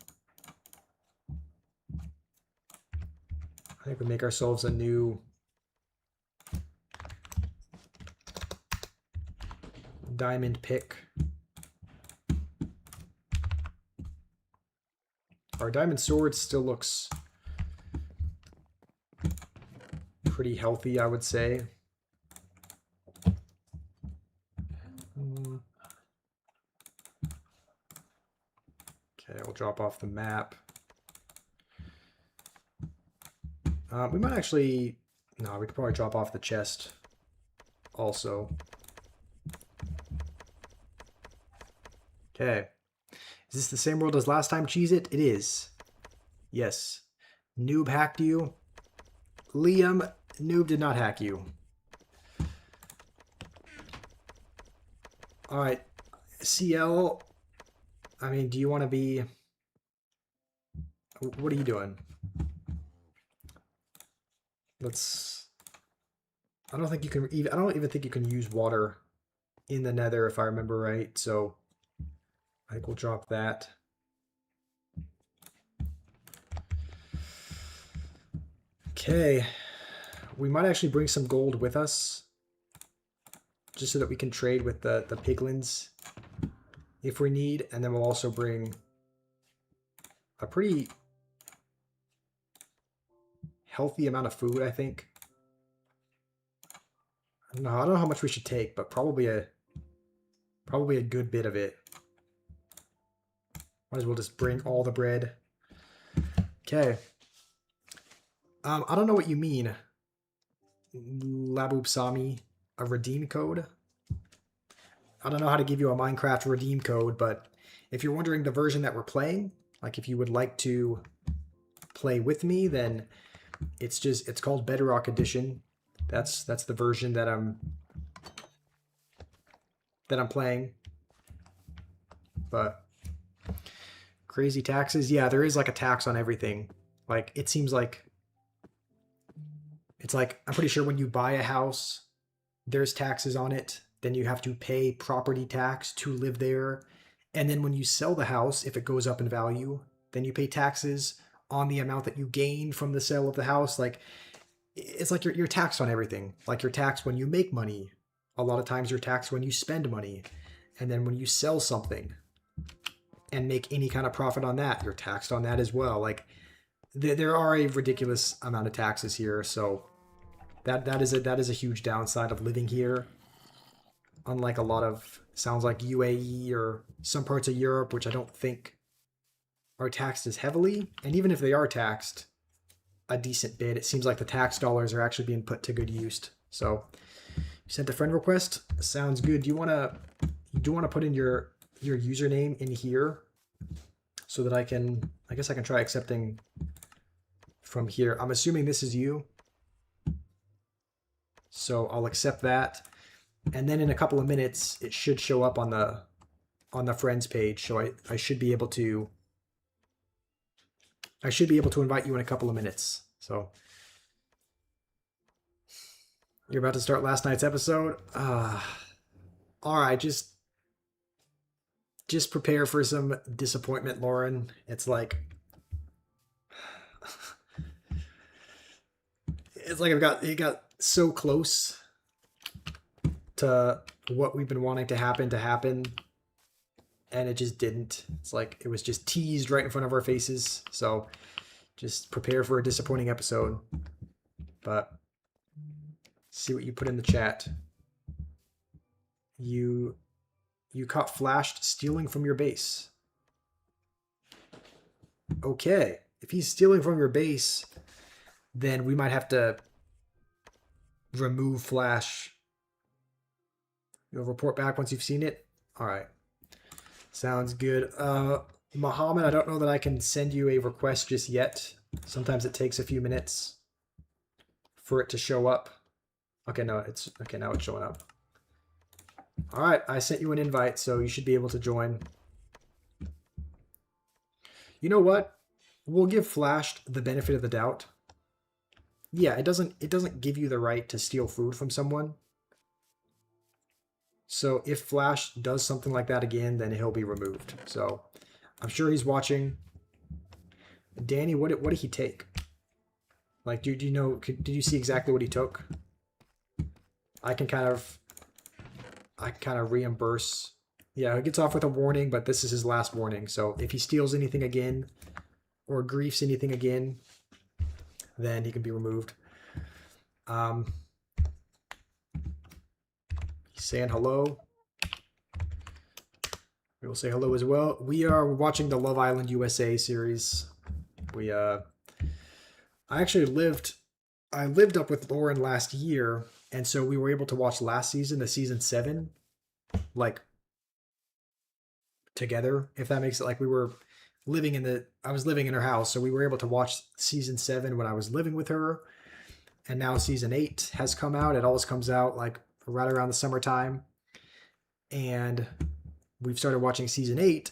I think we make ourselves a new diamond pick. Our diamond sword still looks pretty healthy, I would say. Okay, we'll drop off the map. We might actually... No, we could probably drop off the chest also. Okay. Is this the same world as last time, Cheez-It? It is. Yes. Noob hacked you. Liam, Noob did not hack you. Alright. CL, I mean, do you want to be... What are you doing? Let's... I don't think you can even... I don't even think you can use water in the Nether, if I remember right, so... I think we'll drop that. Okay. We might actually bring some gold with us. just so that we can trade with the piglins if we need. And then we'll also bring a pretty healthy amount of food, I think. I don't know how much we should take, but probably a good bit of it. Might as well just bring all the bread. Okay. I don't know what you mean, Labubsami, a redeem code. I don't know how to give you a Minecraft redeem code, but if you're wondering the version that we're playing, like if you would like to play with me, then it's called Bedrock Edition. That's the version that I'm playing. But crazy taxes. Yeah, there is like a tax on everything. Like it seems like it's like, I'm pretty sure when you buy a house, there's taxes on it. Then you have to pay property tax to live there. And then when you sell the house, if it goes up in value, then you pay taxes on the amount that you gained from the sale of the house. Like it's like you're taxed on everything. Like you're taxed when you make money. A lot of times you're taxed when you spend money. And then when you sell something and make any kind of profit on that, you're taxed on that as well. Like there are a ridiculous amount of taxes here. So that is a huge downside of living here. Unlike a lot of, sounds like UAE or some parts of Europe, which I don't think are taxed as heavily. And even if they are taxed a decent bit, it seems like the tax dollars are actually being put to good use. So you sent a friend request. Sounds good. Do you want to put in your username in here so that I guess I can try accepting from here. I'm assuming this is you. So I'll accept that. And then in a couple of minutes, it should show up on the friends page. So I should be able to invite you in a couple of minutes. So you're about to start last night's episode. All right, just prepare for some disappointment, Lauren. It's like it got so close to what we've been wanting to happen, and it just didn't. It's like it was just teased right in front of our faces. So just prepare for a disappointing episode. But see what you put in the chat. You caught flashed stealing from your base. Okay, if he's stealing from your base, then we might have to remove Flash. You'll report back once you've seen it? All right. Sounds good. Muhammad, I don't know that I can send you a request just yet. Sometimes it takes a few minutes for it to show up. Okay, no, now it's showing up. All right, I sent you an invite, so you should be able to join. You know what? We'll give Flash the benefit of the doubt. Yeah, it doesn't give you the right to steal food from someone. So if Flash does something like that again, then he'll be removed. So I'm sure he's watching. Danny, what did he take? Like, do you know? Did you see exactly what he took? I can kind of reimburse. Yeah, it gets off with a warning, but this is his last warning. So if he steals anything again or griefs anything again, then he can be removed. He's saying hello. We will say hello as well. We are watching the Love Island USA series. I lived up with Lauren last year, and so we were able to watch last season, the season 7, like together, if that makes it. Like I was living in her house, so we were able to watch season 7 when I was living with her. And now season 8 has come out. It always comes out like right around the summertime. And we've started watching season 8,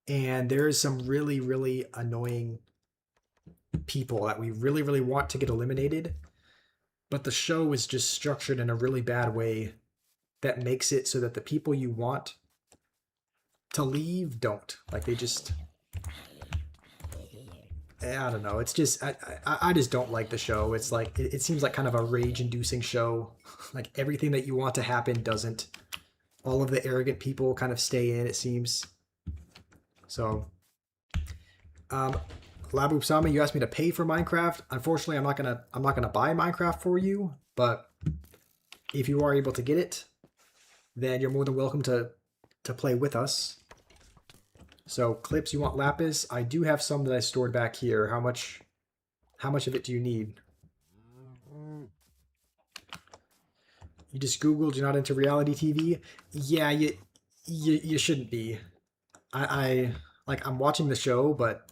and there's some really, really annoying people that we really, really want to get eliminated. But the show is just structured in a really bad way that makes it so that the people you want to leave don't. Like they just... I don't know. It's just I just don't like the show. It's like it seems like kind of a rage-inducing show. Like everything that you want to happen doesn't. All of the arrogant people kind of stay in. It seems. So, um, Labupsama, you asked me to pay for Minecraft. Unfortunately, I'm not gonna buy Minecraft for you. But if you are able to get it, then you're more than welcome to play with us. So clips, you want lapis? I do have some that I stored back here. How much of it do you need? You just Googled you're not into reality TV? Yeah, you shouldn't be. I like I'm watching the show, but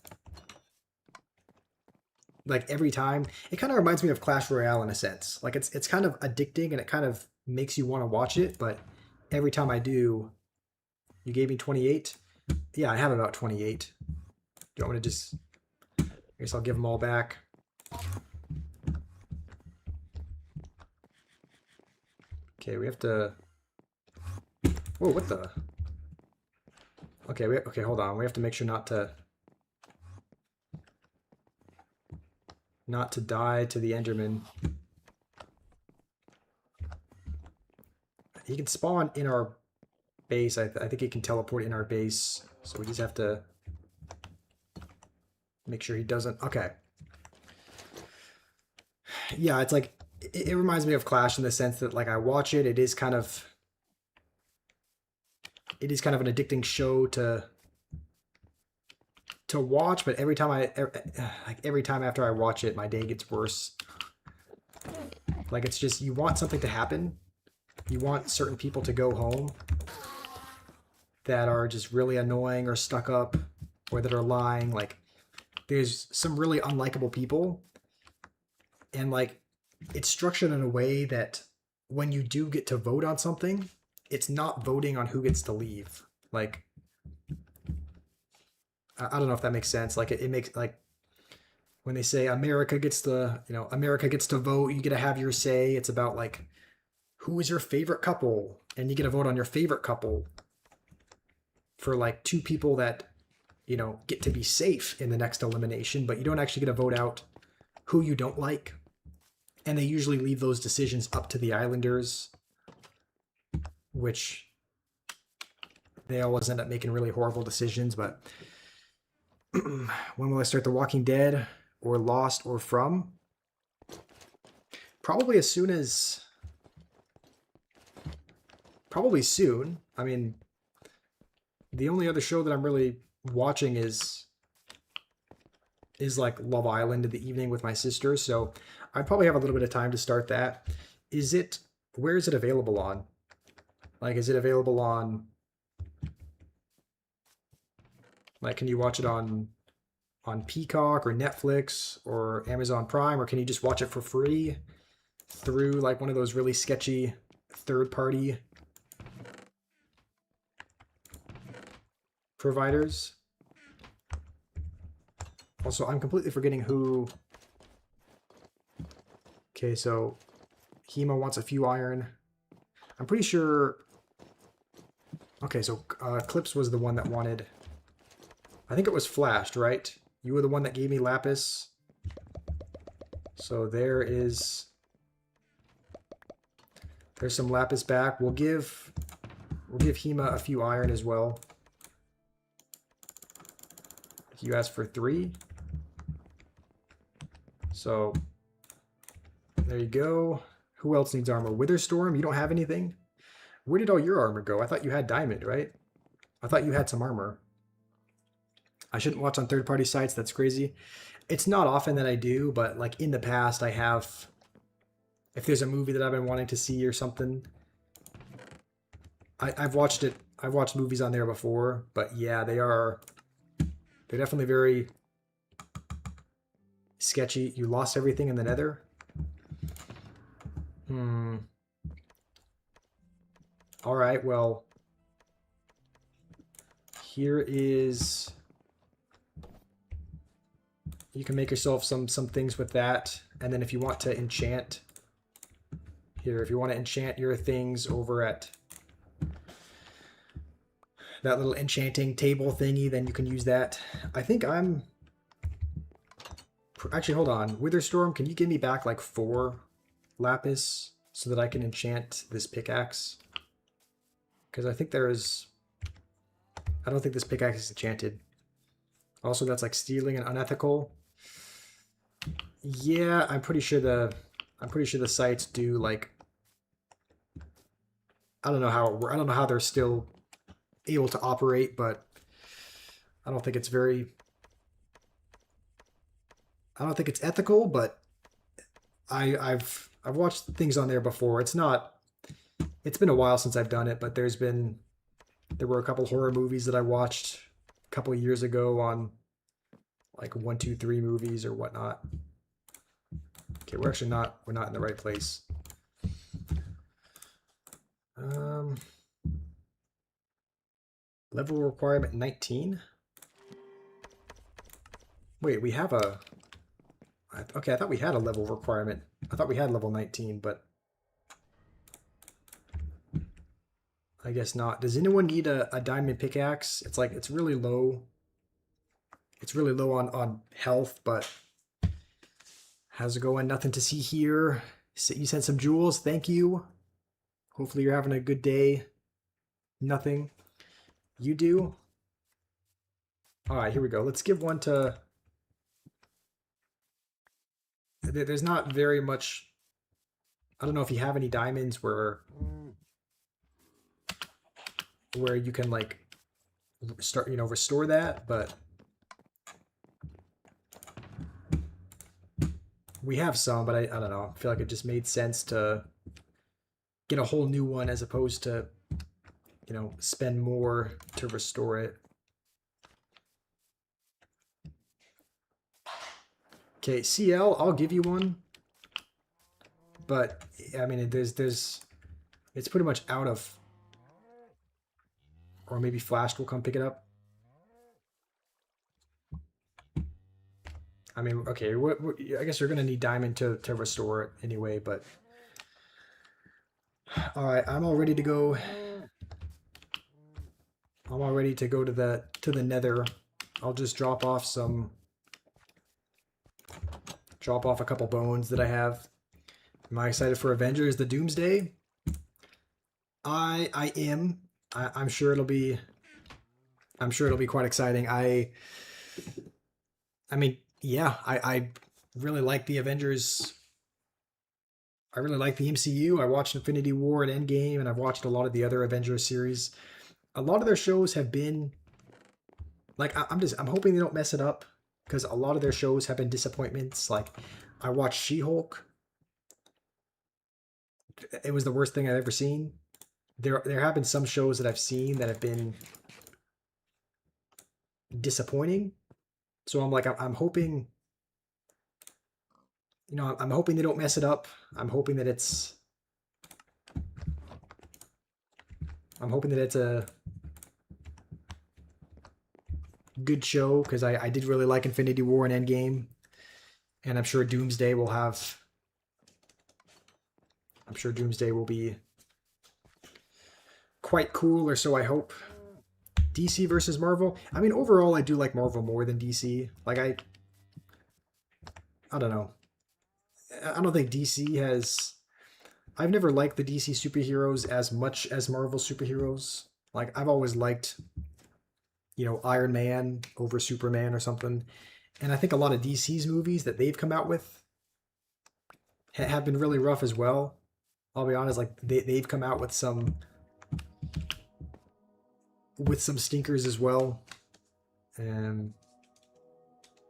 like every time it kind of reminds me of Clash Royale in a sense. Like it's kind of addicting and it kind of makes you want to watch it, but every time I do, you gave me 28. Yeah, I have about 28. Do you want me to just I guess I'll give them all back. Okay, we have to. Whoa, what the? Okay, okay, hold on. We have to make sure not to die to the Enderman. He can spawn in our base. I think he can teleport in our base. So we just have to make sure he doesn't. Okay. Yeah, it's like it reminds me of Clash in the sense that like I watch it. It is kind of an addicting show to watch, but every time every time after I watch it, my day gets worse. Like it's just you want something to happen. You want certain people to go home that are just really annoying or stuck up or that are lying. Like there's some really unlikable people, and like it's structured in a way that when you do get to vote on something, it's not voting on who gets to leave. Like I don't know if that makes sense. Like it makes like when they say America gets America gets to vote, you get to have your say. It's about like who is your favorite couple, and you get to vote on your favorite couple for like two people that get to be safe in the next elimination, but you don't actually get to vote out who you don't like. And they usually leave those decisions up to the Islanders, which they always end up making really horrible decisions. But when will I start The Walking Dead or Lost or From? Probably soon. I mean, the only other show that I'm really watching is like Love Island in the evening with my sister, so I'd probably have a little bit of time to start that. Where is it available on? Like, is it available on, like, can you watch it on Peacock or Netflix or Amazon Prime, or can you just watch it for free through like one of those really sketchy third-party providers? Also, I'm completely forgetting who. Okay, so Hema wants a few iron. I'm pretty sure. Okay, so Clips was the one that wanted. I think it was Flashed, right? You were the one that gave me lapis. So there's some lapis back. We'll give Hema a few iron as well. You asked for 3. So there you go. Who else needs armor? Witherstorm, you don't have anything? Where did all your armor go? I thought you had diamond, right? I thought you had some armor. I shouldn't watch on third-party sites. That's crazy. It's not often that I do, but like in the past I have. If there's a movie that I've been wanting to see or something, I've watched it. I've watched movies on there before, but yeah, they're definitely very sketchy. You lost everything in the Nether? All right, well, here is. You can make yourself some things with that, and then if you want to enchant, here, if you want to enchant your things over at that little enchanting table thingy, then you can use that. I think I'm Actually, hold on. Witherstorm, can you give me back like 4 lapis so that I can enchant this pickaxe? Because I think there is... I don't think this pickaxe is enchanted. Also, that's like stealing and unethical. Yeah, I'm pretty sure the sites do like... I don't know how they're still able to operate, but I don't think it's very... I don't think it's ethical, but I've watched things on there before. It's been a while since I've done it, but there were a couple horror movies that I watched a couple of years ago on like 123 movies or whatnot. Okay, we're not in the right place. Level requirement 19. Wait, we have a... Okay, I thought we had a level requirement. I thought we had level 19, but I guess not. Does anyone need a diamond pickaxe? It's really low. It's really low on health, but how's it going? Nothing to see here. You sent some jewels. Thank you. Hopefully you're having a good day. Nothing. You do? All right, here we go. Let's give one to... There's not very much... I don't know if you have any diamonds where you can like restore that, but we have some, but I don't know. I feel like it just made sense to get a whole new one as opposed to, spend more to restore it. Okay, CL, I'll give you one. But I mean, it's pretty much out of, or maybe Flash will come pick it up. I mean, okay, I guess you're gonna need diamond to restore it anyway, but all right, I'm all ready to go. I'm all ready to go to the Nether. I'll just drop off a couple bones that I have. Am I excited for Avengers: The Doomsday? I am. I'm sure it'll be quite exciting. I mean, yeah, I really like the Avengers. I really like the MCU. I watched Infinity War and Endgame, and I've watched a lot of the other Avengers series. A lot of their shows have been like, I'm hoping they don't mess it up, because a lot of their shows have been disappointments. Like, I watched She-Hulk. It was the worst thing I've ever seen. There have been some shows that I've seen that have been disappointing. So I'm like, I'm hoping, I'm hoping they don't mess it up. I'm hoping that it's a good show, because I did really like Infinity War and Endgame, and I'm sure Doomsday will be quite cool, or so I hope. DC versus Marvel. I mean, overall, I do like Marvel more than DC. Like, I don't know. I don't think DC has... I've never liked the DC superheroes as much as Marvel superheroes. Like, I've always liked, Iron Man over Superman or something. And I think a lot of DC's movies that they've come out with have been really rough as well. I'll be honest, like, they've come out with some stinkers as well.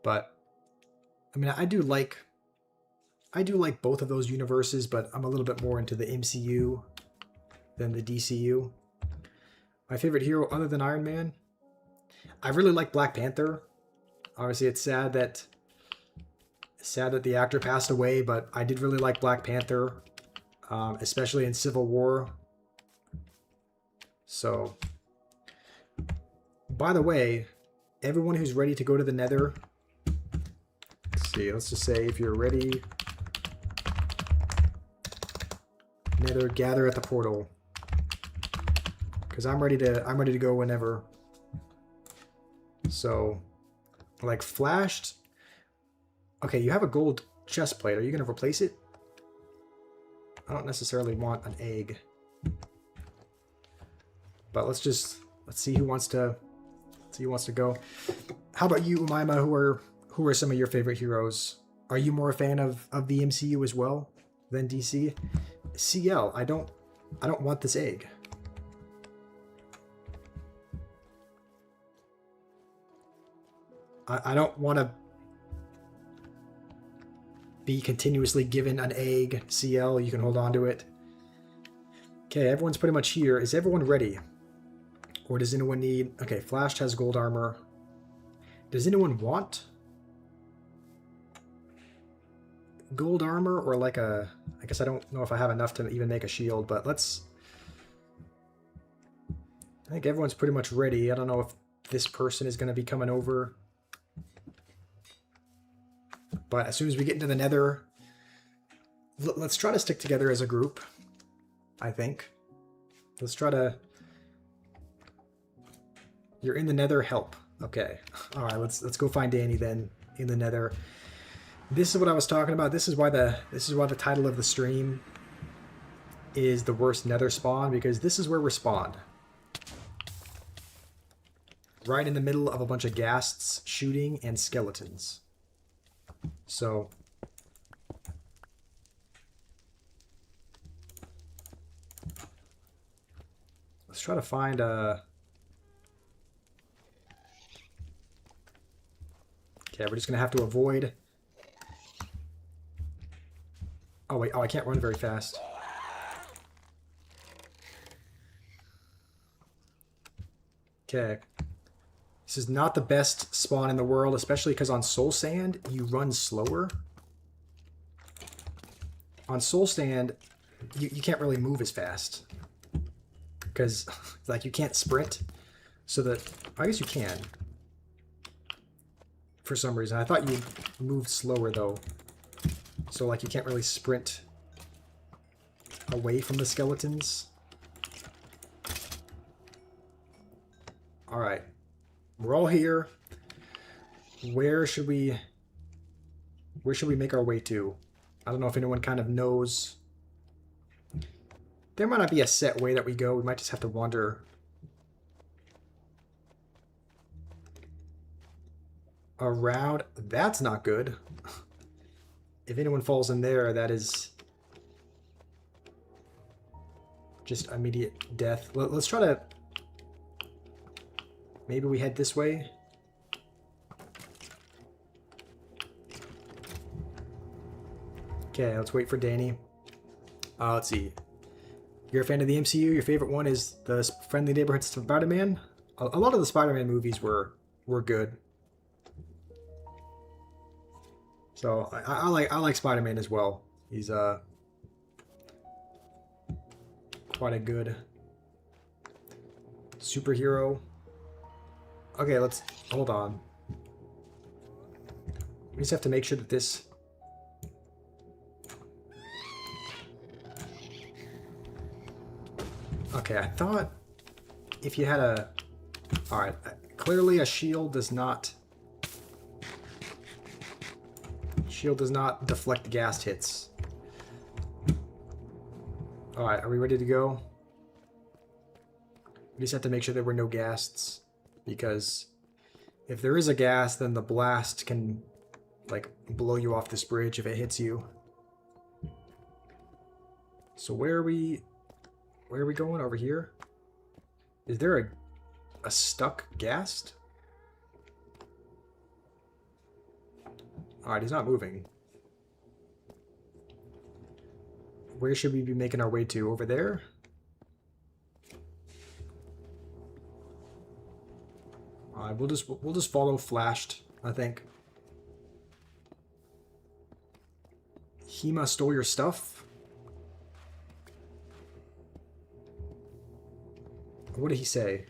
But I mean, I do like both of those universes, but I'm a little bit more into the MCU than the DCU. My favorite hero other than Iron Man, I really like Black Panther. Obviously, it's sad that the actor passed away, but I did really like Black Panther, especially in Civil War. So, by the way, everyone who's ready to go to the Nether, let's just say if you're ready, Nether, gather at the portal, because I'm ready to go whenever. So, like, Flashed, Okay, you have a gold chest plate. Are you going to replace it? I don't necessarily want an egg. But let's see who wants to go. How about you, Umaima? Who are some of your favorite heroes? Are you more a fan of the MCU as well than DC? CL, I don't want this egg. I don't want to be continuously given an egg. CL, you can hold on to it. Okay, everyone's pretty much here. Is everyone ready? Or does anyone need... Okay, Flash has gold armor. Does anyone want gold armor or like a... I guess I don't know if I have enough to even make a shield, but let's... I think everyone's pretty much ready. I don't know if this person is going to be coming over. But as soon as we get into the Nether, let's try to stick together as a group, I think. Let's try to... You're in the Nether, help. Okay. All right, let's go find Danny then in the Nether. This is what I was talking about. This is why the title of the stream is the worst Nether spawn, because this is where we spawned. Right in the middle of a bunch of ghasts shooting and skeletons. So let's try to find a... Okay, we're just gonna have to avoid... Oh wait, oh, I can't run very fast. Okay. This is not the best spawn in the world, especially because on Soul Sand, you run slower. On Soul Sand, you can't really move as fast. Because, like, you can't sprint. So that... I guess you can. For some reason. I thought you moved slower, though. So, like, you can't really sprint away from the skeletons. Alright. We're all here. Where should we make our way to? I don't know if anyone kind of knows. There might not be a set way that we go. We might just have to wander around. That's not good. If anyone falls in there, that is just immediate death. Let's try to... Maybe we head this way. Okay, let's wait for Danny. Let's see. You're a fan of the MCU? Your favorite one is the Friendly Neighborhood Spider-Man? A lot of the Spider-Man movies were good. So I like Spider-Man as well. He's quite a good superhero. Okay, let's hold on. We just have to make sure that this... Okay, I thought if you had a... Alright, clearly a shield does not... Shield does not deflect ghast hits. Alright, are we ready to go? We just have to make sure there were no ghasts. Because if there is a ghast, then the blast can, like, blow you off this bridge if it hits you. So where are we going? Over here? Is there a stuck ghast? Alright, he's not moving. Where should we be making our way to? Over there? Alright, we'll just follow Flashed, I think. Hema stole your stuff? What did he say?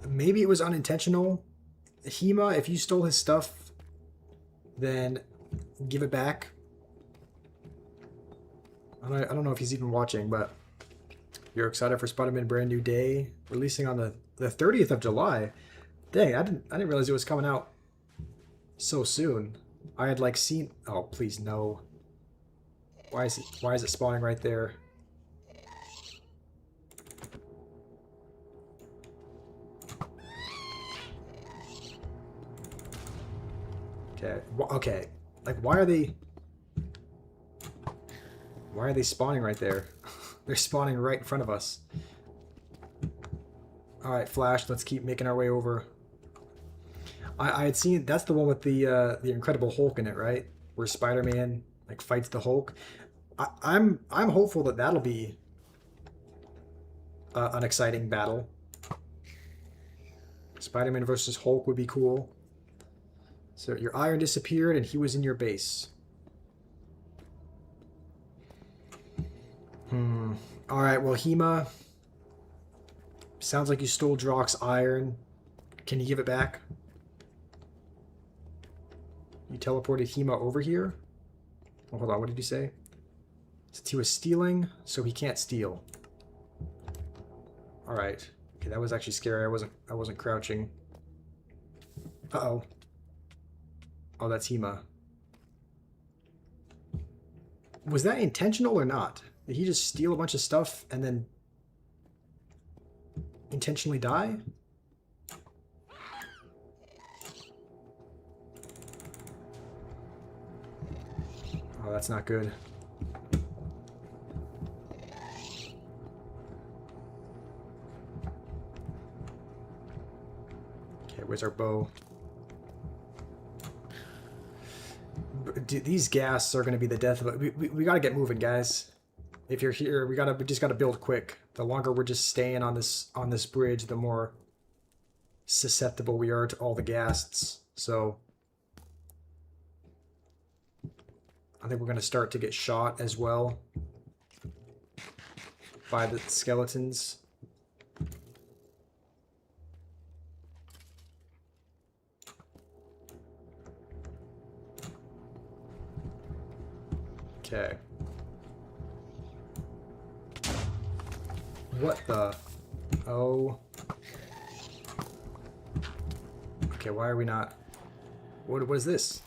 Maybe it was unintentional. Hema, if you stole his stuff, then give it back. I don't know if he's even watching, but you're excited for Spider-Man Brand New Day, releasing on the 30th of July. Dang, I didn't realize it was coming out so soon. I had like seen. Oh, please no. Why is it spawning right there? Okay. Okay. Like, why are they spawning right there? They're spawning right in front of us. All right, Flash. Let's keep making our way over. I had seen that's the one with the Incredible Hulk in it, right? Where Spider-Man like fights the Hulk. I'm hopeful that that'll be an exciting battle. Spider-Man versus Hulk would be cool. So your iron disappeared and he was in your base. Alright, well, Hema. Sounds like you stole Drock's iron. Can you give it back? You teleported Hema over here? Oh, hold on, what did you say? Since he was stealing, so he can't steal. Alright. Okay, that was actually scary. I wasn't crouching. Uh-oh. Oh, that's Hema. Was that intentional or not? Did he just steal a bunch of stuff and then intentionally die? Oh, that's not good. Okay, where's our bow? Dude, these ghasts are going to be the death of it. We got to get moving, guys. If you're here, we just got to build quick. The longer we're just staying on this bridge, the more susceptible we are to all the ghasts. So I think we're going to start to get shot as well by the skeletons. Okay. What the? Oh. Okay, why are we not? What is this?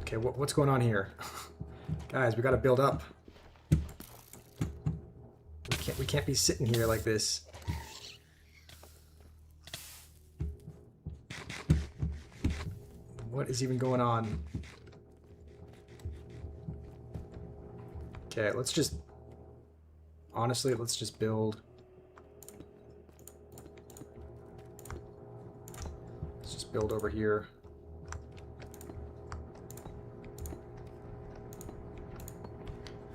Okay, what's going on here? Guys, we gotta build up. We can't be sitting here like this. What is even going on? Okay, let's just... Honestly, let's just build. Let's just build over here.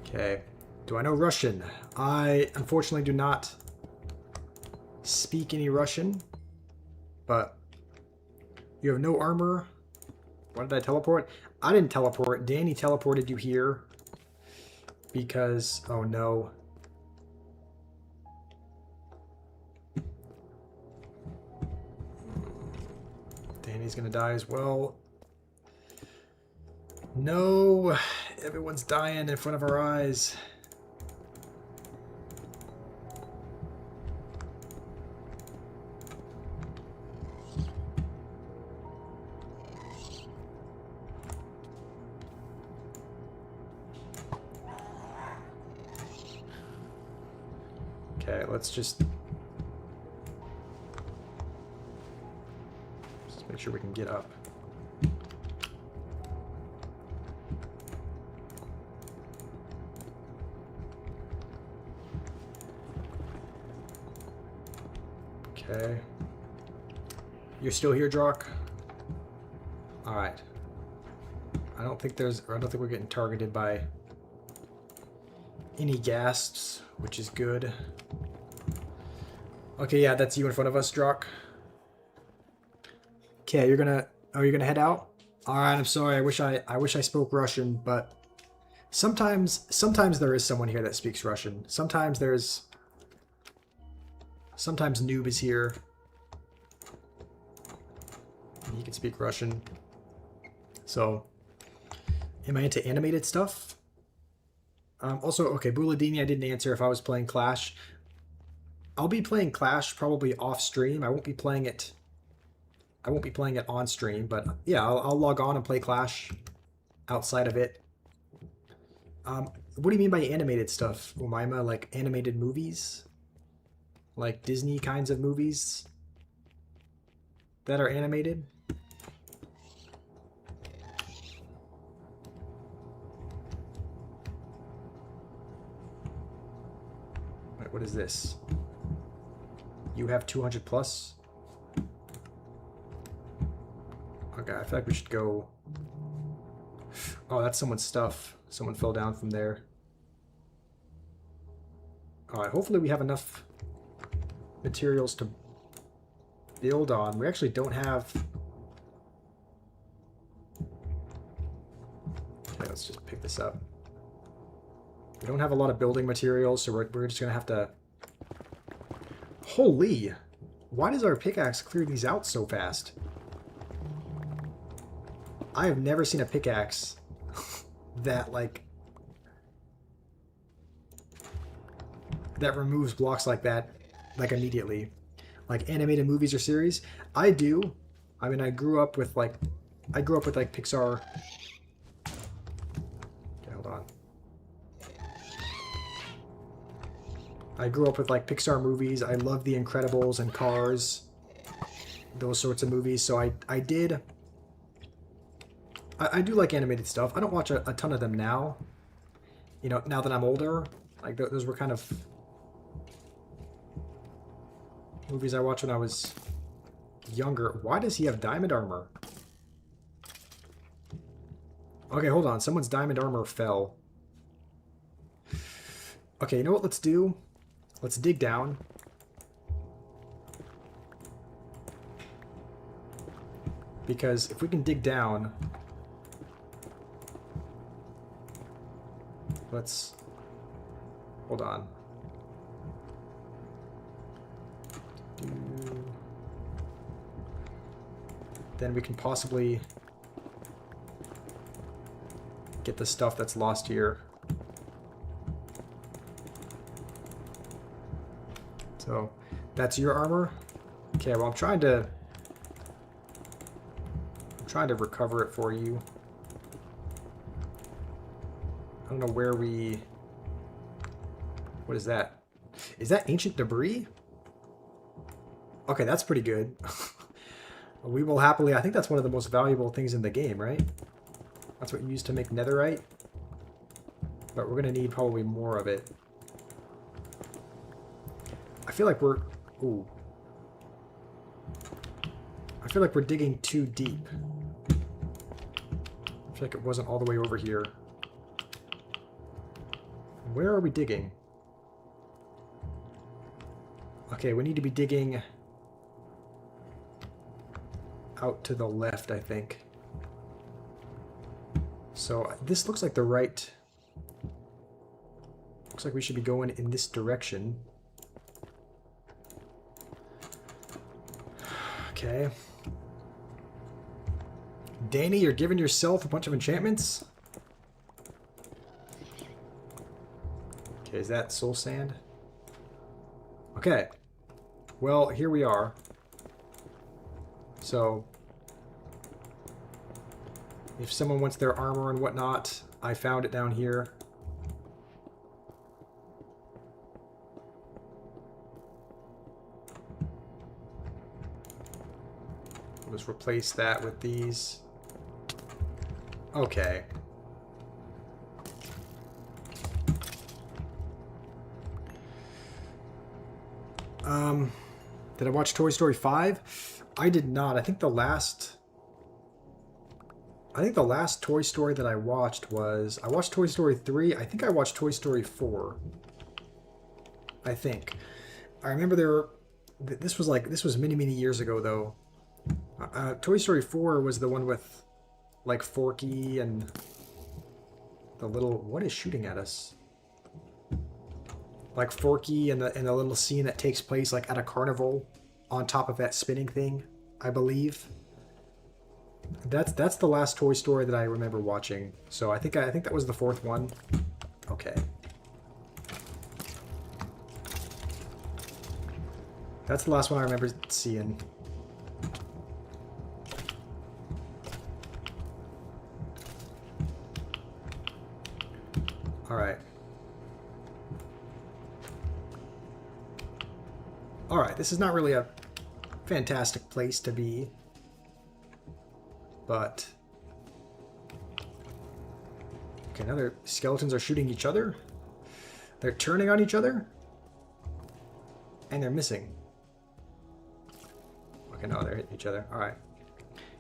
Okay. Do I know Russian? I unfortunately do not speak any Russian, but you have no armor. Why did I teleport? I didn't teleport. Danny teleported you here because... Oh, no. Danny's gonna die as well. No! Everyone's dying in front of our eyes. Okay, let's just make sure we can get up. Okay. You're still here, Drock? Alright. I don't think we're getting targeted by any ghasts, which is good. Okay, yeah, that's you in front of us, Drock. Okay, are you gonna head out? Alright, I'm sorry, I wish I spoke Russian, but sometimes there is someone here that speaks Russian. Sometimes Noob is here. He can speak Russian. So, am I into animated stuff? Also, okay, Buladini, I didn't answer if I was playing Clash. I'll be playing Clash probably off stream. I won't be playing it on stream, but yeah, I'll log on and play Clash outside of it. What do you mean by animated stuff, Umaima? Like animated movies? Like Disney kinds of movies that are animated? Wait, what is this? You have 200 plus? Okay, I feel like we should go... Oh, that's someone's stuff. Someone fell down from there. Alright, hopefully we have enough materials to build on. We actually don't have... Okay, let's just pick this up. We don't have a lot of building materials, so we're just going to have to... Holy! Why does our pickaxe clear these out so fast? I have never seen a pickaxe that, like... that removes blocks like that, like, immediately. Like, animated movies or series. I do. I mean, I grew up with, like, Pixar... Okay, hold on. I grew up with, like, Pixar movies. I love The Incredibles and Cars. Those sorts of movies. So I did... I do like animated stuff. I don't watch a ton of them now. You know, now that I'm older. Like, those were kind of... movies I watched when I was younger. Why does he have diamond armor? Okay, hold on. Someone's diamond armor fell. Okay, you know what let's do? Let's dig down. Because if we can dig down... Let's... Hold on. Then we can possibly get the stuff that's lost here. So, that's your armor? Okay, well I'm trying to recover it for you. I don't know where we... What is that? Is that ancient debris? Okay, that's pretty good. We will happily... I think that's one of the most valuable things in the game, right? That's what you use to make netherite. But we're going to need probably more of it. I feel like we're... Ooh. I feel like we're digging too deep. I feel like it wasn't all the way over here. Where are we digging? Okay, we need to be digging out to the left, I think. So this looks like the right... Looks like we should be going in this direction. Okay. Danny, you're giving yourself a bunch of enchantments? Okay, is that soul sand? Okay. Well, here we are. So, if someone wants their armor and whatnot, I found it down here. We'll just replace that with these. Okay. Did I watch Toy Story 5? I did not. I think the last Toy Story that I watched was... I watched Toy Story 3. I think I watched Toy Story 4. I think. I remember there were... This was many, many years ago, though. Toy Story 4 was the one with, like, Forky and the little... What is shooting at us? Like Forky and the little scene that takes place, like, at a carnival on top of that spinning thing, I believe. That's the last Toy Story that I remember watching. So I think that was the fourth one. Okay. That's the last one I remember seeing. Alright. Alright, this is not really a fantastic place to be. But... okay, now their skeletons are shooting each other. They're turning on each other. And they're missing. Okay, no, they're hitting each other. Alright.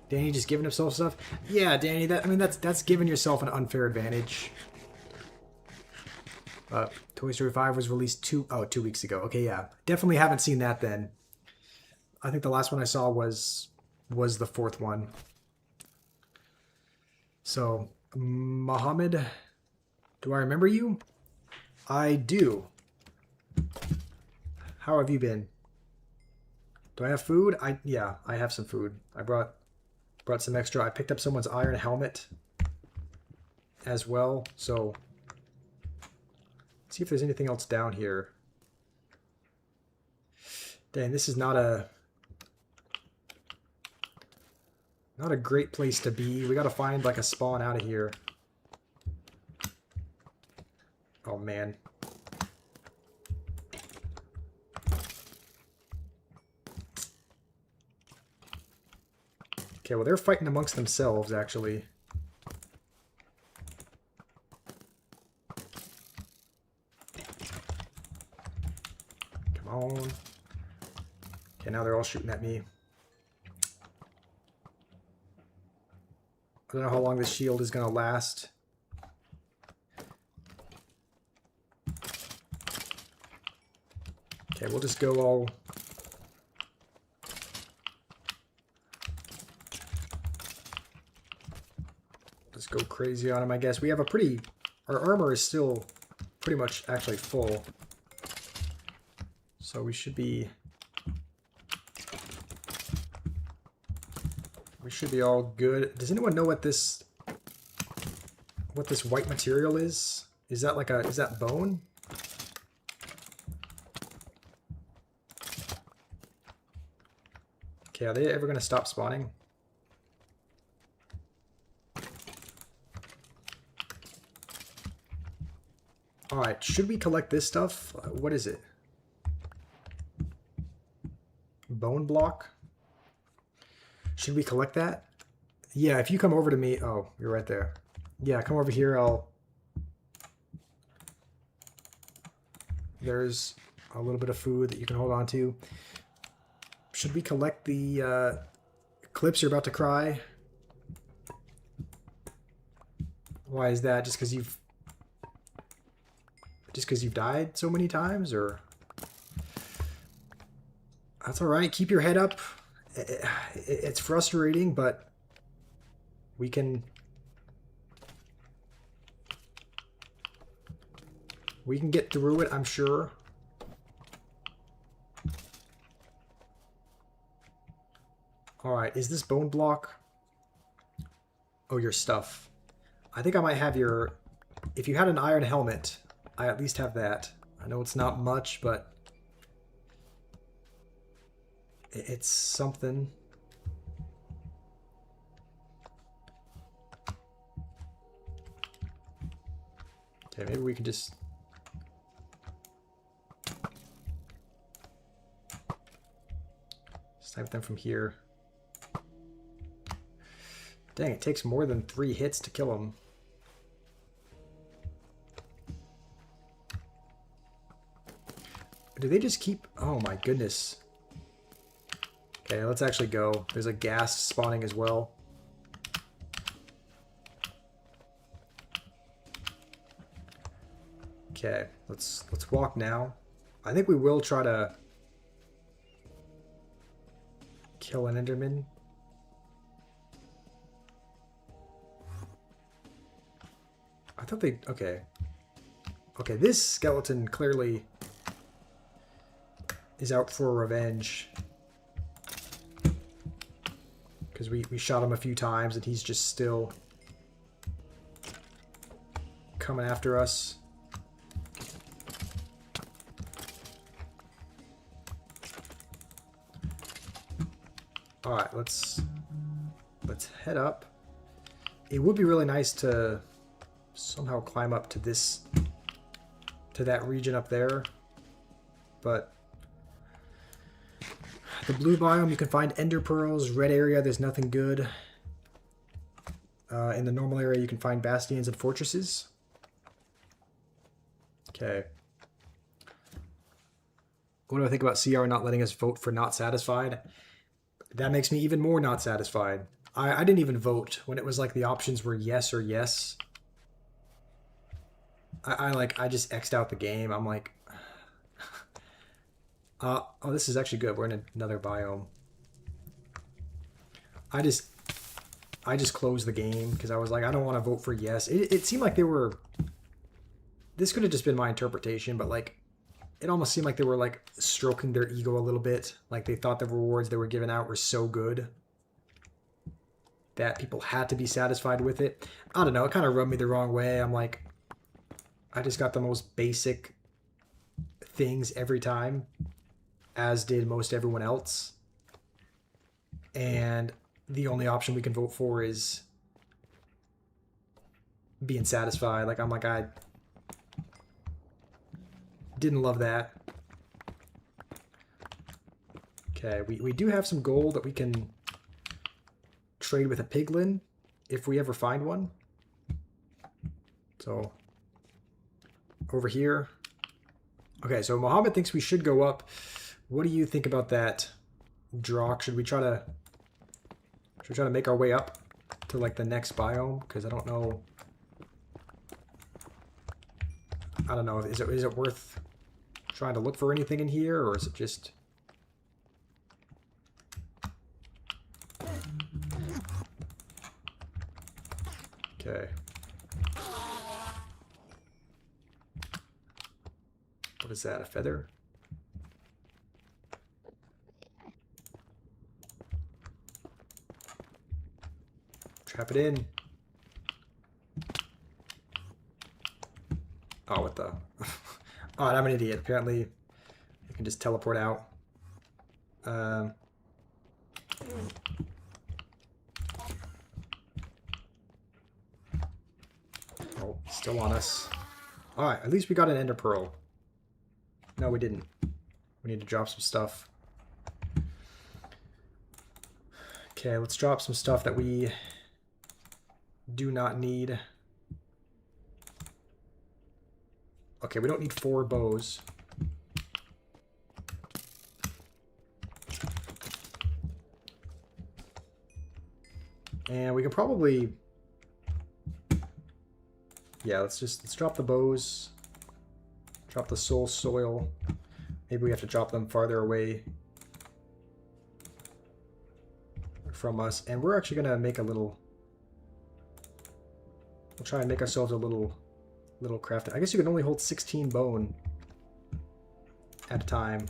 Danny just giving himself stuff? Yeah, Danny, that's giving yourself an unfair advantage. Toy Story 5 was released 2 weeks ago. Okay, yeah. Definitely haven't seen that then. I think the last one I saw was the fourth one. So, Mohammed, do I remember you? I do. How have you been? Do I have food? Yeah, I have some food. I brought some extra. I picked up someone's iron helmet as well. So, let's see if there's anything else down here. Dang, this is not a great place to be. We gotta find like a spawn out of here. Oh man. Okay, well they're fighting amongst themselves actually. Come on. Okay, now they're all shooting at me. I don't know how long this shield is going to last. Okay, we'll just go all... just go crazy on him, I guess. We have a pretty... our armor is still pretty much actually full. So we should be... we should be all good. Does anyone know what this white material is? Is that like is that bone? Okay, are they ever going to stop spawning? Alright, should we collect this stuff? What is it? Bone block? Should we collect that? Yeah, if you come over to me... oh, you're right there. Yeah, come over here, there's a little bit of food that you can hold on to. Should we collect the clips? You're about to cry. Why is that? Just because you've died so many times, or? That's all right. Keep your head up. It's frustrating, but we can get through it, I'm sure. Alright, is this bone block? Oh, your stuff. I think I might have your... if you had an iron helmet, I at least have that. I know it's not much, but... it's something. Okay, maybe we can just... snipe them from here. Dang, it takes more than 3 hits to kill them. Do they just keep... oh my goodness. Okay, let's actually go. There's a ghast spawning as well. Okay, let's walk now. I think we will try to kill an Enderman. I thought they... okay. Okay, this skeleton clearly is out for revenge. Because we shot him a few times and he's just still coming after us. Alright, let's head up. It would be really nice to somehow climb up to that region up there. But the blue biome, you can find ender pearls. Red area, there's nothing good. In the normal area, you can find bastions and fortresses. Okay. What do I think about CR not letting us vote for not satisfied? That makes me even more not satisfied. I didn't even vote when it was like the options were yes or yes. I just X'd out the game. I'm like, oh, this is actually good. We're in another biome. I just closed the game because I was like, I don't want to vote for yes. It seemed like they were... This could have just been my interpretation, but like, it almost seemed like they were like stroking their ego a little bit. Like they thought the rewards they were giving out were so good that people had to be satisfied with it. I don't know. It kind of rubbed me the wrong way. I'm like, I just got the most basic things every time, as did most everyone else. And the only option we can vote for is being satisfied. Like, I'm like, I didn't love that. Okay, we do have some gold that we can trade with a piglin if we ever find one. So, over here. Okay, so Mohammed thinks we should go up. What do you think about that, Drock? Should we try to make our way up to like the next biome? Because I don't know. I don't know. Is it worth trying to look for anything in here, or is it just... Okay. What is that, a feather? Trap it in. Oh, what the... Oh, I'm an idiot. Apparently, you can just teleport out. Oh, still on us. Alright, at least we got an ender pearl. No, we didn't. We need to drop some stuff. Okay, let's drop some stuff that we do not need. Okay, we don't need 4 bows. And we can probably... Yeah, let's drop the bows. Drop the soul soil. Maybe we have to drop them farther away from us. And we're actually going to make a little... We'll try and make ourselves a little craft. I guess you can only hold 16 bone at a time.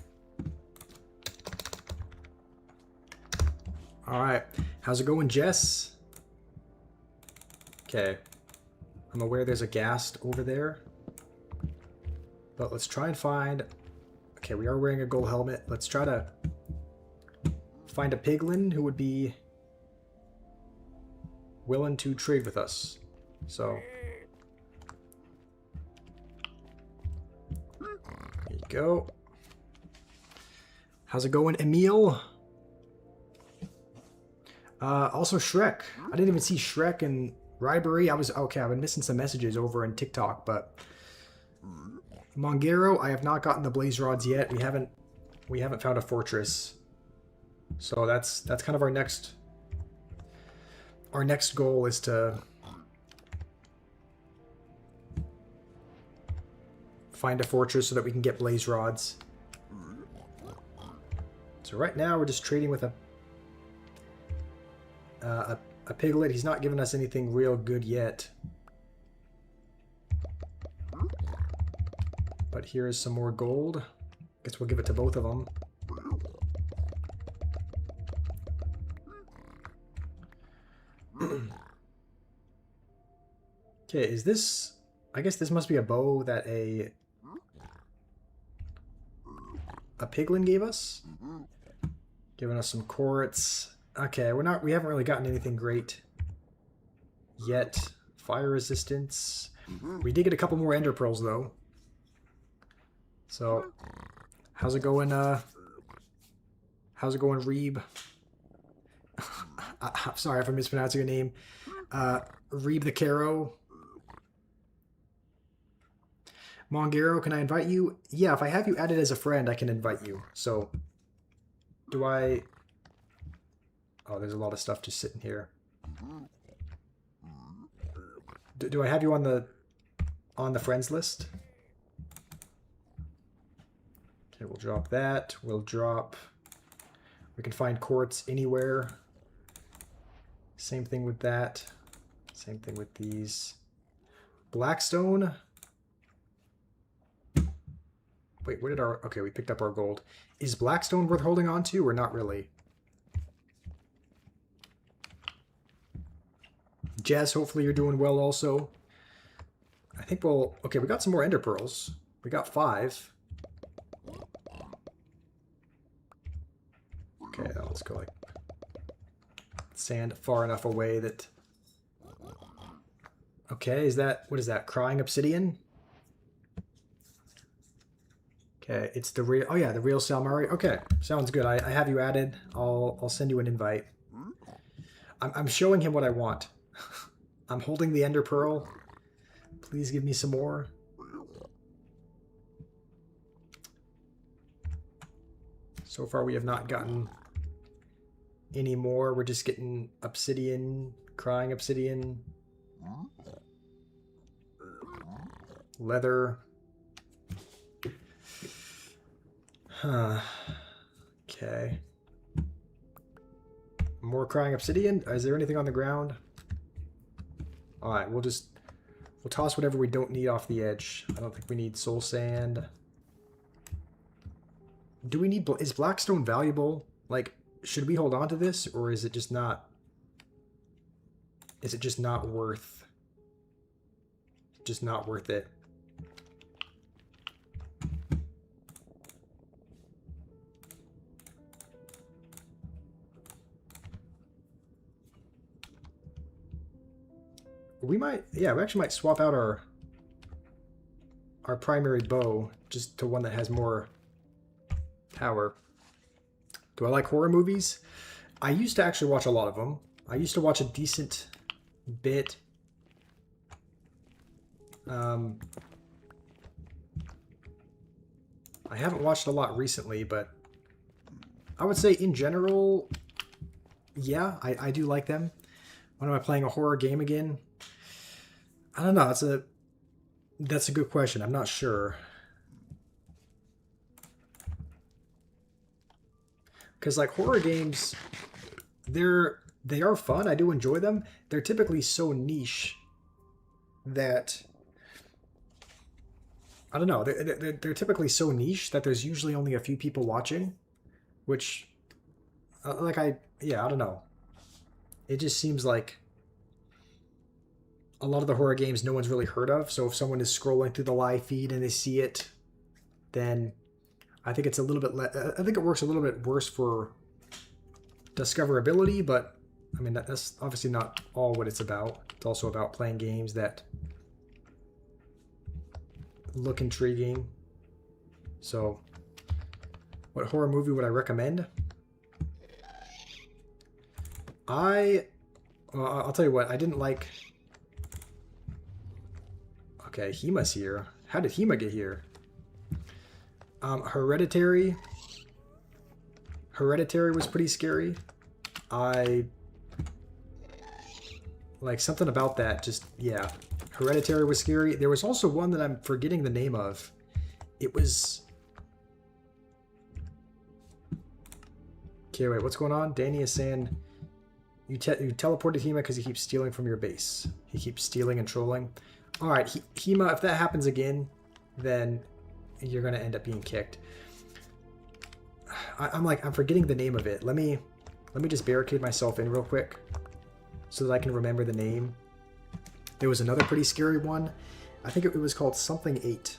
Alright. How's it going, Jess? Okay. I'm aware there's a ghast over there. But let's try and find... Okay, we are wearing a gold helmet. Let's try to find a piglin who would be willing to trade with us. So... There you go. How's it going, Emil? Also Shrek. I didn't even see Shrek and Ribery. I've been missing some messages over on TikTok, but Mongero, I have not gotten the blaze rods yet. We haven't found a fortress. So that's kind of our next goal is to find a fortress so that we can get blaze rods. So right now we're just trading with a piglet. He's not giving us anything real good yet. But here is some more gold. Guess we'll give it to both of them. Okay, is this... I guess this must be a bow that a piglin gave us. Giving us some quartz Okay, we haven't really gotten anything great yet. Fire resistance. We did get a couple more ender pearls though. So, how's it going, Reeb? I'm sorry if I'm mispronouncing your name. Reeb the Caro. Mongero, can I invite you? Yeah, if I have you added as a friend, I can invite you. So, do I... Oh, there's a lot of stuff just sitting here. Do I have you on the friends list? Okay, we'll drop that. We'll drop... We can find quartz anywhere. Same thing with that. Same thing with these. Blackstone. Wait, where did our... Okay, we picked up our gold. Is Blackstone worth holding on to or not really? Jazz, hopefully you're doing well also. I think we'll... Okay, we got some more ender pearls. We got 5. Okay, now let's go like... Sand far enough away that... Okay, is that... What is that? Crying obsidian? Okay, it's the real... Oh yeah, the real Salmari. Okay, sounds good. I have you added. I'll send you an invite. I'm showing him what I want. I'm holding the ender pearl. Please give me some more. So far we have not gotten any more. We're just getting obsidian, crying obsidian, leather. Huh. Okay. More crying obsidian? Is there anything on the ground? Alright, we'll toss whatever we don't need off the edge. I don't think we need soul sand. Do we need... Is Blackstone valuable? Like, should we hold on to this? Or is it just not... Is it just not worth... Just not worth it? We might... Yeah, we actually might swap out our primary bow just to one that has more power. Do I like horror movies? I used to actually watch a lot of them. I used to watch a decent bit. I haven't watched a lot recently, but I would say in general, yeah, I do like them. When am I playing a horror game again? I don't know. That's a good question. I'm not sure. Because like horror games, they are fun. I do enjoy them. They're typically so niche that I don't know. They're typically so niche that there's usually only a few people watching, which I don't know. It just seems like a lot of the horror games no one's really heard of. So if someone is scrolling through the live feed and they see it, then I think it's a little bit... I think it works a little bit worse for discoverability, but I mean, that's obviously not all what it's about. It's also about playing games that look intriguing. So, what horror movie would I recommend? I'll tell you what, I didn't like... Okay, Hima's here. How did Hima get here? Hereditary. Hereditary was pretty scary. Like, something about that, just, yeah. Hereditary was scary. There was also one that I'm forgetting the name of. It was... Okay, wait, what's going on? Danny is saying... You teleported Hima because he keeps stealing from your base. He keeps stealing and trolling. Alright, Hima, if that happens again, then you're going to end up being kicked. I'm forgetting the name of it. Let me just barricade myself in real quick so that I can remember the name. There was another pretty scary one. I think it was called something 8.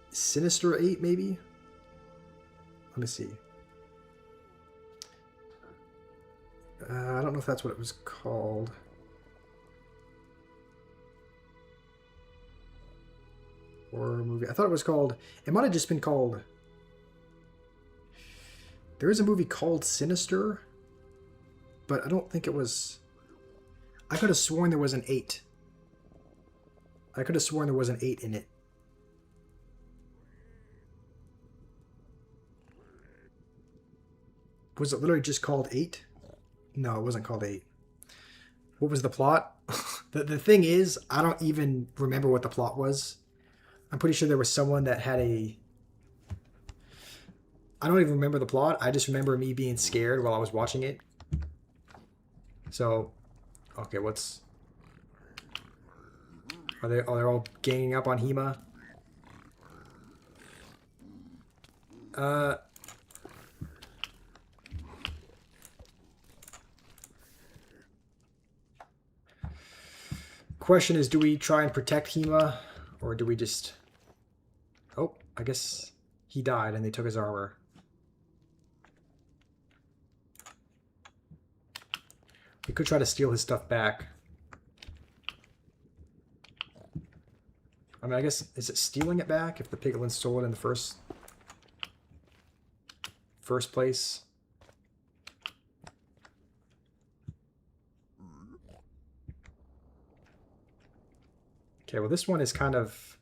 Sinister 8, maybe? Let me see. I don't know if that's what it was called. Horror movie. I thought it was called... It might have just been called... There is a movie called Sinister, but I don't think it was... I could have sworn there was an 8. I could have sworn there was an 8 in it. Was it literally just called 8? No, it wasn't called 8. What was the plot? The thing is, I don't even remember what the plot was. I'm pretty sure there was someone that had a... I don't even remember the plot. I just remember me being scared while I was watching it. So, okay, what's... Are they all ganging up on Hema? Question is, do we try and protect Hema, or do we just... Oh, I guess he died and they took his armor. We could try to steal his stuff back. I mean, I guess, is it stealing it back if the piglin stole it in the first place? Okay, well this one is kind of...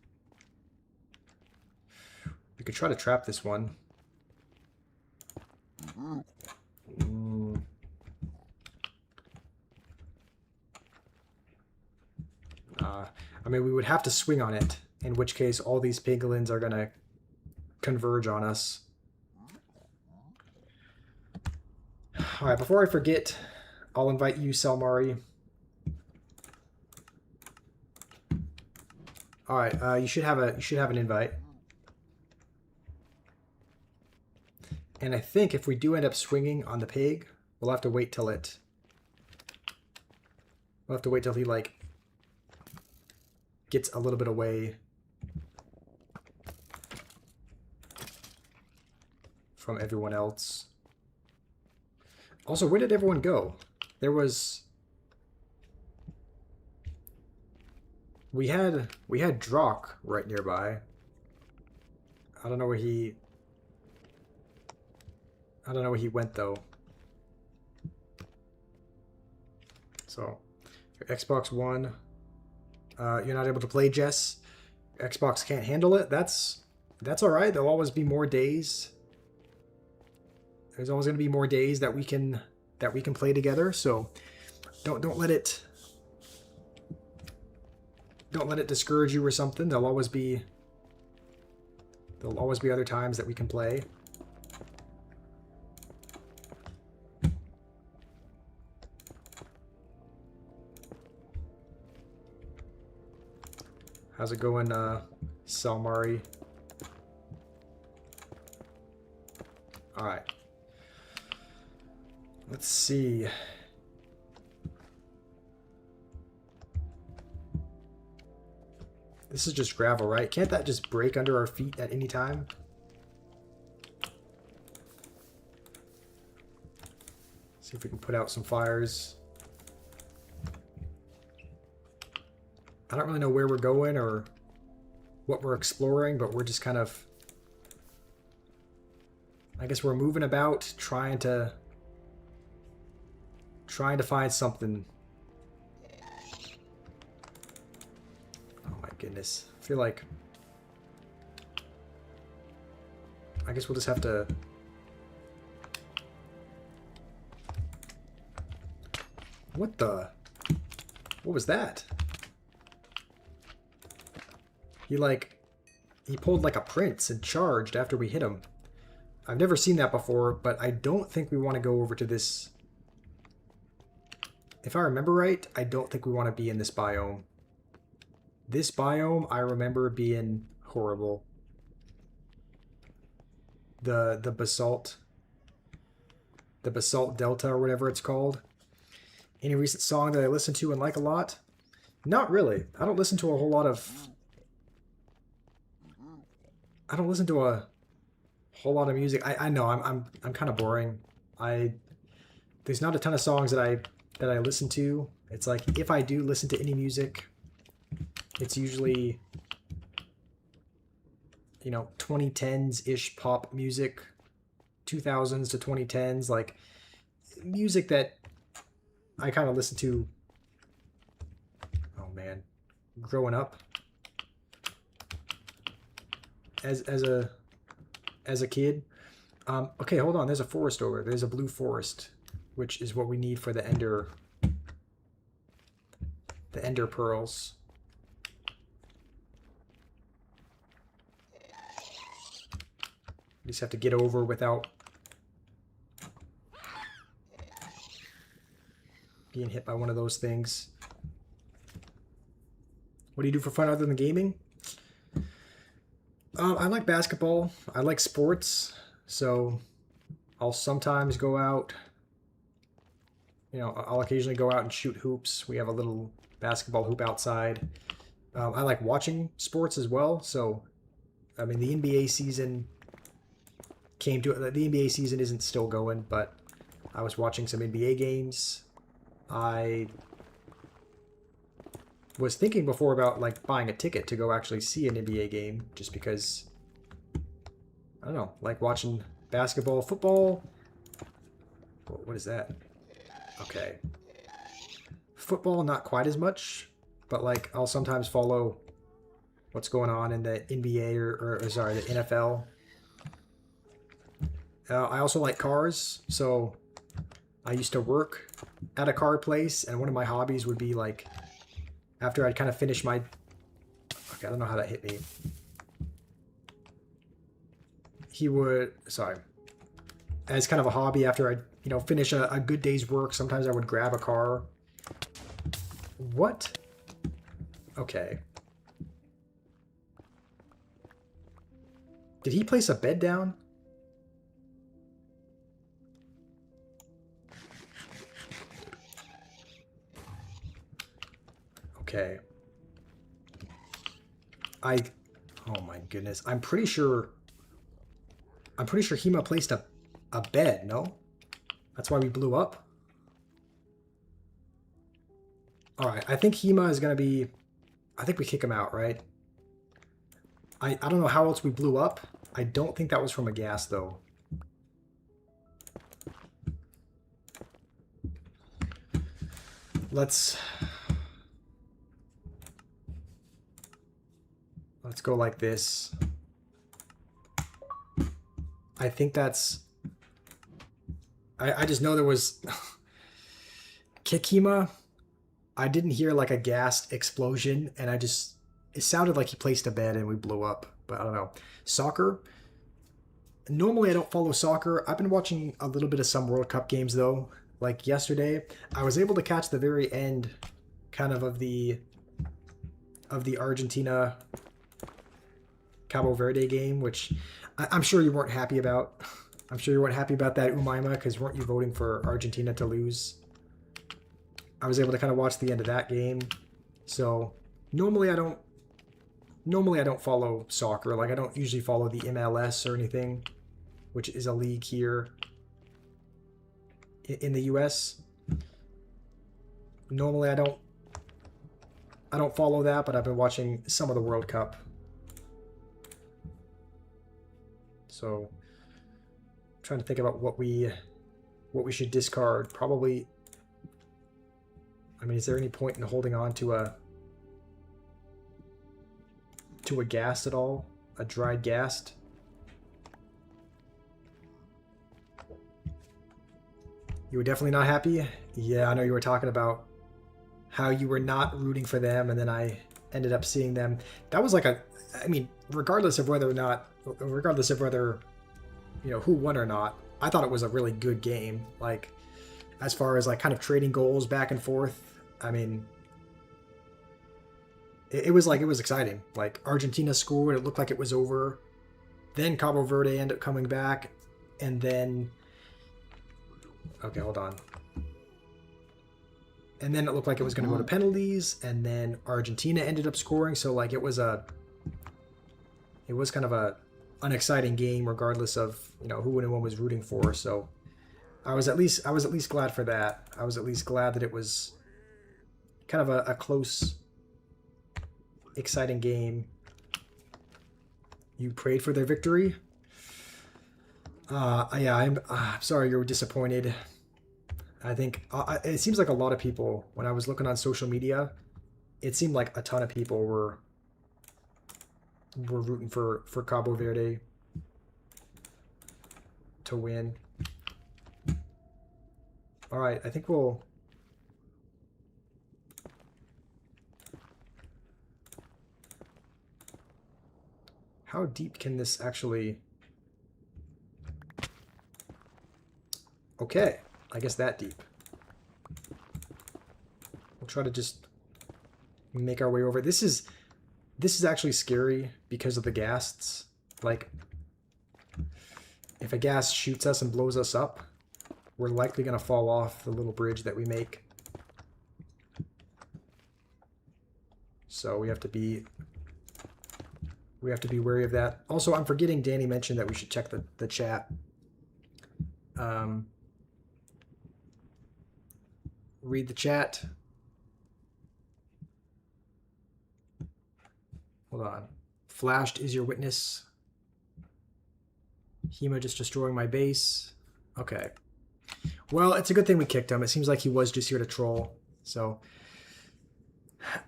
We could try to trap this one. I mean, we would have to swing on it, in which case all these piglins are going to converge on us. Alright, before I forget, I'll invite you, Salmari. Alright, you should have an invite. And I think if we do end up swinging on the pig, we'll have to wait till it... We'll have to wait till he, like, gets a little bit away from everyone else. Also, where did everyone go? There was... We had Drock right nearby. I don't know where he... I don't know where he went, though. So, Xbox One... you're not able to play, Jess. Xbox can't handle it. That's all right. There'll always be more days. There's always going to be more days that we can play together. So don't let it discourage you or something. There'll always be other times that we can play. How's it going, Salmari? Alright. Let's see. This is just gravel, right? Can't that just break under our feet at any time? See if we can put out some fires. I don't really know where we're going or what we're exploring, but we're just kind of... I guess we're moving about, trying to find something. Oh my goodness. I feel like... I guess we'll just have to... What the... What was that? He pulled like a prince and charged after we hit him. I've never seen that before, but I don't think we want to go over to this... If I remember right, I don't think we want to be in this biome. This biome, I remember being horrible. The basalt... The basalt delta or whatever it's called. Any recent song that I listen to and like a lot? Not really. I don't listen to a whole lot of... I don't listen to a whole lot of music. I know I'm kind of boring. there's not a ton of songs that I listen to. It's like if I do listen to any music, it's usually, you know, 2010s-ish pop music, 2000s to 2010s, like music that I kind of listen to, oh man, growing up as a kid. Okay, hold on. There's a forest over. There's a blue forest, which is what we need for the ender pearls. You just have to get over without being hit by one of those things. What do you do for fun other than gaming? I like basketball. I like sports. So I'll sometimes go out. You know, I'll occasionally go out and shoot hoops. We have a little basketball hoop outside. I like watching sports as well. So, I mean, the NBA season came to it. The NBA season isn't still going, but I was watching some NBA games. I was thinking before about like buying a ticket to go actually see an NBA game, just because I don't know, like watching basketball, football. What is that? Okay. Football, not quite as much, but like I'll sometimes follow what's going on in the NBA or sorry, the NFL. I also like cars, so I used to work at a car place, and one of my hobbies would be like, after I'd kind of finish my... Okay, I don't know how that hit me. He would... Sorry. As kind of a hobby, after I'd, you know, finish a good day's work, sometimes I would grab a car. What? Okay. Did he place a bed down? Okay. Oh my goodness. I'm pretty sure Hema placed a bed, no? That's why we blew up? Alright, I think Hema is gonna be... I think we kick him out, right? I don't know how else we blew up. I don't think that was from a gas, though. Let's go like this. I think that's... I just know there was... Kikima, I didn't hear like a gas explosion, and I just... It sounded like he placed a bed and we blew up, but I don't know. Soccer. Normally I don't follow soccer. I've been watching a little bit of some World Cup games, though. Like yesterday, I was able to catch the very end kind of the Argentina Cabo Verde game, which I'm sure you weren't happy about. I'm sure you weren't happy about that, Umaima, because weren't you voting for Argentina to lose? I was able to kind of watch the end of that game. So normally I don't follow soccer. Like I don't usually follow the MLS or anything, which is a league here in the US. Normally I don't follow that, but I've been watching some of the World Cup. So I'm trying to think about what we should discard. Probably, I mean, is there any point in holding on to a ghast at all? A dried ghast? You were definitely not happy? Yeah, I know you were talking about how you were not rooting for them, and then I ended up seeing them. That was like I mean, regardless of whether, you know, who won or not, I thought it was a really good game. Like, as far as like kind of trading goals back and forth, I mean, it was exciting. Like, Argentina scored, it looked like it was over. Then Cabo Verde ended up coming back, and then... Okay, hold on. And then it looked like it was going to go to penalties, and then Argentina ended up scoring, so like it was kind of an exciting game regardless of, you know, who anyone was rooting for. So I was at least glad for that. I was at least glad that it was kind of a close, exciting game. You prayed for their victory? Yeah, I'm sorry you were disappointed. I think it seems like a lot of people, when I was looking on social media, it seemed like a ton of people were rooting for Cabo Verde to win. All right, I think we'll... How deep can this actually... Okay, I guess that deep. We'll try to just make our way over. This is actually scary because of the ghasts. Like, if a ghast shoots us and blows us up, we're likely going to fall off the little bridge that we make. So we have to be wary of that. Also, I'm forgetting Danny mentioned that we should check the chat. Read the chat. Hold on. Flashed is your witness. Hema just destroying my base. Okay. Well, it's a good thing we kicked him. It seems like he was just here to troll. So,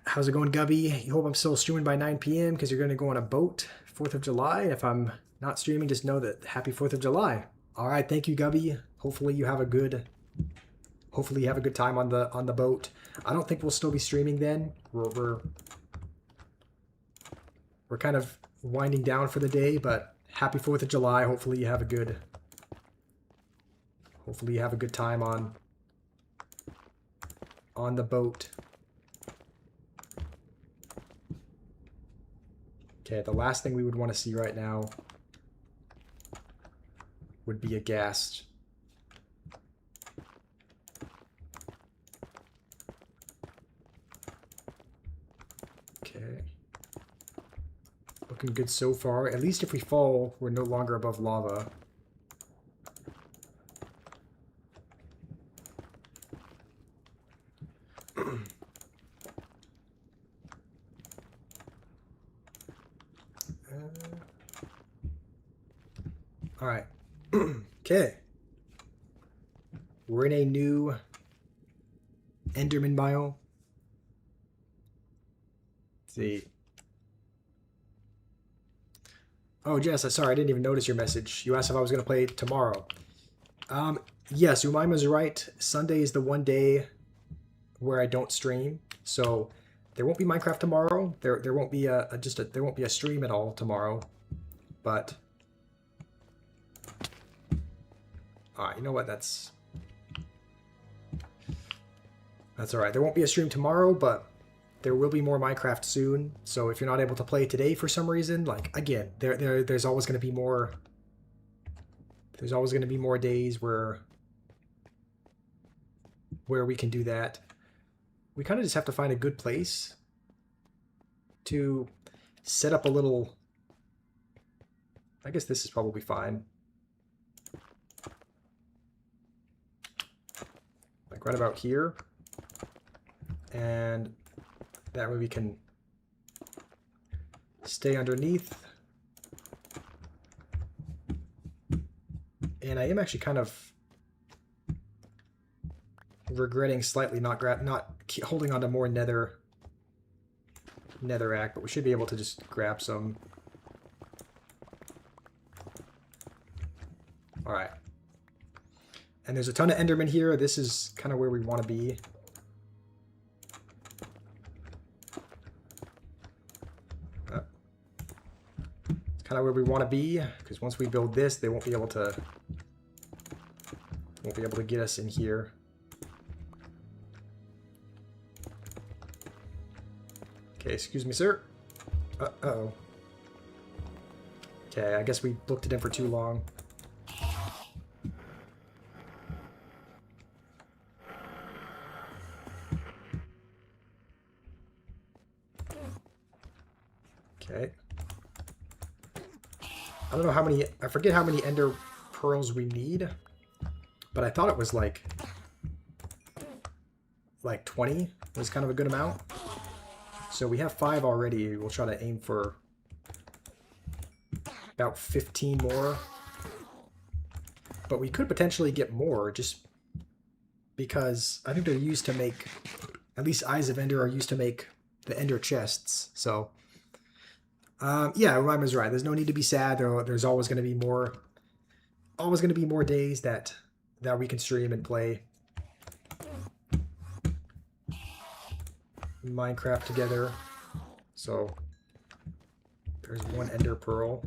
how's it going, Gubby? You hope I'm still streaming by 9 p.m. because you're going to go on a boat 4th of July. If I'm not streaming, just know that happy 4th of July. All right, thank you, Gubby. Hopefully you have a good time on the boat. I don't think we'll still be streaming then. We're kind of winding down for the day, but happy 4th of July. Hopefully you have a good time on the boat. Okay, the last thing we would want to see right now would be a ghast. Okay. Looking good so far. At least if we fall, we're no longer above lava. All right. Okay. We're in a new Enderman biome. Let's see. Oh, Jess, sorry, I didn't even notice your message. You asked if I was going to play tomorrow. Yes, Umaima's right. Sunday is the one day where I don't stream, so there won't be Minecraft tomorrow. There won't be there won't be a stream at all tomorrow. But you know what? That's all right. There won't be a stream tomorrow, but there will be more Minecraft soon. So if you're not able to play today for some reason, like again, there's always going to be more. There's always going to be more days where we can do that. We kind of just have to find a good place to set up a little. I guess this is probably fine. Like right about here. And that way we can stay underneath. And I am actually kind of regretting slightly not holding on to more netherrack, but we should be able to just grab some. All right. And there's a ton of Endermen here. This is kind of where we want to be. It's kind of where we want to be, because once we build this, they won't be able to get us in here. Okay, excuse me, sir. Uh-oh. Okay, I guess we looked at him for too long. Okay. I don't know how many, I forget how many ender pearls we need. but I thought it was like 20 was kind of a good amount. So we have 5 already. We'll try to aim for about 15 more. But we could potentially get more just because I think they're used to make, at least Eyes of Ender are used to make the Ender chests. So yeah, Rhyme is right. There's no need to be sad. There's always going to be more, days that we can stream and play Minecraft together. So there's one Ender Pearl.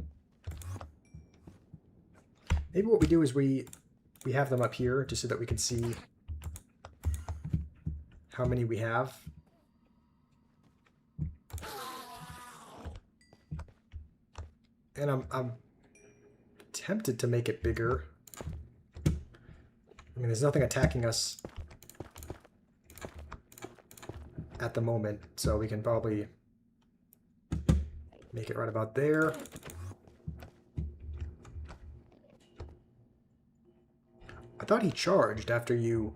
Maybe what we do is we have them up here just so that we can see how many we have. And I'm tempted to make it bigger. I mean, there's nothing attacking us at the moment, so we can probably make it right about there. I thought he charged after you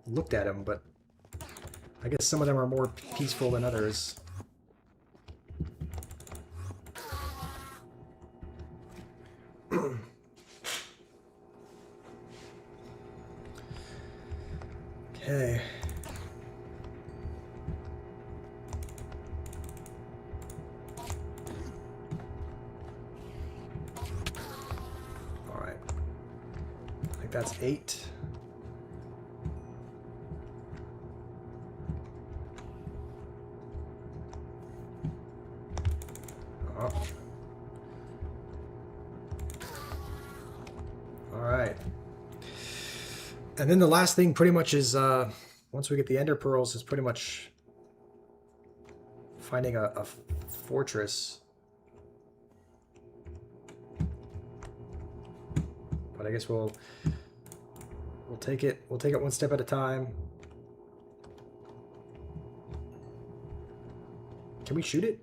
looked at him, but I guess some of them are more peaceful than others. Okay. All right. I think that's 8. Oh. All right. And then the last thing pretty much is, once we get the Ender Pearls, is pretty much finding a fortress. But I guess we'll take it one step at a time. Can we shoot it?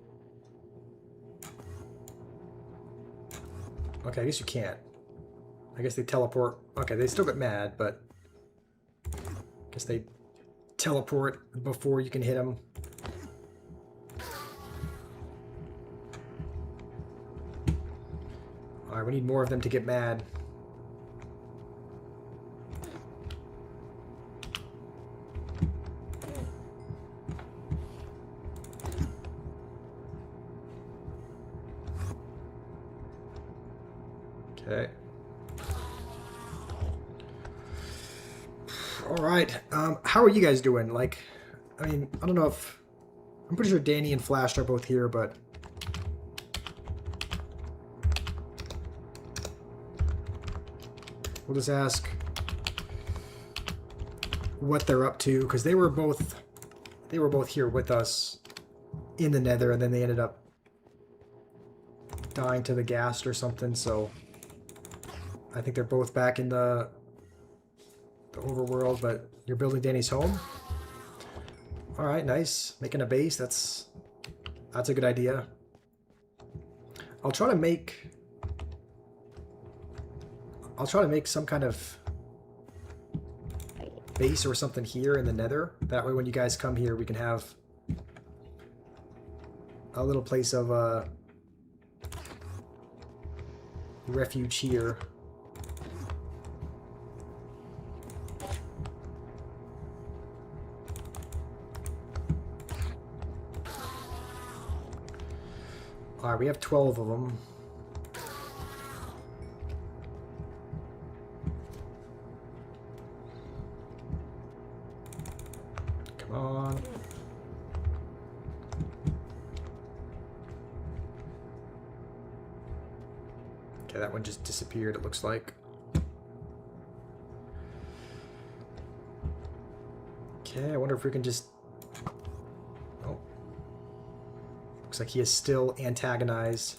Okay, I guess you can't. I guess they teleport. Okay, they still get mad, but I guess they teleport before you can hit them. Alright, we need more of them to get mad. Okay. All right. How are you guys doing? Like, I mean, I don't know if... I'm pretty sure Danny and Flash are both here, but... we'll just ask what they're up to, because they were both here with us in the Nether, and then they ended up dying to the ghast or something, so... I think they're both back in the overworld, but you're building Danny's home? Alright, nice. Making a base, that's a good idea. I'll try to make some kind of base or something here in the Nether. That way when you guys come here, we can have a little place of refuge here. Alright, we have 12 of them. Come on. Okay, that one just disappeared, it looks like. Okay, I wonder if we can just... oh. Looks like he is still antagonized.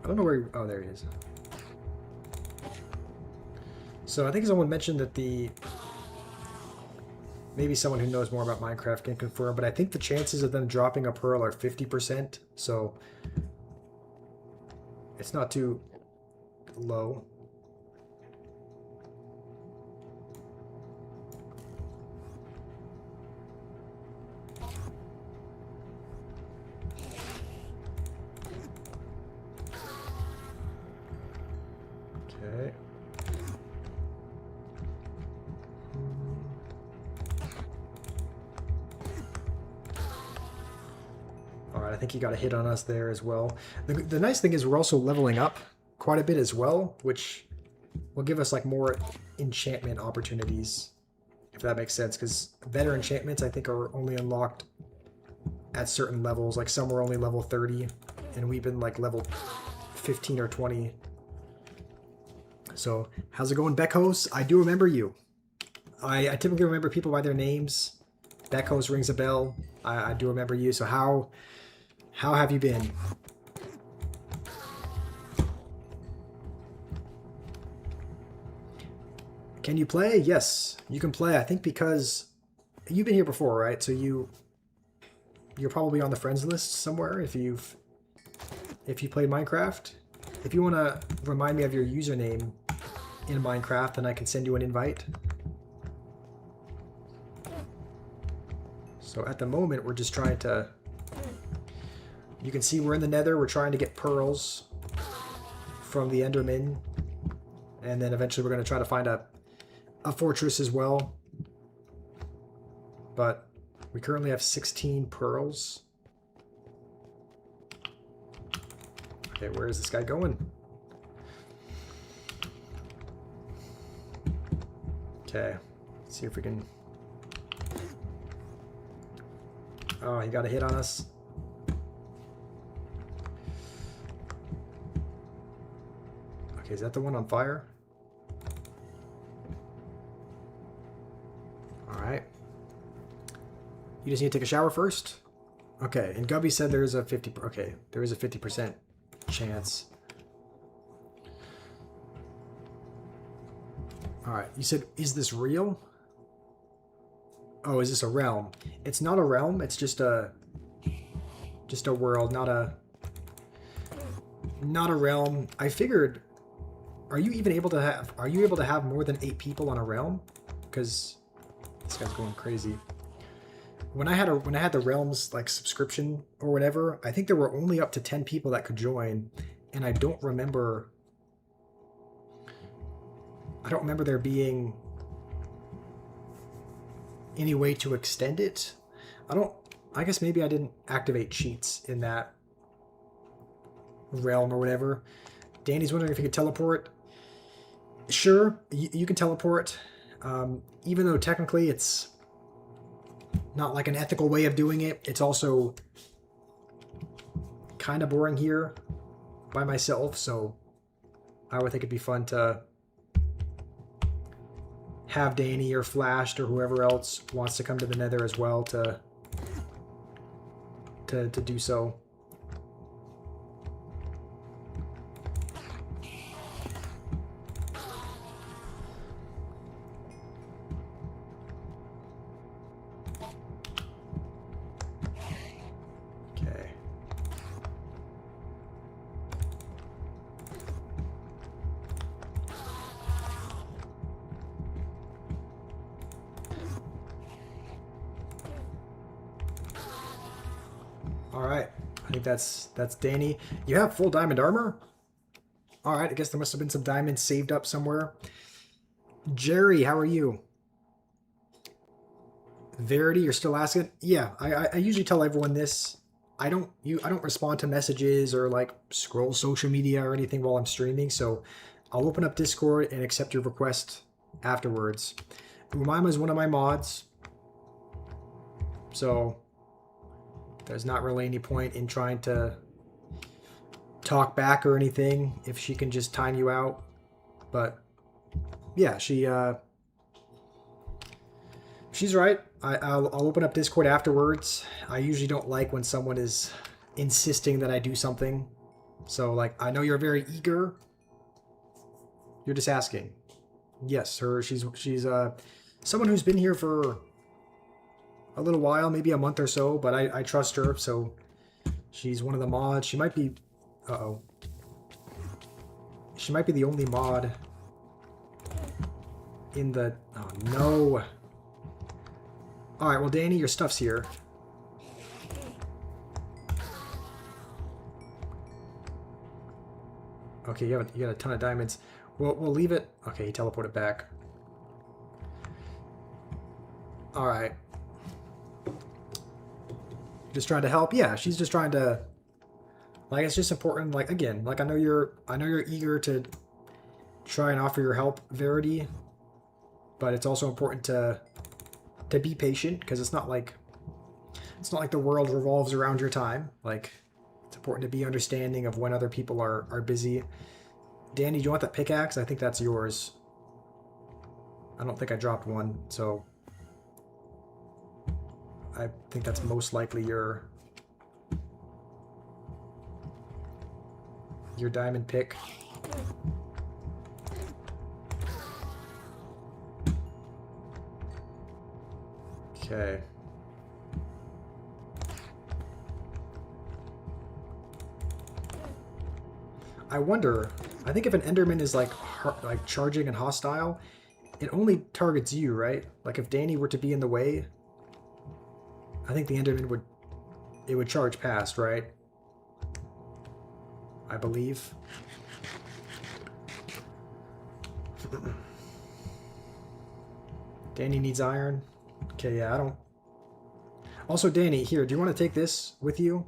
I don't know where he... oh, there he is. So I think someone mentioned that maybe someone who knows more about Minecraft can confirm, but I think the chances of them dropping a pearl are 50%, so It's not too low. Okay. Alright, I think he got a hit on us there as well. The nice thing is we're also leveling up quite a bit as well, which will give us like more enchantment opportunities, if that makes sense, because better enchantments I think are only unlocked at certain levels. Like some are only level 30, and we've been like level 15 or 20. So, how's it going, Beckos? I do remember you. I typically remember people by their names. Beckos rings a bell. I do remember you. So how have you been? Can you play? Yes, you can play. I think because you've been here before, right? So you're probably on the friends list somewhere if you played Minecraft. If you want to remind me of your username in Minecraft, then I can send you an invite. So at the moment, we're just trying to... You can see we're in the Nether. We're trying to get pearls from the Enderman. And then eventually we're going to try to find a fortress as well. But we currently have 16 pearls. Okay, where is this guy going? Okay, let's see if we can... Oh, he got a hit on us. Okay, is that the one on fire? Alright. You just need to take a shower first? Okay, and Gubby said there's a 50... Okay, there is a 50% chance. Alright, you said, is this real? Oh, is this a realm? It's not a realm, it's just a world, not a realm. I figured, are you able to have more than 8 people on a realm? Because this guy's going crazy. When I had the realms like subscription or whatever, I think there were only up to 10 people that could join, and I don't remember there being any way to extend it. I guess maybe I didn't activate cheats in that realm or whatever. Danny's wondering if you could teleport. Sure, you can teleport. Even though technically it's not like an ethical way of doing it, it's also kind of boring here by myself, so I would think it'd be fun to have Danny or Flashed or whoever else wants to come to the Nether as well to do so. Okay. Alright, I think that's Danny. You have full diamond armor? Alright, I guess there must have been some diamonds saved up somewhere. Jerry, how are you? Verity, you're still asking? Yeah, I usually tell everyone this. I don't respond to messages or like scroll social media or anything while I'm streaming, so I'll open up Discord and accept your request afterwards. Umima is one of my mods, so there's not really any point in trying to talk back or anything if she can just time you out. But yeah, she's right. I'll open up Discord afterwards. I usually don't like when someone is insisting that I do something. So like, I know you're very eager. You're just asking. Yes, she's someone who's been here for a little while, maybe a month or so, but I trust her, so she's one of the mods. She might be... Uh-oh. She might be the only mod in the... Oh, no. Alright, well, Danny, your stuff's here. Okay, you got a ton of diamonds. We'll leave it. Okay, he teleported back. Alright. Just trying to help? Yeah, she's just trying to... Like, it's just important, like, again, like, I know you're eager to try and offer your help, Verity, but it's also important to be patient, because it's not like the world revolves around your time. Like, it's important to be understanding of when other people are busy. Danny, do you want that pickaxe? I think that's yours. I don't think I dropped one, so I think that's most likely your diamond pick. Okay. I wonder, I think if an Enderman is like charging and hostile, it only targets you, right? Like if Danny were to be in the way, I think the Enderman would charge past, right? I believe. Danny needs iron. Okay, yeah, I don't... Also, Danny, here, do you want to take this with you?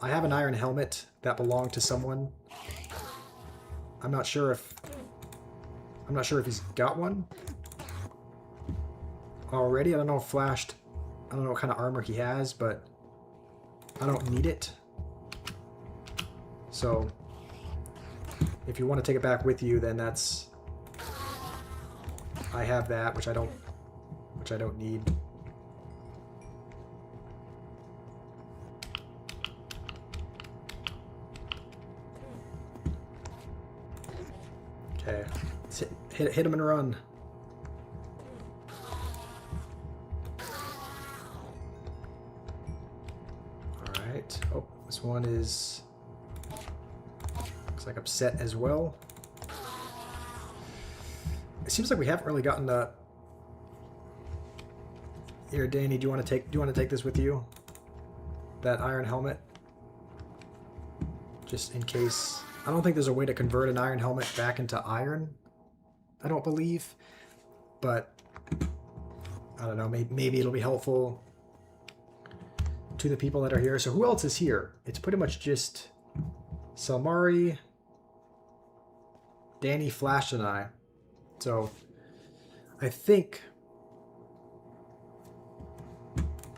I have an iron helmet that belonged to someone. I'm not sure if he's got one already. I don't know if flashed... I don't know what kind of armor he has, but I don't need it. So, if you want to take it back with you, then that's... I have that, which I don't need. Okay, let's hit him and run. All right. Oh, this one is looks like upset as well. It seems like we haven't really gotten the... Here, Danny, do you want to take this with you? That iron helmet? Just in case. I don't think there's a way to convert an iron helmet back into iron. I don't believe. But I don't know, maybe it'll be helpful to the people that are here. So who else is here? It's pretty much just Salmari, Danny, Flash, and I. So I think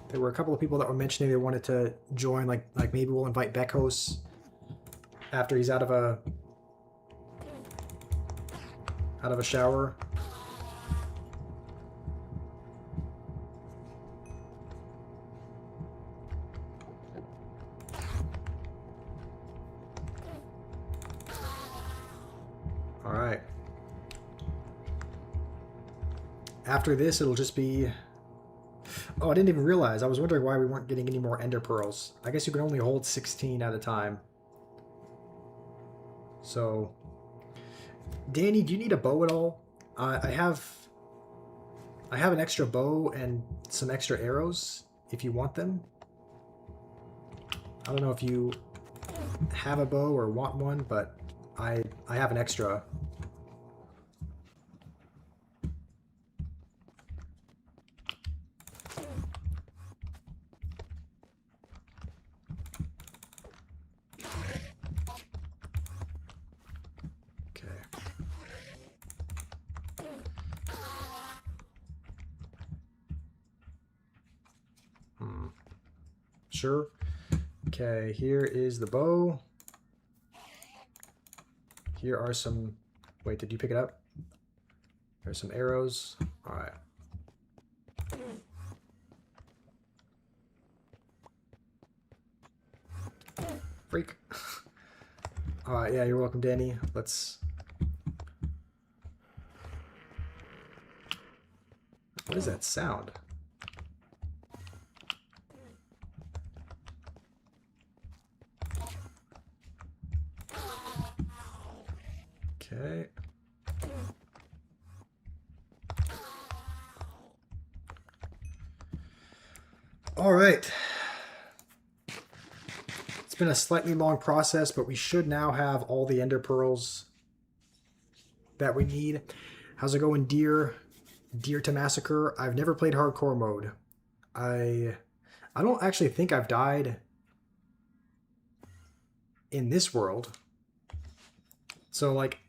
there were a couple of people that were mentioning they wanted to join, like maybe we'll invite Bekos after he's out of a shower. All right. After this, it'll just be... Oh, I didn't even realize. I was wondering why we weren't getting any more ender pearls. I guess you can only hold 16 at a time. So, Danny, do you need a bow at all? I have an extra bow and some extra arrows if you want them. I don't know if you have a bow or want one, but I have an extra. Sure. Okay, here is the bow. Here are some... Wait, did you pick it up? There's some arrows. All right. Freak. All right, yeah, you're welcome, Danny. Let's... What is that sound? Okay. All right. It's been a slightly long process, but we should now have all the ender pearls that we need. How's it going, Deer? Deer to Massacre. I've never played hardcore mode. I don't actually think I've died in this world. So like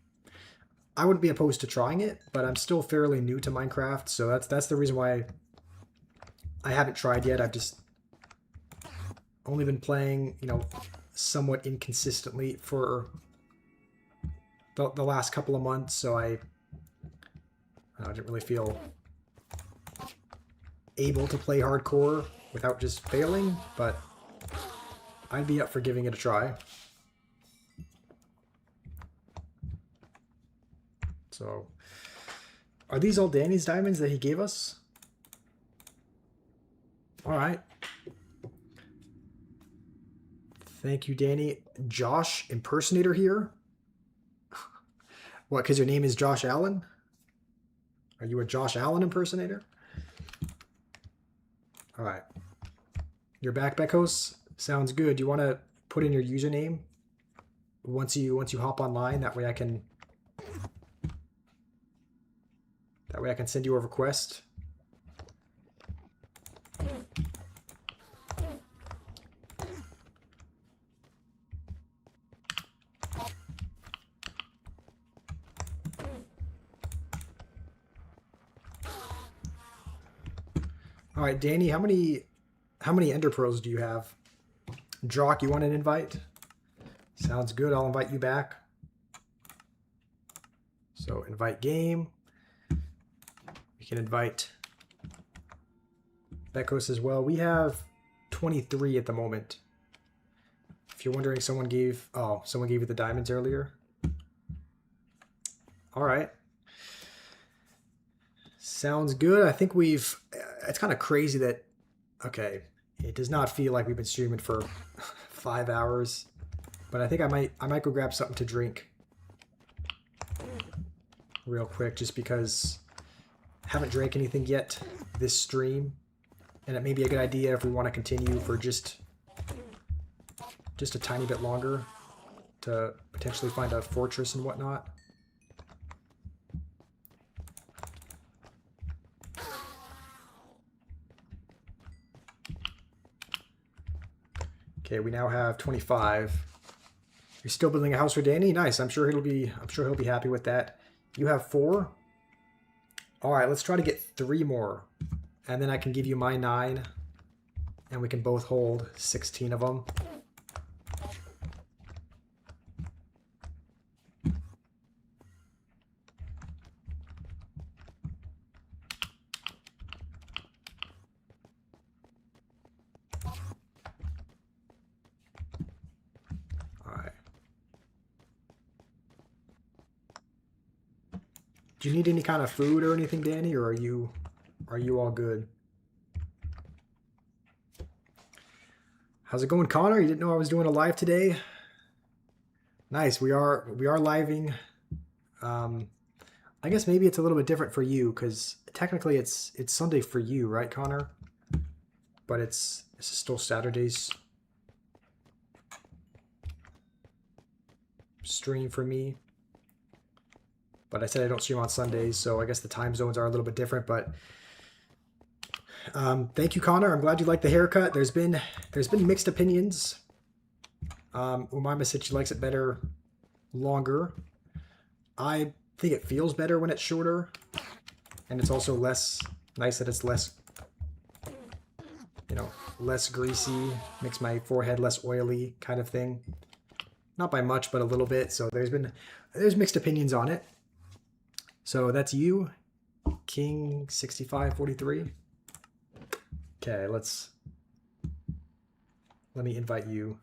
I wouldn't be opposed to trying it, but I'm still fairly new to Minecraft, so that's the reason why I haven't tried yet. I've just only been playing, you know, somewhat inconsistently for the last couple of months, so I didn't really feel able to play hardcore without just failing, but I'd be up for giving it a try. So, are these all Danny's diamonds that he gave us? All right. Thank you, Danny. Josh Impersonator here. What, because your name is Josh Allen? Are you a Josh Allen impersonator? All right. You're back, Bekos. Sounds good. Do you want to put in your username once you hop online? That way I can send you a request. All right, Danny, how many ender pearls do you have? Drock, you want an invite? Sounds good. I'll invite you back. So invite game. We can invite Bekos as well. We have 23 at the moment. If you're wondering, someone gave you the diamonds earlier. All right. Sounds good. I think it's kind of crazy that, okay, it does not feel like we've been streaming for 5 hours, but I think I might go grab something to drink real quick, just because I haven't drank anything yet this stream, and it may be a good idea if we want to continue for just a tiny bit longer to potentially find a fortress and whatnot. Okay, we now have 25. You're still building a house for Danny? Nice. I'm sure he'll be happy with that. You have 4. All right, let's try to get 3 more, and then I can give you my 9, and we can both hold 16 of them. Do you need any kind of food or anything, Danny, or are you all good? How's it going, Connor? You didn't know I was doing a live today? Nice. We are living. I guess maybe it's a little bit different for you because technically it's Sunday for you, right, Connor? But it's still Saturday's stream for me. But I said I don't stream on Sundays, so I guess the time zones are a little bit different. But thank you, Connor. I'm glad you like the haircut. There's been mixed opinions. Umima said she likes it better longer. I think it feels better when it's shorter, and it's also less nice that it's less, less greasy. Makes my forehead less oily, kind of thing. Not by much, but a little bit. So there's mixed opinions on it. So that's you, King 6543. Okay, let me invite you.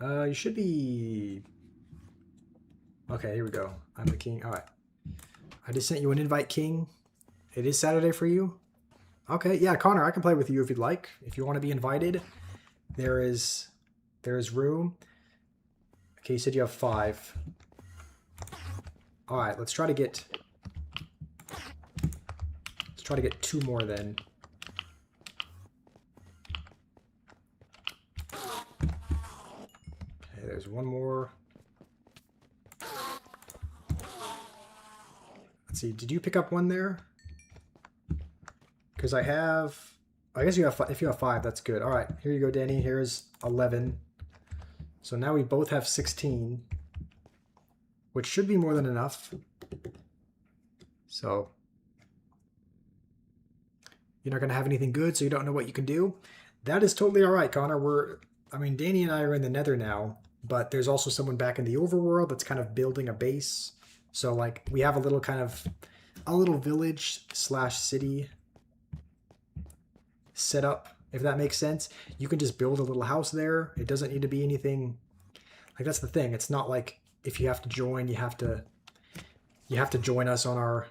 You should be. Okay, here we go. I'm the king. All right. I just sent you an invite, King. It is Saturday for you. Okay, yeah, Connor, I can play with you if you'd like. If you want to be invited, there is There's room. Okay, you said you have 5. All right, let's try to get 2 more then. Okay, there's 1 more. Let's see, did you pick up 1 there? Because I guess you have, if you have 5, that's good. All right, here you go, Danny. Here's 11. So now we both have 16, which should be more than enough. So you're not going to have anything good, so you don't know what you can do. That is totally all right, Connor. Danny and I are in the Nether now, but there's also someone back in the overworld that's kind of building a base. So like we have a little village / city set up, if that makes sense. You can just build a little house there. It doesn't need to be anything. Like that's the thing. It's not like if you have to join, you have to join us on our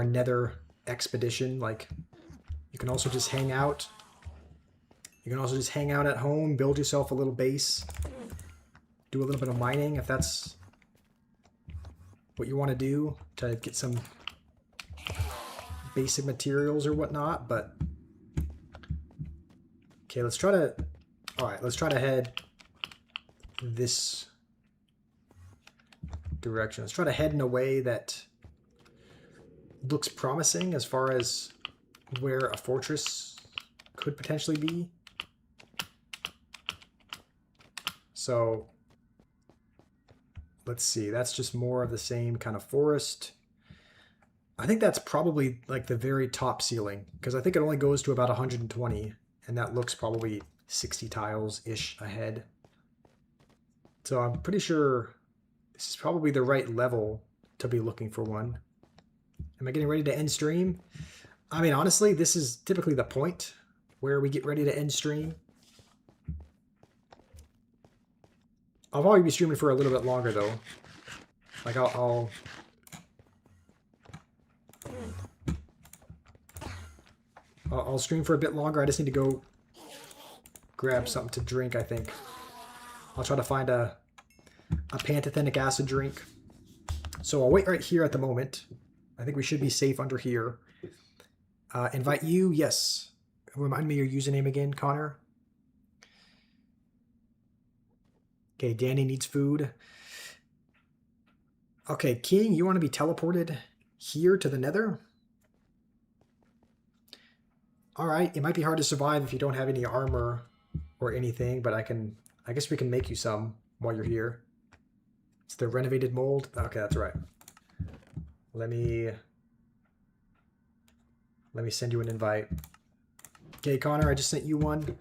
Nether expedition. Like you can also just hang out. You can also just hang out at home, build yourself a little base, do a little bit of mining if that's what you want to do to get some basic materials or whatnot. But okay, let's try to head this direction. Let's try to head in a way that looks promising as far as where a fortress could potentially be. So let's see, that's just more of the same kind of forest. I think that's probably like the very top ceiling, because I think it only goes to about 120, and that looks probably 60 tiles-ish ahead. So I'm pretty sure this is probably the right level to be looking for one. Am I getting ready to end stream? I mean, honestly, this is typically the point where we get ready to end stream. I'll probably be streaming for a little bit longer though. Like I'll stream for a bit longer. I just need to go grab something to drink, I think. I'll try to find a pantothenic acid drink. So I'll wait right here at the moment. I think we should be safe under here. Invite you, yes. Remind me your username again, Connor. Okay, Danny needs food. Okay, King, you want to be teleported here to the Nether? All right, it might be hard to survive if you don't have any armor or anything, but I guess we can make you some while you're here. It's the renovated mold. Okay, that's right. Let me send you an invite. Okay, Connor, I just sent you one.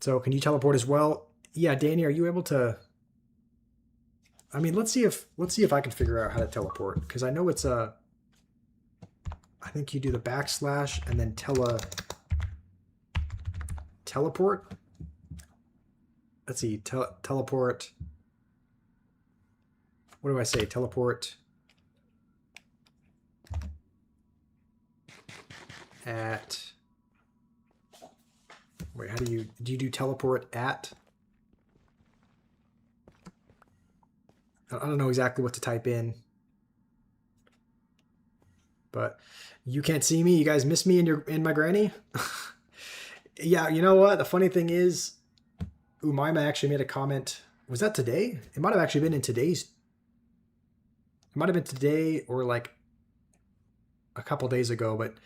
So can you teleport as well? Yeah, Danny, are you able to? I mean, let's see if I can figure out how to teleport, because I know it's I think you do the backslash and then teleport. Let's see, teleport. What do I say? Teleport at. Wait, how do you do teleport at? I don't know exactly what to type in. But you can't see me. You guys miss me in my granny? Yeah, you know what? The funny thing is, Umaima actually made a comment. Was that today? It might have actually been in today's. It might have been today or like a couple days ago, but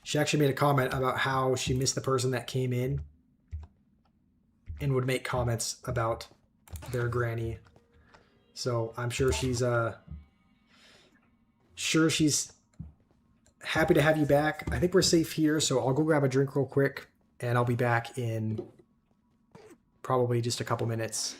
she actually made a comment about how she missed the person that came in and would make comments about their granny. So I'm sure she's happy to have you back. I think we're safe here, so I'll go grab a drink real quick, and I'll be back in probably just a couple minutes.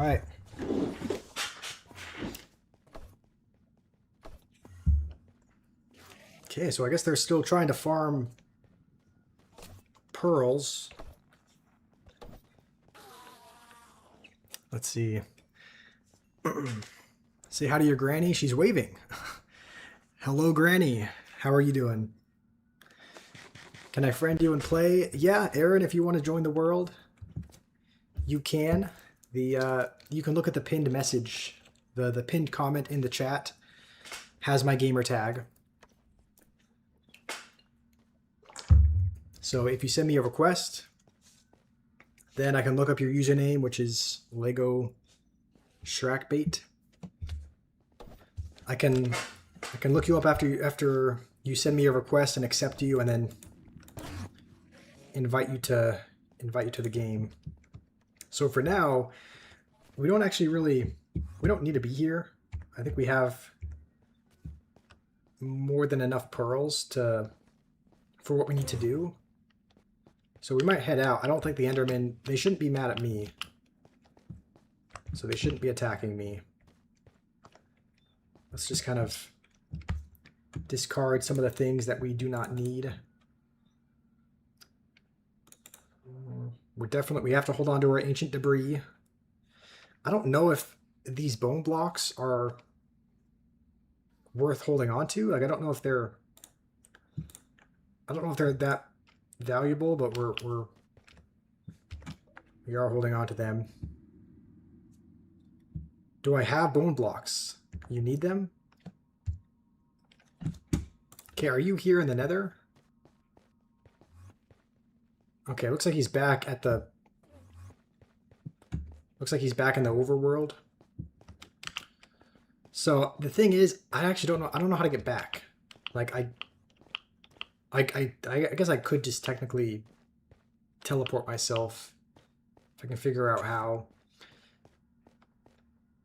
right. Okay, so I guess they're still trying to farm pearls. Let's see. Say hi to your granny. She's waving. Hello, Granny. How are you doing? Can I friend you and play? Yeah, Aaron, if you want to join the world, you can. You can look at the pinned message. The pinned comment in the chat has my gamer tag. So if you send me a request, then I can look up your username, which is Lego Shrakbait. I can look you up after you send me a request and accept you, and then invite you to the game. So for now, we don't need to be here. I think we have more than enough pearls for what we need to do. So we might head out. I don't think the Endermen, they shouldn't be mad at me. So they shouldn't be attacking me. Let's just kind of discard some of the things that we do not need. We have to hold on to our ancient debris. I don't know if these bone blocks are worth holding on to. Like, I don't know if they're that valuable, but we are holding on to them. Do I have bone blocks? You need them? Okay, are you here in the Nether? Okay, looks like he's back at the... Looks like he's back in the overworld. So the thing is, I actually don't know. I don't know how to get back. Like, I guess I could just technically teleport myself if I can figure out how.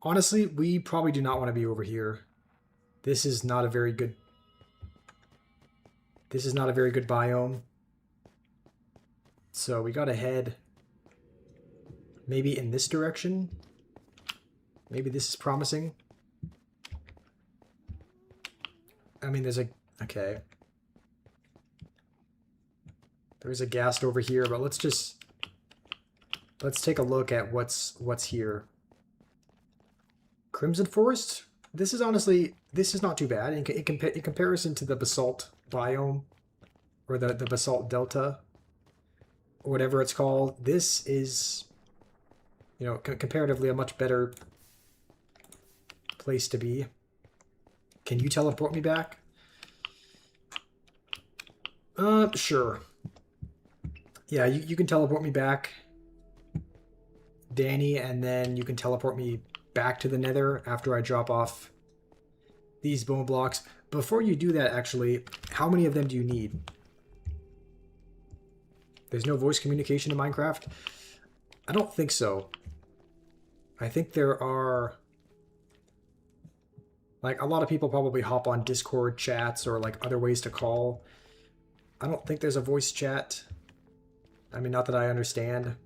Honestly, we probably do not want to be over here. This is not a very good... This is not a very good biome. So we gotta head maybe in this direction. Maybe this is promising. I mean, there's a... Okay. There's a ghast over here, but let's take a look at what's here. Crimson Forest? This is not too bad in comparison to the basalt biome, or the basalt delta, or whatever it's called. This is, you know, comparatively a much better place to be. Can you teleport me back? Sure. Yeah, you can teleport me back, Danny, and then you can teleport me back to the Nether after I drop off these bone blocks. Before you do that, actually, how many of them do you need? There's no voice communication in Minecraft? I don't think so. I think there are... Like, a lot of people probably hop on Discord chats or, like, other ways to call. I don't think there's a voice chat. I mean, not that I understand.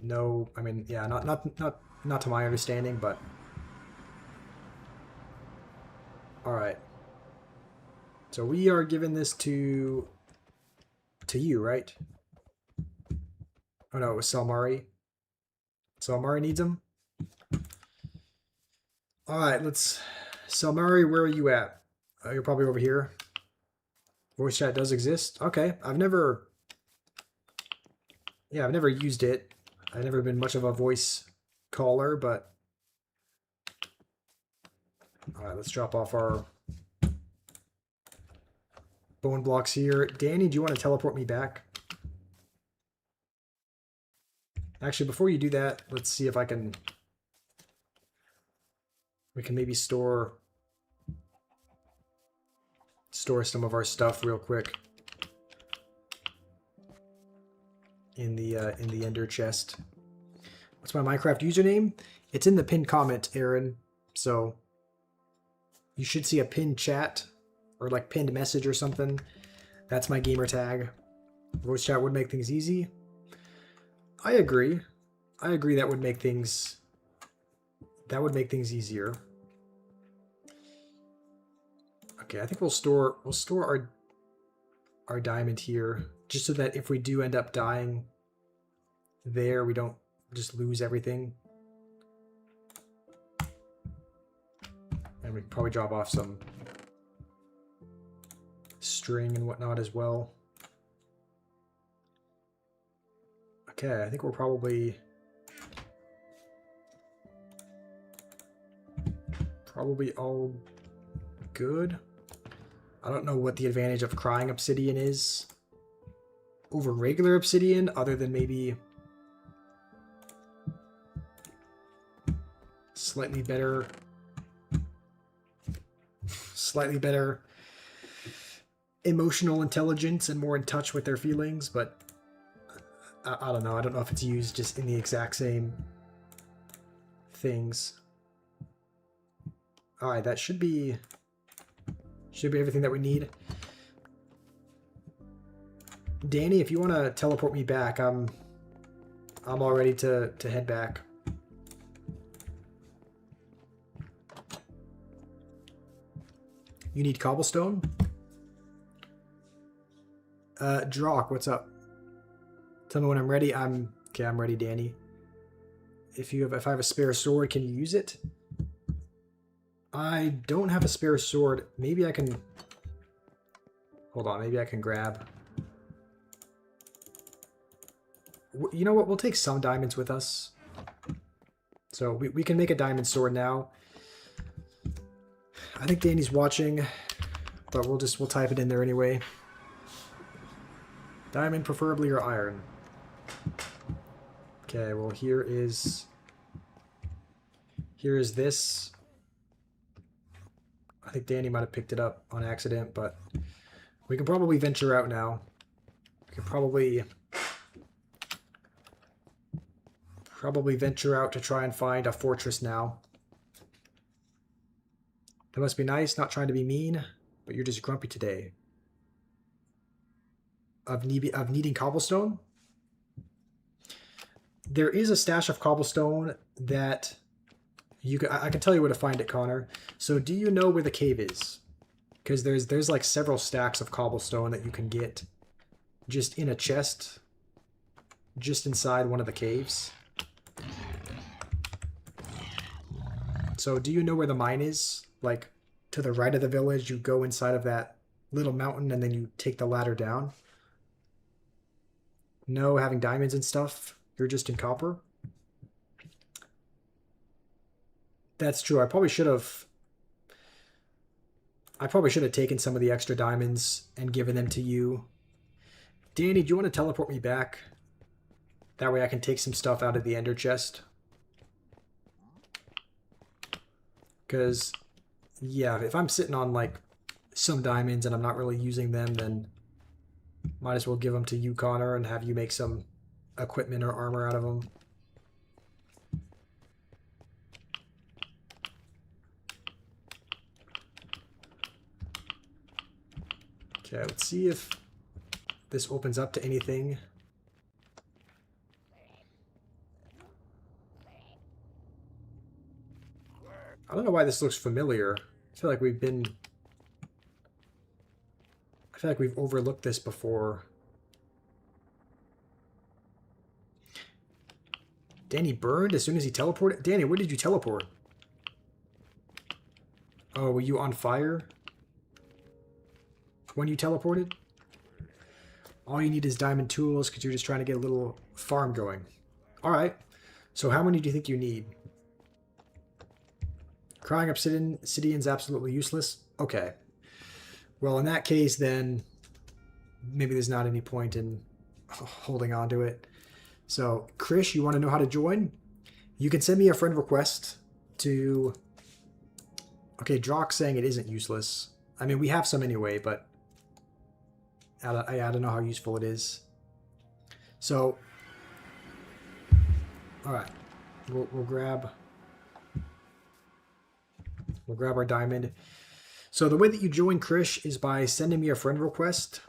No, I mean, yeah, not to my understanding, but... Alright. So we are giving this to you, right? Oh no, it was Salmari. Salmari needs him? Alright, let's... Salmari, where are you at? You're probably over here. Voice chat does exist? Okay, I've never used it. I've never been much of a voice caller, but... Alright, let's drop off our bone blocks here. Danny, do you want to teleport me back? Actually, before you do that, let's see if I can... We can maybe store some of our stuff real quick in the ender chest. What's my Minecraft username? It's in the pinned comment, Aaron. So you should see a pinned chat or like pinned message or something. That's my gamer tag. Voice chat would make things easy. I agree. I agree that would make things easier. Okay, I think we'll store our diamond here just so that if we do end up dying there, we don't just lose everything. And we can probably drop off some string and whatnot as well. Okay, I think we're probably all good. I don't know what the advantage of crying obsidian is over regular obsidian, other than maybe slightly better emotional intelligence and more in touch with their feelings, but I don't know. I don't know if it's used just in the exact same things. All right, that should be everything that we need. Danny, if you want to teleport me back, I'm all ready to head back. You need cobblestone? Drock, what's up? Tell me when I'm ready. I'm ready, Danny. If I have a spare sword, can you use it? I don't have a spare sword. Maybe I can... Hold on, maybe I can grab... You know what? We'll take some diamonds with us. So we can make a diamond sword now. I think Danny's watching, but we'll type it in there anyway. Diamond preferably, or iron. Okay, well here is this. I think Danny might have picked it up on accident, but we can probably venture out now. We can probably venture out to try and find a fortress now. That must be nice, not trying to be mean, but you're just grumpy today. Of needing cobblestone? There is a stash of cobblestone that I can tell you where to find it, Connor. So do you know where the cave is? Because there's like several stacks of cobblestone that you can get just in a chest just inside one of the caves. So do you know where the mine is? Like to the right of the village, you go inside of that little mountain and then you take the ladder down. No, having diamonds and stuff. You're just in copper. That's true. I probably should have taken some of the extra diamonds and given them to you. Danny, do you want to teleport me back? That way I can take some stuff out of the ender chest. Because, yeah, if I'm sitting on, like, some diamonds and I'm not really using them, then might as well give them to you, Connor, and have you make some equipment or armor out of them. Okay, let's see if this opens up to anything. I don't know why this looks familiar. I feel like we've overlooked this before. Danny burned as soon as he teleported? Danny, where did you teleport? Oh, were you on fire when you teleported? All you need is diamond tools because you're just trying to get a little farm going. Alright, so how many do you think you need? Crying obsidian's absolutely useless? Okay. Well, in that case, then maybe there's not any point in holding on to it. So, Krish, you want to know how to join? You can send me a friend request to... Okay, Drock's saying it isn't useless. I mean, we have some anyway, but I don't know how useful it is. So, alright. We'll grab our diamond. So the way that you join Krish is by sending me a friend request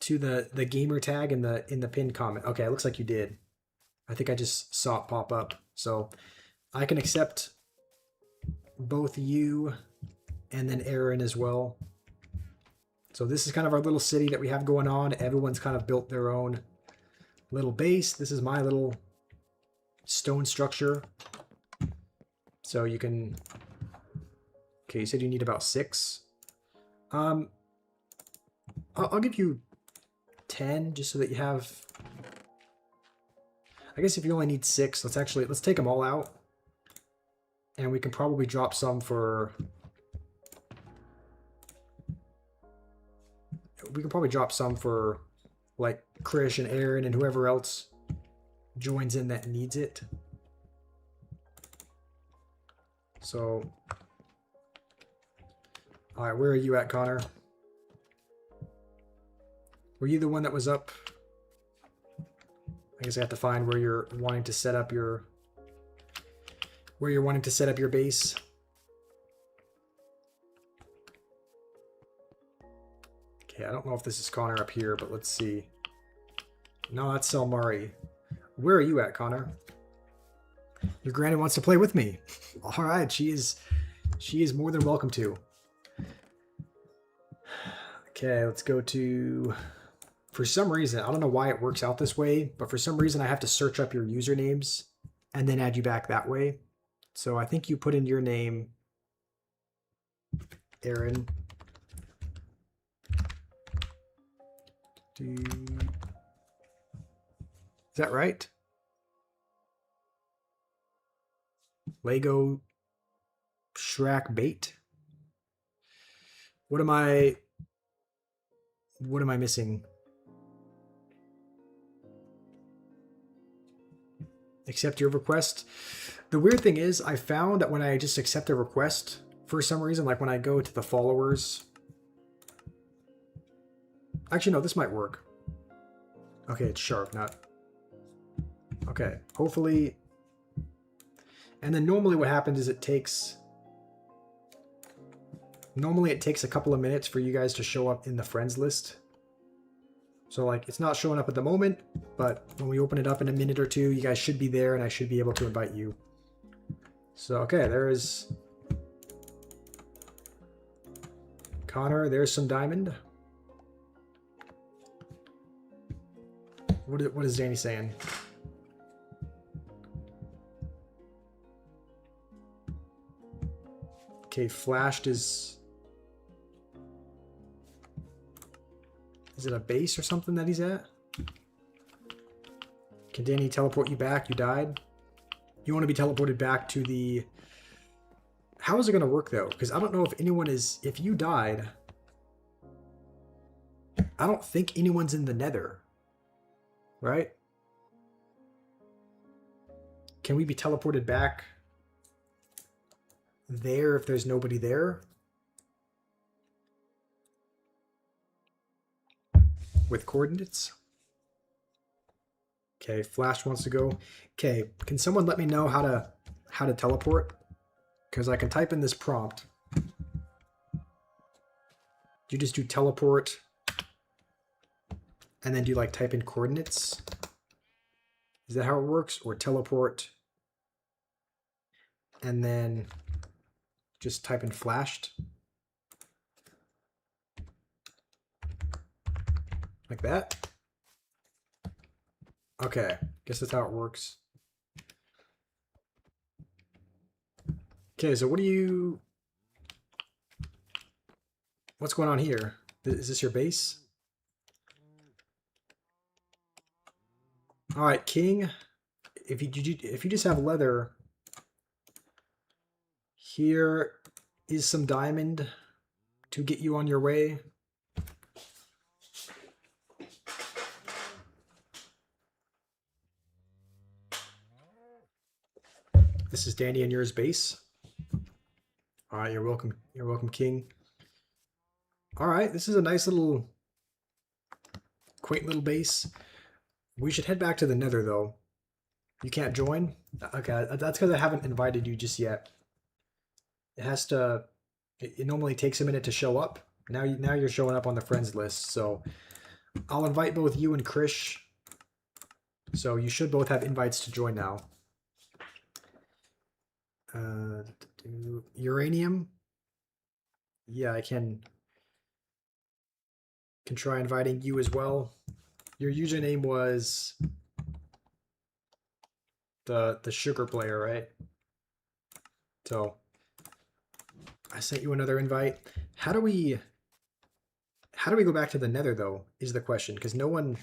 to the gamer tag in the pinned comment. Okay, it looks like you did. I think I just saw it pop up. So I can accept both you and then Aaron as well. So this is kind of our little city that we have going on. Everyone's kind of built their own little base. This is my little stone structure. So you can... Okay, you said you need about 6. I'll give you 10 just so that you have... I guess if you only need 6, let's take them all out. And we can probably drop some for... We can probably drop some for like Krish and Aaron and whoever else joins in that needs it. So, all right, where are you at, Connor? Were you the one that was up? I guess I have to find where you're wanting to set up your base. Okay, I don't know if this is Connor up here, but let's see. No, that's Selmari. Where are you at, Connor? Your granny wants to play with me. All right, she is more than welcome to. Okay, let's go to... For some reason, I don't know why it works out this way, but for some reason I have to search up your usernames and then add you back that way. So I think you put in your name, Aaron. Is that right? Lego Shrek bait. What am I missing? Accept your request. The weird thing is I found that when I just accept a request, for some reason, like when I go to the followers. Actually, no, this might work. Okay, it's sharp, not... Okay, hopefully... And then normally what happens is it takes... Normally it takes a couple of minutes for you guys to show up in the friends list. So like, it's not showing up at the moment, but when we open it up in a minute or two, you guys should be there and I should be able to invite you. So, okay, there is... Connor, there's some diamond. What is Danny saying? Okay, flashed is... Is it a base or something that he's at? Can Danny teleport you back? You died? You want to be teleported back to the... How is it going to work, though? Because I don't know if anyone is... If you died... I don't think anyone's in the Nether. Right? Can we be teleported back there if there's nobody there? With coordinates? Okay, Flash wants to go. Okay, can someone let me know how to teleport? Because I can type in this prompt. You just do teleport and then do like type in coordinates. Is that how it works? Or teleport and then just type in flashed. Like that? Okay, guess that's how it works. Okay, so what's going on here? Is this your base? All right, King, if you just have leather, here is some diamond to get you on your way. This is Danny and yours base. All right, you're welcome. You're welcome, King. All right, this is a nice little, quaint little base. We should head back to the Nether, though. You can't join? Okay, that's because I haven't invited you just yet. It has to. It normally takes a minute to show up. Now you're showing up on the friends list, so I'll invite both you and Krish So you should both have invites to join now. Uranium? Yeah, I can try inviting you as well. Your username was the sugar player, right? So I sent you another invite. How do we go back to the Nether though? Is the question, because no one's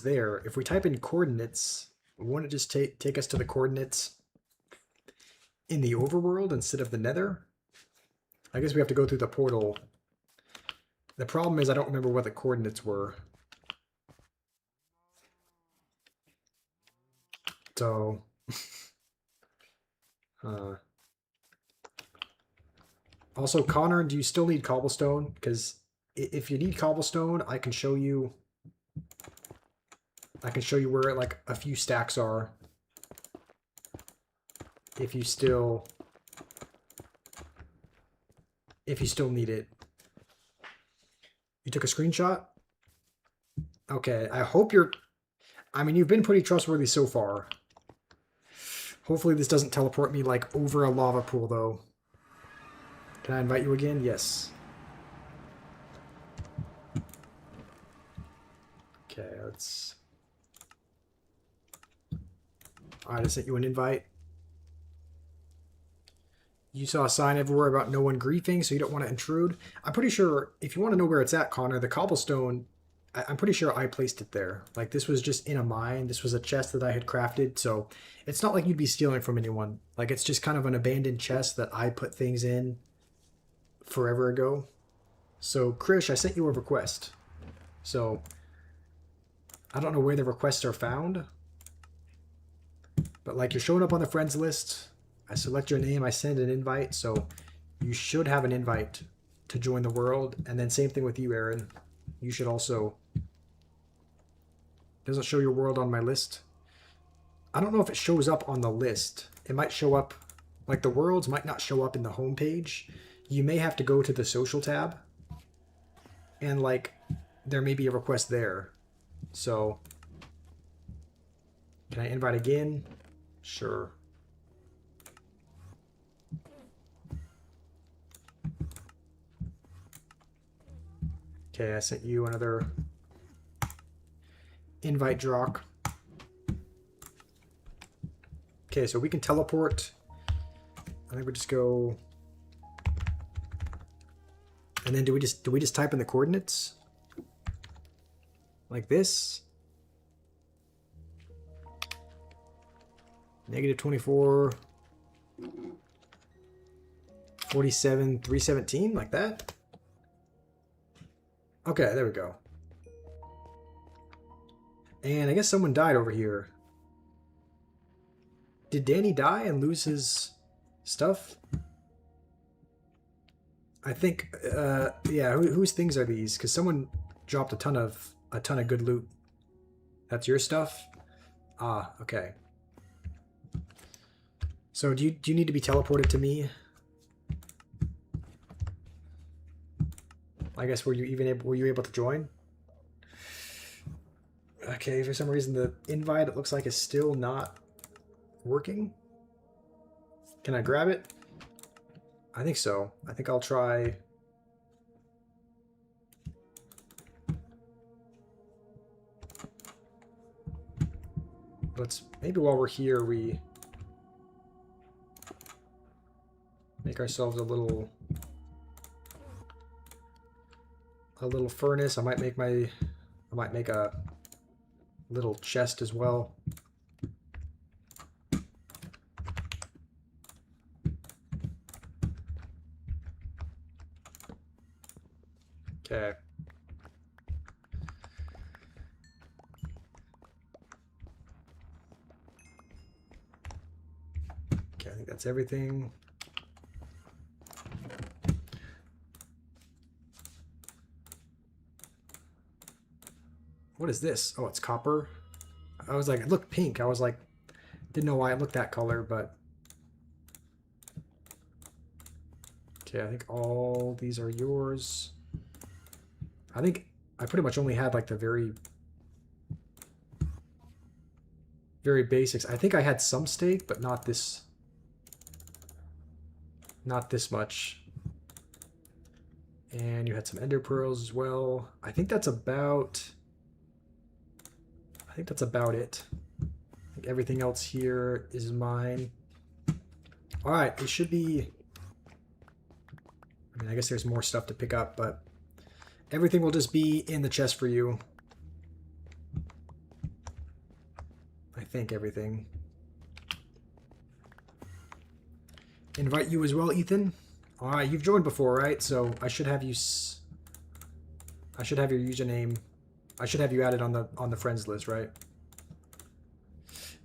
there. If we type in coordinates, won't it just take us to the coordinates in the overworld instead of the Nether? I guess we have to go through the portal. The problem is I don't remember what the coordinates were. So, also, Connor, do you still need cobblestone? Because if you need cobblestone, I can show you. I can show you where like a few stacks are. If you still need it. You took a screenshot? Okay, I hope you're... I mean, you've been pretty trustworthy so far. Hopefully this doesn't teleport me, like, over a lava pool, though. Can I invite you again? Yes. Okay, let's... Alright, I sent you an invite. You saw a sign everywhere about no one griefing, so you don't want to intrude. I'm pretty sure, if you want to know where it's at, Connor, the cobblestone, I'm pretty sure I placed it there. Like, this was just in a mine. This was a chest that I had crafted, so it's not like you'd be stealing from anyone. Like, it's just kind of an abandoned chest that I put things in forever ago. So, Krish, I sent you a request. So, I don't know where the requests are found, but, like, you're showing up on the friends list. I select your name, I send an invite, so you should have an invite to join the world. And then same thing with you, Aaron. You should also... Doesn't show your world on my list. I don't know if it shows up on the list. It might show up... Like, the worlds might not show up in the home page. You may have to go to the social tab. And, like, there may be a request there. So... Can I invite again? Sure. Okay, I sent you another invite Drock. Okay, so we can teleport. I think we just go. And then do we just type in the coordinates? Like this? -24, 47, 317, like that? Okay, there we go. And I guess someone died over here. Did Danny die and lose his stuff? I think, yeah, whose things are these? Because someone dropped a ton of good loot. That's your stuff? Ah, okay. So do you need to be teleported to me? I guess were you able to join? Okay, for some reason the invite, it looks like, is still not working. Can I grab it? I think so. I think I'll try. Let's maybe while we're here we make ourselves a little furnace. I might make a little chest as well. Okay. Okay, I think that's everything. What is this? Oh, it's copper. I was like, it looked pink. I was like, didn't know why it looked that color, but... Okay, I think all these are yours. I think I pretty much only had like the very... very basics. I think I had some steak, but not this much. And you had some ender pearls as well. I think that's about it. I think everything else here is mine. All right, it should be, I mean, I guess there's more stuff to pick up, but everything will just be in the chest for you. I think everything. Invite you as well, Ethan. All right, you've joined before, right? So I should have you. I should have your username. I should have you added on the friends list, right?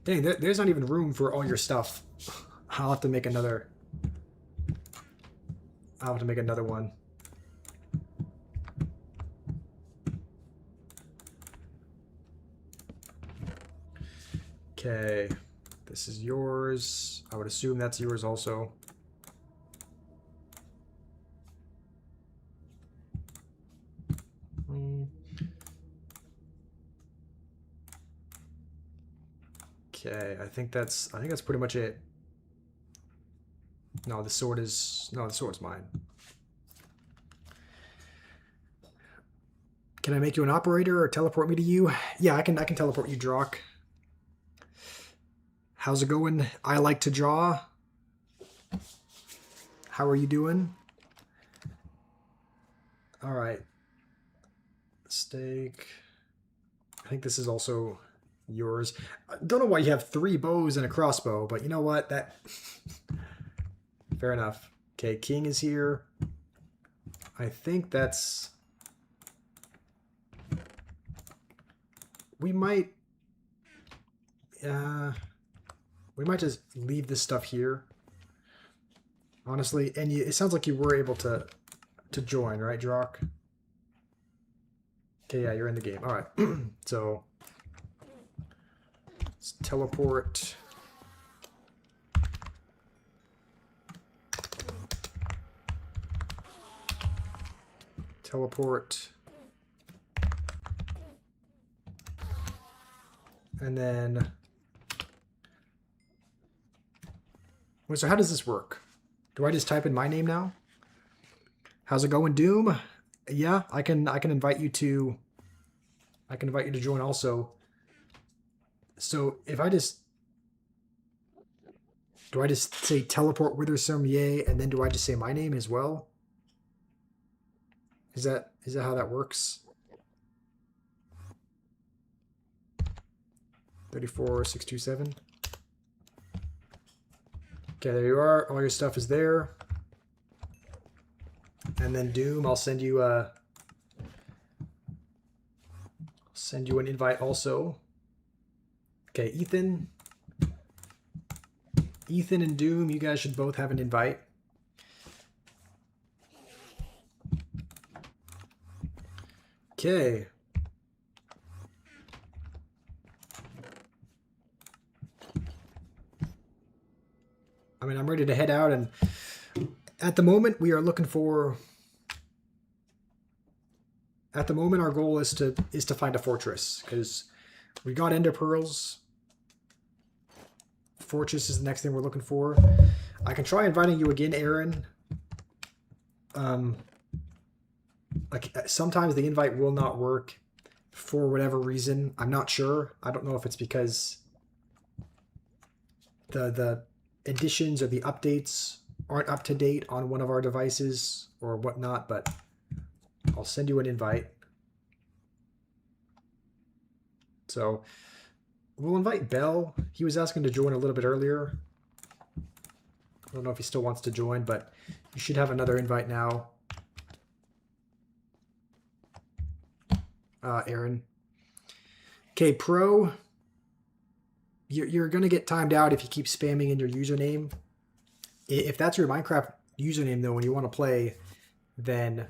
Dang, there's not even room for all your stuff. I'll have to make another. I'll have to make another one. Okay, this is yours. I would assume that's yours also. Okay, I think that's pretty much it. No, the sword's mine. Can I make you an operator or teleport me to you? Yeah, I can teleport you, Drock. How's it going? I like to draw. How are you doing? All right. Steak. I think this is also yours. I don't know why you have 3 bows and a crossbow, but you know what? That fair enough. Okay, king is here. I think that's... We might just leave this stuff here. Honestly, and it sounds like you were able to join, right, Drock? Okay, yeah, you're in the game. All right. So let's teleport. Teleport. And then... Wait, so how does this work? Do I just type in my name now? How's it going, Doom? Yeah, I can invite you to... I can invite you to join also. So if I just... Do I just say teleport Withersome, yay, and then do I just say my name as well? Is that how that works? 34627. Okay, there you are. All your stuff is there. And then Doom, I'll send you an invite also. Okay, Ethan and Doom, you guys should both have an invite. Okay. I mean, I'm ready to head out, and at the moment we are looking for... At the moment our goal is to find a fortress, because we got ender pearls. Fortress is the next thing we're looking for. I can try inviting you again, Aaron. Like sometimes the invite will not work for whatever reason. I'm not sure. I don't know if it's because the additions or the updates aren't up to date on one of our devices or whatnot, but I'll send you an invite. So we'll invite Bell. He was asking to join a little bit earlier. I don't know if he still wants to join, but you should have another invite now. Aaron. Okay, Pro. You're going to get timed out if you keep spamming in your username. If that's your Minecraft username, though, when you want to play, then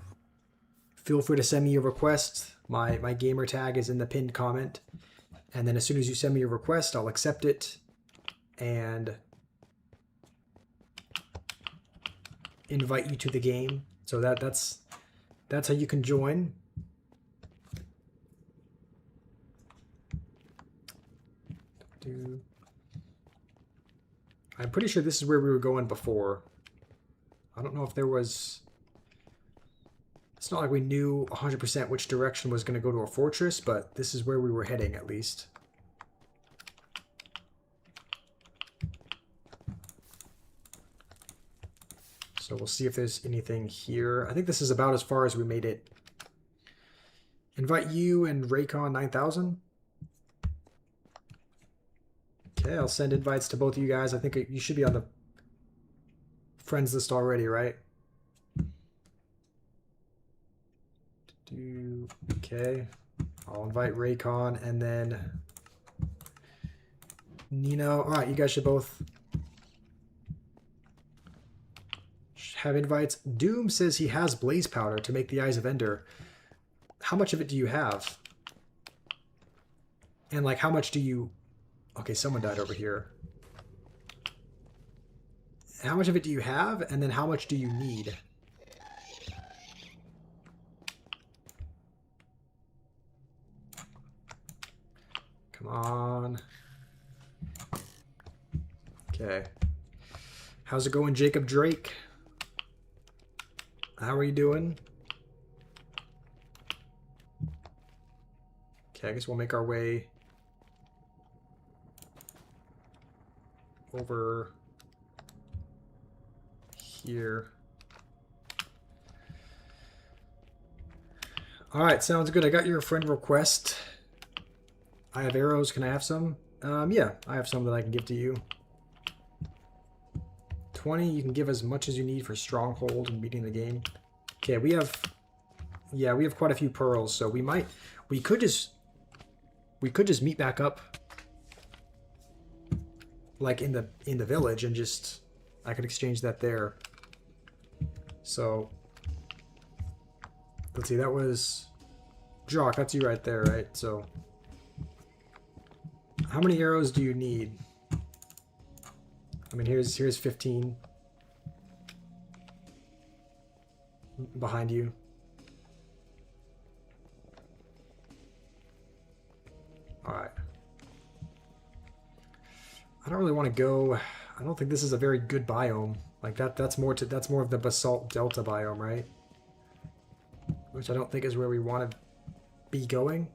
feel free to send me a request. My gamer tag is in the pinned comment. And then as soon as you send me a request, I'll accept it and invite you to the game. So that's how you can join. I'm pretty sure this is where we were going before. I don't know if there was... It's not like we knew 100% which direction was going to go to a fortress, but this is where we were heading at least. So we'll see if there's anything here. I think this is about as far as we made it. Invite you and Raycon 9000. Okay, I'll send invites to both of you guys. I think you should be on the friends list already, right? Okay, I'll invite Raycon and then Nino. All right, you guys should both have invites. Doom says he has blaze powder to make the Eyes of Ender. How much of it do you have? And like, how much do you... Okay, someone died over here. How much of it do you have? And then how much do you need? Come on. Okay. How's it going, Jacob Drake? How are you doing? Okay, I guess we'll make our way over here. All right, sounds good. I got your friend request. I have arrows. Can I have some? Yeah, I have some that I can give to you. 20. You can give as much as you need for stronghold and beating the game. Okay, we have... Yeah, we have quite a few pearls, so we could just meet back up like in the village and just I could exchange that there. So let's see, that was Jock, that's you right there, right? So how many arrows do you need? I mean, here's 15 behind you. All right. I don't really want to go. I don't think this is a very good biome. Like that's more of the basalt delta biome, right? Which I don't think is where we want to be going.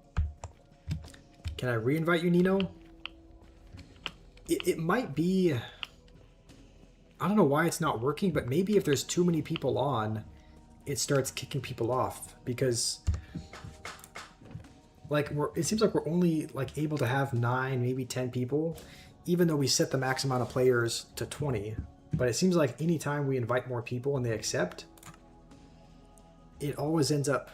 Can I re-invite you, Nino? It might be... I don't know why it's not working, but maybe if there's too many people on, it starts kicking people off. Because, like, it seems like we're only like able to have 9, maybe 10 people, even though we set the max amount of players to 20. But it seems like anytime we invite more people and they accept, it always ends up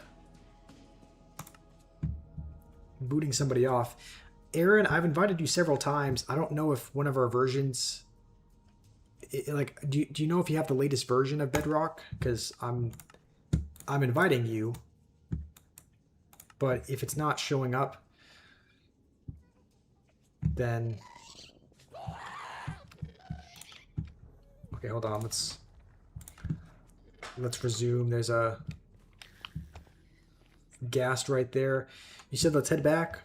booting somebody off. Aaron, I've invited you several times. I don't know if one of our versions... do you know if you have the latest version of Bedrock? Because I'm inviting you, but if it's not showing up, then okay, hold on. Let's resume. There's a ghast right there. You said let's head back.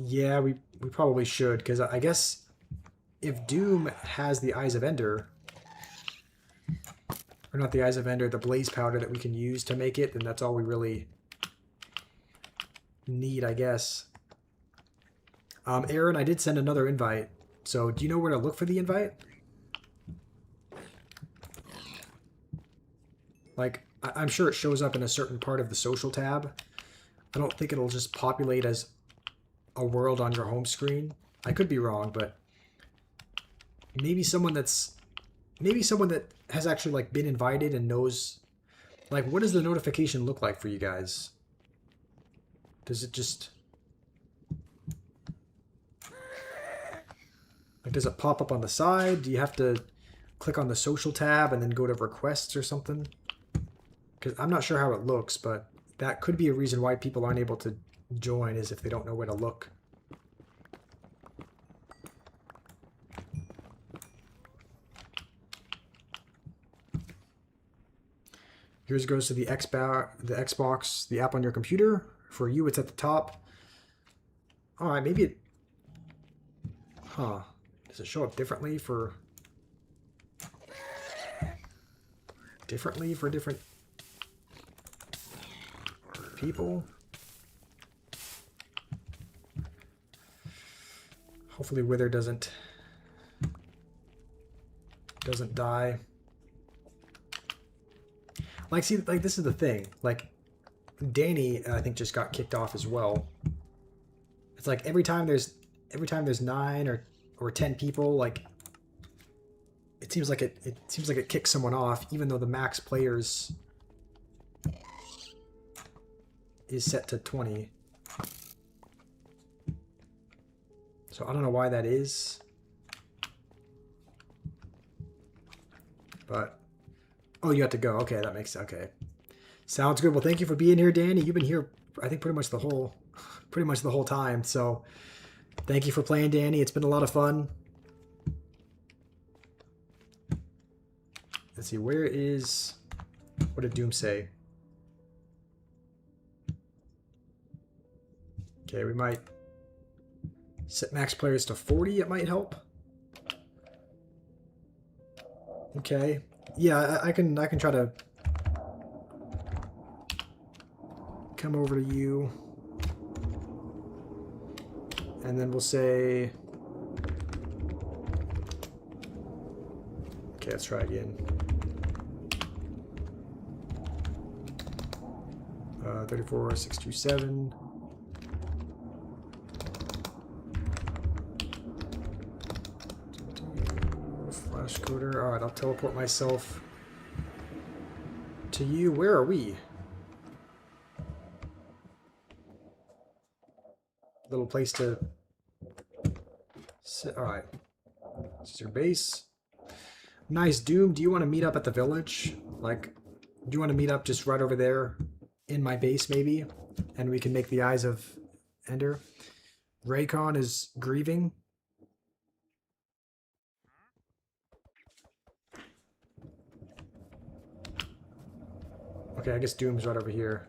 Yeah, we probably should, because I guess if Doom has the Eyes of Ender, or not the Eyes of Ender, the blaze powder that we can use to make it, then that's all we really need, I guess. Aaron, I did send another invite, so do you know where to look for the invite? Like, I'm sure it shows up in a certain part of the social tab. I don't think it'll just populate as a world on your home screen. I could be wrong, but maybe someone that has actually like been invited and knows, like, what does the notification look like for you guys? Does it just like, does it pop up on the side? Do you have to click on the social tab and then go to requests or something? Because I'm not sure how it looks, but that could be a reason why people aren't able to join, is if they don't know where to look. Yours goes to the Xbox, the app on your computer. For you, it's at the top. Alright, maybe it... Huh. Does it show up differently for... different people? Hopefully Wither doesn't die. Like, see, like, this is the thing. Like, Danny, I think, just got kicked off as well. It's like every time there's 9 or 10 people, like, it seems like it kicks someone off, even though the max players is set to 20. So I don't know why that is. But oh, you have to go. Okay, that makes sense. Okay. Sounds good. Well, thank you for being here, Danny. You've been here, I think, pretty much the whole time. So thank you for playing, Danny. It's been a lot of fun. Let's see, what did Doom say? Okay, we might set max players to 40. It might help. Okay. Yeah, I can try to come over to you. And then we'll say... Okay, let's try again. 34, 627. Flash coder. Alright, I'll teleport myself to you. Where are we? Little place to sit. Alright. This is your base. Nice, Doom. Do you want to meet up at the village? Like, do you want to meet up just right over there in my base, maybe? And we can make the Eyes of Ender. Raycon is grieving. Okay, I guess Doom's right over here.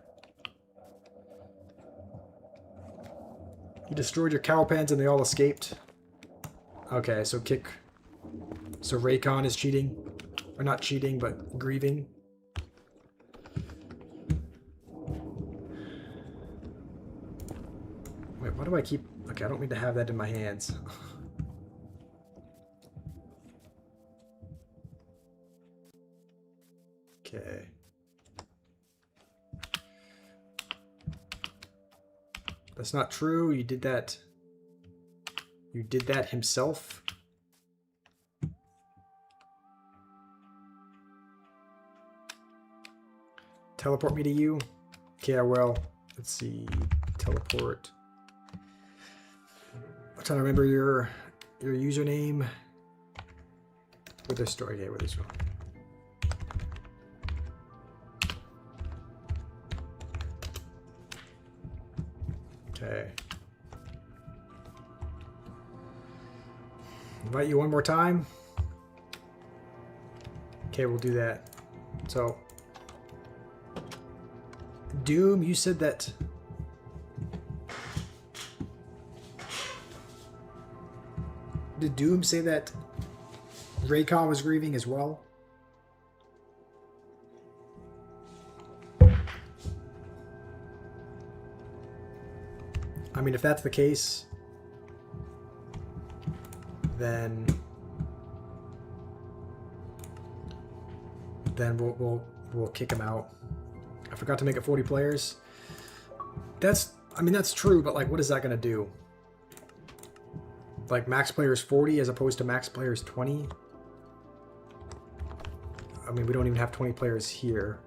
You destroyed your cow pens and they all escaped. Okay, so So Raycon is cheating. Or not cheating, but grieving. Wait, why do I keep... Okay, I don't mean to have that in my hands. Okay. That's not true. You did that. You did that himself. Teleport me to you? Okay, I will. Let's see. Teleport. I'm trying to remember your username. Wither story. Okay, Wither story. Okay. Invite you one more time. Okay, we'll do that. So, Doom, you said that... Did Doom say that Raycon was grieving as well? I mean, if that's the case, then we'll kick him out. I forgot to make it 40 players. I mean, that's true, but like, what is that gonna do? Like, max players 40 as opposed to max players 20? I mean, we don't even have 20 players here.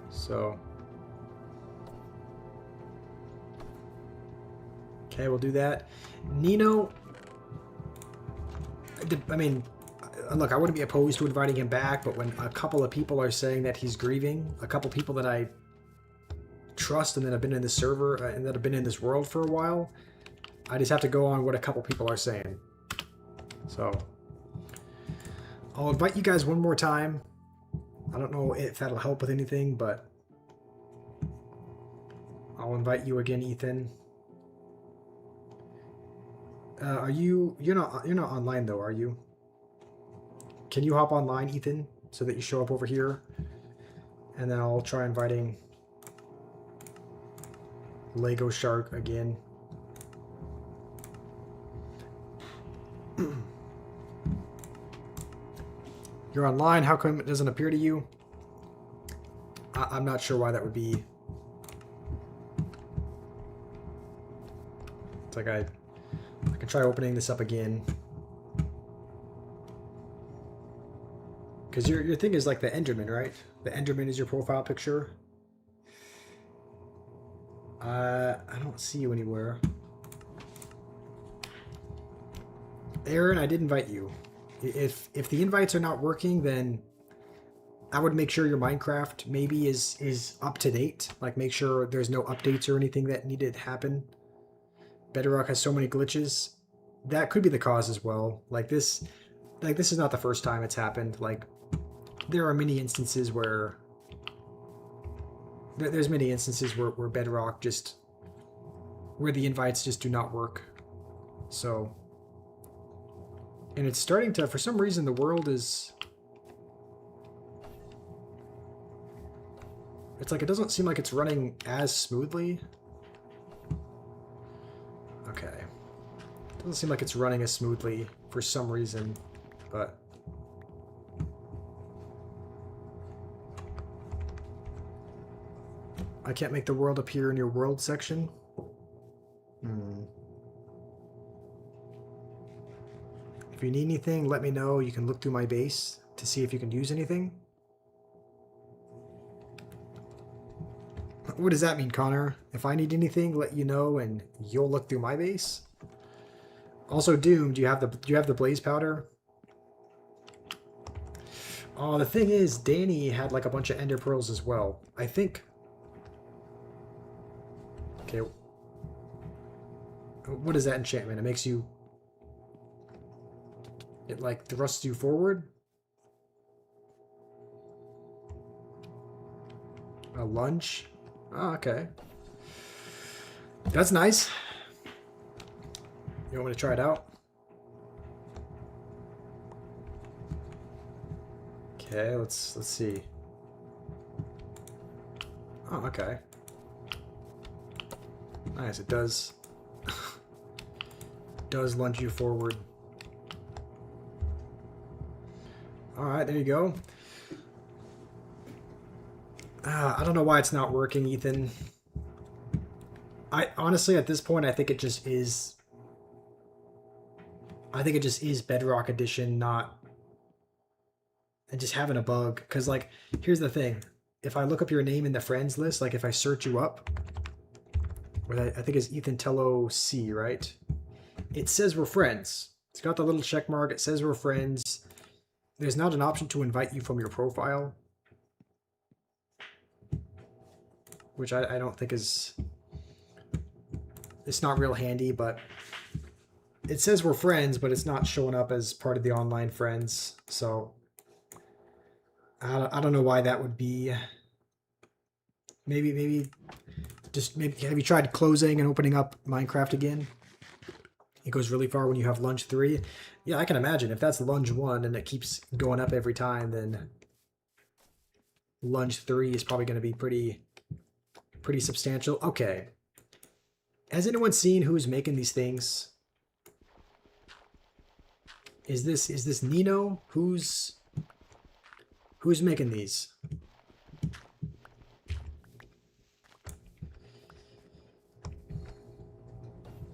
So... Okay, we'll do that. Nino... I mean, look, I wouldn't be opposed to inviting him back, but when a couple of people are saying that he's grieving, a couple people that I trust and that have been in this server and that have been in this world for a while, I just have to go on what a couple people are saying. So, I'll invite you guys one more time. I don't know if that'll help with anything, but I'll invite you again, Ethan. You're not online though, are you? Can you hop online, Ethan, so that you show up over here? And then I'll try inviting Lego Shark again. You're online. How come it doesn't appear to you? I'm not sure why that would be. It's like I can try opening this up again. Because your thing is like the Enderman, right? The Enderman is your profile picture. I don't see you anywhere. Aaron, I did invite you. If the invites are not working, then I would make sure your Minecraft maybe is up to date. Like make sure there's no updates or anything that needed to happen. Bedrock has so many glitches. That could be the cause as well. Like this is not the first time it's happened. Like there are many instances where there's many instances where Bedrock just where the invites just do not work. So, and it's starting to, for some reason, the world is, it's like it doesn't seem like it's running as smoothly. Okay. It doesn't seem like it's running as smoothly for some reason, but I can't make the world appear in your world section. If you need anything, let me know. You can look through my base to see if you can use anything. What does that mean, Connor? If I need anything, let you know and you'll look through my base? Also, Doom, do you have the blaze powder? Oh, the thing is, Danny had like a bunch of ender pearls as well. I think. Okay. What is that enchantment? It makes you. It like thrusts you forward. A lunge. Oh, okay. That's nice. You want me to try it out? Okay, let's see. Oh, okay. Nice, it does does lunge you forward. Alright, there you go. I don't know why it's not working, Ethan. I honestly, at this point, I think it just is. I think it just is Bedrock Edition, not. And just having a bug. Because, like, here's the thing. If I look up your name in the friends list, like if I search you up, what I think is Ethan Tello C, right? It says we're friends. It's got the little check mark. It says we're friends. There's not an option to invite you from your profile. Which I don't think is... It's not real handy, but... It says we're friends, but it's not showing up as part of the online friends. So... I don't know why that would be. Maybe have you tried closing and opening up Minecraft again? It goes really far when you have lunge 3. Yeah, I can imagine if that's lunge 1 and it keeps going up every time, then lunge 3 is probably going to be pretty substantial. Okay. Has anyone seen who's making these things? Is this Nino? Who's making these?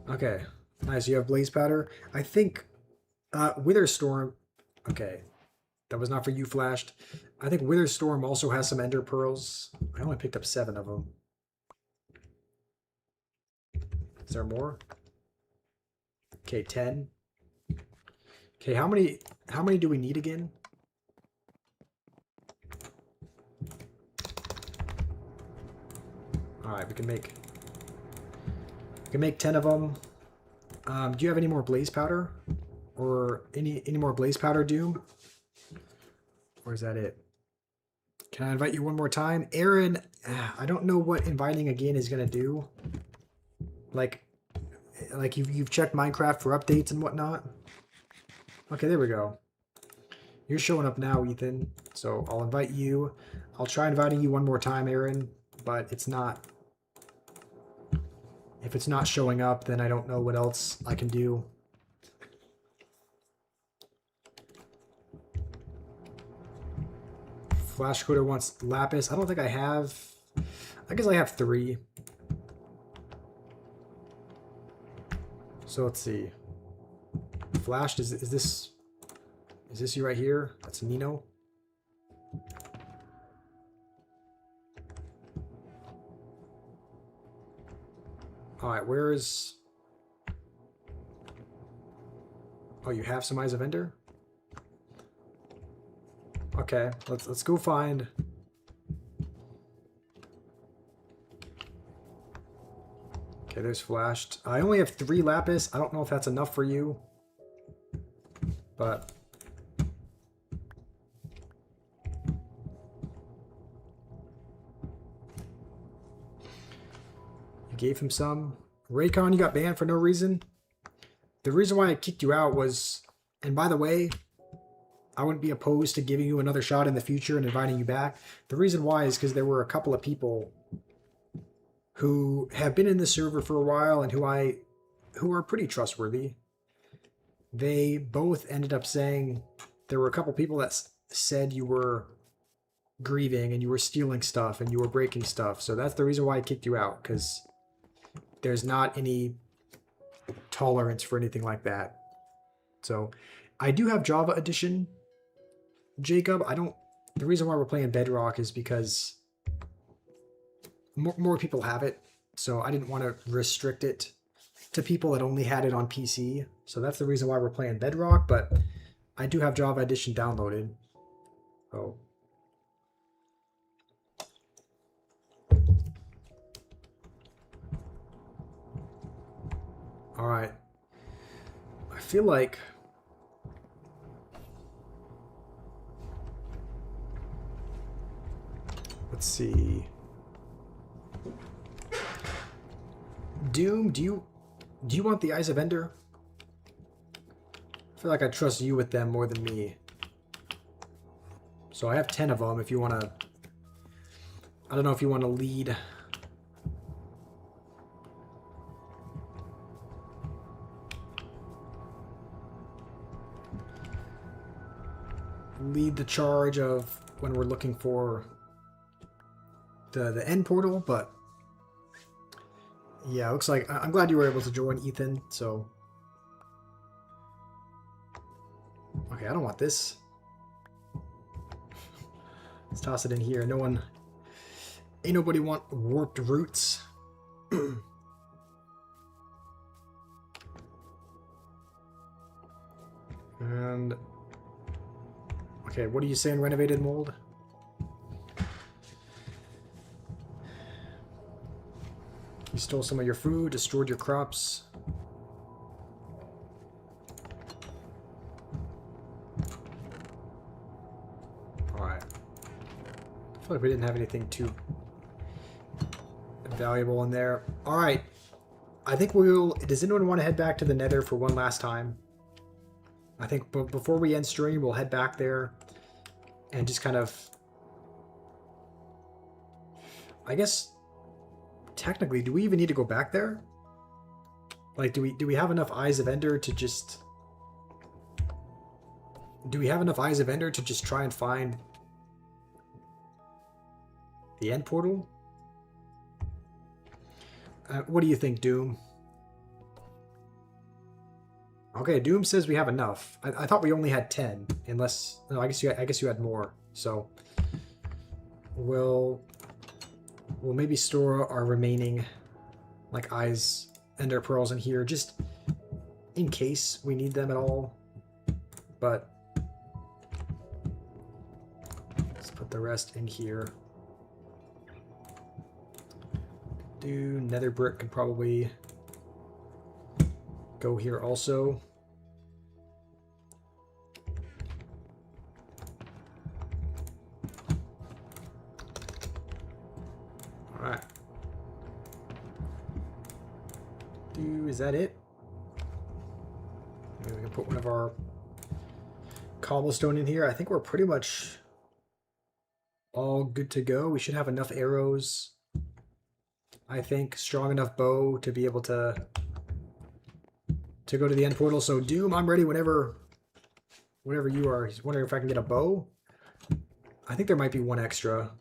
Okay. Nice, you have blaze powder. I think Witherstorm. Okay. That was not for you, Flashed. I think Witherstorm also has some ender pearls. I only picked up 7 of them. Is there more? Okay, 10. Okay, how many do we need again? All right, we can make 10 of them. Do you have any more blaze powder, or any more blaze powder, Doom? Or is that it? Can I invite you one more time? Aaron, I don't know what inviting again is going to do. Like you've checked Minecraft for updates and whatnot. Okay, there we go. You're showing up now, Ethan. So I'll invite you. I'll try inviting you one more time, Aaron, but it's not. If it's not showing up, then I don't know what else I can do. Flash Coder wants lapis. I don't think I have. I guess I have 3. So let's see. Flashed, is this you right here? That's Nino. Alright, where's... Oh, you have some Eyes of Ender? Okay, let's go find... Okay, there's Flashed. I only have 3 lapis. I don't know if that's enough for you. But... You gave him some. Raycon, you got banned for no reason. The reason why I kicked you out was... And by the way, I wouldn't be opposed to giving you another shot in the future and inviting you back. The reason why is because there were a couple of people who have been in the server for a while and who are pretty trustworthy. They both ended up saying there were a couple people that said you were grieving and you were stealing stuff and you were breaking stuff. So that's the reason why I kicked you out, because there's not any tolerance for anything like that. So I do have Java Edition, Jacob. The reason why we're playing Bedrock is because more people have it. So I didn't want to restrict it to people that only had it on PC. So that's the reason why we're playing Bedrock, but I do have Java Edition downloaded. Oh. All right. I feel like let's see. Doom, do you want the Eyes of Ender? I feel like I trust you with them more than me. So I have 10 of them if you want to... I don't know if you want to lead... lead the charge of when we're looking for the end portal, but yeah, it looks like I'm glad you were able to join, Ethan. So okay, I don't want this. Let's toss it in here. Ain't nobody want warped roots. And okay, what are you saying, renovated mold? You stole some of your food, destroyed your crops. Alright. I feel like we didn't have anything too valuable in there. Alright. I think we'll... Does anyone want to head back to the Nether for one last time? I think before we end stream, we'll head back there and just kind of... I guess... Technically, do we even need to go back there? Like, do we have enough Eyes of Ender to just... Do we have enough Eyes of Ender to just try and find the end portal? What do you think, Doom? Okay, Doom says we have enough. I thought we only had 10, unless... No, I guess you had more. So we'll maybe store our remaining like Eyes Ender pearls in here, just in case we need them at all. But let's put the rest in here. Nether brick could probably go here also. Is that it? Maybe we can put one of our cobblestone in here. I think we're pretty much all good to go. We should have enough arrows. I think strong enough bow to be able to go to the end portal. So Doom, I'm ready whenever you are. He's wondering if I can get a bow. I think there might be one extra.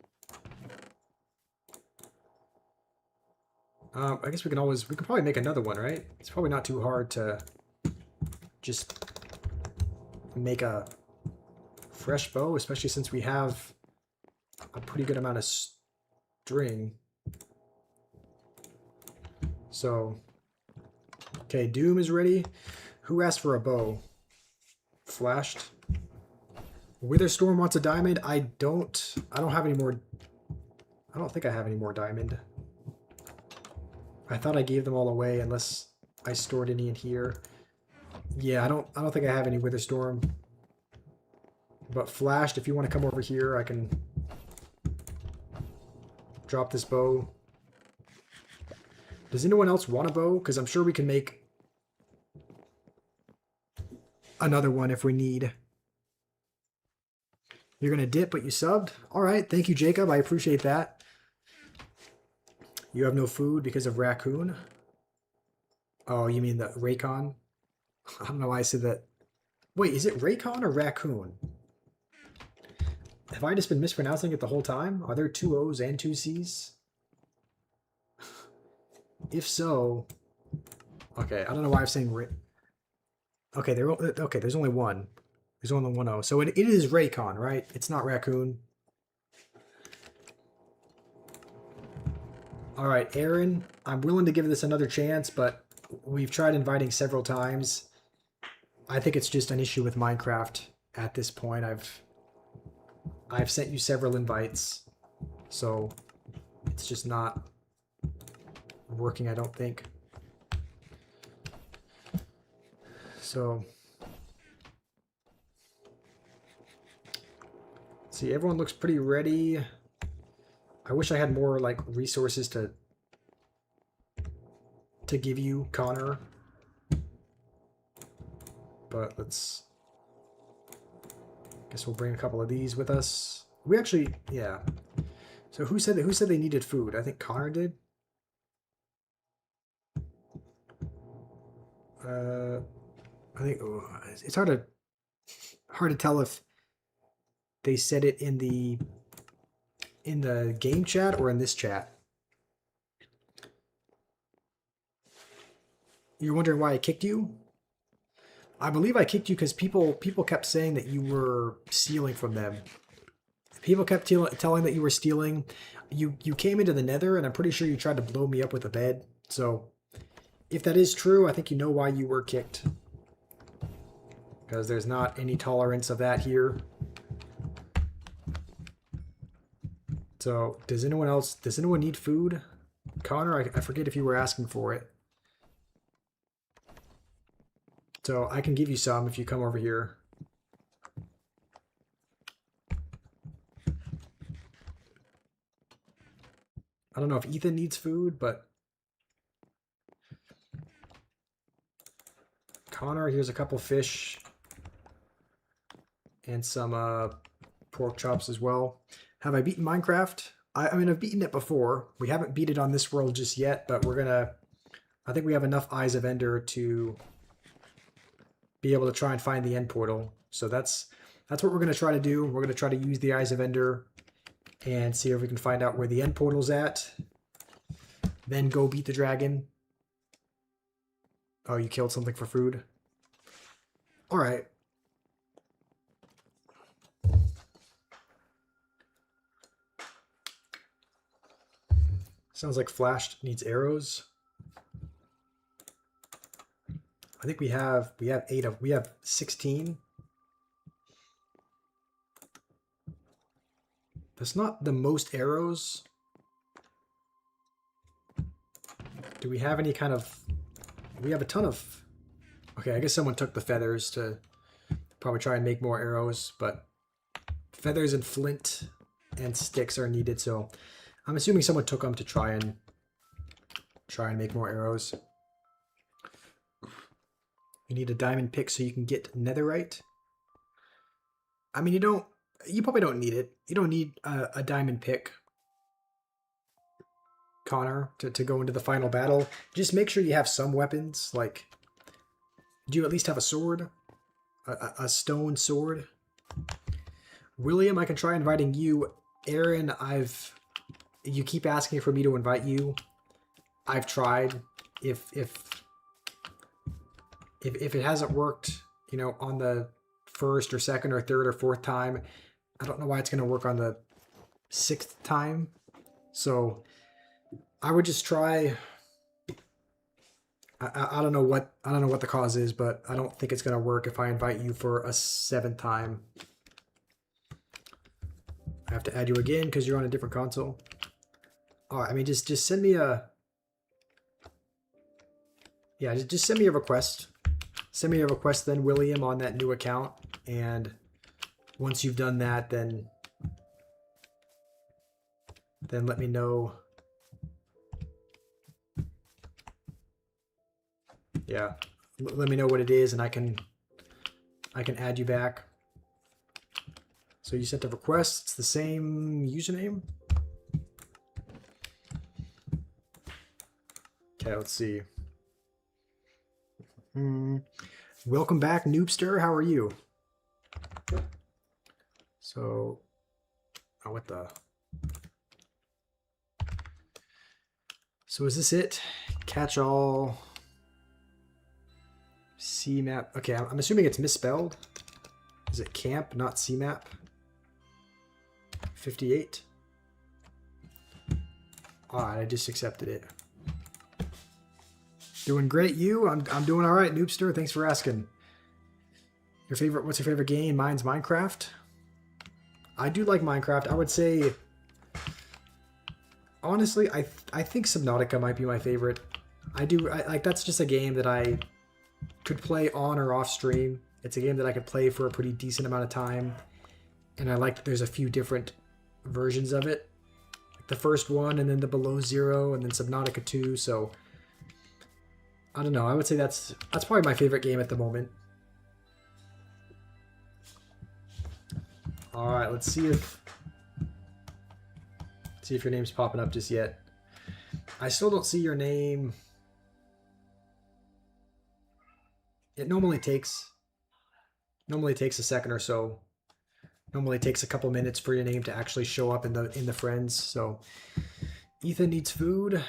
I guess we can probably make another one, right? It's probably not too hard to just make a fresh bow, especially since we have a pretty good amount of string. So, okay, Doom is ready. Who asked for a bow? Flashed. Witherstorm wants a diamond. I don't have any more. I don't think I have any more diamond. I thought I gave them all away unless I stored any in here. Yeah, I don't think I have any Witherstorm. But Flashed, if you want to come over here, I can drop this bow. Does anyone else want a bow? Because I'm sure we can make another one if we need. You're going to dip, but you subbed? All right, thank you, Jacob. I appreciate that. You have no food because of raccoon? Oh, you mean the Raycon? I don't know why I said that. Wait, is it Raycon or raccoon? Have I just been mispronouncing it the whole time? Are there 2 O's and 2 C's? If so... Okay, I don't know why I'm saying... Okay, there's only one. There's only one O. So it is Raycon, right? It's not raccoon. Alright, Aaron, I'm willing to give this another chance, but we've tried inviting several times. I think it's just an issue with Minecraft at this point. I've sent you several invites, so it's just not working, I don't think. So, see, everyone looks pretty ready. I wish I had more like resources to give you, Connor. But let's... Guess we'll bring a couple of these with us. We actually, yeah. So who said they needed food? I think Connor did. I think it's hard to tell if they said it in the game chat or in this chat. You're wondering why I kicked you? I believe I kicked you because people kept saying that you were stealing from them. People kept telling that you were stealing. You came into the Nether, and I'm pretty sure you tried to blow me up with a bed. So, if that is true, I think you know why you were kicked. Because there's not any tolerance of that here. So, does anyone need food? Connor, I forget if you were asking for it. So I can give you some if you come over here. I don't know if Ethan needs food, but Connor, here's a couple fish and some pork chops as well. Have I beaten Minecraft? I mean, I've beaten it before. We haven't beat it on this world just yet, but we're gonna... I think we have enough Eyes of Ender to be able to try and find the end portal. So that's what we're going to try to do. We're going to try to use the Eyes of Ender and see if we can find out where the end portal's at. Then go beat the dragon. Oh, you killed something for food? Alright. Sounds like Flashed needs arrows. I think we have 16. That's not the most arrows. Do we have any kind of... We have a ton of... Okay, I guess someone took the feathers to probably try and make more arrows, but feathers and flint and sticks are needed, so I'm assuming someone took them to try and make more arrows. You need a diamond pick so you can get netherite. I mean, you probably don't need it. You don't need a diamond pick, Connor, to go into the final battle. Just make sure you have some weapons. Like, do you at least have a sword? A stone sword? William, I can try inviting you. Aaron, you keep asking for me to invite you. I've tried. If it hasn't worked, on the first or second or third or fourth time, I don't know why it's going to work on the sixth time. So I would just try. I don't know what the cause is, but I don't think it's going to work if I invite you for a seventh time. I have to add you again because you're on a different console. All right, I mean, just send me a. Yeah, just send me a request. Send me a request then, William, on that new account. And once you've done that, then let me know. Yeah, let me know what it is, and I can add you back. So you sent a request. It's the same username. Okay, let's see. Welcome back, Noobster. How are you? So, oh, what the? So is this it? Catch all. CMap. Okay, I'm assuming it's misspelled. Is it camp, not CMap? 58. Alright, I just accepted it. Doing great, you? I'm doing all right, Noobster. Thanks for asking. What's your favorite game? Mine's Minecraft. I do like Minecraft. I would say, honestly, I think Subnautica might be my favorite. That's just a game that I could play on or off stream. It's a game that I could play for a pretty decent amount of time. And I like that there's a few different versions of it. Like the first one, and then the Below Zero, and then Subnautica 2, so I don't know. I would say that's probably my favorite game at the moment. All right, let's see if your name's popping up just yet. I still don't see your name. It normally takes a second or so. Normally takes a couple minutes for your name to actually show up in the friends. So Ethan needs food.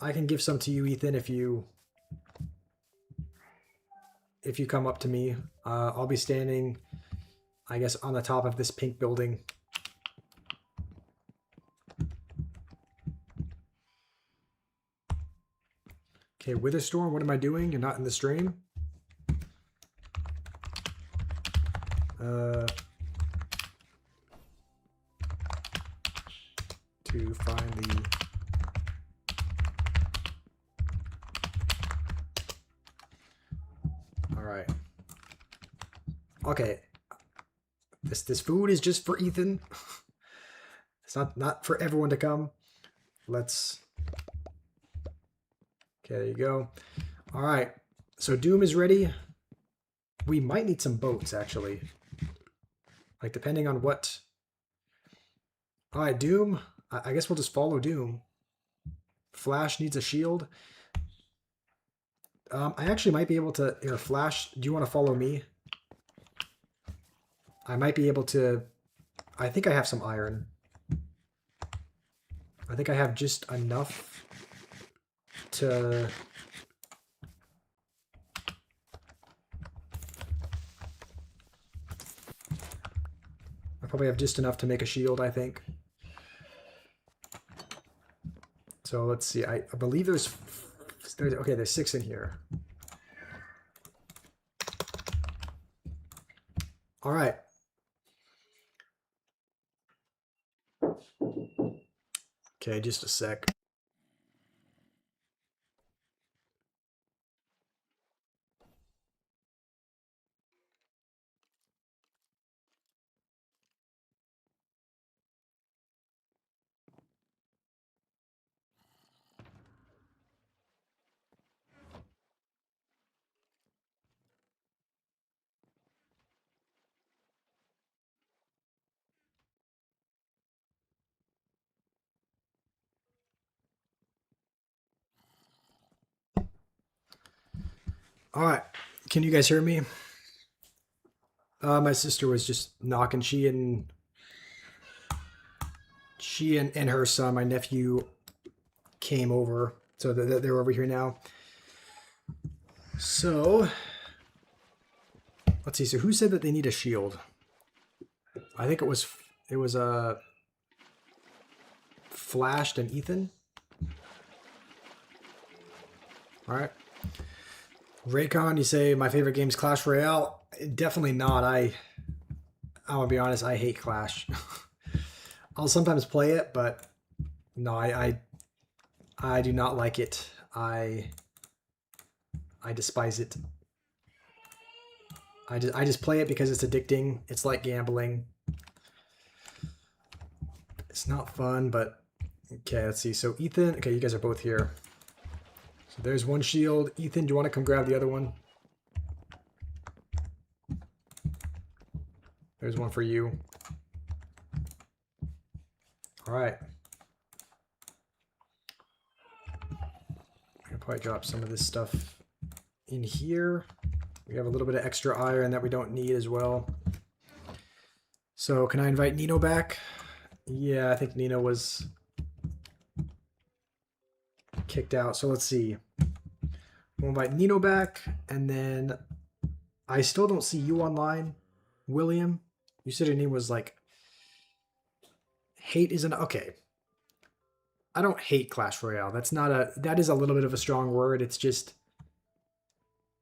I can give some to you, Ethan, if you come up to me. I'll be standing, I guess, on the top of this pink building. Okay, Witherstorm, what am I doing? You're not in the stream? To find the... All right. Okay. This food is just for Ethan. It's not for everyone to come. Let's... Okay, there you go. All right. So Doom is ready. We might need some boats, actually. Like, depending on what... All right, Doom. I guess we'll just follow Doom. Flash needs a shield. I actually might be able to... Here, Flash, do you want to follow me? I might be able to... I think I have some iron. I think I have just enough to... I probably have just enough to make a shield, I think. So let's see. I believe there's... Okay, there's 6 in here. All right. Okay, just a sec. All right. Can you guys hear me? My sister was just knocking. She and her son, my nephew, came over. So they're over here now. So let's see. So who said that they need a shield? I think it was Flashed and Ethan. All right. Raycon, you say my favorite game is Clash Royale. Definitely not. I'm gonna be honest. I hate Clash. I'll sometimes play it, but no, I do not like it. I despise it. I just play it because it's addicting. It's like gambling. It's not fun, but okay, let's see. So Ethan, okay, you guys are both here. So there's one shield. Ethan, do you want to come grab the other one? There's one for you. All right. I'm gonna probably drop some of this stuff in here. We have a little bit of extra iron that we don't need as well. So can I invite Nino back? Yeah, I think Nino was kicked out. So let's see. We'll invite Nino back, and then I still don't see you online, William. You said your name was like hate isn't okay. I don't hate Clash Royale. That is a little bit of a strong word. It's just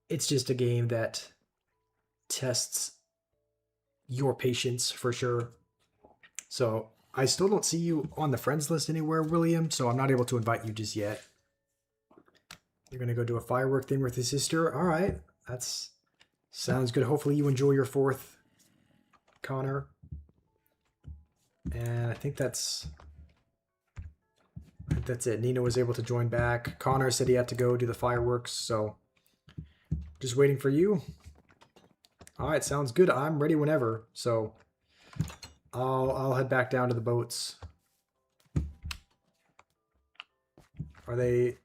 a game that tests your patience for sure. So I still don't see you on the friends list anywhere, William, so I'm not able to invite you just yet. You're gonna go do a firework thing with his sister. All right, that's sounds good. Hopefully you enjoy your 4th, Connor. And I think that's it. Nina was able to join back. Connor said he had to go do the fireworks, so just waiting for you. All right, sounds good. I'm ready whenever. So I'll head back down to the boats. Are they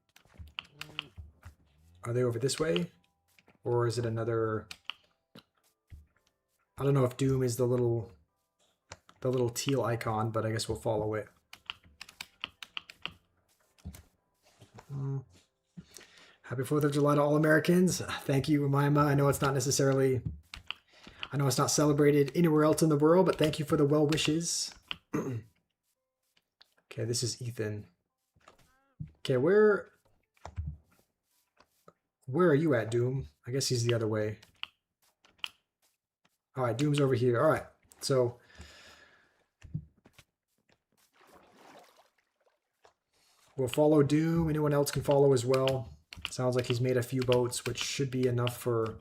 over this way? Or is it another? I don't know if Doom is the little teal icon, but I guess we'll follow it. Happy 4th of July to all Americans. Thank you, Mima. I know it's not celebrated anywhere else in the world, but thank you for the well wishes. Okay, this is Ethan. Okay, where are you at, Doom? I guess he's the other way. All right, Doom's over here. All right, so we'll follow Doom. Anyone else can follow as well. Sounds like he's made a few boats, which should be enough for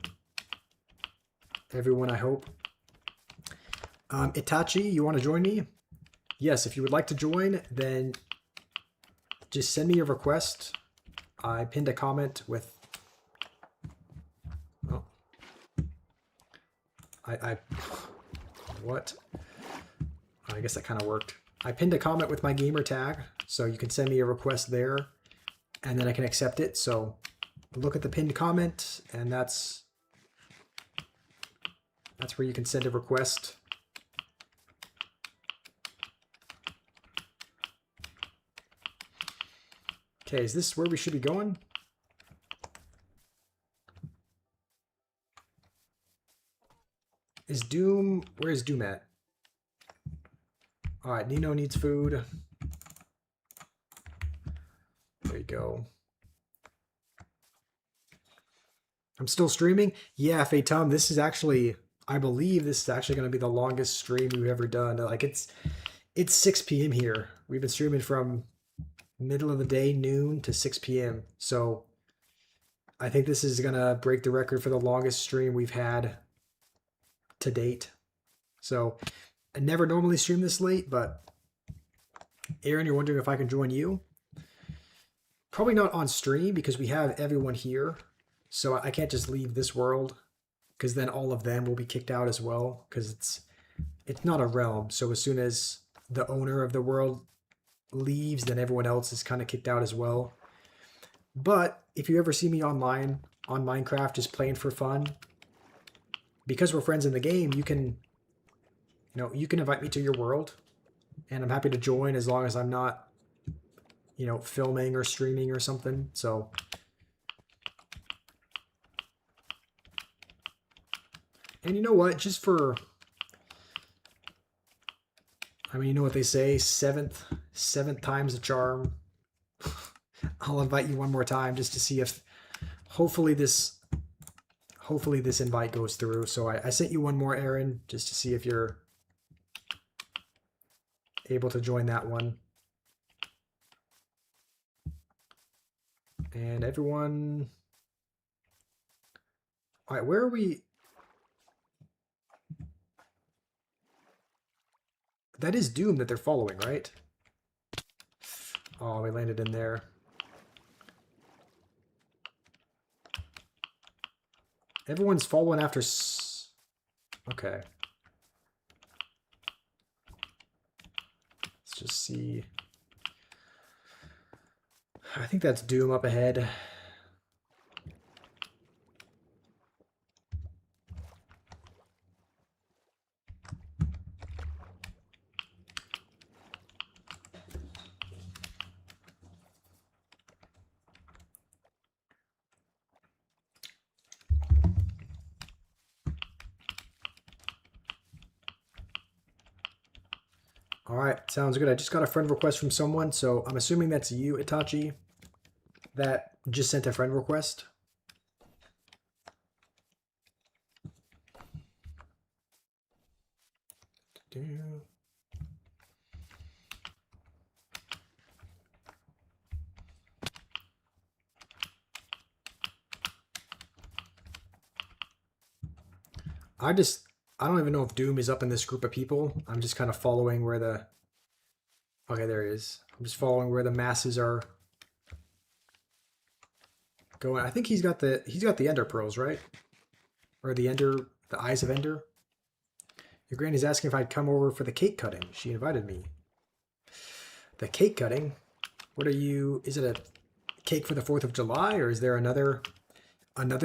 everyone, I hope. Itachi, you want to join me? Yes, if you would like to join, then just send me a request. I pinned a comment with... Oh. What? I guess that kind of worked. I pinned a comment with my gamer tag, so you can send me a request there, and then I can accept it. So look at the pinned comment, and that's where you can send a request. Okay, is this where we should be going? Is Doom... Where is Doom at? Alright, Nino needs food. There you go. I'm still streaming? Yeah, Fatum, this is actually... I believe this is actually going to be the longest stream we've ever done. Like, it's 6 p.m. here. We've been streaming from middle of the day, noon, to 6 p.m. So I think this is going to break the record for the longest stream we've had to date. So I never normally stream this late, but Aaron, you're wondering if I can join you? Probably not on stream because we have everyone here. So I can't just leave this world because then all of them will be kicked out as well because it's not a realm. So as soon as the owner of the world leaves, then everyone else is kind of kicked out as well. But if you ever see me online, on Minecraft just playing for fun. Because we're friends in the game, you can, you can invite me to your world, and I'm happy to join as long as I'm not, filming or streaming or something. So, and you know what? Just for, I mean, you know what they say, seventh time's a charm. I'll invite you one more time just to see if, hopefully this invite goes through. So I sent you one more, Aaron, just to see if you're able to join that one. And everyone, all right, where are we? That is Doom that they're following, right? Oh, we landed in there. Everyone's following after... Okay. Let's just see. I think that's Doom up ahead. All right, sounds good. I just got a friend request from someone, so I'm assuming that's you, Itachi, that just sent a friend request. I don't even know if Doom is up in this group of people. I'm just kind of following where the... Okay, there he is. I'm just following where the masses are going. I think he's got the Ender Pearls, right? Or the Eyes of Ender. Your granny's asking if I'd come over for the cake cutting. She invited me. The cake cutting? What are you... Is it a cake for the 4th of July, or is there another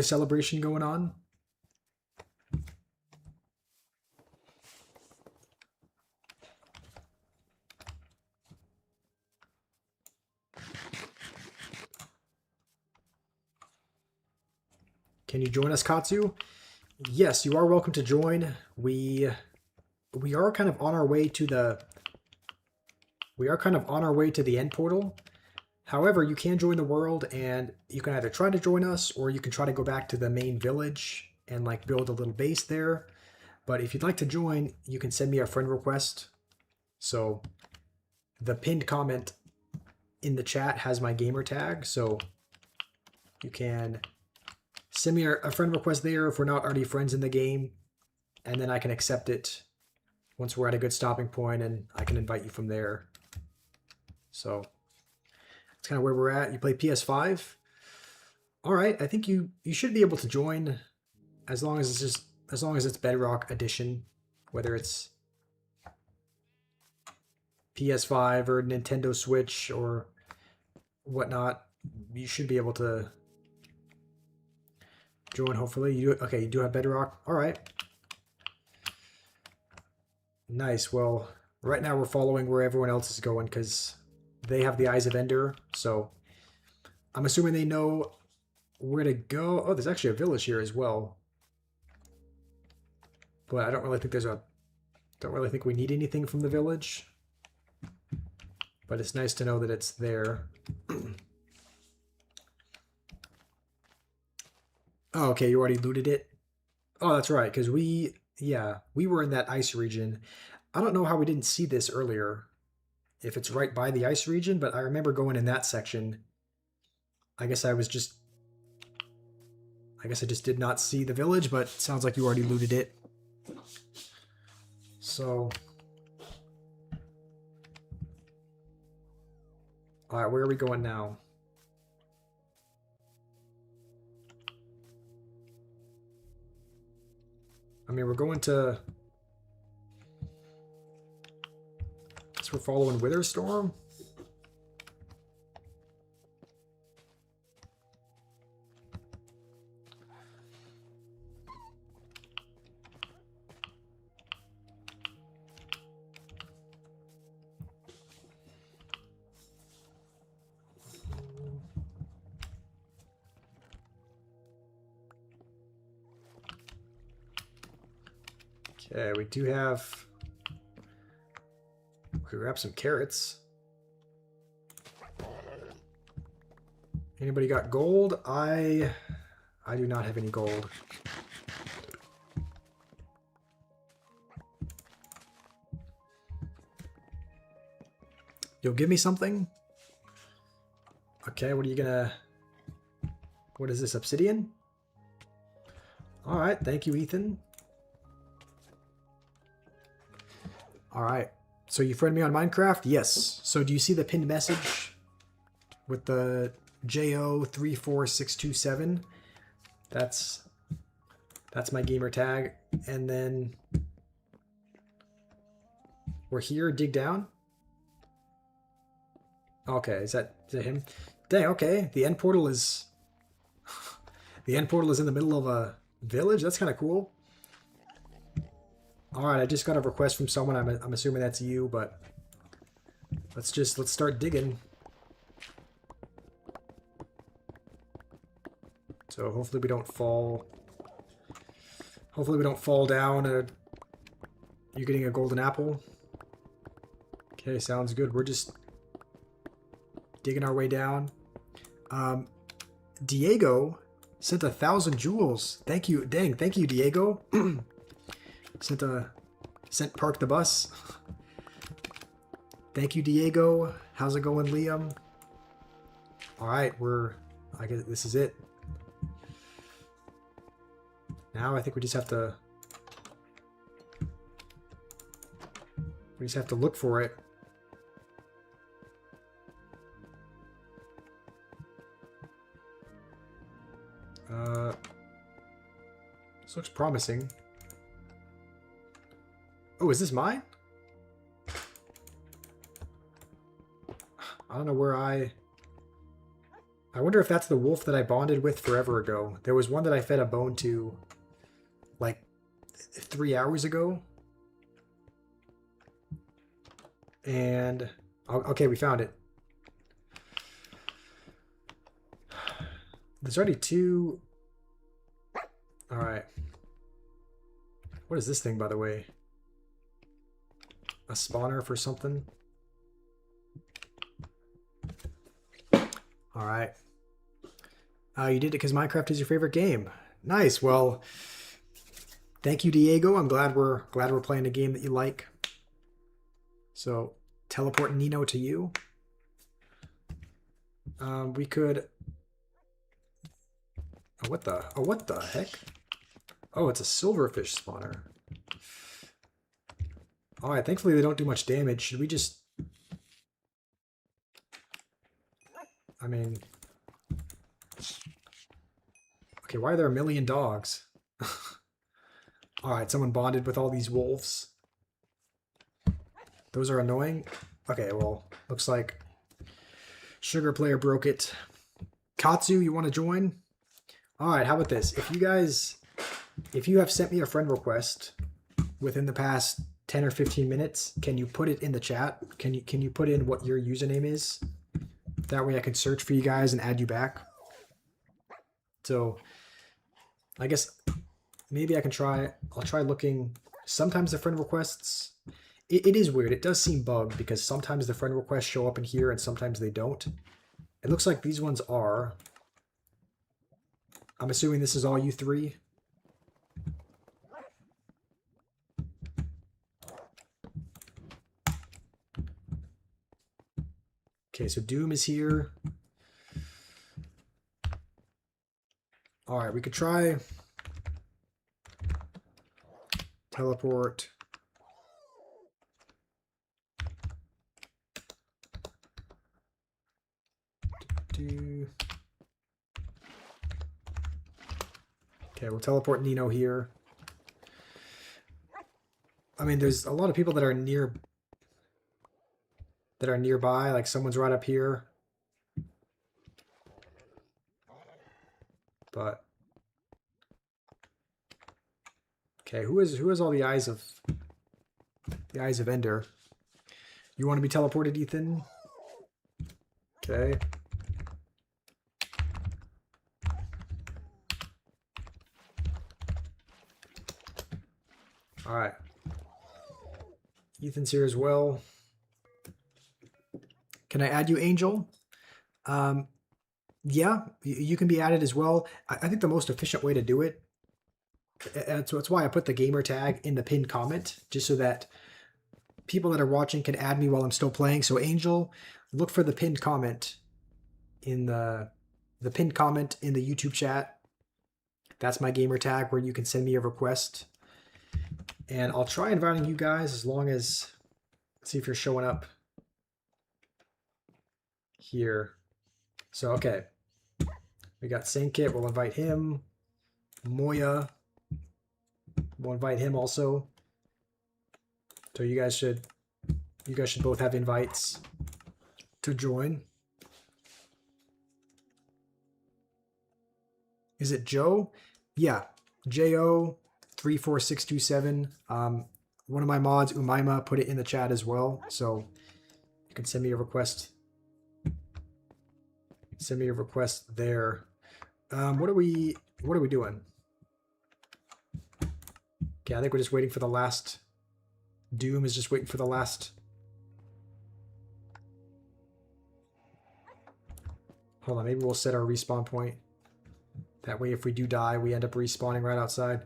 celebration going on? Can you join us, Katsu? Yes, you are welcome to join. We are kind of on our way to the end portal. However, you can join the world, and you can either try to join us, or you can try to go back to the main village and like build a little base there. But if you'd like to join, you can send me a friend request. So the pinned comment in the chat has my gamer tag, so you can send me a friend request there if we're not already friends in the game, and then I can accept it once we're at a good stopping point, and I can invite you from there. So that's kind of where we're at. You play PS5? All right, I think you should be able to join as long as it's Bedrock Edition, whether it's PS5 or Nintendo Switch or whatnot. You should be able to join, hopefully. You do have Bedrock. All right. Nice. Well, right now we're following where everyone else is going because they have the Eyes of Ender. So I'm assuming they know where to go. Oh, there's actually a village here as well. But I don't really think we need anything from the village. But it's nice to know that it's there. Oh, okay, you already looted it? Oh, that's right, because we were in that ice region. I don't know how we didn't see this earlier, if it's right by the ice region, but I remember going in that section. I guess I just did not see the village, but it sounds like you already looted it. So, all right, where are we going now? I mean, we're going to... We're following Witherstorm. Okay, we do have... We can grab some carrots. Anybody got gold? I do not have any gold. You'll give me something? Okay, what are you gonna... What is this, obsidian? Alright, thank you, Ethan. Alright, so you friend me on Minecraft? Yes. So do you see the pinned message with the JO34627? That's my gamer tag. And then we're here, dig down. Okay, is that him? Dang, okay. The end portal is the end portal is in the middle of a village. That's kind of cool. All right, I just got a request from someone. I'm assuming that's you, but let's start digging. So hopefully we don't fall. Hopefully we don't fall down. You getting a golden apple? Okay, sounds good. We're just digging our way down. Diego sent 1,000 jewels. Thank you. Dang, thank you, Diego. Sent Park the Bus. Thank you, Diego. How's it going, Liam? Alright, I guess this is it. Now I think we just have to look for it. This looks promising. Oh, is this mine? I don't know where I wonder if that's the wolf that I bonded with forever ago. There was one that I fed a bone to like 3 hours ago. And okay, we found it. There's already 2. All right. What is this thing, by the way? A spawner for something? All right. You did it because Minecraft is your favorite game. Nice. Well, thank you, Diego. I'm glad we're playing a game that you like. So, teleport Nino to you. We could. Oh, what the heck? Oh, it's a silverfish spawner. Alright, thankfully they don't do much damage. Should we just... I mean... Okay, why are there a million dogs? Alright, someone bonded with all these wolves. Those are annoying. Okay, well, looks like Sugar Player broke it. Katsu, you want to join? Alright, how about this? If you have sent me a friend request within the past 10 or 15 minutes, can you put it in the chat? Can you put in what your username is? That way I can search for you guys and add you back. So I guess maybe I can try. I'll try looking. Sometimes the friend requests, it is weird. It does seem bugged because sometimes the friend requests show up in here and sometimes they don't. It looks like these ones are. I'm assuming this is all you 3. Okay, so Doom is here. Alright, we could try teleport. Okay, we'll teleport Nino here. I mean, there's a lot of people that are nearby, like someone's right up here. But okay, who has all the eyes of Ender? You want to be teleported, Ethan? Okay. All right. Ethan's here as well. Can I add you, Angel? Yeah, you can be added as well. I think the most efficient way to do it, and so that's why I put the gamer tag in the pinned comment, just so that people that are watching can add me while I'm still playing. So Angel, look for the pinned comment in the pinned comment in the YouTube chat. That's my gamer tag where you can send me a request. And I'll try inviting you guys as long as, see if you're showing up here. So, okay. We got Sankit, we'll invite him. Moya, we'll invite him also. So you guys should both have invites to join. Is it Joe? Yeah, JO34627. One of my mods, Umaima, put it in the chat as well. So you can send me a request. Send me a request there. What are we doing? Okay, I think we're just waiting for the last. Doom is just waiting for the last. Hold on, maybe we'll set our respawn point. That way, if we do die, we end up respawning right outside.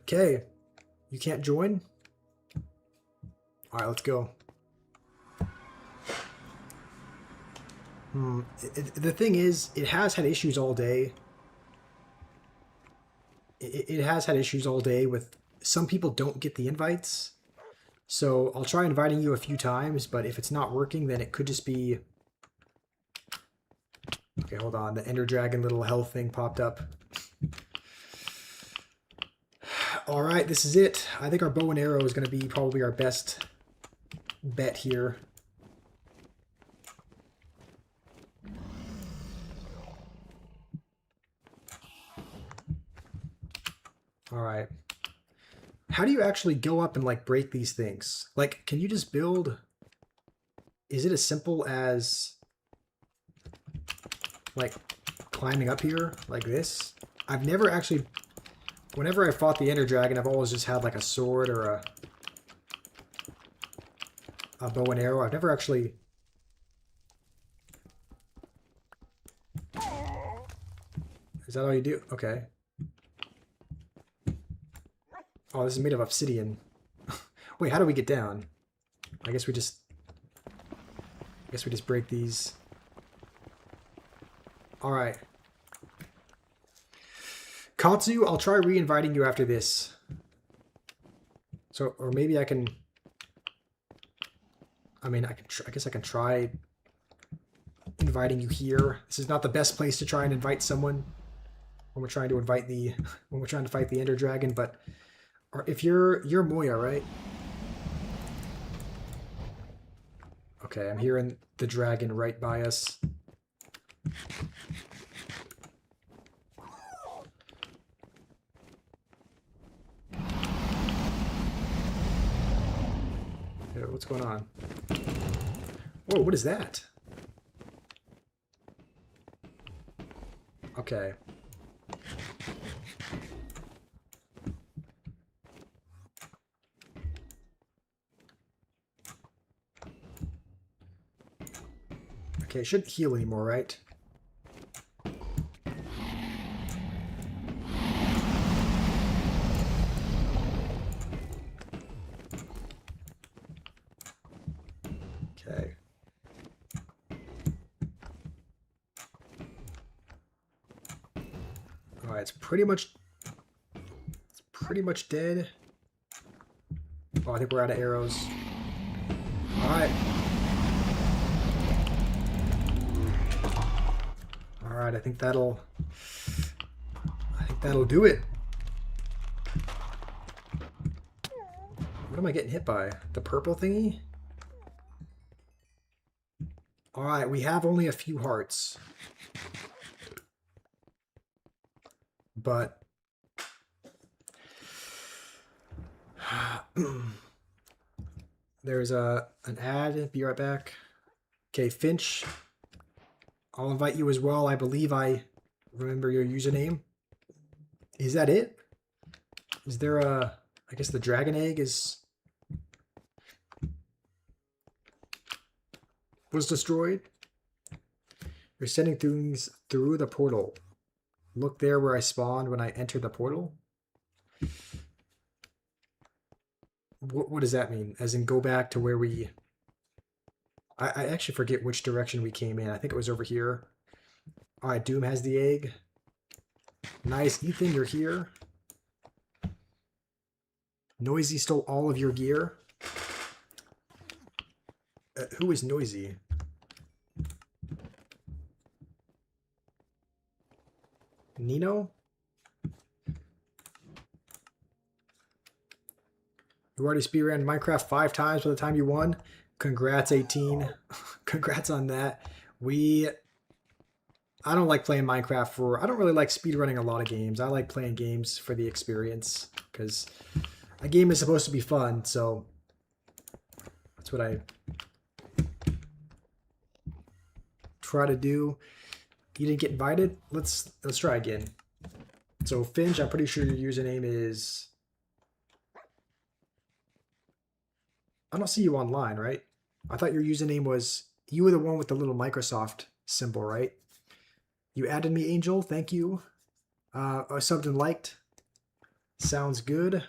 Okay, you can't join? All right, let's go. The thing is, it has had issues all day. It has had issues all day with some people don't get the invites. So I'll try inviting you a few times, but if it's not working, then it could just be... Okay, hold on. The Ender Dragon little health thing popped up. All right, this is it. I think our bow and arrow is going to be probably our best bet here. All right. How do you actually go up and like break these things? Like, can you just build? Is it as simple as like climbing up here like this? I've never actually, whenever I fought the Ender Dragon, I've always just had like a sword or a bow and arrow. I've never actually... Is that all you do? Okay. Oh, this is made of obsidian. Wait, how do we get down? I guess we just break these. All right. Katsu, I'll try re-inviting you after this. So, or maybe I can... I mean, I guess I can try inviting you here. This is not the best place to try and invite someone when we're trying to invite the... when we're trying to fight the Ender Dragon, but... Or if you're Moya, right? Okay, I'm hearing the dragon right by us. Yeah, what's going on? Whoa, what is that? Okay. Okay, it shouldn't heal anymore, right? Okay. Alright, it's pretty much dead. Oh, I think we're out of arrows. Alright. Alright, I think that'll do it. What am I getting hit by? The purple thingy? Alright, we have only a few hearts. But there's an ad. Be right back. Okay, Finch. I'll invite you as well. I believe I remember your username. Is that it? Is there a I guess the dragon egg was destroyed. You're sending things through the portal. Look there where I spawned when I entered the portal. What does that mean? As in go back to where we... I actually forget which direction we came in. I think it was over here. Alright, Doom has the egg. Nice. Ethan, you're here. Noisy stole all of your gear. Who is Noisy? Nino? You already speedran Minecraft 5 times by the time you won. Congrats, 18. Congrats on that. I don't like playing Minecraft I don't really like speedrunning a lot of games. I like playing games for the experience because a game is supposed to be fun, so that's what I try to do. You didn't get invited? Let's try again. So Finch, I'm pretty sure your username is... I don't see you online, right? I thought your username was... You were the one with the little Microsoft symbol, right? You added me, Angel. Thank you. I subbed and liked. Sounds good.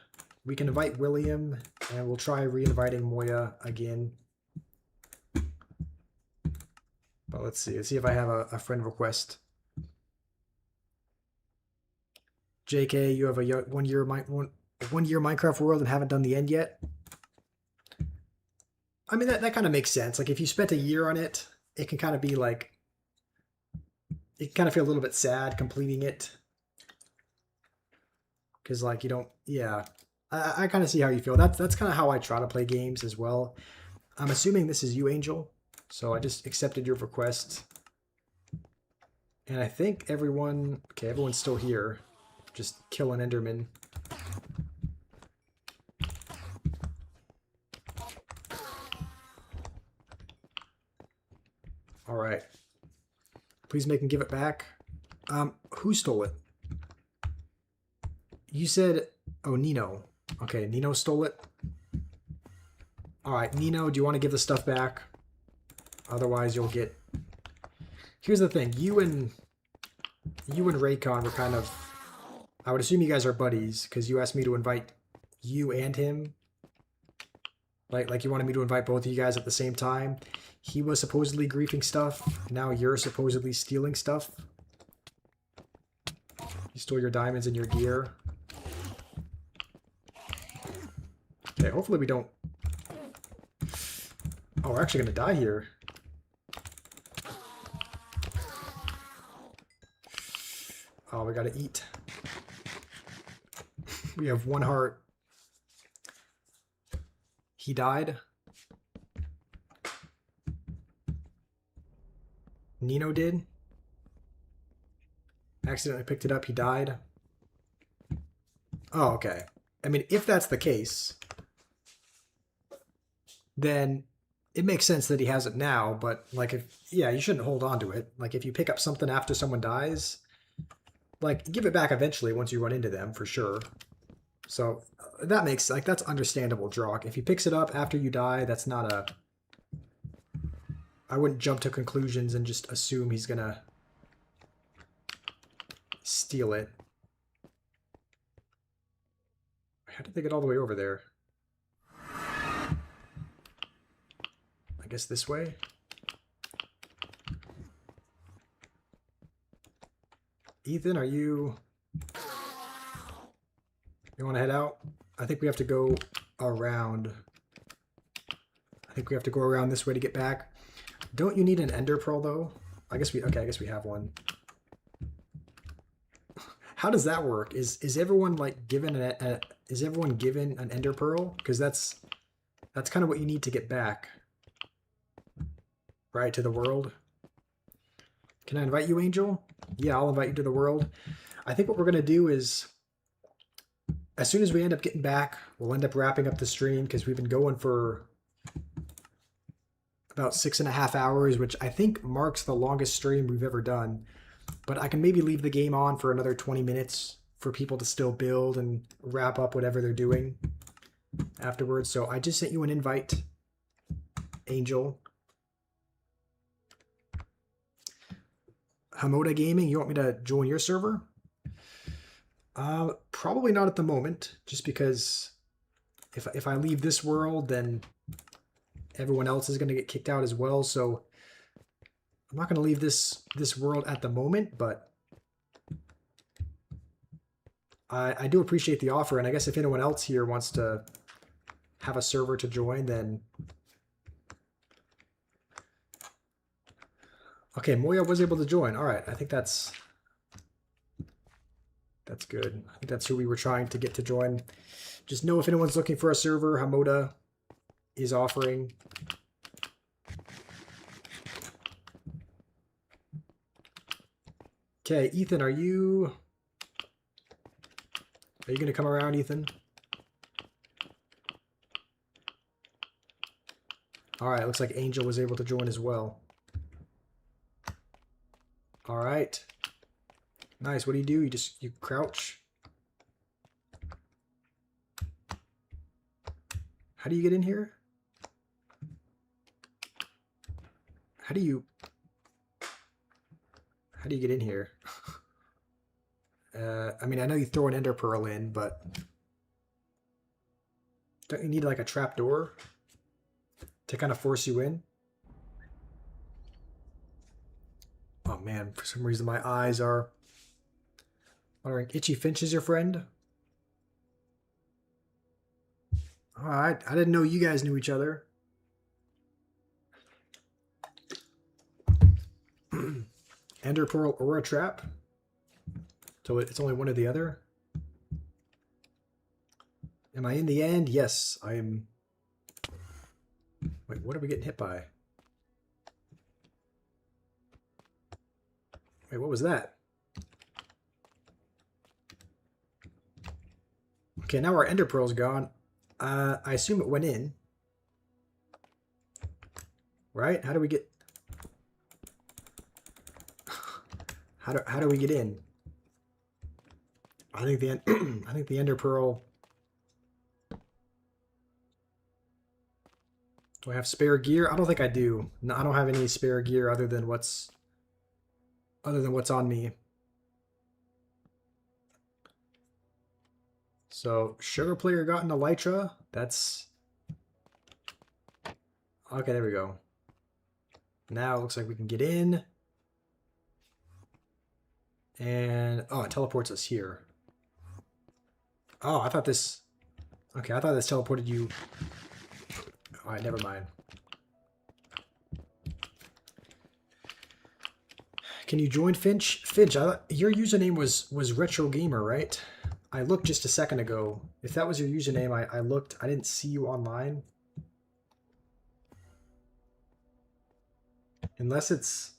We can invite William, and we'll try re-inviting Moya again. But let's see. Let's see if I have a friend request. JK, you have a one year Minecraft world and haven't done the end yet. I mean, that kind of makes sense. Like, if you spent a year on it, it can kind of be like... You can kind of feel a little bit sad completing it. Because, like, you don't... Yeah. I kind of see how you feel. That's kind of how I try to play games as well. I'm assuming this is you, Angel. So I just accepted your request. And I think everyone... Okay, everyone's still here. Just kill an Enderman. Alright. Please make him give it back. Who stole it? You said... Oh, Nino. Okay, Nino stole it. Alright, Nino, do you want to give the stuff back? Otherwise, you'll get... Here's the thing. You and Raycon were kind of... I would assume you guys are buddies, because you asked me to invite you and him. Like you wanted me to invite both of you guys at the same time. He was supposedly griefing stuff. Now you're supposedly stealing stuff. You stole your diamonds and your gear. Okay, hopefully we don't... Oh, we're actually going to die here. Oh, we got to eat. We have one heart. He died. Nino did. Accidentally picked it up. He died. Oh, okay. I mean, if that's the case, then it makes sense that he has it now. But, like, yeah, you shouldn't hold on to it. Like, if you pick up something after someone dies, like, give it back eventually once you run into them, for sure. So, that makes, like, that's understandable, Drock. If he picks it up after you die, that's not a... I wouldn't jump to conclusions and just assume he's gonna steal it. How did they get all the way over there? I guess this way? Ethan, are you... You want to head out? I think we have to go around. I think we have to go around this way to get back. Don't you need an ender pearl though? I guess we have one. How does that work? Is everyone like given is everyone given an ender pearl? Because that's kind of what you need to get back. Right, to the world. Can I invite you, Angel? Yeah, I'll invite you to the world. I think what we're gonna do is, as soon as we end up getting back, we'll end up wrapping up the stream because we've been going for about 6.5 hours, which I think marks the longest stream we've ever done. But I can maybe leave the game on for another 20 minutes for people to still build and wrap up whatever they're doing. afterwards. So I just sent you an invite, Angel. Hamoda Gaming, you want me to join your server? Probably not at the moment, just because if I leave this world, then everyone else is going to get kicked out as well. So I'm not going to leave this world at the moment, but I do appreciate the offer. And I guess if anyone else here wants to have a server to join, then... Okay, Moya was able to join. All right, I think that's good. I think that's who we were trying to get to join. Just know if anyone's looking for a server, Hamoda is offering. Okay, Ethan, are you going to come around, Ethan? All right, looks like Angel was able to join as well. All right. Nice. What do? You crouch. How do you get in here? How do you get in here? I mean, I know you throw an ender pearl in, but don't you need like a trap door to kind of force you in? Oh man, for some reason my eyes are wondering. Itchy Finch is your friend? Alright, I didn't know you guys knew each other. Ender Pearl or a trap? So it's only one or the other? Am I in the end? Yes, I am. Wait, what are we getting hit by? Wait, what was that? Okay, now our Ender Pearl's gone. I assume it went in. Right? How do we get... How do we get in? I think the I think the Ender Pearl... Do I have spare gear? I don't think I do. No, I don't have any spare gear other than what's on me. So, Sugar Player got an Elytra. That's... Okay, there we go. Now it looks like we can get in. And... Oh, it teleports us here. Oh, I thought this... Okay, I thought this teleported you... Alright, never mind. Can you join Finch? Finch, your username was Retro Gamer, right? I looked just a second ago. If that was your username, I looked. I didn't see you online. Unless it's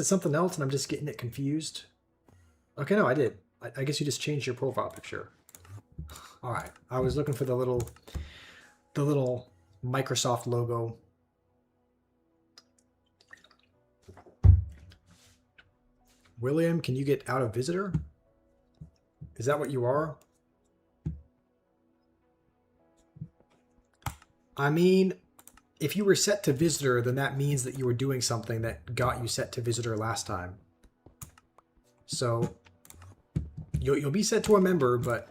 something else and I'm just getting it confused. Okay, no, I did. I guess you just changed your profile picture. All right. I was looking for the little Microsoft logo. William, can you get out of visitor? Is that what you are? I mean, if you were set to visitor, then that means that you were doing something that got you set to visitor last time. So you'll be set to a member, but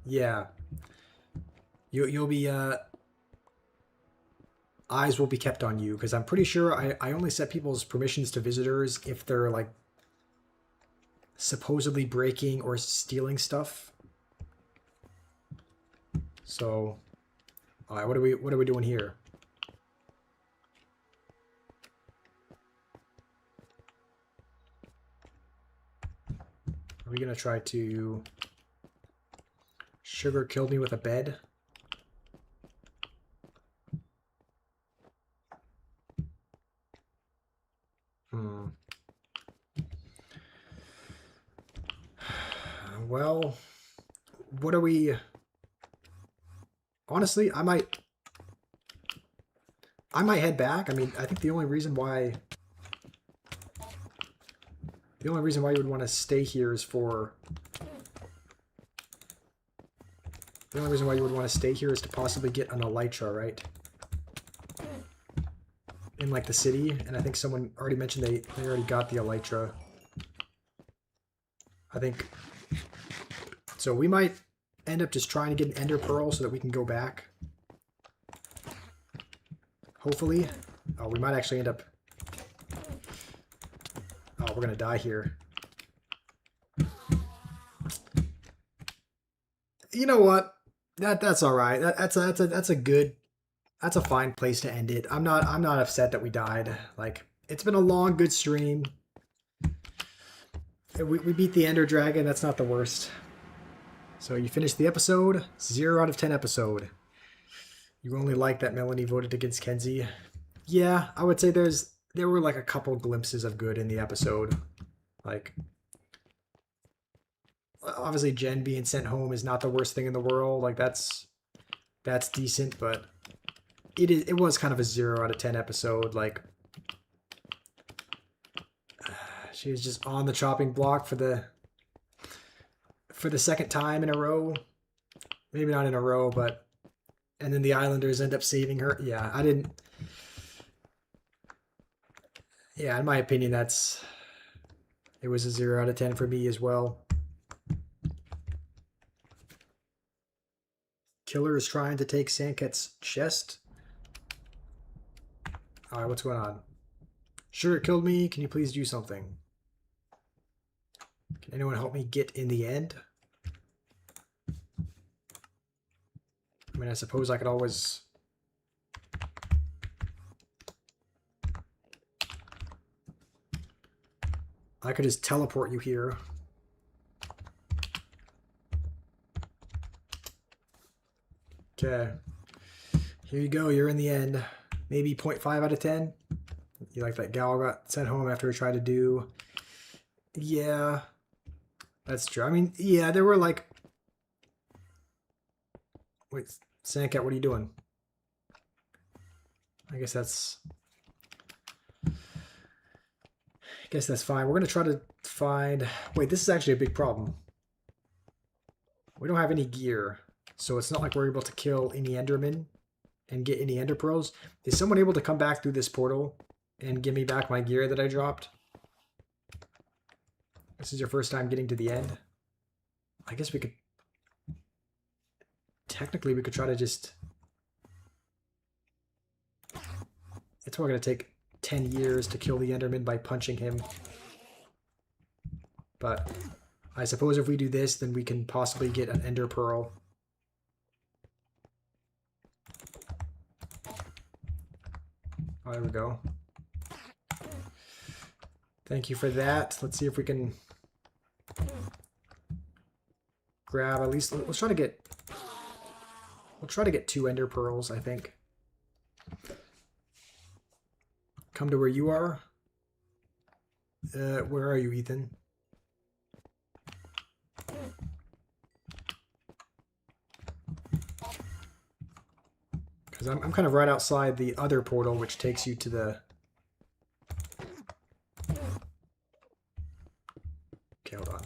yeah, you'll be eyes will be kept on you, because I'm pretty sure I only set people's permissions to visitors if they're like supposedly breaking or stealing stuff. So, all right, what are we doing here? Are we gonna try to... Sugar killed me with a bed? Well, what are we... Honestly, I might head back. I mean, I think the only reason why you would want to stay here is for... The only reason why you would want to stay here is to possibly get an elytra, right? In like the city, and I think someone already mentioned they already got the elytra. I think so. We might end up just trying to get an ender pearl so that we can go back. Hopefully. Oh, we might actually end up... Oh, we're gonna die here. You know what? That's all right. That's a good... That's a fine place to end it. I'm not upset that we died. Like, it's been a long, good stream. We beat the Ender Dragon. That's not the worst. So you finished the episode. 0 out of 10 episode. You only like that Melanie voted against Kenzie. Yeah, I would say there were like a couple glimpses of good in the episode. Like, obviously Jen being sent home is not the worst thing in the world. Like, that's decent, but it was kind of a 0 out of 10 episode. Like, she was just on the chopping block for the second time in a row. Maybe not in a row, but... And then the Islanders end up saving her. Yeah, I didn't... Yeah, in my opinion, it was a 0 out of 10 for me as well. Killer is trying to take Sanket's chest. Alright, what's going on? Sure, it killed me. Can you please do something? Can anyone help me get in the end? I mean, I suppose I could always... I could just teleport you here. Okay. Here you go. You're in the end. Maybe 0.5 out of 10. You like that gal got sent home after we tried to do... Yeah. That's true. I mean, yeah, there were like... Wait, Sandcat, what are you doing? I guess that's fine. We're going to try to find... Wait, this is actually a big problem. We don't have any gear, so it's not like we're able to kill any Endermen and get any Ender Pearls. Is someone able to come back through this portal and give me back my gear that I dropped? This is your first time getting to the end. I guess we could... Technically, we could try to just... It's probably going to take 10 years to kill the Enderman by punching him. But I suppose if we do this, then we can possibly get an Ender Pearl. Oh, there we go. Thank you for that. Let's see if we can grab at least... Let's try to get... We'll try to get 2 Ender Pearls, I think. Come to where you are. Where are you, Ethan? Because I'm kind of right outside the other portal, which takes you to the... Okay, hold on.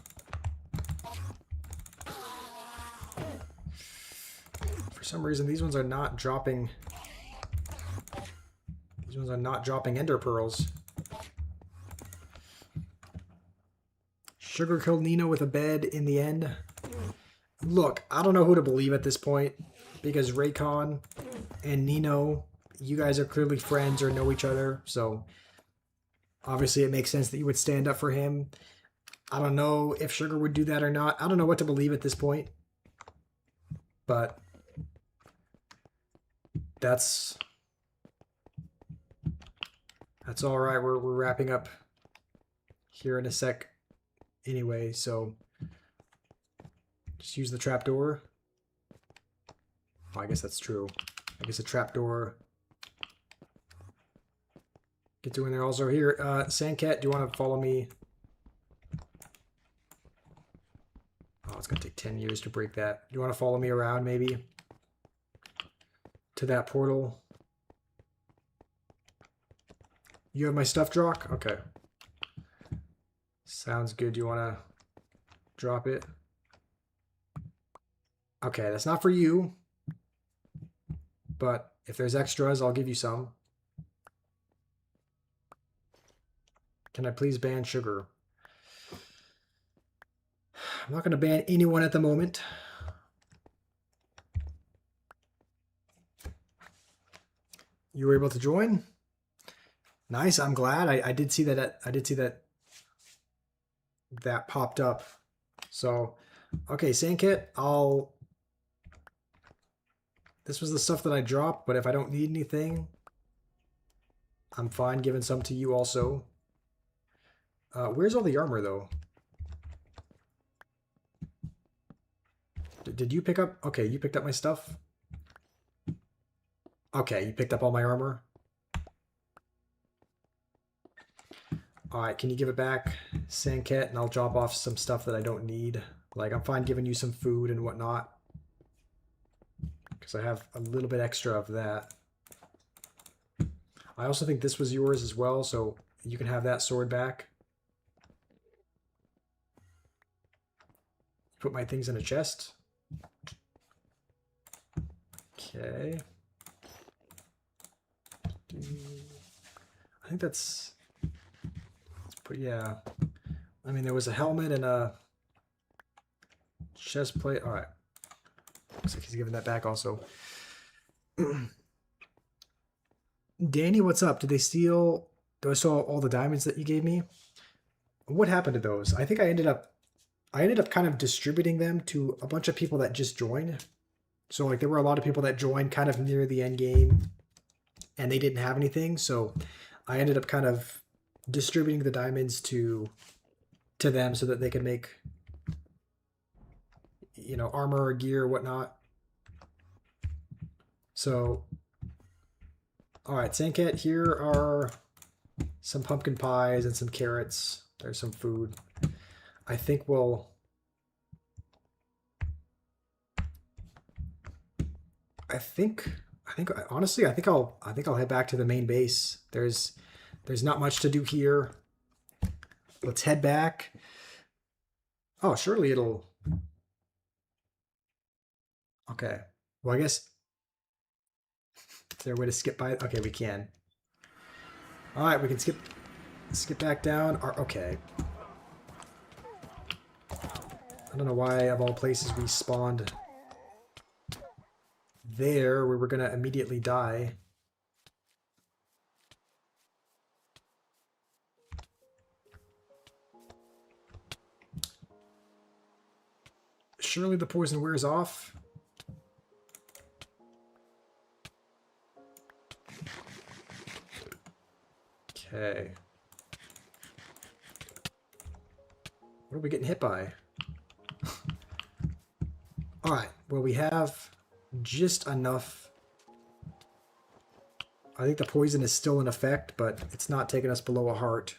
For some reason, these ones are not dropping... These ones are not dropping Ender Pearls. Sugar killed Nino with a bed in the end. Look, I don't know who to believe at this point, because Raycon and Nino, you guys are clearly friends or know each other, so obviously it makes sense that you would stand up for him. I don't know if Sugar would do that or not. I don't know what to believe at this point, but that's all right. We're wrapping up here in a sec anyway, so just use the trapdoor. Oh, I guess that's true. I guess a trapdoor. Get to in there also. Here, Sandcat, do you want to follow me? Oh, it's going to take 10 years to break that. Do you want to follow me around, maybe? To that portal? You have my stuff, Drock? Okay. Sounds good. Do you want to drop it? Okay, that's not for you. But if there's extras, I'll give you some. Can I please ban sugar? I'm not going to ban anyone at the moment. You were able to join? Nice. I'm glad. I did see that. I did see that popped up. So, okay, Sandkit, this was the stuff that I dropped, but if I don't need anything, I'm fine giving some to you also. Where's all the armor, though? Did you pick up? Okay, you picked up my stuff. Okay, you picked up all my armor. All right, can you give it back, Sandkit, and I'll drop off some stuff that I don't need. Like, I'm fine giving you some food and whatnot, because I have a little bit extra of that. I also think this was yours as well, so you can have that sword back. Put my things in a chest. Okay. I think that's pretty, yeah. I mean, there was a helmet and a chest plate. All right. Looks like he's giving that back also. Danny, what's up? Did they steal? Do I saw all the diamonds that you gave me? What happened to those? I think I ended up kind of distributing them to a bunch of people that just joined. So like there were a lot of people that joined kind of near the end game and they didn't have anything. So I ended up kind of distributing the diamonds to them so that they could make, you know, armor or gear or whatnot. So, all right, Sandcat, here are some pumpkin pies and some carrots. There's some food. I think honestly, I think I'll head back to the main base. There's not much to do here. Let's head back. Oh, surely it'll. Okay. Well, I guess. Is there a way to skip by? Okay, we can. All right, we can skip back down. Okay. I don't know why, of all places, we spawned there, where we're gonna immediately die. Surely the poison wears off. Okay. What are we getting hit by? Alright, well, we have just enough. I think the poison is still in effect, but it's not taking us below a heart,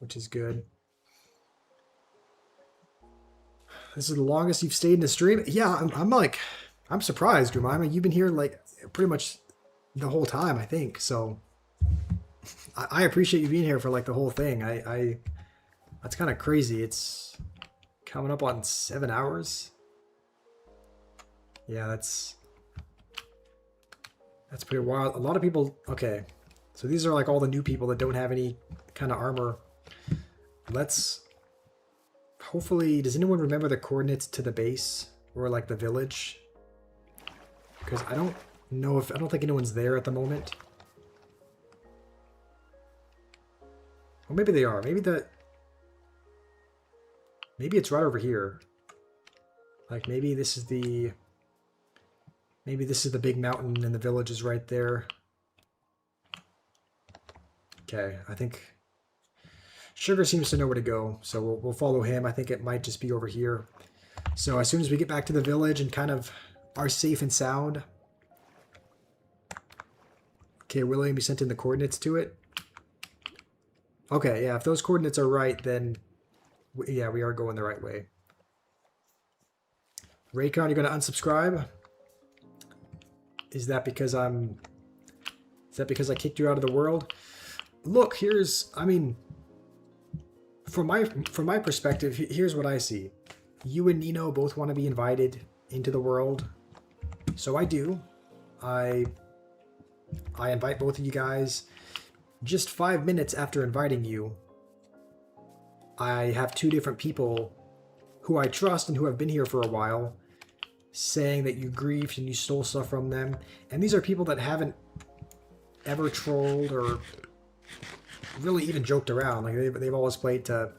which is good. This is the longest you've stayed in the stream? Yeah, I'm surprised, Jemima. You've been here like pretty much the whole time, I think. So I appreciate you being here for like the whole thing. That's kind of crazy. It's coming up on 7 hours. Yeah, that's pretty wild. A lot of people. Okay, so these are like all the new people that don't have any kind of armor. Let's. Hopefully, does anyone remember the coordinates to the base or like the village? Because I don't think anyone's there at the moment. Well, maybe they are. Maybe it's right over here. Like maybe this is the big mountain and the village is right there. Okay, I think Sugar seems to know where to go, so we'll follow him. I think it might just be over here. So as soon as we get back to the village and kind of are safe and sound. Okay, William, you sent in the coordinates to it. Okay, yeah, if those coordinates are right, then yeah, we are going the right way. Raycon, you're going to unsubscribe? Is that because I kicked you out of the world? Look, I mean, from my perspective, here's what I see. You and Nino both want to be invited. into the world. So I do. I invite both of you guys. Just 5 minutes after inviting you, I have two different people who I trust and who have been here for a while saying that you griefed and you stole stuff from them. And these are people that haven't ever trolled or really even joked around. Like they've always played to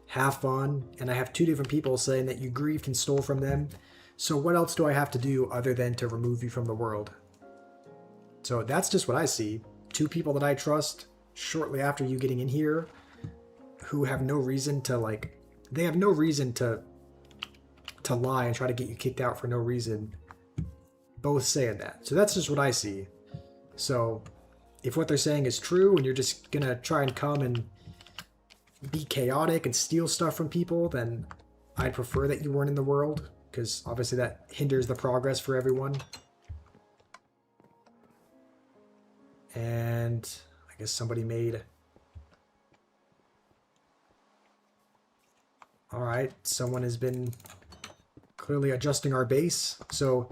have fun. And I have two different people saying that you griefed and stole from them. So what else do I have to do other than to remove you from the world? So that's just what I see. Two people that I trust shortly after you getting in here who have no reason to they have no reason to lie and try to get you kicked out for no reason. Both saying that. So that's just what I see. So if what they're saying is true and you're just gonna try and come and be chaotic and steal stuff from people, then I'd prefer that you weren't in the world, because obviously that hinders the progress for everyone. And I guess somebody made... Alright, someone has been clearly adjusting our base. So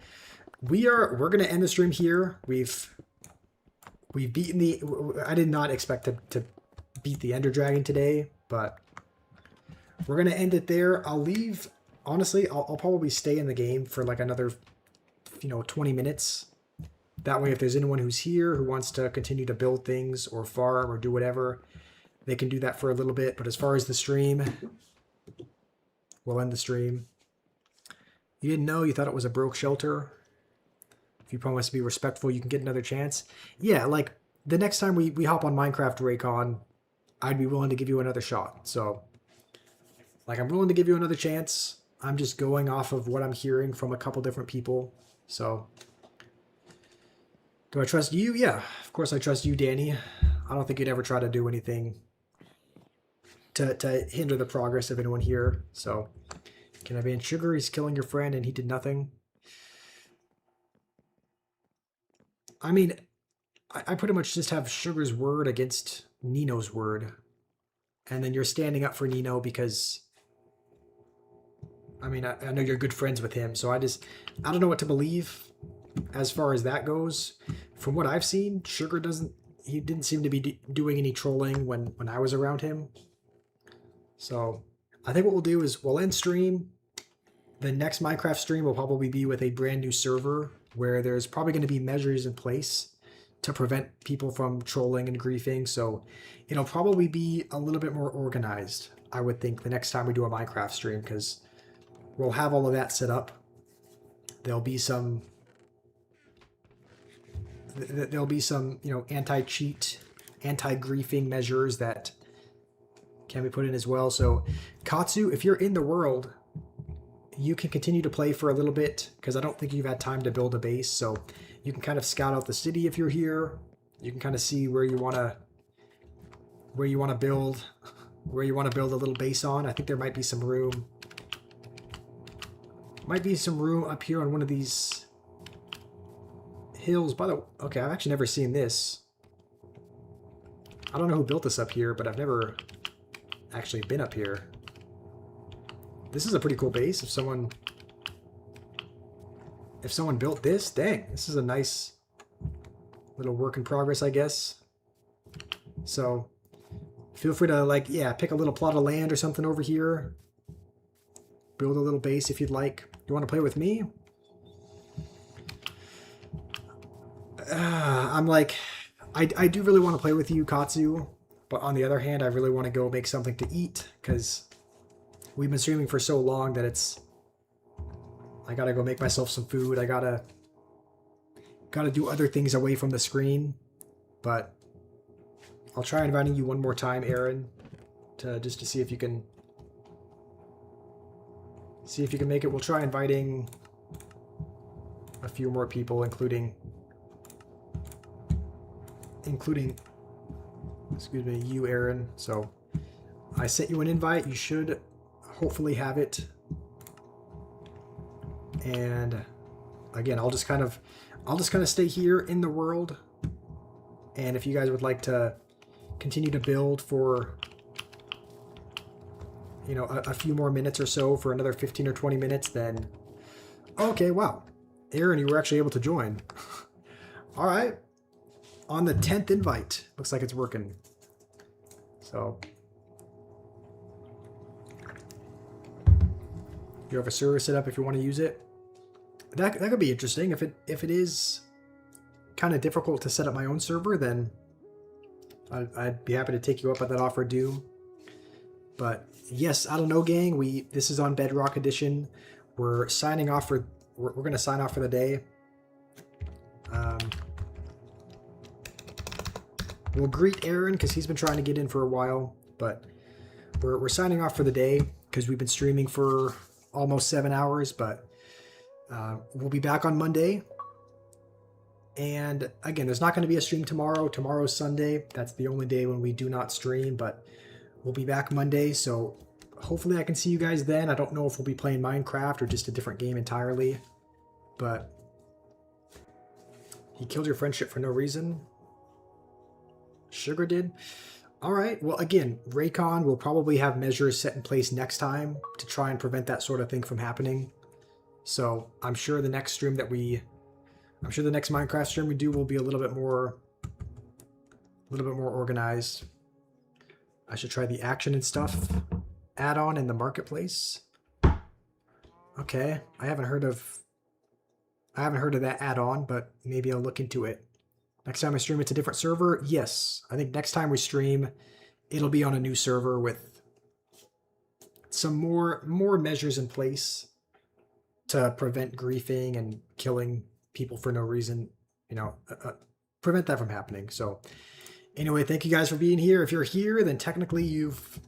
we're gonna end the stream here. We've beaten the... I did not expect to beat the Ender Dragon today, but we're gonna end it there. I'll leave... Honestly, I'll probably stay in the game for like another 20 minutes. That way, if there's anyone who's here who wants to continue to build things or farm or do whatever, they can do that for a little bit. But as far as the stream, we'll end the stream. You didn't know? You thought it was a broke shelter? If you promise to be respectful, you can get another chance. Yeah, like the next time we hop on Minecraft Raycon, I'd be willing to give you another shot. So, like, I'm willing to give you another chance. I'm just going off of what I'm hearing from a couple different people. So... Do I trust you? Yeah, of course I trust you, Danny. I don't think you'd ever try to do anything to hinder the progress of anyone here. So, can I ban Sugar? He's killing your friend and he did nothing. I mean, I pretty much just have Sugar's word against Nino's word. And then you're standing up for Nino because... I mean, I know you're good friends with him, so I don't know what to believe as far as that goes. From what I've seen, Sugar he didn't seem to be doing any trolling when I was around him. So I think what we'll do is we'll end stream. The next Minecraft stream will probably be with a brand new server where there's probably going to be measures in place to prevent people from trolling and griefing. So it'll probably be a little bit more organized, I would think, the next time we do a Minecraft stream, because we'll have all of that set up. There'll be some anti-cheat, anti-griefing measures that can be put in as well. So Katsu, if you're in the world, you can continue to play for a little bit, because I don't think you've had time to build a base. So you can kind of scout out the city if you're here. You can kind of see where you want to build a little base on. I think there might be some room. Might be some room up here on one of these hills. By the way, okay, I've actually never seen this. I don't know who built this up here, but I've never actually been up here. This is a pretty cool base. If someone built this, dang, this is a nice little work in progress, I guess. So feel free to pick a little plot of land or something over here. Build a little base if you'd like. You want to play with me? I'm like, I do really want to play with you, Katsu, but on the other hand, I really want to go make something to eat, because we've been streaming for so long that I gotta go make myself some food. I gotta do other things away from the screen. But I'll try inviting you one more time, Aaron, just to see if you can make it. We'll try inviting a few more people, including excuse me, you, Aaron. So I sent you an invite. You should hopefully have it. And again, I'll just kind of stay here in the world. And if you guys would like to continue to build for a few more minutes or so, for another 15 or 20 minutes, then Okay, wow. Aaron, you were actually able to join. All right. On the 10th invite. Looks like it's working. So you have a server set up if you want to use it. That could be interesting. If it is kind of difficult to set up my own server, then I'd be happy to take you up at that offer, Doom. But yes, I don't know, gang. This is on Bedrock Edition. We're signing off for we're gonna sign off for the day. We'll greet Aaron because he's been trying to get in for a while, but we're signing off for the day because we've been streaming for almost 7 hours. But we'll be back on Monday. And again, there's not going to be a stream tomorrow. Tomorrow's Sunday. That's the only day when we do not stream, but we'll be back Monday. So hopefully I can see you guys then. I don't know if we'll be playing Minecraft or just a different game entirely, but he killed your friendship for no reason. Sugar did. All right. Well, again, Raycon will probably have measures set in place next time to try and prevent that sort of thing from happening. So I'm sure the next Minecraft stream we do will be a little bit more organized. I should try the action and stuff add-on in the marketplace. Okay, I haven't heard of that add-on, but maybe I'll look into it. Next time I stream, it's a different server. Yes, I think next time we stream, it'll be on a new server with some more measures in place to prevent griefing and killing people for no reason. You know, prevent that from happening. So, anyway, thank you guys for being here. If you're here, then technically you've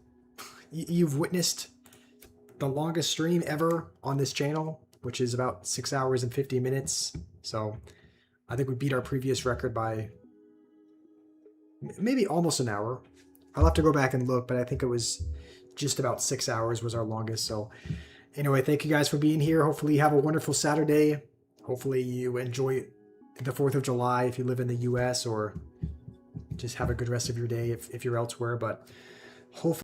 witnessed the longest stream ever on this channel, which is about 6 hours and 50 minutes. So I think we beat our previous record by maybe almost an hour. I'll have to go back and look, but I think it was just about 6 hours was our longest. So anyway, thank you guys for being here. Hopefully you have a wonderful Saturday. Hopefully you enjoy the 4th of July if you live in the US, or just have a good rest of your day if you're elsewhere. But hopefully